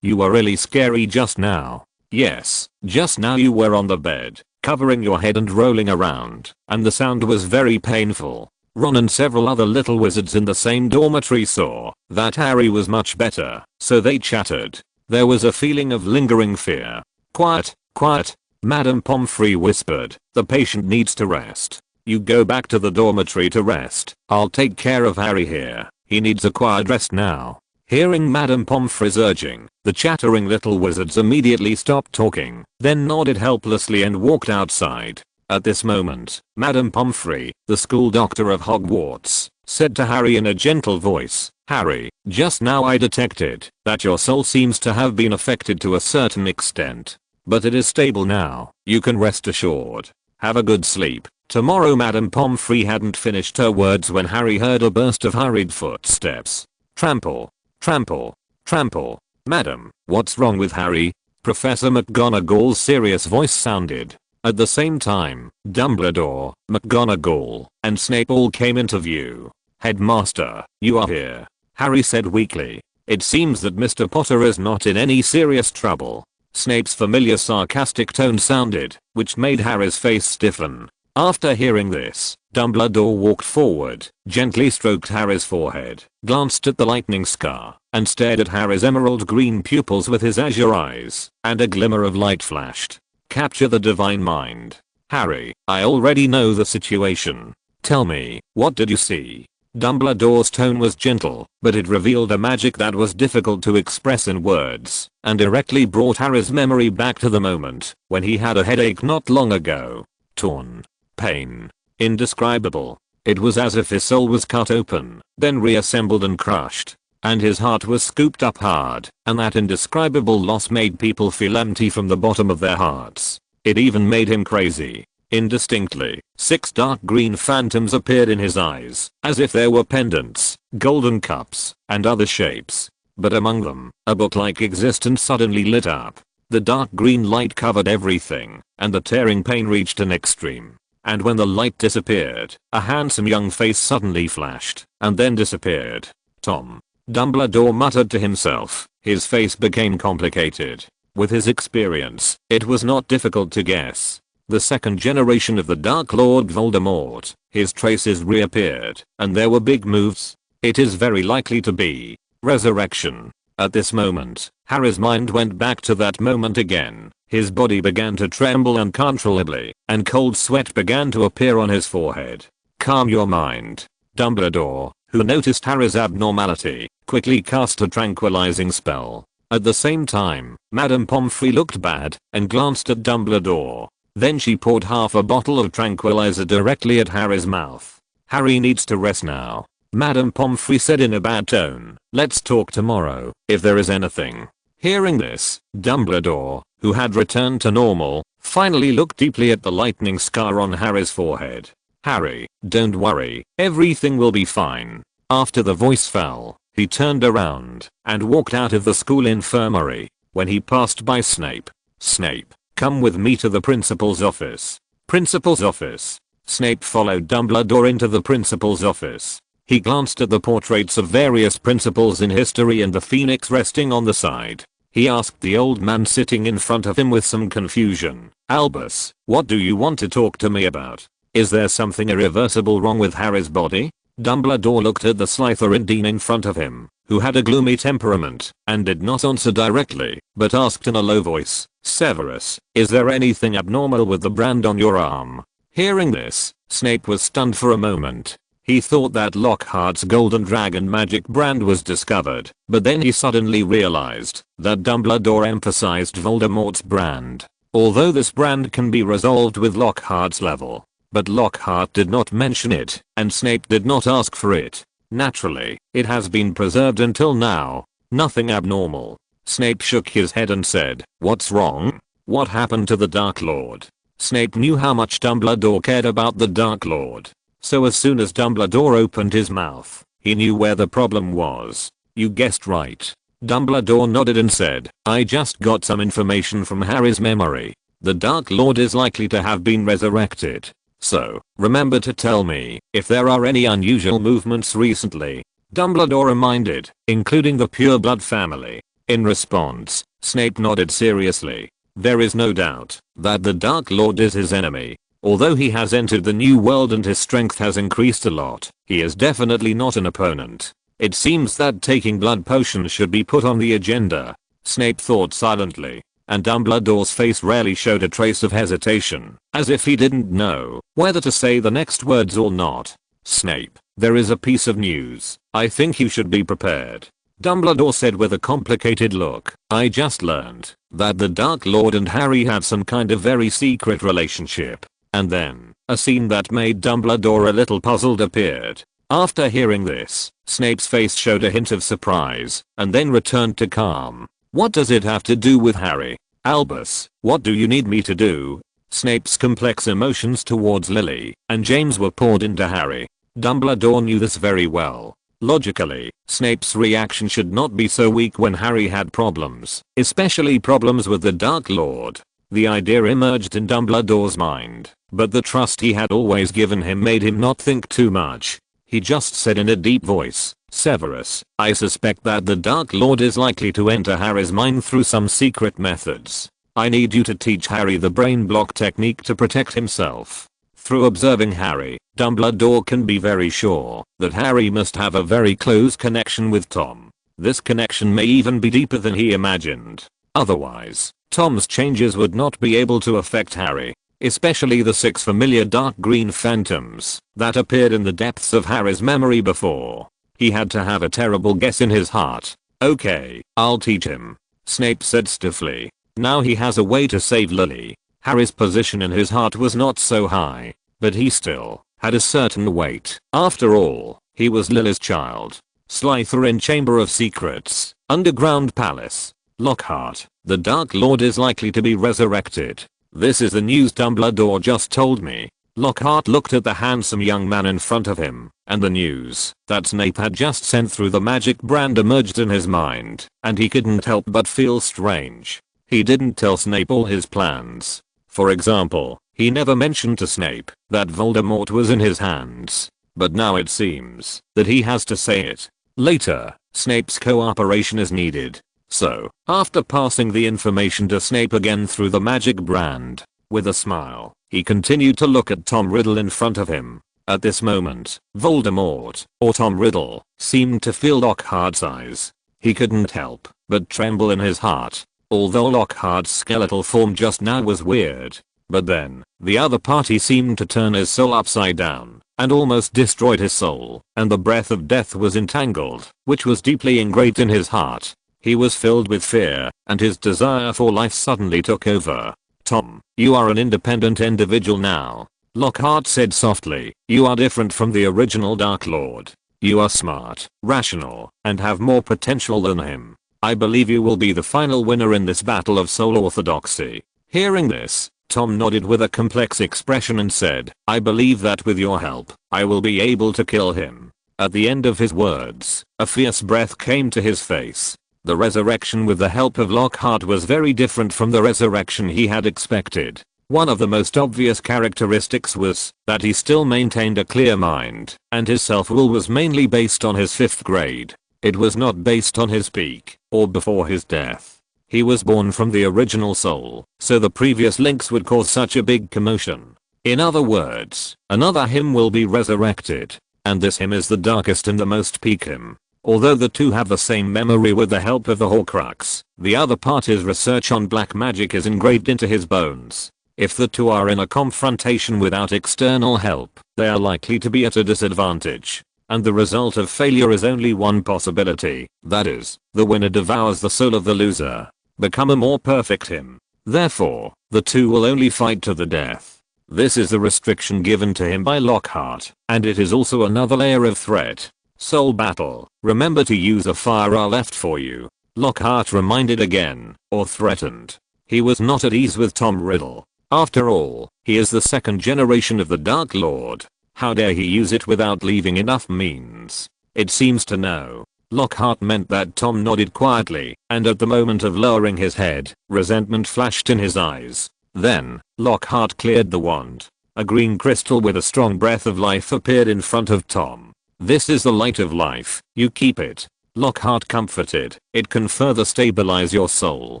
you were really scary just now. Yes, just now you were on the bed, covering your head and rolling around, and the sound was very painful. Ron and several other little wizards in the same dormitory saw that Harry was much better, so they chattered. There was a feeling of lingering fear. Quiet, quiet, Madame Pomfrey whispered. The patient needs to rest. You go back to the dormitory to rest. I'll take care of Harry here. He needs a quiet rest now. Hearing Madame Pomfrey's urging, the chattering little wizards immediately stopped talking, then nodded helplessly and walked outside. At this moment, Madame Pomfrey, the school doctor of Hogwarts, said to Harry in a gentle voice, Harry, just now I detected that your soul seems to have been affected to a certain extent. But it is stable now, you can rest assured. Have a good sleep. Tomorrow. Madame Pomfrey hadn't finished her words when Harry heard a burst of hurried footsteps. Trample. Trample. Trample. Madam, what's wrong with Harry? Professor McGonagall's serious voice sounded. At the same time, Dumbledore, McGonagall, and Snape all came into view. Headmaster, you are here, Harry said weakly. It seems that Mr. Potter is not in any serious trouble. Snape's familiar sarcastic tone sounded, which made Harry's face stiffen. After hearing this, Dumbledore walked forward, gently stroked Harry's forehead, glanced at the lightning scar, and stared at Harry's emerald green pupils with his azure eyes, and a glimmer of light flashed. Capture the divine mind. Harry, I already know the situation. Tell me, what did you see? Dumbledore's tone was gentle, but it revealed a magic that was difficult to express in words, and directly brought Harry's memory back to the moment when he had a headache not long ago. Torn. Pain. Indescribable. It was as if his soul was cut open, then reassembled and crushed, and his heart was scooped up hard, and that indescribable loss made people feel empty from the bottom of their hearts. It even made him crazy. Indistinctly, 6 dark green phantoms appeared in his eyes, as if there were pendants, golden cups, and other shapes. But among them, a book-like existence suddenly lit up. The dark green light covered everything, and the tearing pain reached an extreme. And when the light disappeared, a handsome young face suddenly flashed, and then disappeared. Tom. Dumbledore muttered to himself. His face became complicated. With his experience, it was not difficult to guess. The second generation of the Dark Lord Voldemort. His traces reappeared, and there were big moves. It is very likely to be resurrection. At this moment, Harry's mind went back to that moment again. His body began to tremble uncontrollably, and cold sweat began to appear on his forehead. Calm your mind. Dumbledore, who noticed Harry's abnormality, quickly cast a tranquilizing spell. At the same time, Madame Pomfrey looked bad and glanced at Dumbledore. Then she poured half a bottle of tranquilizer directly at Harry's mouth. Harry needs to rest now, Madame Pomfrey said in a bad tone. Let's talk tomorrow, if there is anything. Hearing this, Dumbledore, who had returned to normal, finally looked deeply at the lightning scar on Harry's forehead. Harry, don't worry, everything will be fine. After the voice fell, he turned around and walked out of the school infirmary. When he passed by Snape, Snape, come with me to the principal's office. Principal's office. Snape followed Dumbledore into the principal's office. He glanced at the portraits of various principals in history and the phoenix resting on the side. He asked the old man sitting in front of him with some confusion, "Albus, what do you want to talk to me about? Is there something irreversible wrong with Harry's body?" Dumbledore looked at the Slytherin dean in front of him, who had a gloomy temperament, and did not answer directly, but asked in a low voice, "Severus, is there anything abnormal with the brand on your arm?" Hearing this, Snape was stunned for a moment. He thought that Lockhart's golden dragon magic brand was discovered, but then he suddenly realized that Dumbledore emphasized Voldemort's brand. Although this brand can be resolved with Lockhart's level, but Lockhart did not mention it, and Snape did not ask for it. Naturally, it has been preserved until now. Nothing abnormal. Snape shook his head and said, "What's wrong? What happened to the Dark Lord?" Snape knew how much Dumbledore cared about the Dark Lord. So as soon as Dumbledore opened his mouth, he knew where the problem was. "You guessed right." Dumbledore nodded and said, "I just got some information from Harry's memory. The Dark Lord is likely to have been resurrected. So, remember to tell me if there are any unusual movements recently." Dumbledore reminded, including the pureblood family. In response, Snape nodded seriously. There is no doubt that the Dark Lord is his enemy. Although he has entered the new world and his strength has increased a lot, he is definitely not an opponent. It seems that taking blood potions should be put on the agenda. Snape thought silently, and Dumbledore's face rarely showed a trace of hesitation, as if he didn't know whether to say the next words or not. "Snape, there is a piece of news. I think you should be prepared." Dumbledore said with a complicated look, "I just learned that the Dark Lord and Harry have some kind of very secret relationship." And then, a scene that made Dumbledore a little puzzled appeared. After hearing this, Snape's face showed a hint of surprise, and then returned to calm. "What does it have to do with Harry? Albus, what do you need me to do?" Snape's complex emotions towards Lily and James were poured into Harry. Dumbledore knew this very well. Logically, Snape's reaction should not be so weak when Harry had problems, especially problems with the Dark Lord. The idea emerged in Dumbledore's mind, but the trust he had always given him made him not think too much. He just said in a deep voice, "Severus, I suspect that the Dark Lord is likely to enter Harry's mind through some secret methods. I need you to teach Harry the brain block technique to protect himself." Through observing Harry, Dumbledore can be very sure that Harry must have a very close connection with Tom. This connection may even be deeper than he imagined. Otherwise, Tom's changes would not be able to affect Harry, especially the 6 familiar dark green phantoms that appeared in the depths of Harry's memory before. He had to have a terrible guess in his heart. "Okay, I'll teach him," Snape said stiffly. Now he has a way to save Lily. Harry's position in his heart was not so high, but he still had a certain weight. After all, he was Lily's child. Slytherin Chamber of Secrets, Underground Palace. Lockhart, the Dark Lord is likely to be resurrected. This is the news Dumbledore just told me. Lockhart looked at the handsome young man in front of him, and the news that Snape had just sent through the magic brand emerged in his mind, and he couldn't help but feel strange. He didn't tell Snape all his plans. For example, he never mentioned to Snape that Voldemort was in his hands. But now it seems that he has to say it. Later, Snape's cooperation is needed. So, after passing the information to Snape again through the magic brand, with a smile, he continued to look at Tom Riddle in front of him. At this moment, Voldemort, or Tom Riddle, seemed to feel Lockhart's eyes. He couldn't help but tremble in his heart. Although Lockhart's skeletal form just now was weird. But then, the other party seemed to turn his soul upside down, and almost destroyed his soul, and the breath of death was entangled, which was deeply ingrained in his heart. He was filled with fear, and his desire for life suddenly took over. "Tom, you are an independent individual now," Lockhart said softly. "You are different from the original Dark Lord. You are smart, rational, and have more potential than him. I believe you will be the final winner in this battle of soul orthodoxy." Hearing this, Tom nodded with a complex expression and said, "I believe that with your help, I will be able to kill him." At the end of his words, a fierce breath came to his face. The resurrection with the help of Lockhart was very different from the resurrection he had expected. One of the most obvious characteristics was that he still maintained a clear mind, and his self-will was mainly based on his 5th grade. It was not based on his peak, or before his death. He was born from the original soul, so the previous links would cause such a big commotion. In other words, another him will be resurrected, and this him is the darkest and the most peak him. Although the two have the same memory with the help of the Horcrux, the other part his research on black magic is engraved into his bones. If the two are in a confrontation without external help, they are likely to be at a disadvantage. And the result of failure is only one possibility, that is, the winner devours the soul of the loser. Become a more perfect him. Therefore, the two will only fight to the death. This is the restriction given to him by Lockhart, and it is also another layer of threat. Soul battle. Remember to use a fire are left for you. Lockhart reminded again, or threatened. He was not at ease with Tom Riddle. After all, he is the 2nd generation of the Dark Lord. How dare he use it without leaving enough means? It seems to know. Lockhart meant that Tom nodded quietly, and at the moment of lowering his head, resentment flashed in his eyes. Then, Lockhart cleared the wand. A green crystal with a strong breath of life appeared in front of Tom. This is the light of life, you keep it. Lockhart comforted. It can further stabilize your soul,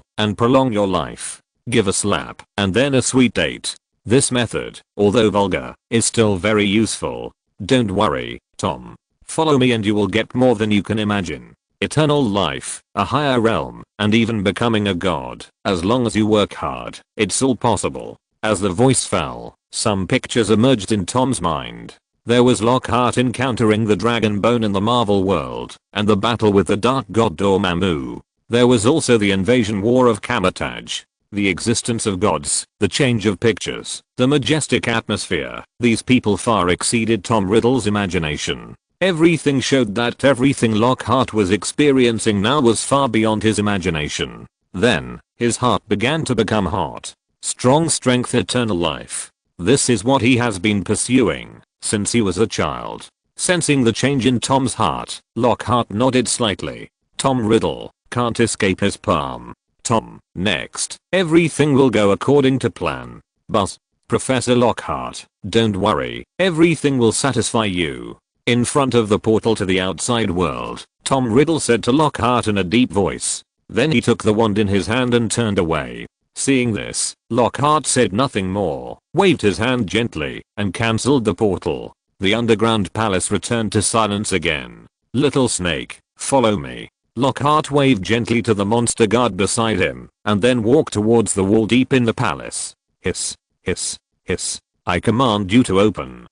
and prolong your life. Give a slap, and then a sweet date. This method, although vulgar, is still very useful. Don't worry, Tom. Follow me and you will get more than you can imagine. Eternal life, a higher realm, and even becoming a god. As long as you work hard, it's all possible. As the voice fell, some pictures emerged in Tom's mind. There was Lockhart encountering the Dragon Bone in the Marvel world, and the battle with the Dark God Dormammu. There was also the invasion war of Kamar-Taj. The existence of gods, the change of pictures, the majestic atmosphere. These people far exceeded Tom Riddle's imagination. Everything showed that everything Lockhart was experiencing now was far beyond his imagination. Then, his heart began to become hot. Strong strength, eternal life. This is what he has been pursuing since he was a child. Sensing the change in Tom's heart, Lockhart nodded slightly. Tom Riddle can't escape his palm. Tom, next. Everything will go according to plan. But, Professor Lockhart, don't worry, everything will satisfy you. In front of the portal to the outside world, Tom Riddle said to Lockhart in a deep voice. Then he took the wand in his hand and turned away. Seeing this, Lockhart said nothing more, waved his hand gently, and cancelled the portal. The underground palace returned to silence again. Little snake, follow me. Lockhart waved gently to the monster guard beside him, and then walked towards the wall deep in the palace. Hiss, hiss, hiss. I command you to open.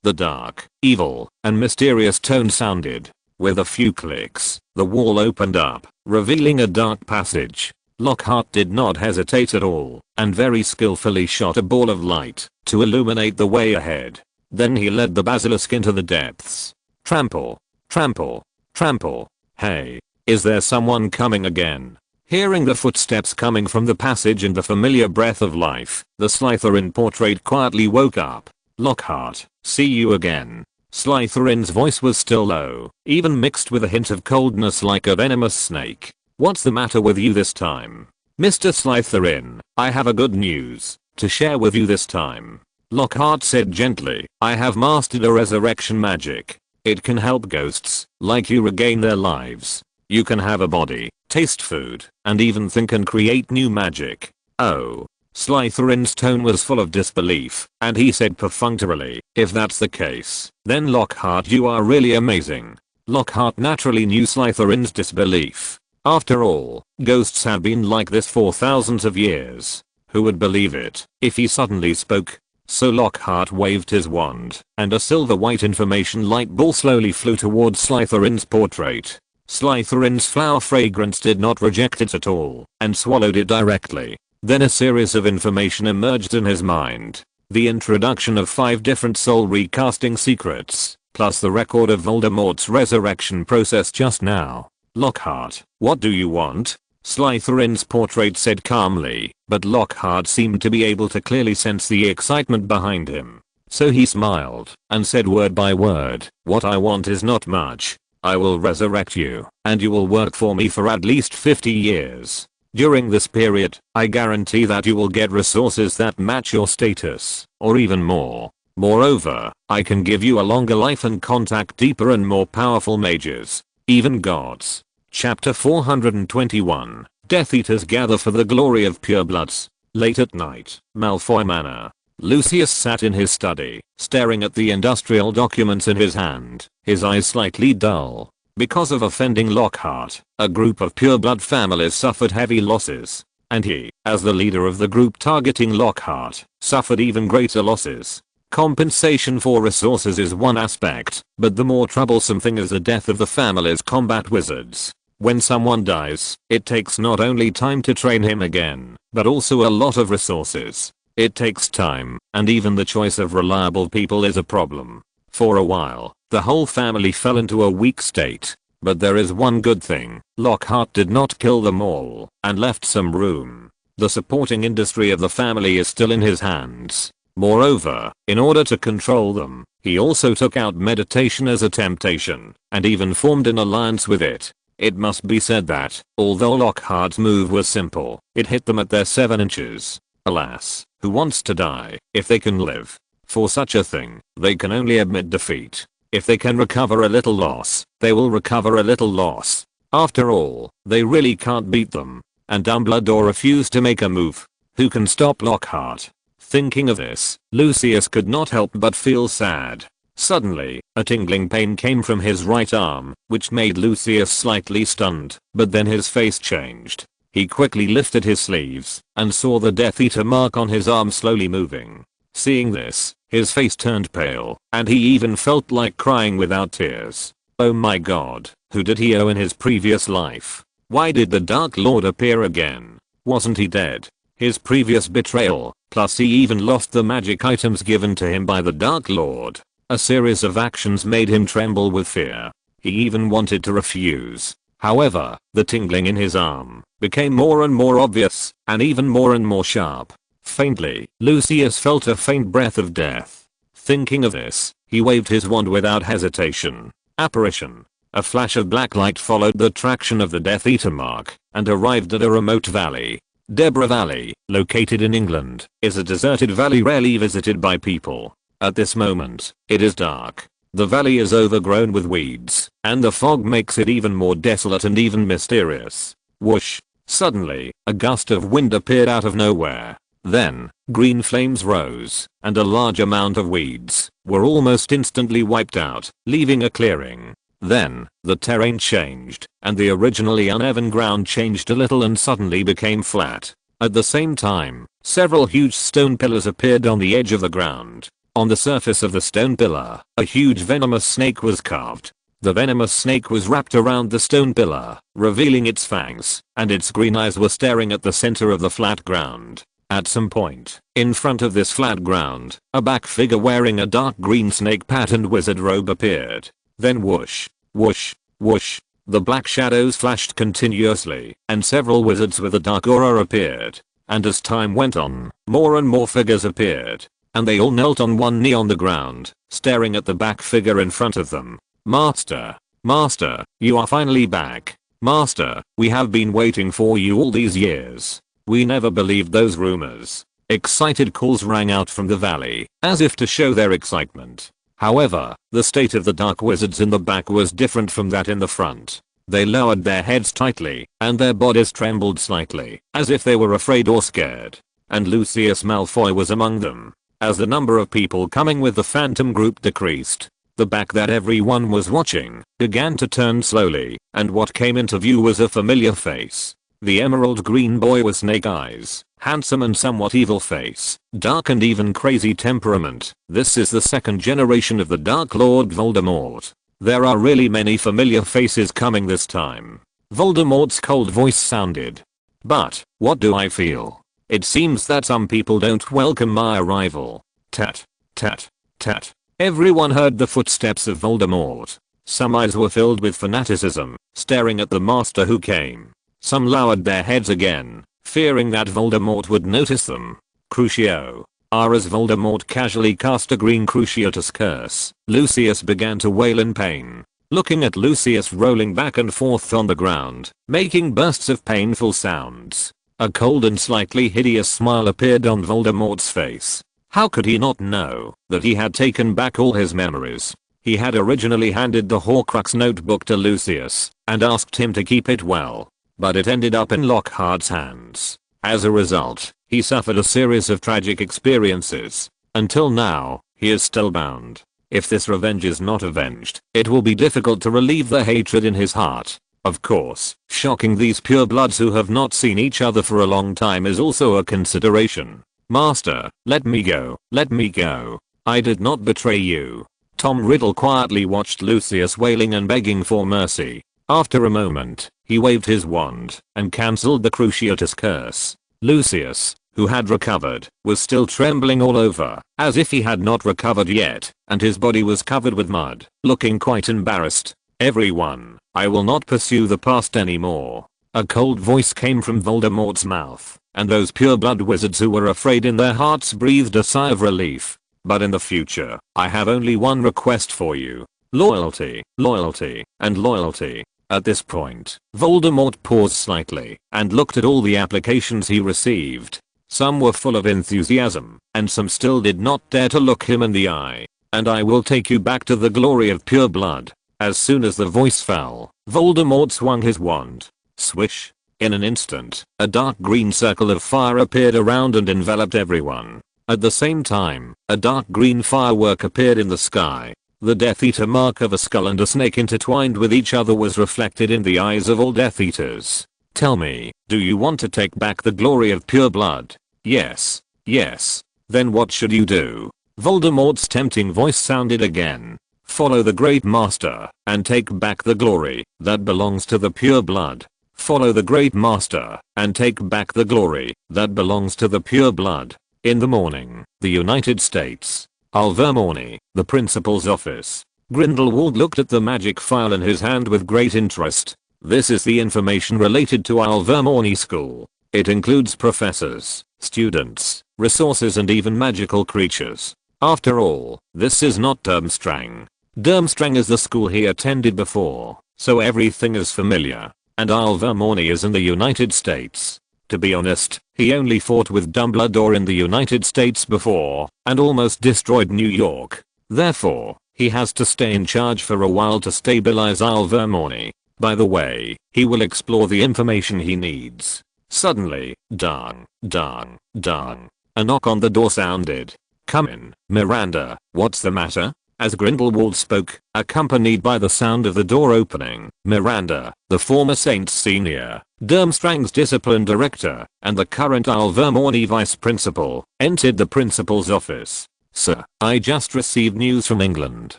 The dark, evil, and mysterious tone sounded. With a few clicks, the wall opened up, revealing a dark passage. Lockhart did not hesitate at all, and very skillfully shot a ball of light to illuminate the way ahead. Then he led the basilisk into the depths. Trample, trample, trample. Hey, is there someone coming again? Hearing the footsteps coming from the passage and the familiar breath of life, the Slytherin portrait quietly woke up. Lockhart, see you again. Slytherin's voice was still low, even mixed with a hint of coldness like a venomous snake. What's the matter with you this time? Mr. Slytherin, I have a good news to share with you this time. Lockhart said gently, I have mastered a resurrection magic. It can help ghosts, like you, regain their lives. You can have a body, taste food, and even think and create new magic. Oh. Slytherin's tone was full of disbelief, and he said perfunctorily, if that's the case, then Lockhart, you are really amazing. Lockhart naturally knew Slytherin's disbelief. After all, ghosts have been like this for thousands of years. Who would believe it if he suddenly spoke? So Lockhart waved his wand, and a silver-white information light ball slowly flew towards Slytherin's portrait. Slytherin's flower fragrance did not reject it at all, and swallowed it directly. Then a series of information emerged in his mind. The introduction of 5 different soul recasting secrets, plus the record of Voldemort's resurrection process just now. Lockhart, what do you want? Slytherin's portrait said calmly, but Lockhart seemed to be able to clearly sense the excitement behind him. So he smiled, and said word by word, what I want is not much. I will resurrect you, and you will work for me for at least 50 years. During this period, I guarantee that you will get resources that match your status, or even more. Moreover, I can give you a longer life and contact deeper and more powerful mages, even gods. Chapter 421, Death Eaters gather for the glory of purebloods. Late at night, Malfoy Manor. Lucius sat in his study, staring at the industrial documents in his hand, his eyes slightly dull. Because of offending Lockhart, a group of pureblood families suffered heavy losses. And he, as the leader of the group targeting Lockhart, suffered even greater losses. Compensation for resources is one aspect, but the more troublesome thing is the death of the family's combat wizards. When someone dies, it takes not only time to train him again, but also a lot of resources. It takes time, and even the choice of reliable people is a problem. For a while, the whole family fell into a weak state. But there is one good thing, Lockhart did not kill them all, and left some room. The supporting industry of the family is still in his hands. Moreover, in order to control them, he also took out meditation as a temptation, and even formed an alliance with it. It must be said that, although Lockhart's move was simple, it hit them at their 7 inches. Alas, who wants to die, if they can live? For such a thing, they can only admit defeat. If they can recover a little loss, they will recover a little loss. After all, they really can't beat them. And Dumbledore refused to make a move. Who can stop Lockhart? Thinking of this, Lucius could not help but feel sad. Suddenly, a tingling pain came from his right arm, which made Lucius slightly stunned, but then his face changed. He quickly lifted his sleeves, and saw the Death Eater mark on his arm slowly moving. Seeing this, his face turned pale, and he even felt like crying without tears. Oh my god, who did he owe in his previous life? Why did the Dark Lord appear again? Wasn't he dead? His previous betrayal, plus he even lost the magic items given to him by the Dark Lord. A series of actions made him tremble with fear. He even wanted to refuse. However, the tingling in his arm became more and more obvious, and even more and more sharp. Faintly, Lucius felt a faint breath of death. Thinking of this, he waved his wand without hesitation. Apparition. A flash of black light followed the traction of the Death Eater mark, and arrived at a remote valley. Deborah Valley, located in England, is a deserted valley rarely visited by people. At this moment, it is dark. The valley is overgrown with weeds, and the fog makes it even more desolate and even mysterious. Whoosh! Suddenly, a gust of wind appeared out of nowhere. Then, green flames rose, and a large amount of weeds were almost instantly wiped out, leaving a clearing. Then, the terrain changed, and the originally uneven ground changed a little and suddenly became flat. At the same time, several huge stone pillars appeared on the edge of the ground. On the surface of the stone pillar, a huge venomous snake was carved. The venomous snake was wrapped around the stone pillar, revealing its fangs, and its green eyes were staring at the center of the flat ground. At some point, in front of this flat ground, a back figure wearing a dark green snake-patterned wizard robe appeared. Then whoosh, whoosh, whoosh, the black shadows flashed continuously, and several wizards with a dark aura appeared. And as time went on, more and more figures appeared. And they all knelt on one knee on the ground, staring at the back figure in front of them. Master, Master, you are finally back. Master, we have been waiting for you all these years. We never believed those rumors. Excited calls rang out from the valley, as if to show their excitement. However, the state of the dark wizards in the back was different from that in the front. They lowered their heads tightly, and their bodies trembled slightly, as if they were afraid or scared. And Lucius Malfoy was among them. As the number of people coming with the phantom group decreased, the back that everyone was watching began to turn slowly, and what came into view was a familiar face. The emerald green boy with snake eyes, handsome and somewhat evil face, dark and even crazy temperament. This is the second generation of the Dark Lord Voldemort. There are really many familiar faces coming this time. Voldemort's cold voice sounded. But, what do I feel? It seems that some people don't welcome my arrival. Tat, tat, tat. Everyone heard the footsteps of Voldemort. Some eyes were filled with fanaticism, staring at the master who came. Some lowered their heads again, fearing that Voldemort would notice them. Crucio. As Voldemort casually cast a green Cruciatus curse, Lucius began to wail in pain. looking at Lucius rolling back and forth on the ground, making bursts of painful sounds. A cold and slightly hideous smile appeared on Voldemort's face. How could he not know that he had taken back all his memories? He had originally handed the Horcrux notebook to Lucius and asked him to keep it well, but it ended up in Lockhart's hands. As a result, he suffered a series of tragic experiences. Until now, he is still bound. If this revenge is not avenged, it will be difficult to relieve the hatred in his heart. Of course, shocking these purebloods who have not seen each other for a long time is also a consideration. Master, let me go, let me go. I did not betray you. Tom Riddle quietly watched Lucius wailing and begging for mercy. After a moment, he waved his wand and cancelled the Cruciatus curse. Lucius, who had recovered, was still trembling all over, as if he had not recovered yet, and his body was covered with mud, looking quite embarrassed. Everyone, I will not pursue the past anymore. A cold voice came from Voldemort's mouth, and those pureblood wizards who were afraid in their hearts breathed a sigh of relief. But in the future, I have only one request for you. Loyalty, loyalty, and loyalty. At this point, Voldemort paused slightly and looked at all the applications he received. Some were full of enthusiasm, and some still did not dare to look him in the eye. And I will take you back to the glory of pure blood. As soon as the voice fell, Voldemort swung his wand. Swish. In an instant, a dark green circle of fire appeared around and enveloped everyone. At the same time, a dark green firework appeared in the sky. The Death Eater mark of a skull and a snake intertwined with each other was reflected in the eyes of all Death Eaters. Tell me, do you want to take back the glory of pure blood? Yes. Yes. Then what should you do? Voldemort's tempting voice sounded again. Follow the Great Master and take back the glory that belongs to the pure blood. Follow the Great Master and take back the glory that belongs to the pure blood. In the morning, the United States. Alvermorny, the principal's office. Grindelwald looked at the magic file in his hand with great interest. This is the information related to Alvermorny School. It includes professors, students, resources and even magical creatures. After all, this is not Durmstrang. Durmstrang is the school he attended before, so everything is familiar. And Alvermorny is in the United States. To be honest, he only fought with Dumbledore in the United States before, and almost destroyed New York. Therefore, he has to stay in charge for a while to stabilize Alvermorny. By the way, he will explore the information he needs. Suddenly, dang, dang, dang. A knock on the door sounded. Come in, Miranda, what's the matter? As Grindelwald spoke, accompanied by the sound of the door opening, Miranda, the former Saints Senior, Durmstrang's discipline director, and the current Alvermorny vice principal, entered the principal's office. Sir, I just received news from England.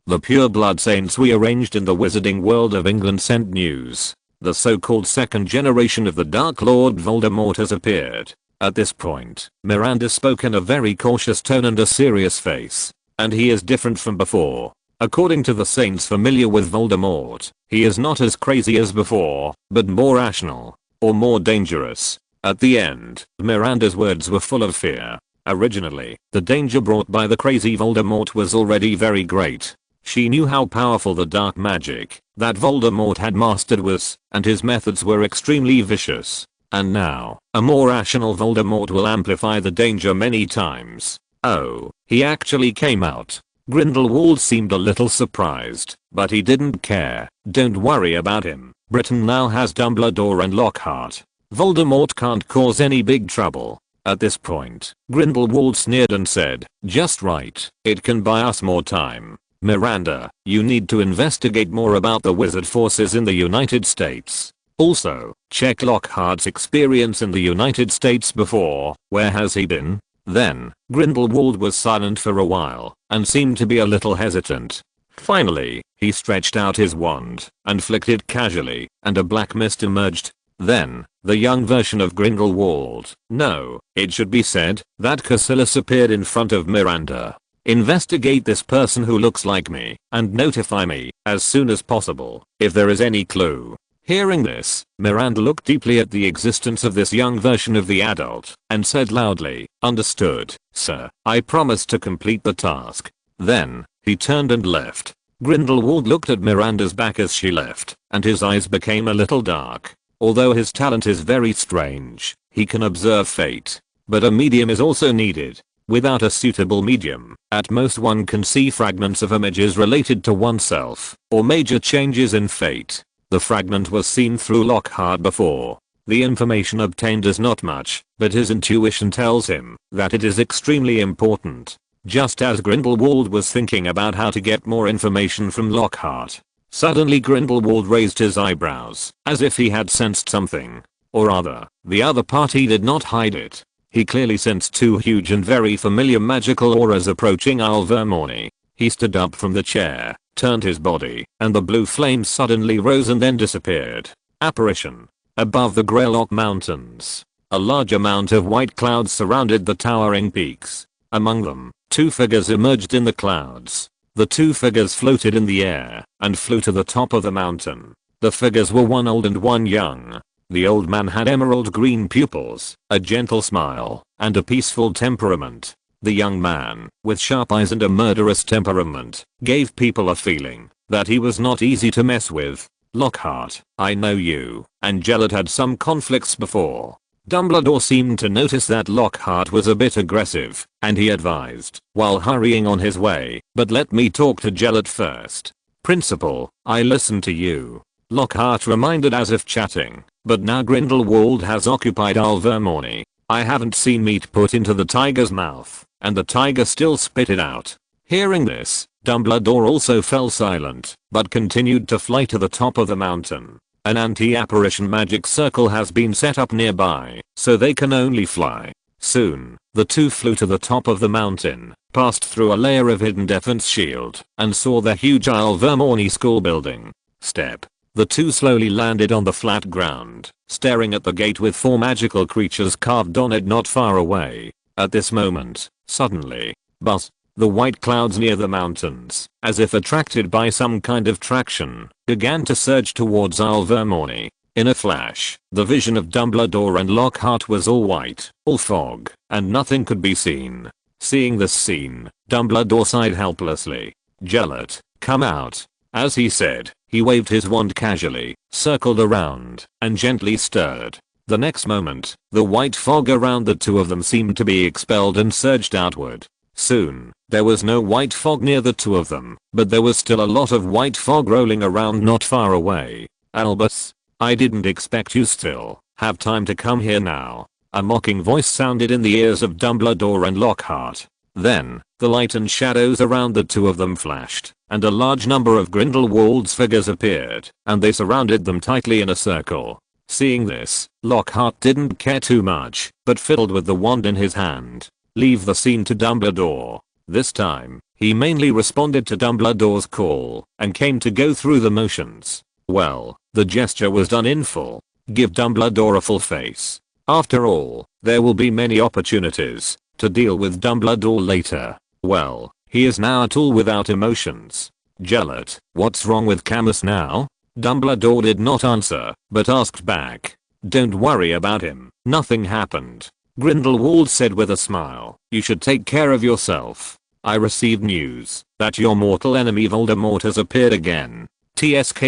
The pure blood saints we arranged in the Wizarding World of England sent news. The so-called second generation of the Dark Lord Voldemort has appeared. At this point, Miranda spoke in a very cautious tone and a serious face. And he is different from before. According to the saints familiar with Voldemort, he is not as crazy as before, but more rational, or more dangerous. At the end, Miranda's words were full of fear. Originally, the danger brought by the crazy Voldemort was already very great. She knew how powerful the dark magic that Voldemort had mastered was, and his methods were extremely vicious. And now, a more rational Voldemort will amplify the danger many times. Oh, he actually came out. Grindelwald seemed a little surprised, but he didn't care. Don't worry about him. Britain now has Dumbledore and Lockhart. Voldemort can't cause any big trouble. At this point, Grindelwald sneered and said, just right, it can buy us more time. Miranda, you need to investigate more about the wizard forces in the United States. Also, check Lockhart's experience in the United States before. Where has he been? Then, Grindelwald was silent for a while, and seemed to be a little hesitant. Finally, he stretched out his wand, and flicked it casually, and a black mist emerged. Then, the young version of Grindelwald, no, it should be said, that Cassilis appeared in front of Miranda. Investigate this person who looks like me, and notify me, as soon as possible, if there is any clue. Hearing this, Miranda looked deeply at the existence of this young version of the adult, and said loudly, understood, sir, I promise to complete the task. Then, he turned and left. Grindelwald looked at Miranda's back as she left, and his eyes became a little dark. Although his talent is very strange, he can observe fate. But a medium is also needed. Without a suitable medium, at most one can see fragments of images related to oneself, or major changes in fate. The fragment was seen through Lockhart before. The information obtained is not much, but his intuition tells him that it is extremely important. Just as Grindelwald was thinking about how to get more information from Lockhart, suddenly Grindelwald raised his eyebrows, as if he had sensed something. Or rather, the other party did not hide it. He clearly sensed two huge and very familiar magical auras approaching Alvermorny. He stood up from the chair, turned his body, and the blue flame suddenly rose and then disappeared. Apparition. Above the Greylock Mountains, a large amount of white clouds surrounded the towering peaks. Among them, two figures emerged in the clouds. The two figures floated in the air and flew to the top of the mountain. The figures were one old and one young. The old man had emerald green pupils, a gentle smile, and a peaceful temperament. The young man, with sharp eyes and a murderous temperament, gave people a feeling that he was not easy to mess with. Lockhart, I know you and Gellert had some conflicts before. Dumbledore seemed to notice that Lockhart was a bit aggressive, and he advised, while hurrying on his way, but let me talk to Gellert first. Principal, I listen to you. Lockhart reminded as if chatting, but now Grindelwald has occupied Alvermorny. I haven't seen meat put into the tiger's mouth, and the tiger still spit it out. Hearing this, Dumbledore also fell silent, but continued to fly to the top of the mountain. An anti-apparition magic circle has been set up nearby, so they can only fly. Soon, the two flew to the top of the mountain, passed through a layer of hidden defense shield, and saw the huge Alvermorny school building. The two slowly landed on the flat ground, staring at the gate with four magical creatures carved on it not far away. At this moment, suddenly, buzz. The white clouds near the mountains, as if attracted by some kind of traction, began to surge towards Alvermorny. In a flash, the vision of Dumbledore and Lockhart was all white, all fog, and nothing could be seen. Seeing this scene, Dumbledore sighed helplessly. Gellert, come out. As he said, he waved his wand casually, circled around, and gently stirred. The next moment, the white fog around the two of them seemed to be expelled and surged outward. Soon, there was no white fog near the two of them, but there was still a lot of white fog rolling around not far away. Albus, I didn't expect you still have time to come here now. A mocking voice sounded in the ears of Dumbledore and Lockhart. Then, the light and shadows around the two of them flashed, and a large number of Grindelwald's figures appeared, and they surrounded them tightly in a circle. Seeing this, Lockhart didn't care too much, but fiddled with the wand in his hand. Leave the scene to Dumbledore. This time, he mainly responded to Dumbledore's call and came to go through the motions. Well, the gesture was done in full. Give Dumbledore a full face. After all, there will be many opportunities to deal with Dumbledore later. Well, he is now a tool without emotions. Gellert, what's wrong with Camus now? Dumbledore did not answer, but asked back. Don't worry about him, nothing happened. Grindelwald said with a smile, you should take care of yourself. I received news that your mortal enemy Voldemort has appeared again. TSK.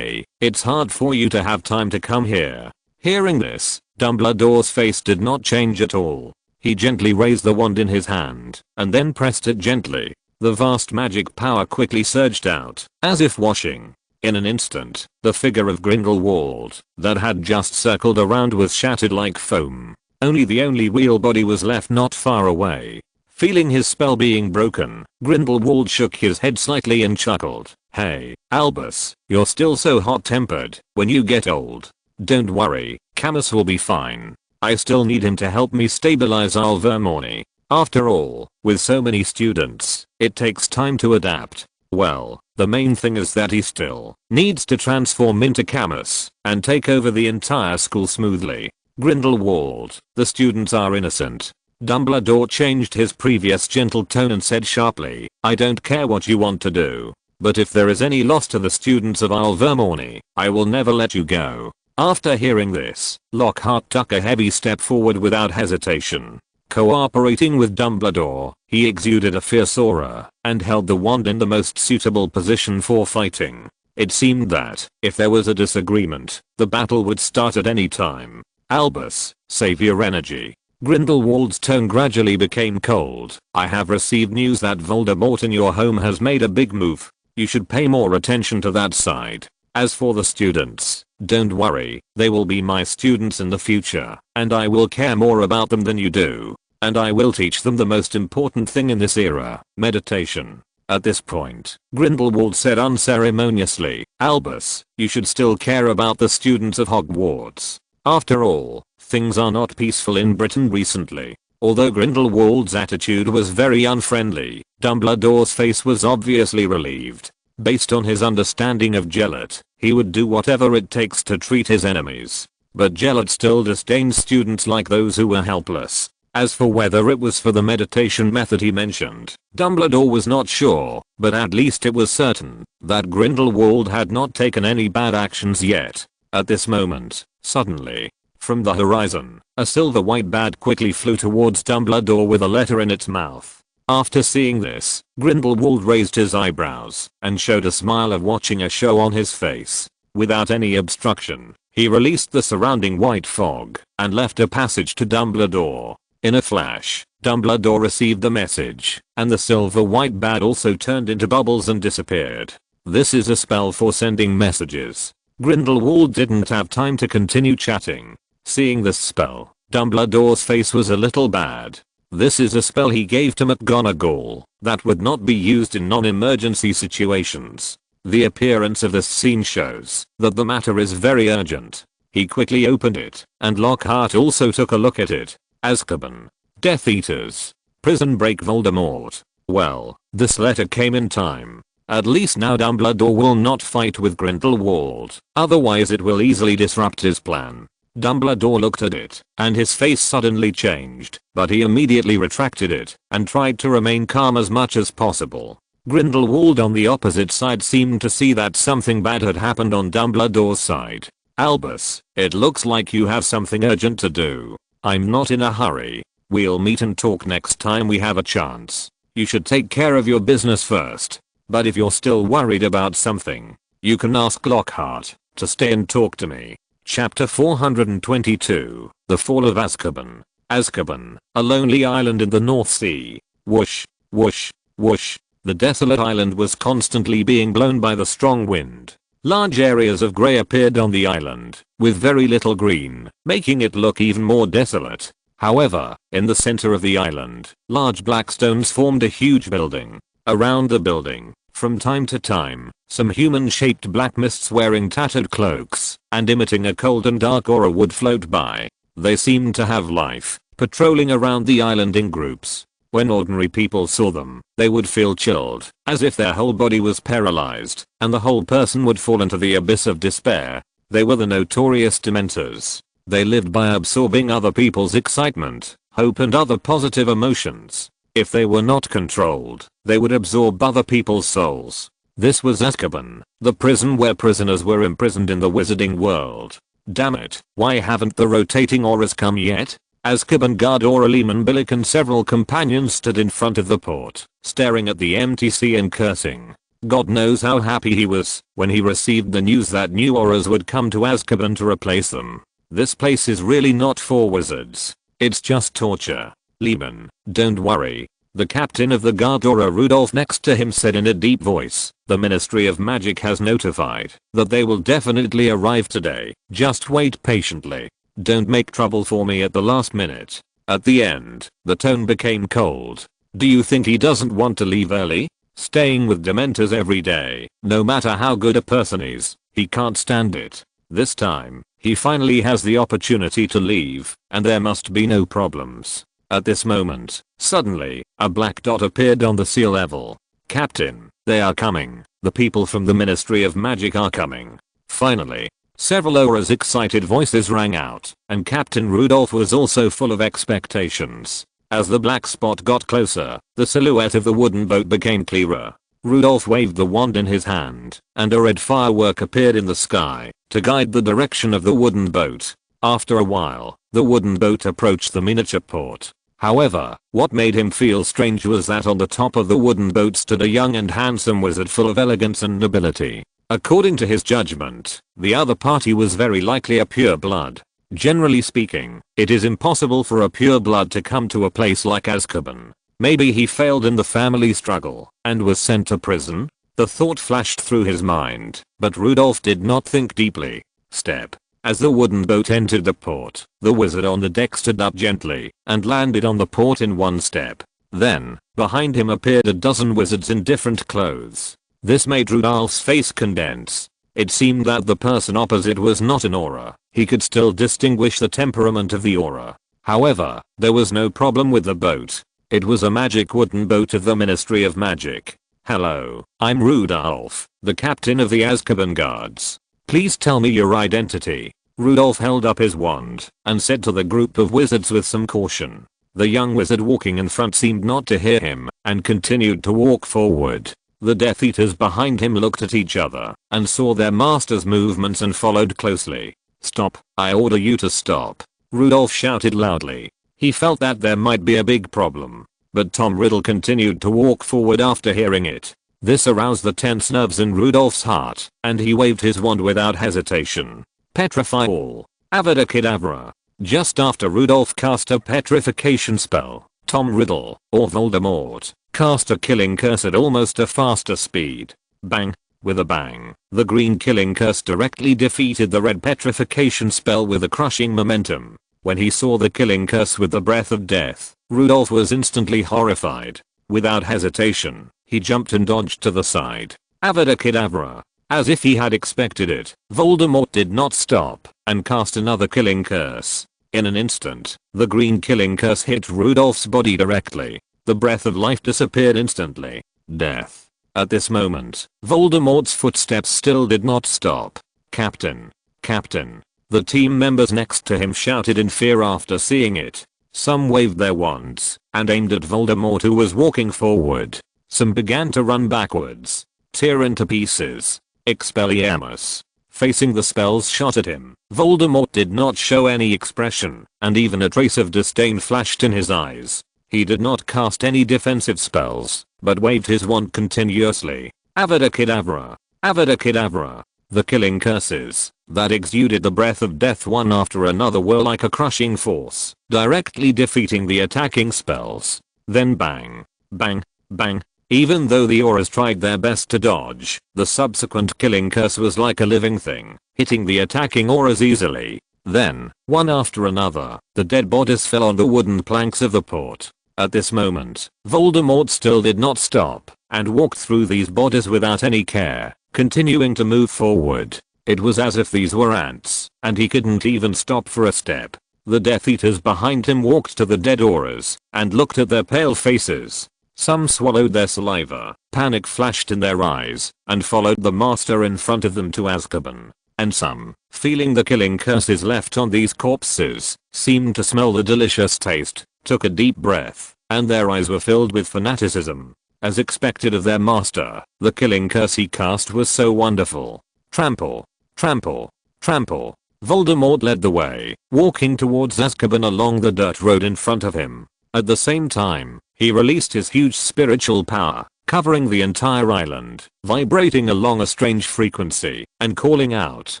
It's hard for you to have time to come here. Hearing this, Dumbledore's face did not change at all. He gently raised the wand in his hand, and then pressed it gently. The vast magic power quickly surged out, as if washing. In an instant, the figure of Grindelwald that had just circled around was shattered like foam. Only the only real body was left not far away. Feeling his spell being broken, Grindelwald shook his head slightly and chuckled. Hey, Albus, you're still so hot-tempered. When you get old, don't worry, Camus will be fine. I still need him to help me stabilize Alvermorny. After all, with so many students, it takes time to adapt. Well, the main thing is that he still needs to transform into Camus and take over the entire school smoothly. Grindelwald, the students are innocent. Dumbledore changed his previous gentle tone and said sharply, I don't care what you want to do, but if there is any loss to the students of Alvermorny, I will never let you go. After hearing this, Lockhart took a heavy step forward without hesitation. Cooperating with Dumbledore, he exuded a fierce aura and held the wand in the most suitable position for fighting. It seemed that, if there was a disagreement, the battle would start at any time. Albus, save your energy. Grindelwald's tone gradually became cold. I have received news that Voldemort in your home has made a big move. You should pay more attention to that side. As for the students, don't worry, they will be my students in the future, and I will care more about them than you do. And I will teach them the most important thing in this era, meditation. At this point, Grindelwald said unceremoniously, Albus, you should still care about the students of Hogwarts. After all, things are not peaceful in Britain recently. Although Grindelwald's attitude was very unfriendly, Dumbledore's face was obviously relieved. Based on his understanding of Gellert, he would do whatever it takes to treat his enemies. But Gellert still disdained students like those who were helpless. As for whether it was for the meditation method he mentioned, Dumbledore was not sure, but at least it was certain that Grindelwald had not taken any bad actions yet. At this moment, suddenly, from the horizon, a silver-white bat quickly flew towards Dumbledore with a letter in its mouth. After seeing this, Grindelwald raised his eyebrows and showed a smile of watching a show on his face. Without any obstruction, he released the surrounding white fog and left a passage to Dumbledore. In a flash, Dumbledore received the message, and the silver-white bat also turned into bubbles and disappeared. This is a spell for sending messages. Grindelwald didn't have time to continue chatting. Seeing this spell, Dumbledore's face was a little bad. This is a spell he gave to McGonagall that would not be used in non-emergency situations. The appearance of this scene shows that the matter is very urgent. He quickly opened it, and Lockhart also took a look at it. Azkaban. Death Eaters. Prison Break Voldemort. Well, this letter came in time. At least now Dumbledore will not fight with Grindelwald, otherwise it will easily disrupt his plan. Dumbledore looked at it, and his face suddenly changed, but he immediately retracted it, and tried to remain calm as much as possible. Grindelwald on the opposite side seemed to see that something bad had happened on Dumbledore's side. Albus, it looks like you have something urgent to do. I'm not in a hurry. We'll meet and talk next time we have a chance. You should take care of your business first. But if you're still worried about something, you can ask Lockhart to stay and talk to me. Chapter 422, The Fall of Azkaban. Azkaban, a lonely island in the North Sea. Whoosh, whoosh, whoosh. The desolate island was constantly being blown by the strong wind. Large areas of grey appeared on the island, with very little green, making it look even more desolate. However, in the center of the island, large black stones formed a huge building. Around the building, from time to time, some human-shaped black mists wearing tattered cloaks and emitting a cold and dark aura would float by. They seemed to have life, patrolling around the island in groups. When ordinary people saw them, they would feel chilled, as if their whole body was paralyzed, and the whole person would fall into the abyss of despair. They were the notorious Dementors. They lived by absorbing other people's excitement, hope and other positive emotions. If they were not controlled, they would absorb other people's souls. This was Azkaban, the prison where prisoners were imprisoned in the wizarding world. Damn it, why haven't the rotating auras come yet? Azkaban guard Aura Lehman Billick and several companions stood in front of the port, staring at the empty sea and cursing. God knows how happy he was when he received the news that new auras would come to Azkaban to replace them. This place is really not for wizards. It's just torture. Lehman, don't worry. The captain of the guard Aura Rudolph next to him said in a deep voice, the Ministry of Magic has notified that they will definitely arrive today. Just wait patiently. Don't make trouble for me at the last minute. At the end, the tone became cold. Do you think he doesn't want to leave early? Staying with Dementors every day, no matter how good a person is, he can't stand it. This time, he finally has the opportunity to leave, and there must be no problems. At this moment, suddenly, a black dot appeared on the sea level. Captain, they are coming. The people from the Ministry of Magic are coming. Finally. Several auras excited voices rang out, and Captain Rudolph was also full of expectations. As the black spot got closer, the silhouette of the wooden boat became clearer. Rudolph waved the wand in his hand, and a red firework appeared in the sky to guide the direction of the wooden boat. After a while, the wooden boat approached the miniature port. However, what made him feel strange was that on the top of the wooden boat stood a young and handsome wizard full of elegance and nobility. According to his judgment, the other party was very likely a pureblood. Generally speaking, it is impossible for a pureblood to come to a place like Azkaban. Maybe he failed in the family struggle and was sent to prison? The thought flashed through his mind, but Rudolph did not think deeply. Step. As the wooden boat entered the port, the wizard on the deck stood up gently and landed on the port in one step. Then, behind him appeared a dozen wizards in different clothes. This made Rudolph's face condense. It seemed that the person opposite was not an aura. He could still distinguish the temperament of the aura. However, there was no problem with the boat. It was a magic wooden boat of the Ministry of Magic. Hello, I'm Rudolph, the captain of the Azkaban guards. Please tell me your identity. Rudolph held up his wand and said to the group of wizards with some caution. The young wizard walking in front seemed not to hear him and continued to walk forward. The Death Eaters behind him looked at each other and saw their master's movements and followed closely. Stop, I order you to stop. Rudolph shouted loudly. He felt that there might be a big problem. But Tom Riddle continued to walk forward after hearing it. This aroused the tense nerves in Rudolph's heart, and he waved his wand without hesitation. Petrify all. Avada Kedavra. Just after Rudolph cast a petrification spell, Tom Riddle, or Voldemort, cast a killing curse at almost a faster speed. Bang. With a bang, the green killing curse directly defeated the red petrification spell with a crushing momentum. When he saw the killing curse with the breath of death, Rudolph was instantly horrified. Without hesitation, he jumped and dodged to the side. Avada Kedavra. As if he had expected it, Voldemort did not stop and cast another killing curse. In an instant, the green killing curse hit Rudolph's body directly. The breath of life disappeared instantly. Death. At this moment, Voldemort's footsteps still did not stop. Captain. Captain. The team members next to him shouted in fear after seeing it. Some waved their wands and aimed at Voldemort, who was walking forward. Some began to run backwards. Tear into pieces. Expelliarmus. Facing the spells shot at him, Voldemort did not show any expression, and even a trace of disdain flashed in his eyes. He did not cast any defensive spells, but waved his wand continuously. Avada Kedavra. Avada Kedavra. The killing curses that exuded the breath of death one after another were like a crushing force, directly defeating the attacking spells. Then bang. Bang. Bang. Even though the auras tried their best to dodge, the subsequent killing curse was like a living thing, hitting the attacking auras easily. Then, one after another, the dead bodies fell on the wooden planks of the port. At this moment, Voldemort still did not stop, and walked through these bodies without any care, continuing to move forward. It was as if these were ants, and he couldn't even stop for a step. The Death Eaters behind him walked to the dead auras, and looked at their pale faces. Some swallowed their saliva, panic flashed in their eyes, and followed the master in front of them to Azkaban. And some, feeling the killing curses left on these corpses, seemed to smell the delicious taste, took a deep breath, and their eyes were filled with fanaticism. As expected of their master, the killing curse he cast was so wonderful. Trample. Trample. Trample. Voldemort led the way, walking towards Azkaban along the dirt road in front of him. At the same time, he released his huge spiritual power, covering the entire island, vibrating along a strange frequency, and calling out.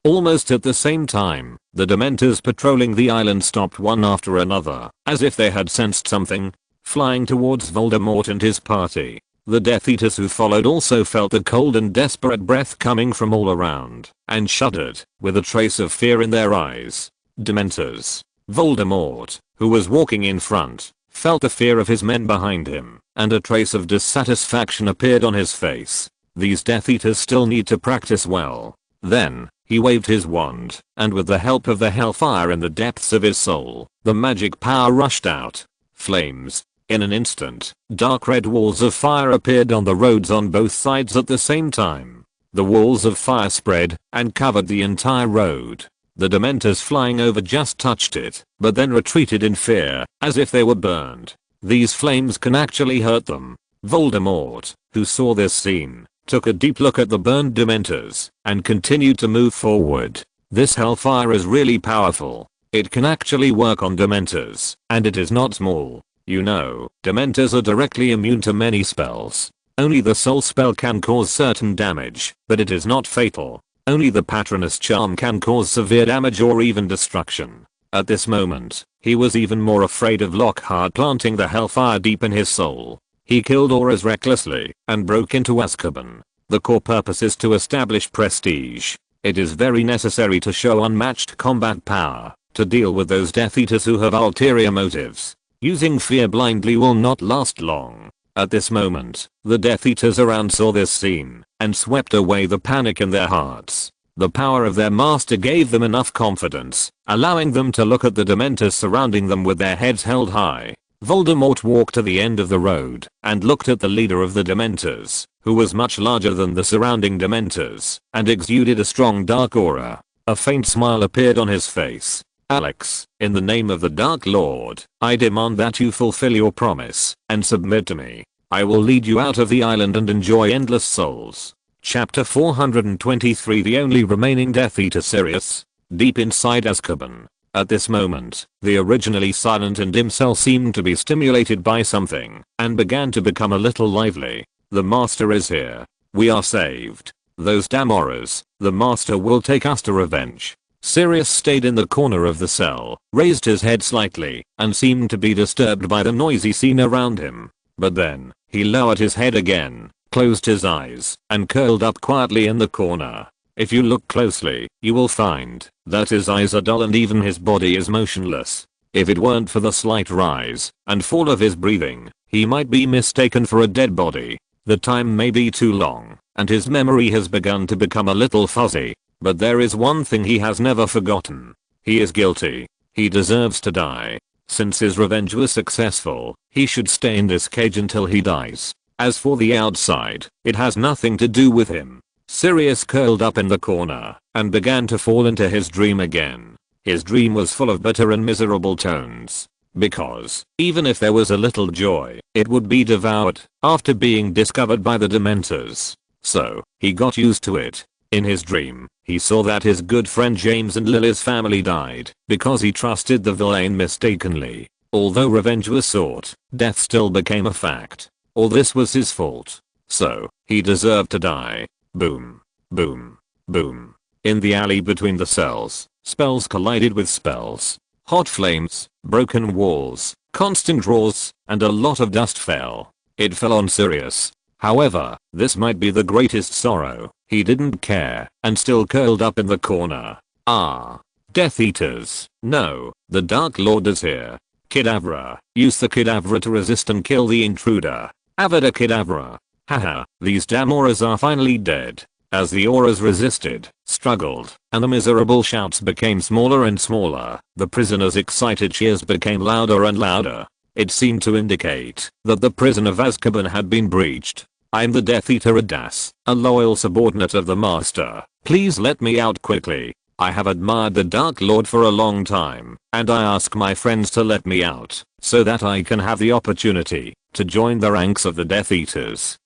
Almost at the same time, the Dementors patrolling the island stopped one after another, as if they had sensed something, flying towards Voldemort and his party. The Death Eaters who followed also felt the cold and desperate breath coming from all around, and shuddered, with a trace of fear in their eyes. Dementors. Voldemort, who was walking in front, felt the fear of his men behind him, and a trace of dissatisfaction appeared on his face. These Death Eaters still need to practice well. Then, he waved his wand, and with the help of the hellfire in the depths of his soul, the magic power rushed out. Flames. In an instant, dark red walls of fire appeared on the roads on both sides at the same time. The walls of fire spread, and covered the entire road. The Dementors flying over just touched it, but then retreated in fear, as if they were burned. These flames can actually hurt them. Voldemort, who saw this scene, took a deep look at the burned Dementors, and continued to move forward. This hellfire is really powerful. It can actually work on Dementors, and it is not small. You know, Dementors are directly immune to many spells. Only the soul spell can cause certain damage, but it is not fatal. Only the Patronus charm can cause severe damage or even destruction. At this moment, he was even more afraid of Lockhart planting the hellfire deep in his soul. He killed auras recklessly and broke into Azkaban. The core purpose is to establish prestige. It is very necessary to show unmatched combat power, to deal with those Death Eaters who have ulterior motives. Using fear blindly will not last long. At this moment, the Death Eaters around saw this scene and swept away the panic in their hearts. The power of their master gave them enough confidence, allowing them to look at the Dementors surrounding them with their heads held high. Voldemort walked to the end of the road and looked at the leader of the Dementors, who was much larger than the surrounding Dementors and exuded a strong dark aura. A faint smile appeared on his face. Alex, in the name of the Dark Lord, I demand that you fulfill your promise and submit to me. I will lead you out of the island and enjoy endless souls. Chapter 423. The only remaining Death Eater, Sirius. Deep inside Azkaban. At this moment, the originally silent and dim cell seemed to be stimulated by something and began to become a little lively. The master is here. We are saved. Those damn auras. The master will take us to revenge. Sirius stayed in the corner of the cell, raised his head slightly, and seemed to be disturbed by the noisy scene around him. But then, he lowered his head again, closed his eyes, and curled up quietly in the corner. If you look closely, you will find that his eyes are dull and even his body is motionless. If it weren't for the slight rise and fall of his breathing, he might be mistaken for a dead body. The time may be too long, and his memory has begun to become a little fuzzy. But there is one thing he has never forgotten. He is guilty. He deserves to die. Since his revenge was successful, he should stay in this cage until he dies. As for the outside, it has nothing to do with him. Sirius curled up in the corner and began to fall into his dream again. His dream was full of bitter and miserable tones. Because, even if there was a little joy, it would be devoured after being discovered by the Dementors. So, he got used to it. In his dream, he saw that his good friend James and Lily's family died because he trusted the villain mistakenly. Although revenge was sought, death still became a fact. All this was his fault. So, he deserved to die. Boom. Boom. Boom. In the alley between the cells, spells collided with spells. Hot flames, broken walls, constant roars, and a lot of dust fell. It fell on Sirius. However, this might be the greatest sorrow. He didn't care and still curled up in the corner. Ah. Death Eaters. No, the Dark Lord is here. Kedavra. Use the Kedavra to resist and kill the intruder. Avada Kedavra. Haha, these damn auras are finally dead. As the auras resisted, struggled, and the miserable shouts became smaller and smaller, the prisoners' excited cheers became louder and louder. It seemed to indicate that the prison of Azkaban had been breached. I'm the Death Eater Adas, a loyal subordinate of the Master. Please let me out quickly. I have admired the Dark Lord for a long time, and I ask my friends to let me out, so that I can have the opportunity to join the ranks of the Death Eaters.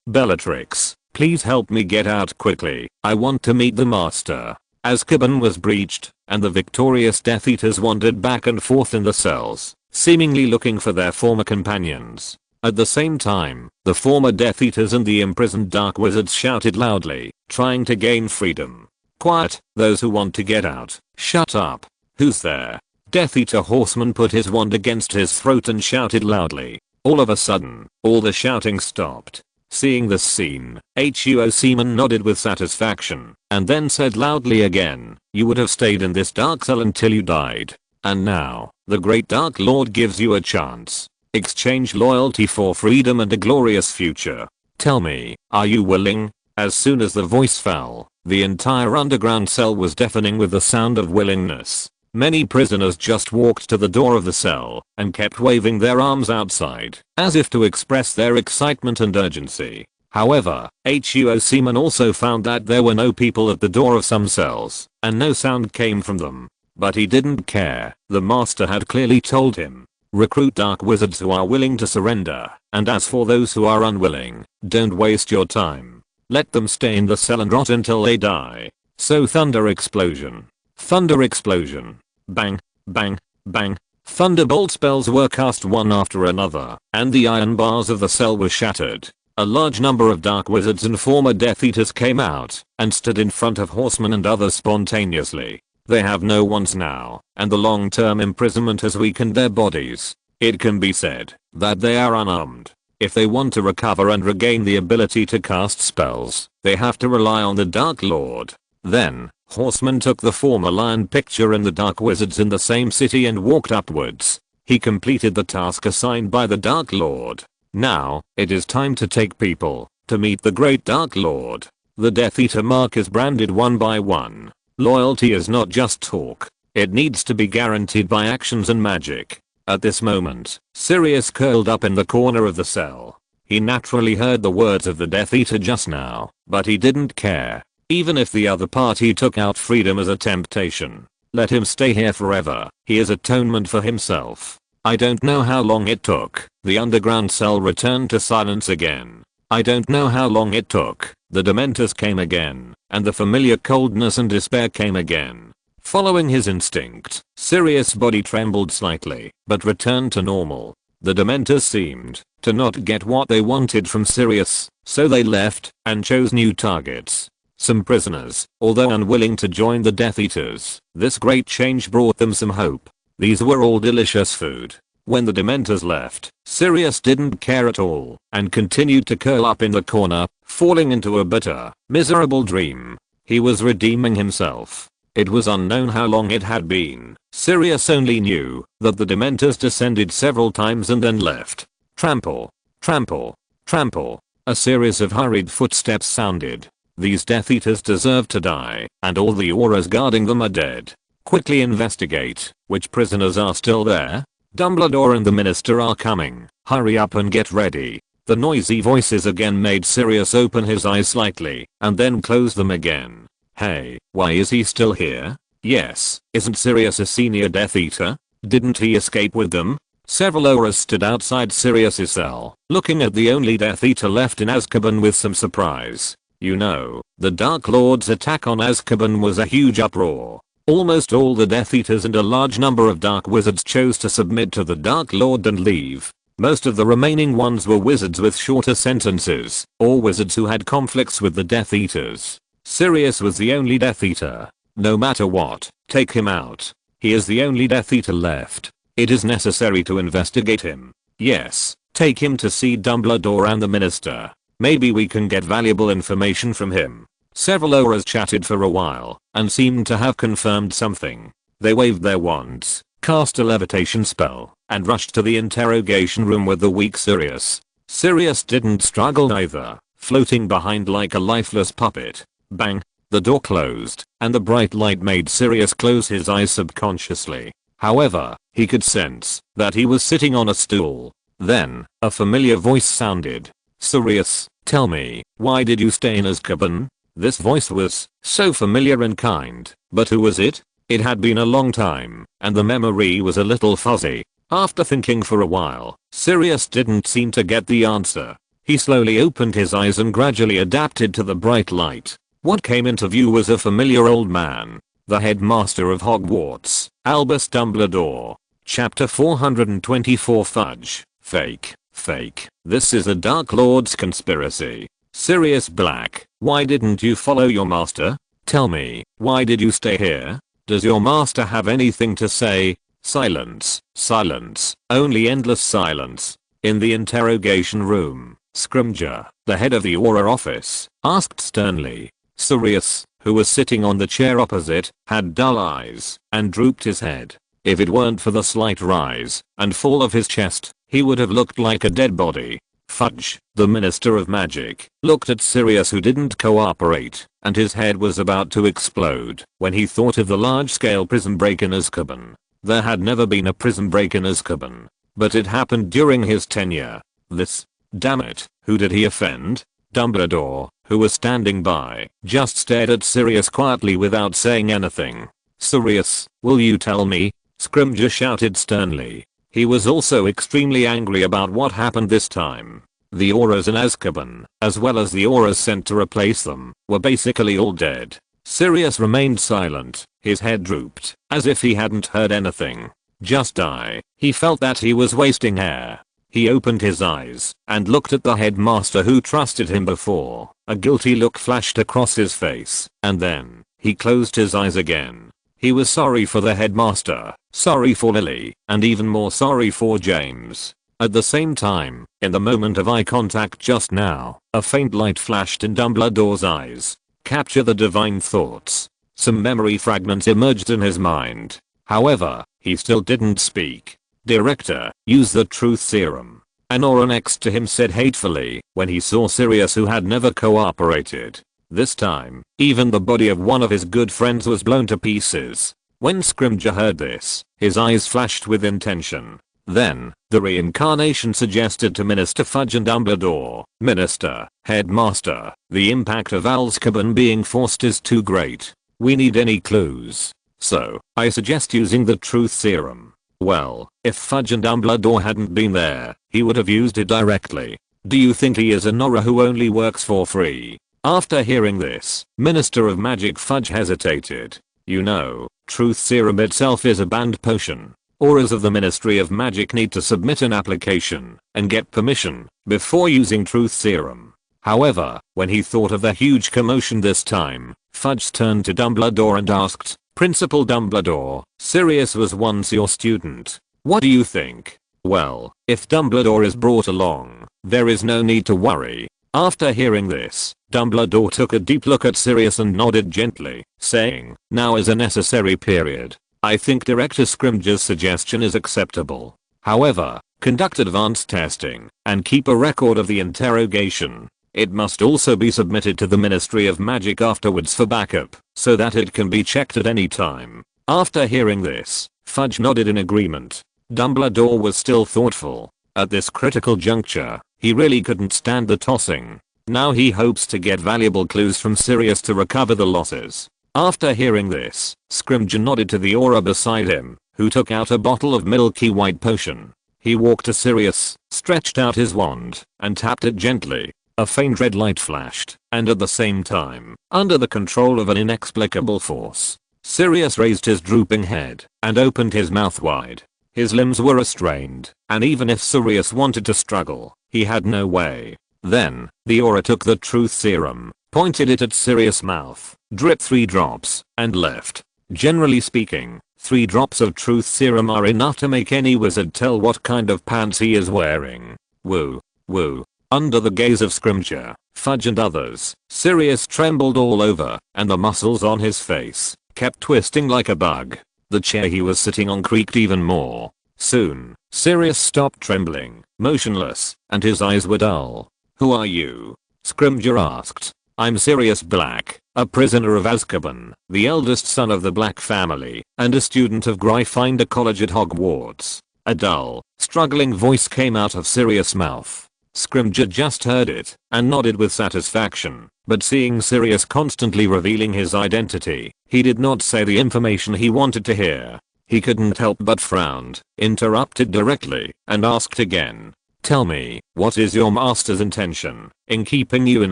Bellatrix, please help me get out quickly. I want to meet the Master. Azkaban was breached, and the victorious Death Eaters wandered back and forth in the cells, seemingly looking for their former companions. At the same time, the former Death Eaters and the imprisoned Dark Wizards shouted loudly, trying to gain freedom. Quiet, those who want to get out. Shut up. Who's there? Death Eater Horseman put his wand against his throat and shouted loudly. All of a sudden, all the shouting stopped. Seeing this scene, HUO Seaman nodded with satisfaction, and then said loudly again, you would have stayed in this dark cell until you died. And now, the great Dark Lord gives you a chance. Exchange loyalty for freedom and a glorious future. Tell me, are you willing? As soon as the voice fell, the entire underground cell was deafening with the sound of willingness. Many prisoners just walked to the door of the cell and kept waving their arms outside, as if to express their excitement and urgency. However, HUO Seaman also found that there were no people at the door of some cells, and no sound came from them. But he didn't care. The Master had clearly told him. Recruit Dark Wizards who are willing to surrender, and as for those who are unwilling, don't waste your time. Let them stay in the cell and rot until they die. So thunder explosion. Thunder explosion. Bang, bang, bang. Thunderbolt spells were cast one after another, and the iron bars of the cell were shattered. A large number of dark wizards and former Death Eaters came out and stood in front of horsemen and others spontaneously. They have no wands now, and the long-term imprisonment has weakened their bodies. It can be said that they are unarmed. If they want to recover and regain the ability to cast spells, they have to rely on the Dark Lord. Then, Horseman took the former lion picture and the dark wizards in the same city and walked upwards. He completed the task assigned by the Dark Lord. Now, it is time to take people to meet the great Dark Lord. The Death Eater mark is branded one by one. Loyalty is not just talk. It needs to be guaranteed by actions and magic. At this moment, Sirius curled up in the corner of the cell. He naturally heard the words of the Death Eater just now, but he didn't care. Even if the other party took out freedom as a temptation, let him stay here forever. He is atonement for himself. I don't know how long it took. The underground cell returned to silence again. I don't know how long it took. The Dementors came again, and the familiar coldness and despair came again. Following his instinct, Sirius' body trembled slightly, but returned to normal. The Dementors seemed to not get what they wanted from Sirius, so they left and chose new targets. Some prisoners, although unwilling to join the Death Eaters, this great change brought them some hope. These were all delicious food. When the Dementors left, Sirius didn't care at all and continued to curl up in the corner, falling into a bitter, miserable dream. He was redeeming himself. It was unknown how long it had been. Sirius only knew that the Dementors descended several times and then left. Trample, trample, trample. A series of hurried footsteps sounded. These Death Eaters deserve to die, and all the auras guarding them are dead. Quickly investigate which prisoners are still there. Dumbledore and the minister are coming. Hurry up and get ready. The noisy voices again made Sirius open his eyes slightly and then close them again. Hey, why is he still here? Yes, isn't Sirius a senior Death Eater? Didn't he escape with them? Several auras stood outside Sirius' cell, looking at the only Death Eater left in Azkaban with some surprise. You know, the Dark Lord's attack on Azkaban was a huge uproar. Almost all the Death Eaters and a large number of Dark Wizards chose to submit to the Dark Lord and leave. Most of the remaining ones were wizards with shorter sentences, or wizards who had conflicts with the Death Eaters. Sirius was the only Death Eater. No matter what, take him out. He is the only Death Eater left. It is necessary to investigate him. Yes, take him to see Dumbledore and the minister. Maybe we can get valuable information from him. Several auras chatted for a while and seemed to have confirmed something. They waved their wands, cast a levitation spell, and rushed to the interrogation room with the weak Sirius. Sirius didn't struggle either, floating behind like a lifeless puppet. Bang! The door closed, and the bright light made Sirius close his eyes subconsciously. However, he could sense that he was sitting on a stool. Then, a familiar voice sounded. Sirius, tell me, why did you stay in Azkaban? This voice was so familiar and kind, but who was it? It had been a long time, and the memory was a little fuzzy. After thinking for a while, Sirius didn't seem to get the answer. He slowly opened his eyes and gradually adapted to the bright light. What came into view was a familiar old man. The headmaster of Hogwarts, Albus Dumbledore. Chapter 424 Fudge. Fake. Fake. This is the Dark Lord's conspiracy. Sirius Black, why didn't you follow your master? Tell me, why did you stay here? Does your master have anything to say? Silence. Silence. Only endless silence. In the interrogation room, Scrimgeour, the head of the Aura office, asked sternly. Sirius, who was sitting on the chair opposite, had dull eyes and drooped his head. If it weren't for the slight rise and fall of his chest, he would have looked like a dead body. Fudge, the Minister of Magic, looked at Sirius, who didn't cooperate, and his head was about to explode when he thought of the large-scale prison break in Azkaban. There had never been a prison break in Azkaban, but it happened during his tenure. This, damn it, who did he offend? Dumbledore, who was standing by, just stared at Sirius quietly without saying anything. Sirius, will you tell me? Scrimgeour shouted sternly. He was also extremely angry about what happened this time. The auras in Azkaban, as well as the auras sent to replace them, were basically all dead. Sirius remained silent, his head drooped, as if he hadn't heard anything. Just die. He felt that he was wasting air. He opened his eyes and looked at the headmaster who trusted him before. A guilty look flashed across his face, and then he closed his eyes again. He was sorry for the headmaster, sorry for Lily, and even more sorry for James. At the same time, in the moment of eye contact just now, a faint light flashed in Dumbledore's eyes. Capture the divine thoughts. Some memory fragments emerged in his mind. However, he still didn't speak. Director, use the truth serum. An aura next to him said hatefully when he saw Sirius, who had never cooperated. This time, even the body of one of his good friends was blown to pieces. When Scrimger heard this, his eyes flashed with intention. Then, the reincarnation suggested to Minister Fudge and Dumbledore, Minister, Headmaster, the impact of Azkaban being forced is too great. We need any clues. So, I suggest using the truth serum. Well, if Fudge and Dumbledore hadn't been there, he would have used it directly. Do you think he is an aura who only works for free? After hearing this, Minister of Magic Fudge hesitated. You know, truth serum itself is a banned potion. Auras of the Ministry of Magic need to submit an application and get permission before using truth serum. However, when he thought of the huge commotion this time, Fudge turned to Dumbledore and asked, Principal Dumbledore, Sirius was once your student. What do you think? Well, if Dumbledore is brought along, there is no need to worry. After hearing this, Dumbledore took a deep look at Sirius and nodded gently, saying, now is a necessary period. I think Director Scrimger's suggestion is acceptable. However, conduct advanced testing and keep a record of the interrogation. It must also be submitted to the Ministry of Magic afterwards for backup, so that it can be checked at any time. After hearing this, Fudge nodded in agreement. Dumbledore was still thoughtful. At this critical juncture, he really couldn't stand the tossing. Now he hopes to get valuable clues from Sirius to recover the losses. After hearing this, Scrimger nodded to the aura beside him, who took out a bottle of milky white potion. He walked to Sirius, stretched out his wand, and tapped it gently. A faint red light flashed, and at the same time, under the control of an inexplicable force, Sirius raised his drooping head and opened his mouth wide. His limbs were restrained, and even if Sirius wanted to struggle, he had no way. Then, the aura took the truth serum, pointed it at Sirius' mouth, dripped 3 drops, and left. Generally speaking, 3 drops of truth serum are enough to make any wizard tell what kind of pants he is wearing. Woo. Woo. Under the gaze of Scrimger, Fudge and others, Sirius trembled all over, and the muscles on his face kept twisting like a bug. The chair he was sitting on creaked even more. Soon, Sirius stopped trembling, motionless, and his eyes were dull. Who are you? Scrimger asked. I'm Sirius Black, a prisoner of Azkaban, the eldest son of the Black family, and a student of Gryffindor College at Hogwarts. A dull, struggling voice came out of Sirius' mouth. Scrimger just heard it and nodded with satisfaction, but seeing Sirius constantly revealing his identity, he did not say the information he wanted to hear. He couldn't help but frowned, interrupted directly, and asked again. Tell me, what is your master's intention in keeping you in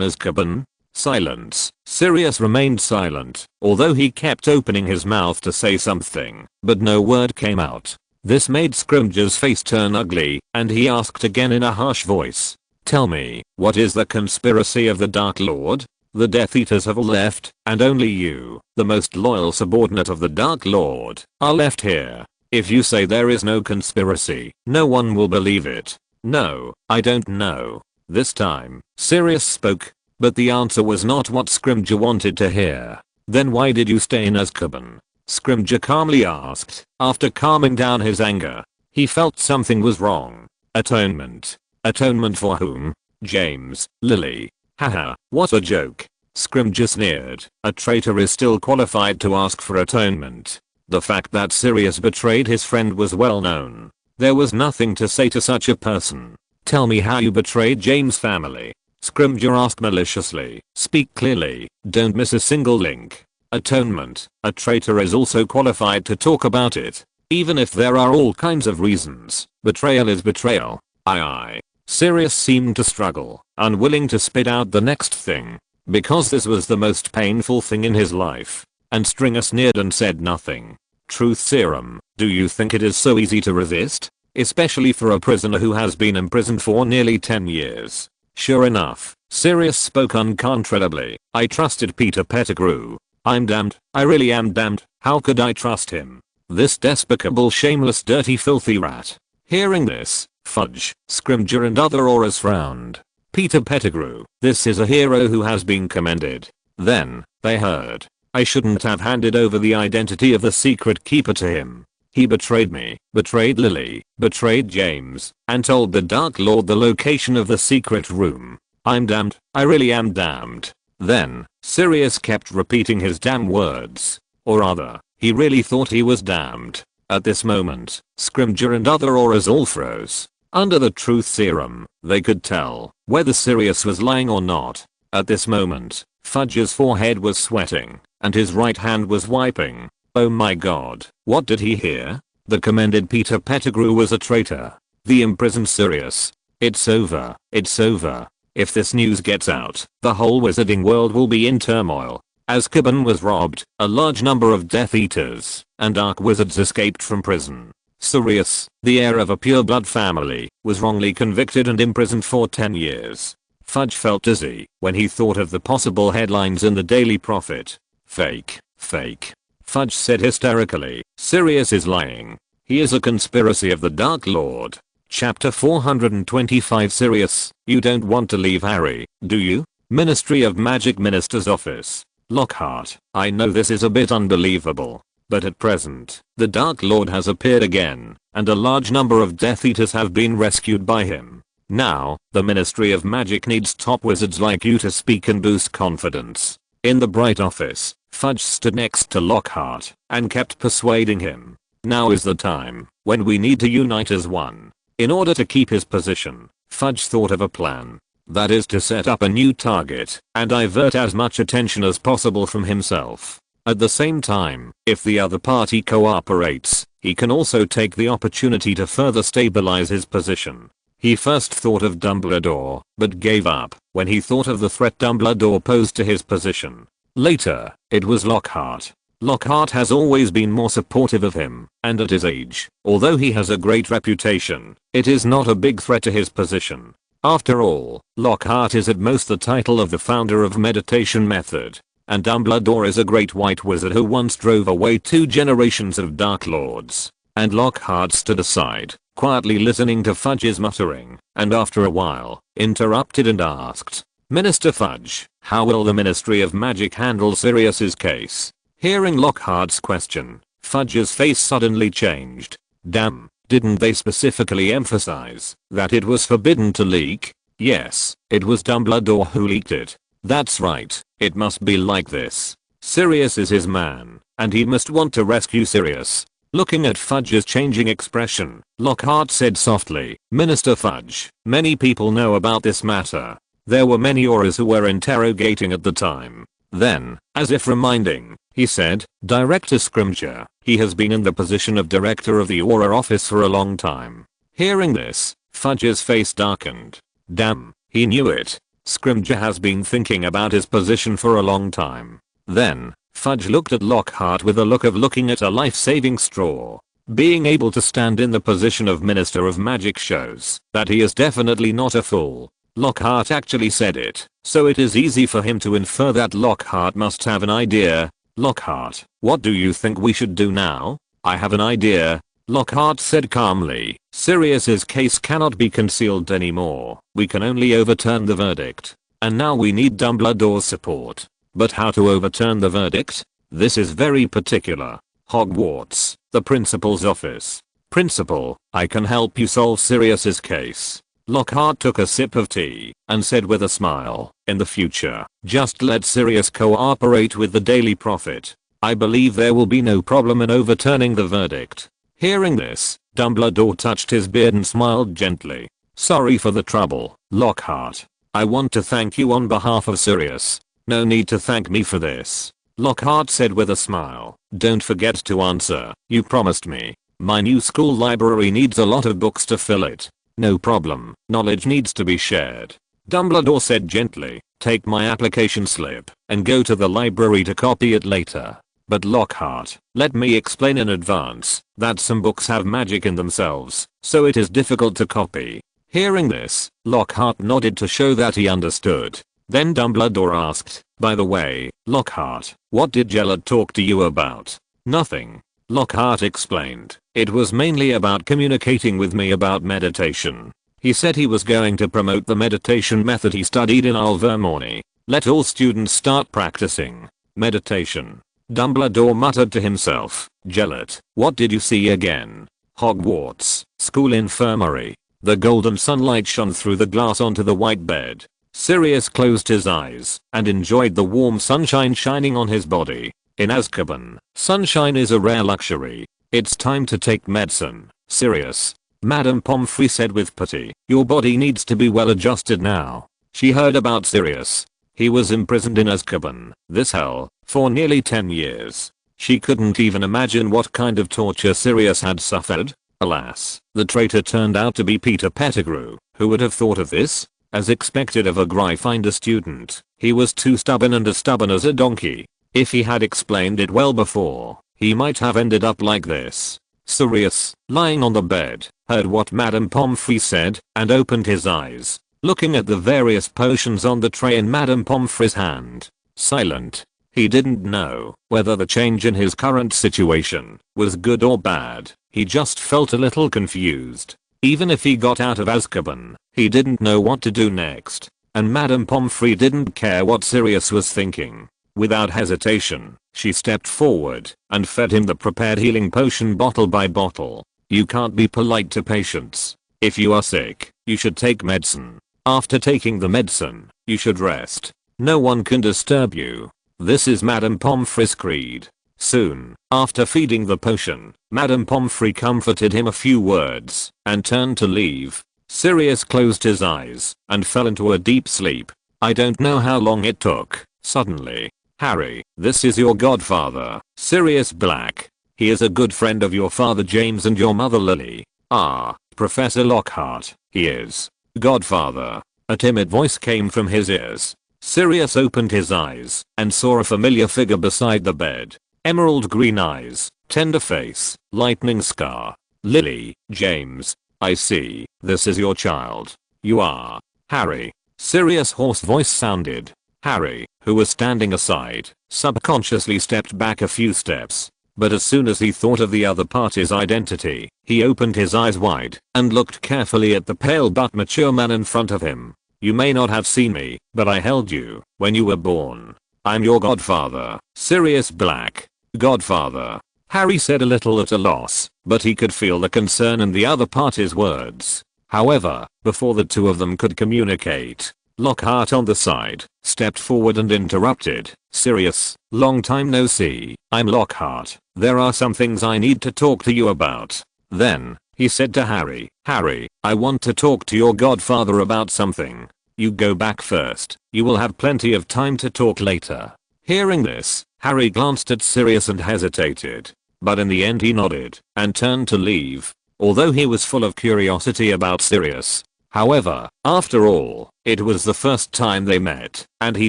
Azkaban? Silence. Sirius remained silent, although he kept opening his mouth to say something, but no word came out. This made Scrimger's face turn ugly, and he asked again in a harsh voice. Tell me, what is the conspiracy of the Dark Lord? The Death Eaters have all left, and only you, the most loyal subordinate of the Dark Lord, are left here. If you say there is no conspiracy, no one will believe it. No, I don't know. This time, Sirius spoke, but the answer was not what Scrimger wanted to hear. Then why did you stay in Azkaban? Scrimger calmly asked, after calming down his anger. He felt something was wrong. Atonement. Atonement for whom? James, Lily. Haha, what a joke. Scrimger sneered. A traitor is still qualified to ask for atonement. The fact that Sirius betrayed his friend was well known. There was nothing to say to such a person. Tell me how you betrayed James' family. Scrimger asked maliciously. Speak clearly, don't miss a single link. Atonement. A traitor is also qualified to talk about it. Even if there are all kinds of reasons, betrayal is betrayal. Aye. Sirius seemed to struggle, unwilling to spit out the next thing. Because this was the most painful thing in his life. And Stringer sneered and said nothing. Truth serum, do you think it is so easy to resist? Especially for a prisoner who has been imprisoned for nearly 10 years. Sure enough, Sirius spoke uncontrollably. I trusted Peter Pettigrew. I'm damned, I really am damned, how could I trust him? This despicable, shameless, dirty, filthy rat. Hearing this, Fudge, Scrimgeour and other auras frowned. Peter Pettigrew, this is a hero who has been commended. Then, they heard. I shouldn't have handed over the identity of the secret keeper to him. He betrayed me, betrayed Lily, betrayed James, and told the Dark Lord the location of the secret room. I'm damned, I really am damned. Then, Sirius kept repeating his damn words. Or rather, he really thought he was damned. At this moment, Scrimgeour and other auras all froze. Under the truth serum, they could tell whether Sirius was lying or not. At this moment, Fudge's forehead was sweating, and his right hand was wiping. Oh my god, what did he hear? The commended Peter Pettigrew was a traitor. The imprisoned Sirius. It's over, it's over. If this news gets out, the whole wizarding world will be in turmoil. Azkaban was robbed, a large number of Death Eaters and Dark Wizards escaped from prison. Sirius, the heir of a pure-blood family, was wrongly convicted and imprisoned for 10 years. Fudge felt dizzy when he thought of the possible headlines in the Daily Prophet. Fake, fake. Fudge said hysterically, Sirius is lying. He is a conspiracy of the Dark Lord. Chapter 425 Sirius, you don't want to leave Harry, do you? Ministry of Magic Minister's Office. Lockhart, I know this is a bit unbelievable. But at present, the Dark Lord has appeared again, and a large number of Death Eaters have been rescued by him. Now, the Ministry of Magic needs top wizards like you to speak and boost confidence. In the bright office, Fudge stood next to Lockhart and kept persuading him. Now is the time when we need to unite as one. In order to keep his position, Fudge thought of a plan. That is to set up a new target and divert as much attention as possible from himself. At the same time, if the other party cooperates, he can also take the opportunity to further stabilize his position. He first thought of Dumbledore, but gave up when he thought of the threat Dumbledore posed to his position. Later, it was Lockhart. Lockhart has always been more supportive of him, and at his age, although he has a great reputation, it is not a big threat to his position. After all, Lockhart is at most the title of the founder of Meditation Method, and Dumbledore is a great white wizard who once drove away 2 generations of Dark Lords. And Lockhart stood aside, quietly listening to Fudge's muttering, and after a while, interrupted and asked, Minister Fudge, how will the Ministry of Magic handle Sirius's case? Hearing Lockhart's question, Fudge's face suddenly changed. Damn, didn't they specifically emphasize that it was forbidden to leak? Yes, it was Dumbledore who leaked it. That's right, it must be like this. Sirius is his man, and he must want to rescue Sirius. Looking at Fudge's changing expression, Lockhart said softly, Minister Fudge, many people know about this matter. There were many auras who were interrogating at the time. Then, as if reminding, he said, Director Scrimgeour, he has been in the position of director of the Aura office for a long time. Hearing this, Fudge's face darkened. Damn, he knew it. Scrimgeour has been thinking about his position for a long time. Then, Fudge looked at Lockhart with a look of looking at a life-saving straw. Being able to stand in the position of Minister of Magic shows that he is definitely not a fool. Lockhart actually said it, so it is easy for him to infer that Lockhart must have an idea. Lockhart, what do you think we should do now? I have an idea. Lockhart said calmly, Sirius's case cannot be concealed anymore. We can only overturn the verdict. And now we need Dumbledore's support. But how to overturn the verdict? This is very particular. Hogwarts, the principal's office. Principal, I can help you solve Sirius's case. Lockhart took a sip of tea and said with a smile, in the future, just let Sirius cooperate with the Daily Prophet. I believe there will be no problem in overturning the verdict. Hearing this, Dumbledore touched his beard and smiled gently. Sorry for the trouble, Lockhart. I want to thank you on behalf of Sirius. No need to thank me for this. Lockhart said with a smile. Don't forget to answer, you promised me. My new school library needs a lot of books to fill it. No problem, knowledge needs to be shared. Dumbledore said gently, take my application slip and go to the library to copy it later. But Lockhart, let me explain in advance that some books have magic in themselves, so it is difficult to copy. Hearing this, Lockhart nodded to show that he understood. Then Dumbledore asked, by the way, Lockhart, what did Gellert talk to you about? Nothing. Lockhart explained. It was mainly about communicating with me about meditation. He said he was going to promote the meditation method he studied in Alvermorny. Let all students start practicing meditation. Dumbledore muttered to himself, Gellert, what did you see again? Hogwarts, school infirmary. The golden sunlight shone through the glass onto the white bed. Sirius closed his eyes and enjoyed the warm sunshine shining on his body. In Azkaban, sunshine is a rare luxury. It's time to take medicine, Sirius. Madame Pomfrey said with pity. Your body needs to be well adjusted now. She heard about Sirius. He was imprisoned in Azkaban, this hell, for nearly 10 years. She couldn't even imagine what kind of torture Sirius had suffered. Alas, the traitor turned out to be Peter Pettigrew. Who would have thought of this? As expected of a Gryffindor student, he was too stubborn and as stubborn as a donkey. If he had explained it well before, he might have ended up like this. Sirius, lying on the bed, heard what Madame Pomfrey said and opened his eyes, looking at the various potions on the tray in Madame Pomfrey's hand. Silent. He didn't know whether the change in his current situation was good or bad. He just felt a little confused. Even if he got out of Azkaban, he didn't know what to do next. And Madame Pomfrey didn't care what Sirius was thinking. Without hesitation, she stepped forward and fed him the prepared healing potion bottle by bottle. You can't be polite to patients. If you are sick, you should take medicine. After taking the medicine, you should rest. No one can disturb you. This is Madame Pomfrey's creed. Soon, after feeding the potion, Madame Pomfrey comforted him a few words and turned to leave. Sirius closed his eyes and fell into a deep sleep. I don't know how long it took. Suddenly, Harry, this is your godfather, Sirius Black. He is a good friend of your father James and your mother Lily. Ah, Professor Lockhart, he is. Godfather. A timid voice came from his ears. Sirius opened his eyes and saw a familiar figure beside the bed. Emerald green eyes, tender face, lightning scar. Lily, James. I see, this is your child. You are Harry. Sirius' hoarse voice sounded. Harry, who was standing aside, subconsciously stepped back a few steps. But as soon as he thought of the other party's identity, he opened his eyes wide and looked carefully at the pale but mature man in front of him. You may not have seen me, but I held you when you were born. I'm your godfather, Sirius Black. Godfather. Harry said a little at a loss, but he could feel the concern in the other party's words. However, before the two of them could communicate, Lockhart on the side stepped forward and interrupted. Sirius, long time no see. I'm Lockhart. There are some things I need to talk to you about. Then, he said to Harry, Harry, I want to talk to your godfather about something. You go back first. You will have plenty of time to talk later. Hearing this, Harry glanced at Sirius and hesitated. But in the end he nodded and turned to leave. Although he was full of curiosity about Sirius. However, after all, it was the first time they met, and he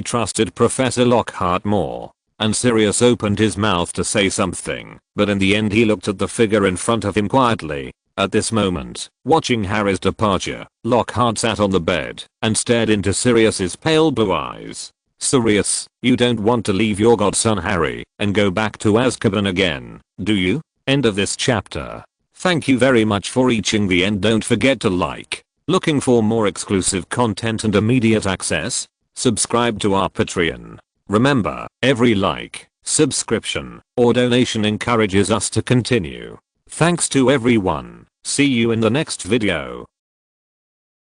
trusted Professor Lockhart more. And Sirius opened his mouth to say something, but in the end he looked at the figure in front of him quietly. At this moment, watching Harry's departure, Lockhart sat on the bed and stared into Sirius's pale blue eyes. Sirius, you don't want to leave your godson Harry and go back to Azkaban again, do you? End of this chapter. Thank you very much for reaching the end. Don't forget to like. Looking for more exclusive content and immediate access? Subscribe to our Patreon. Remember, every like, subscription, or donation encourages us to continue. Thanks to everyone. See you in the next video.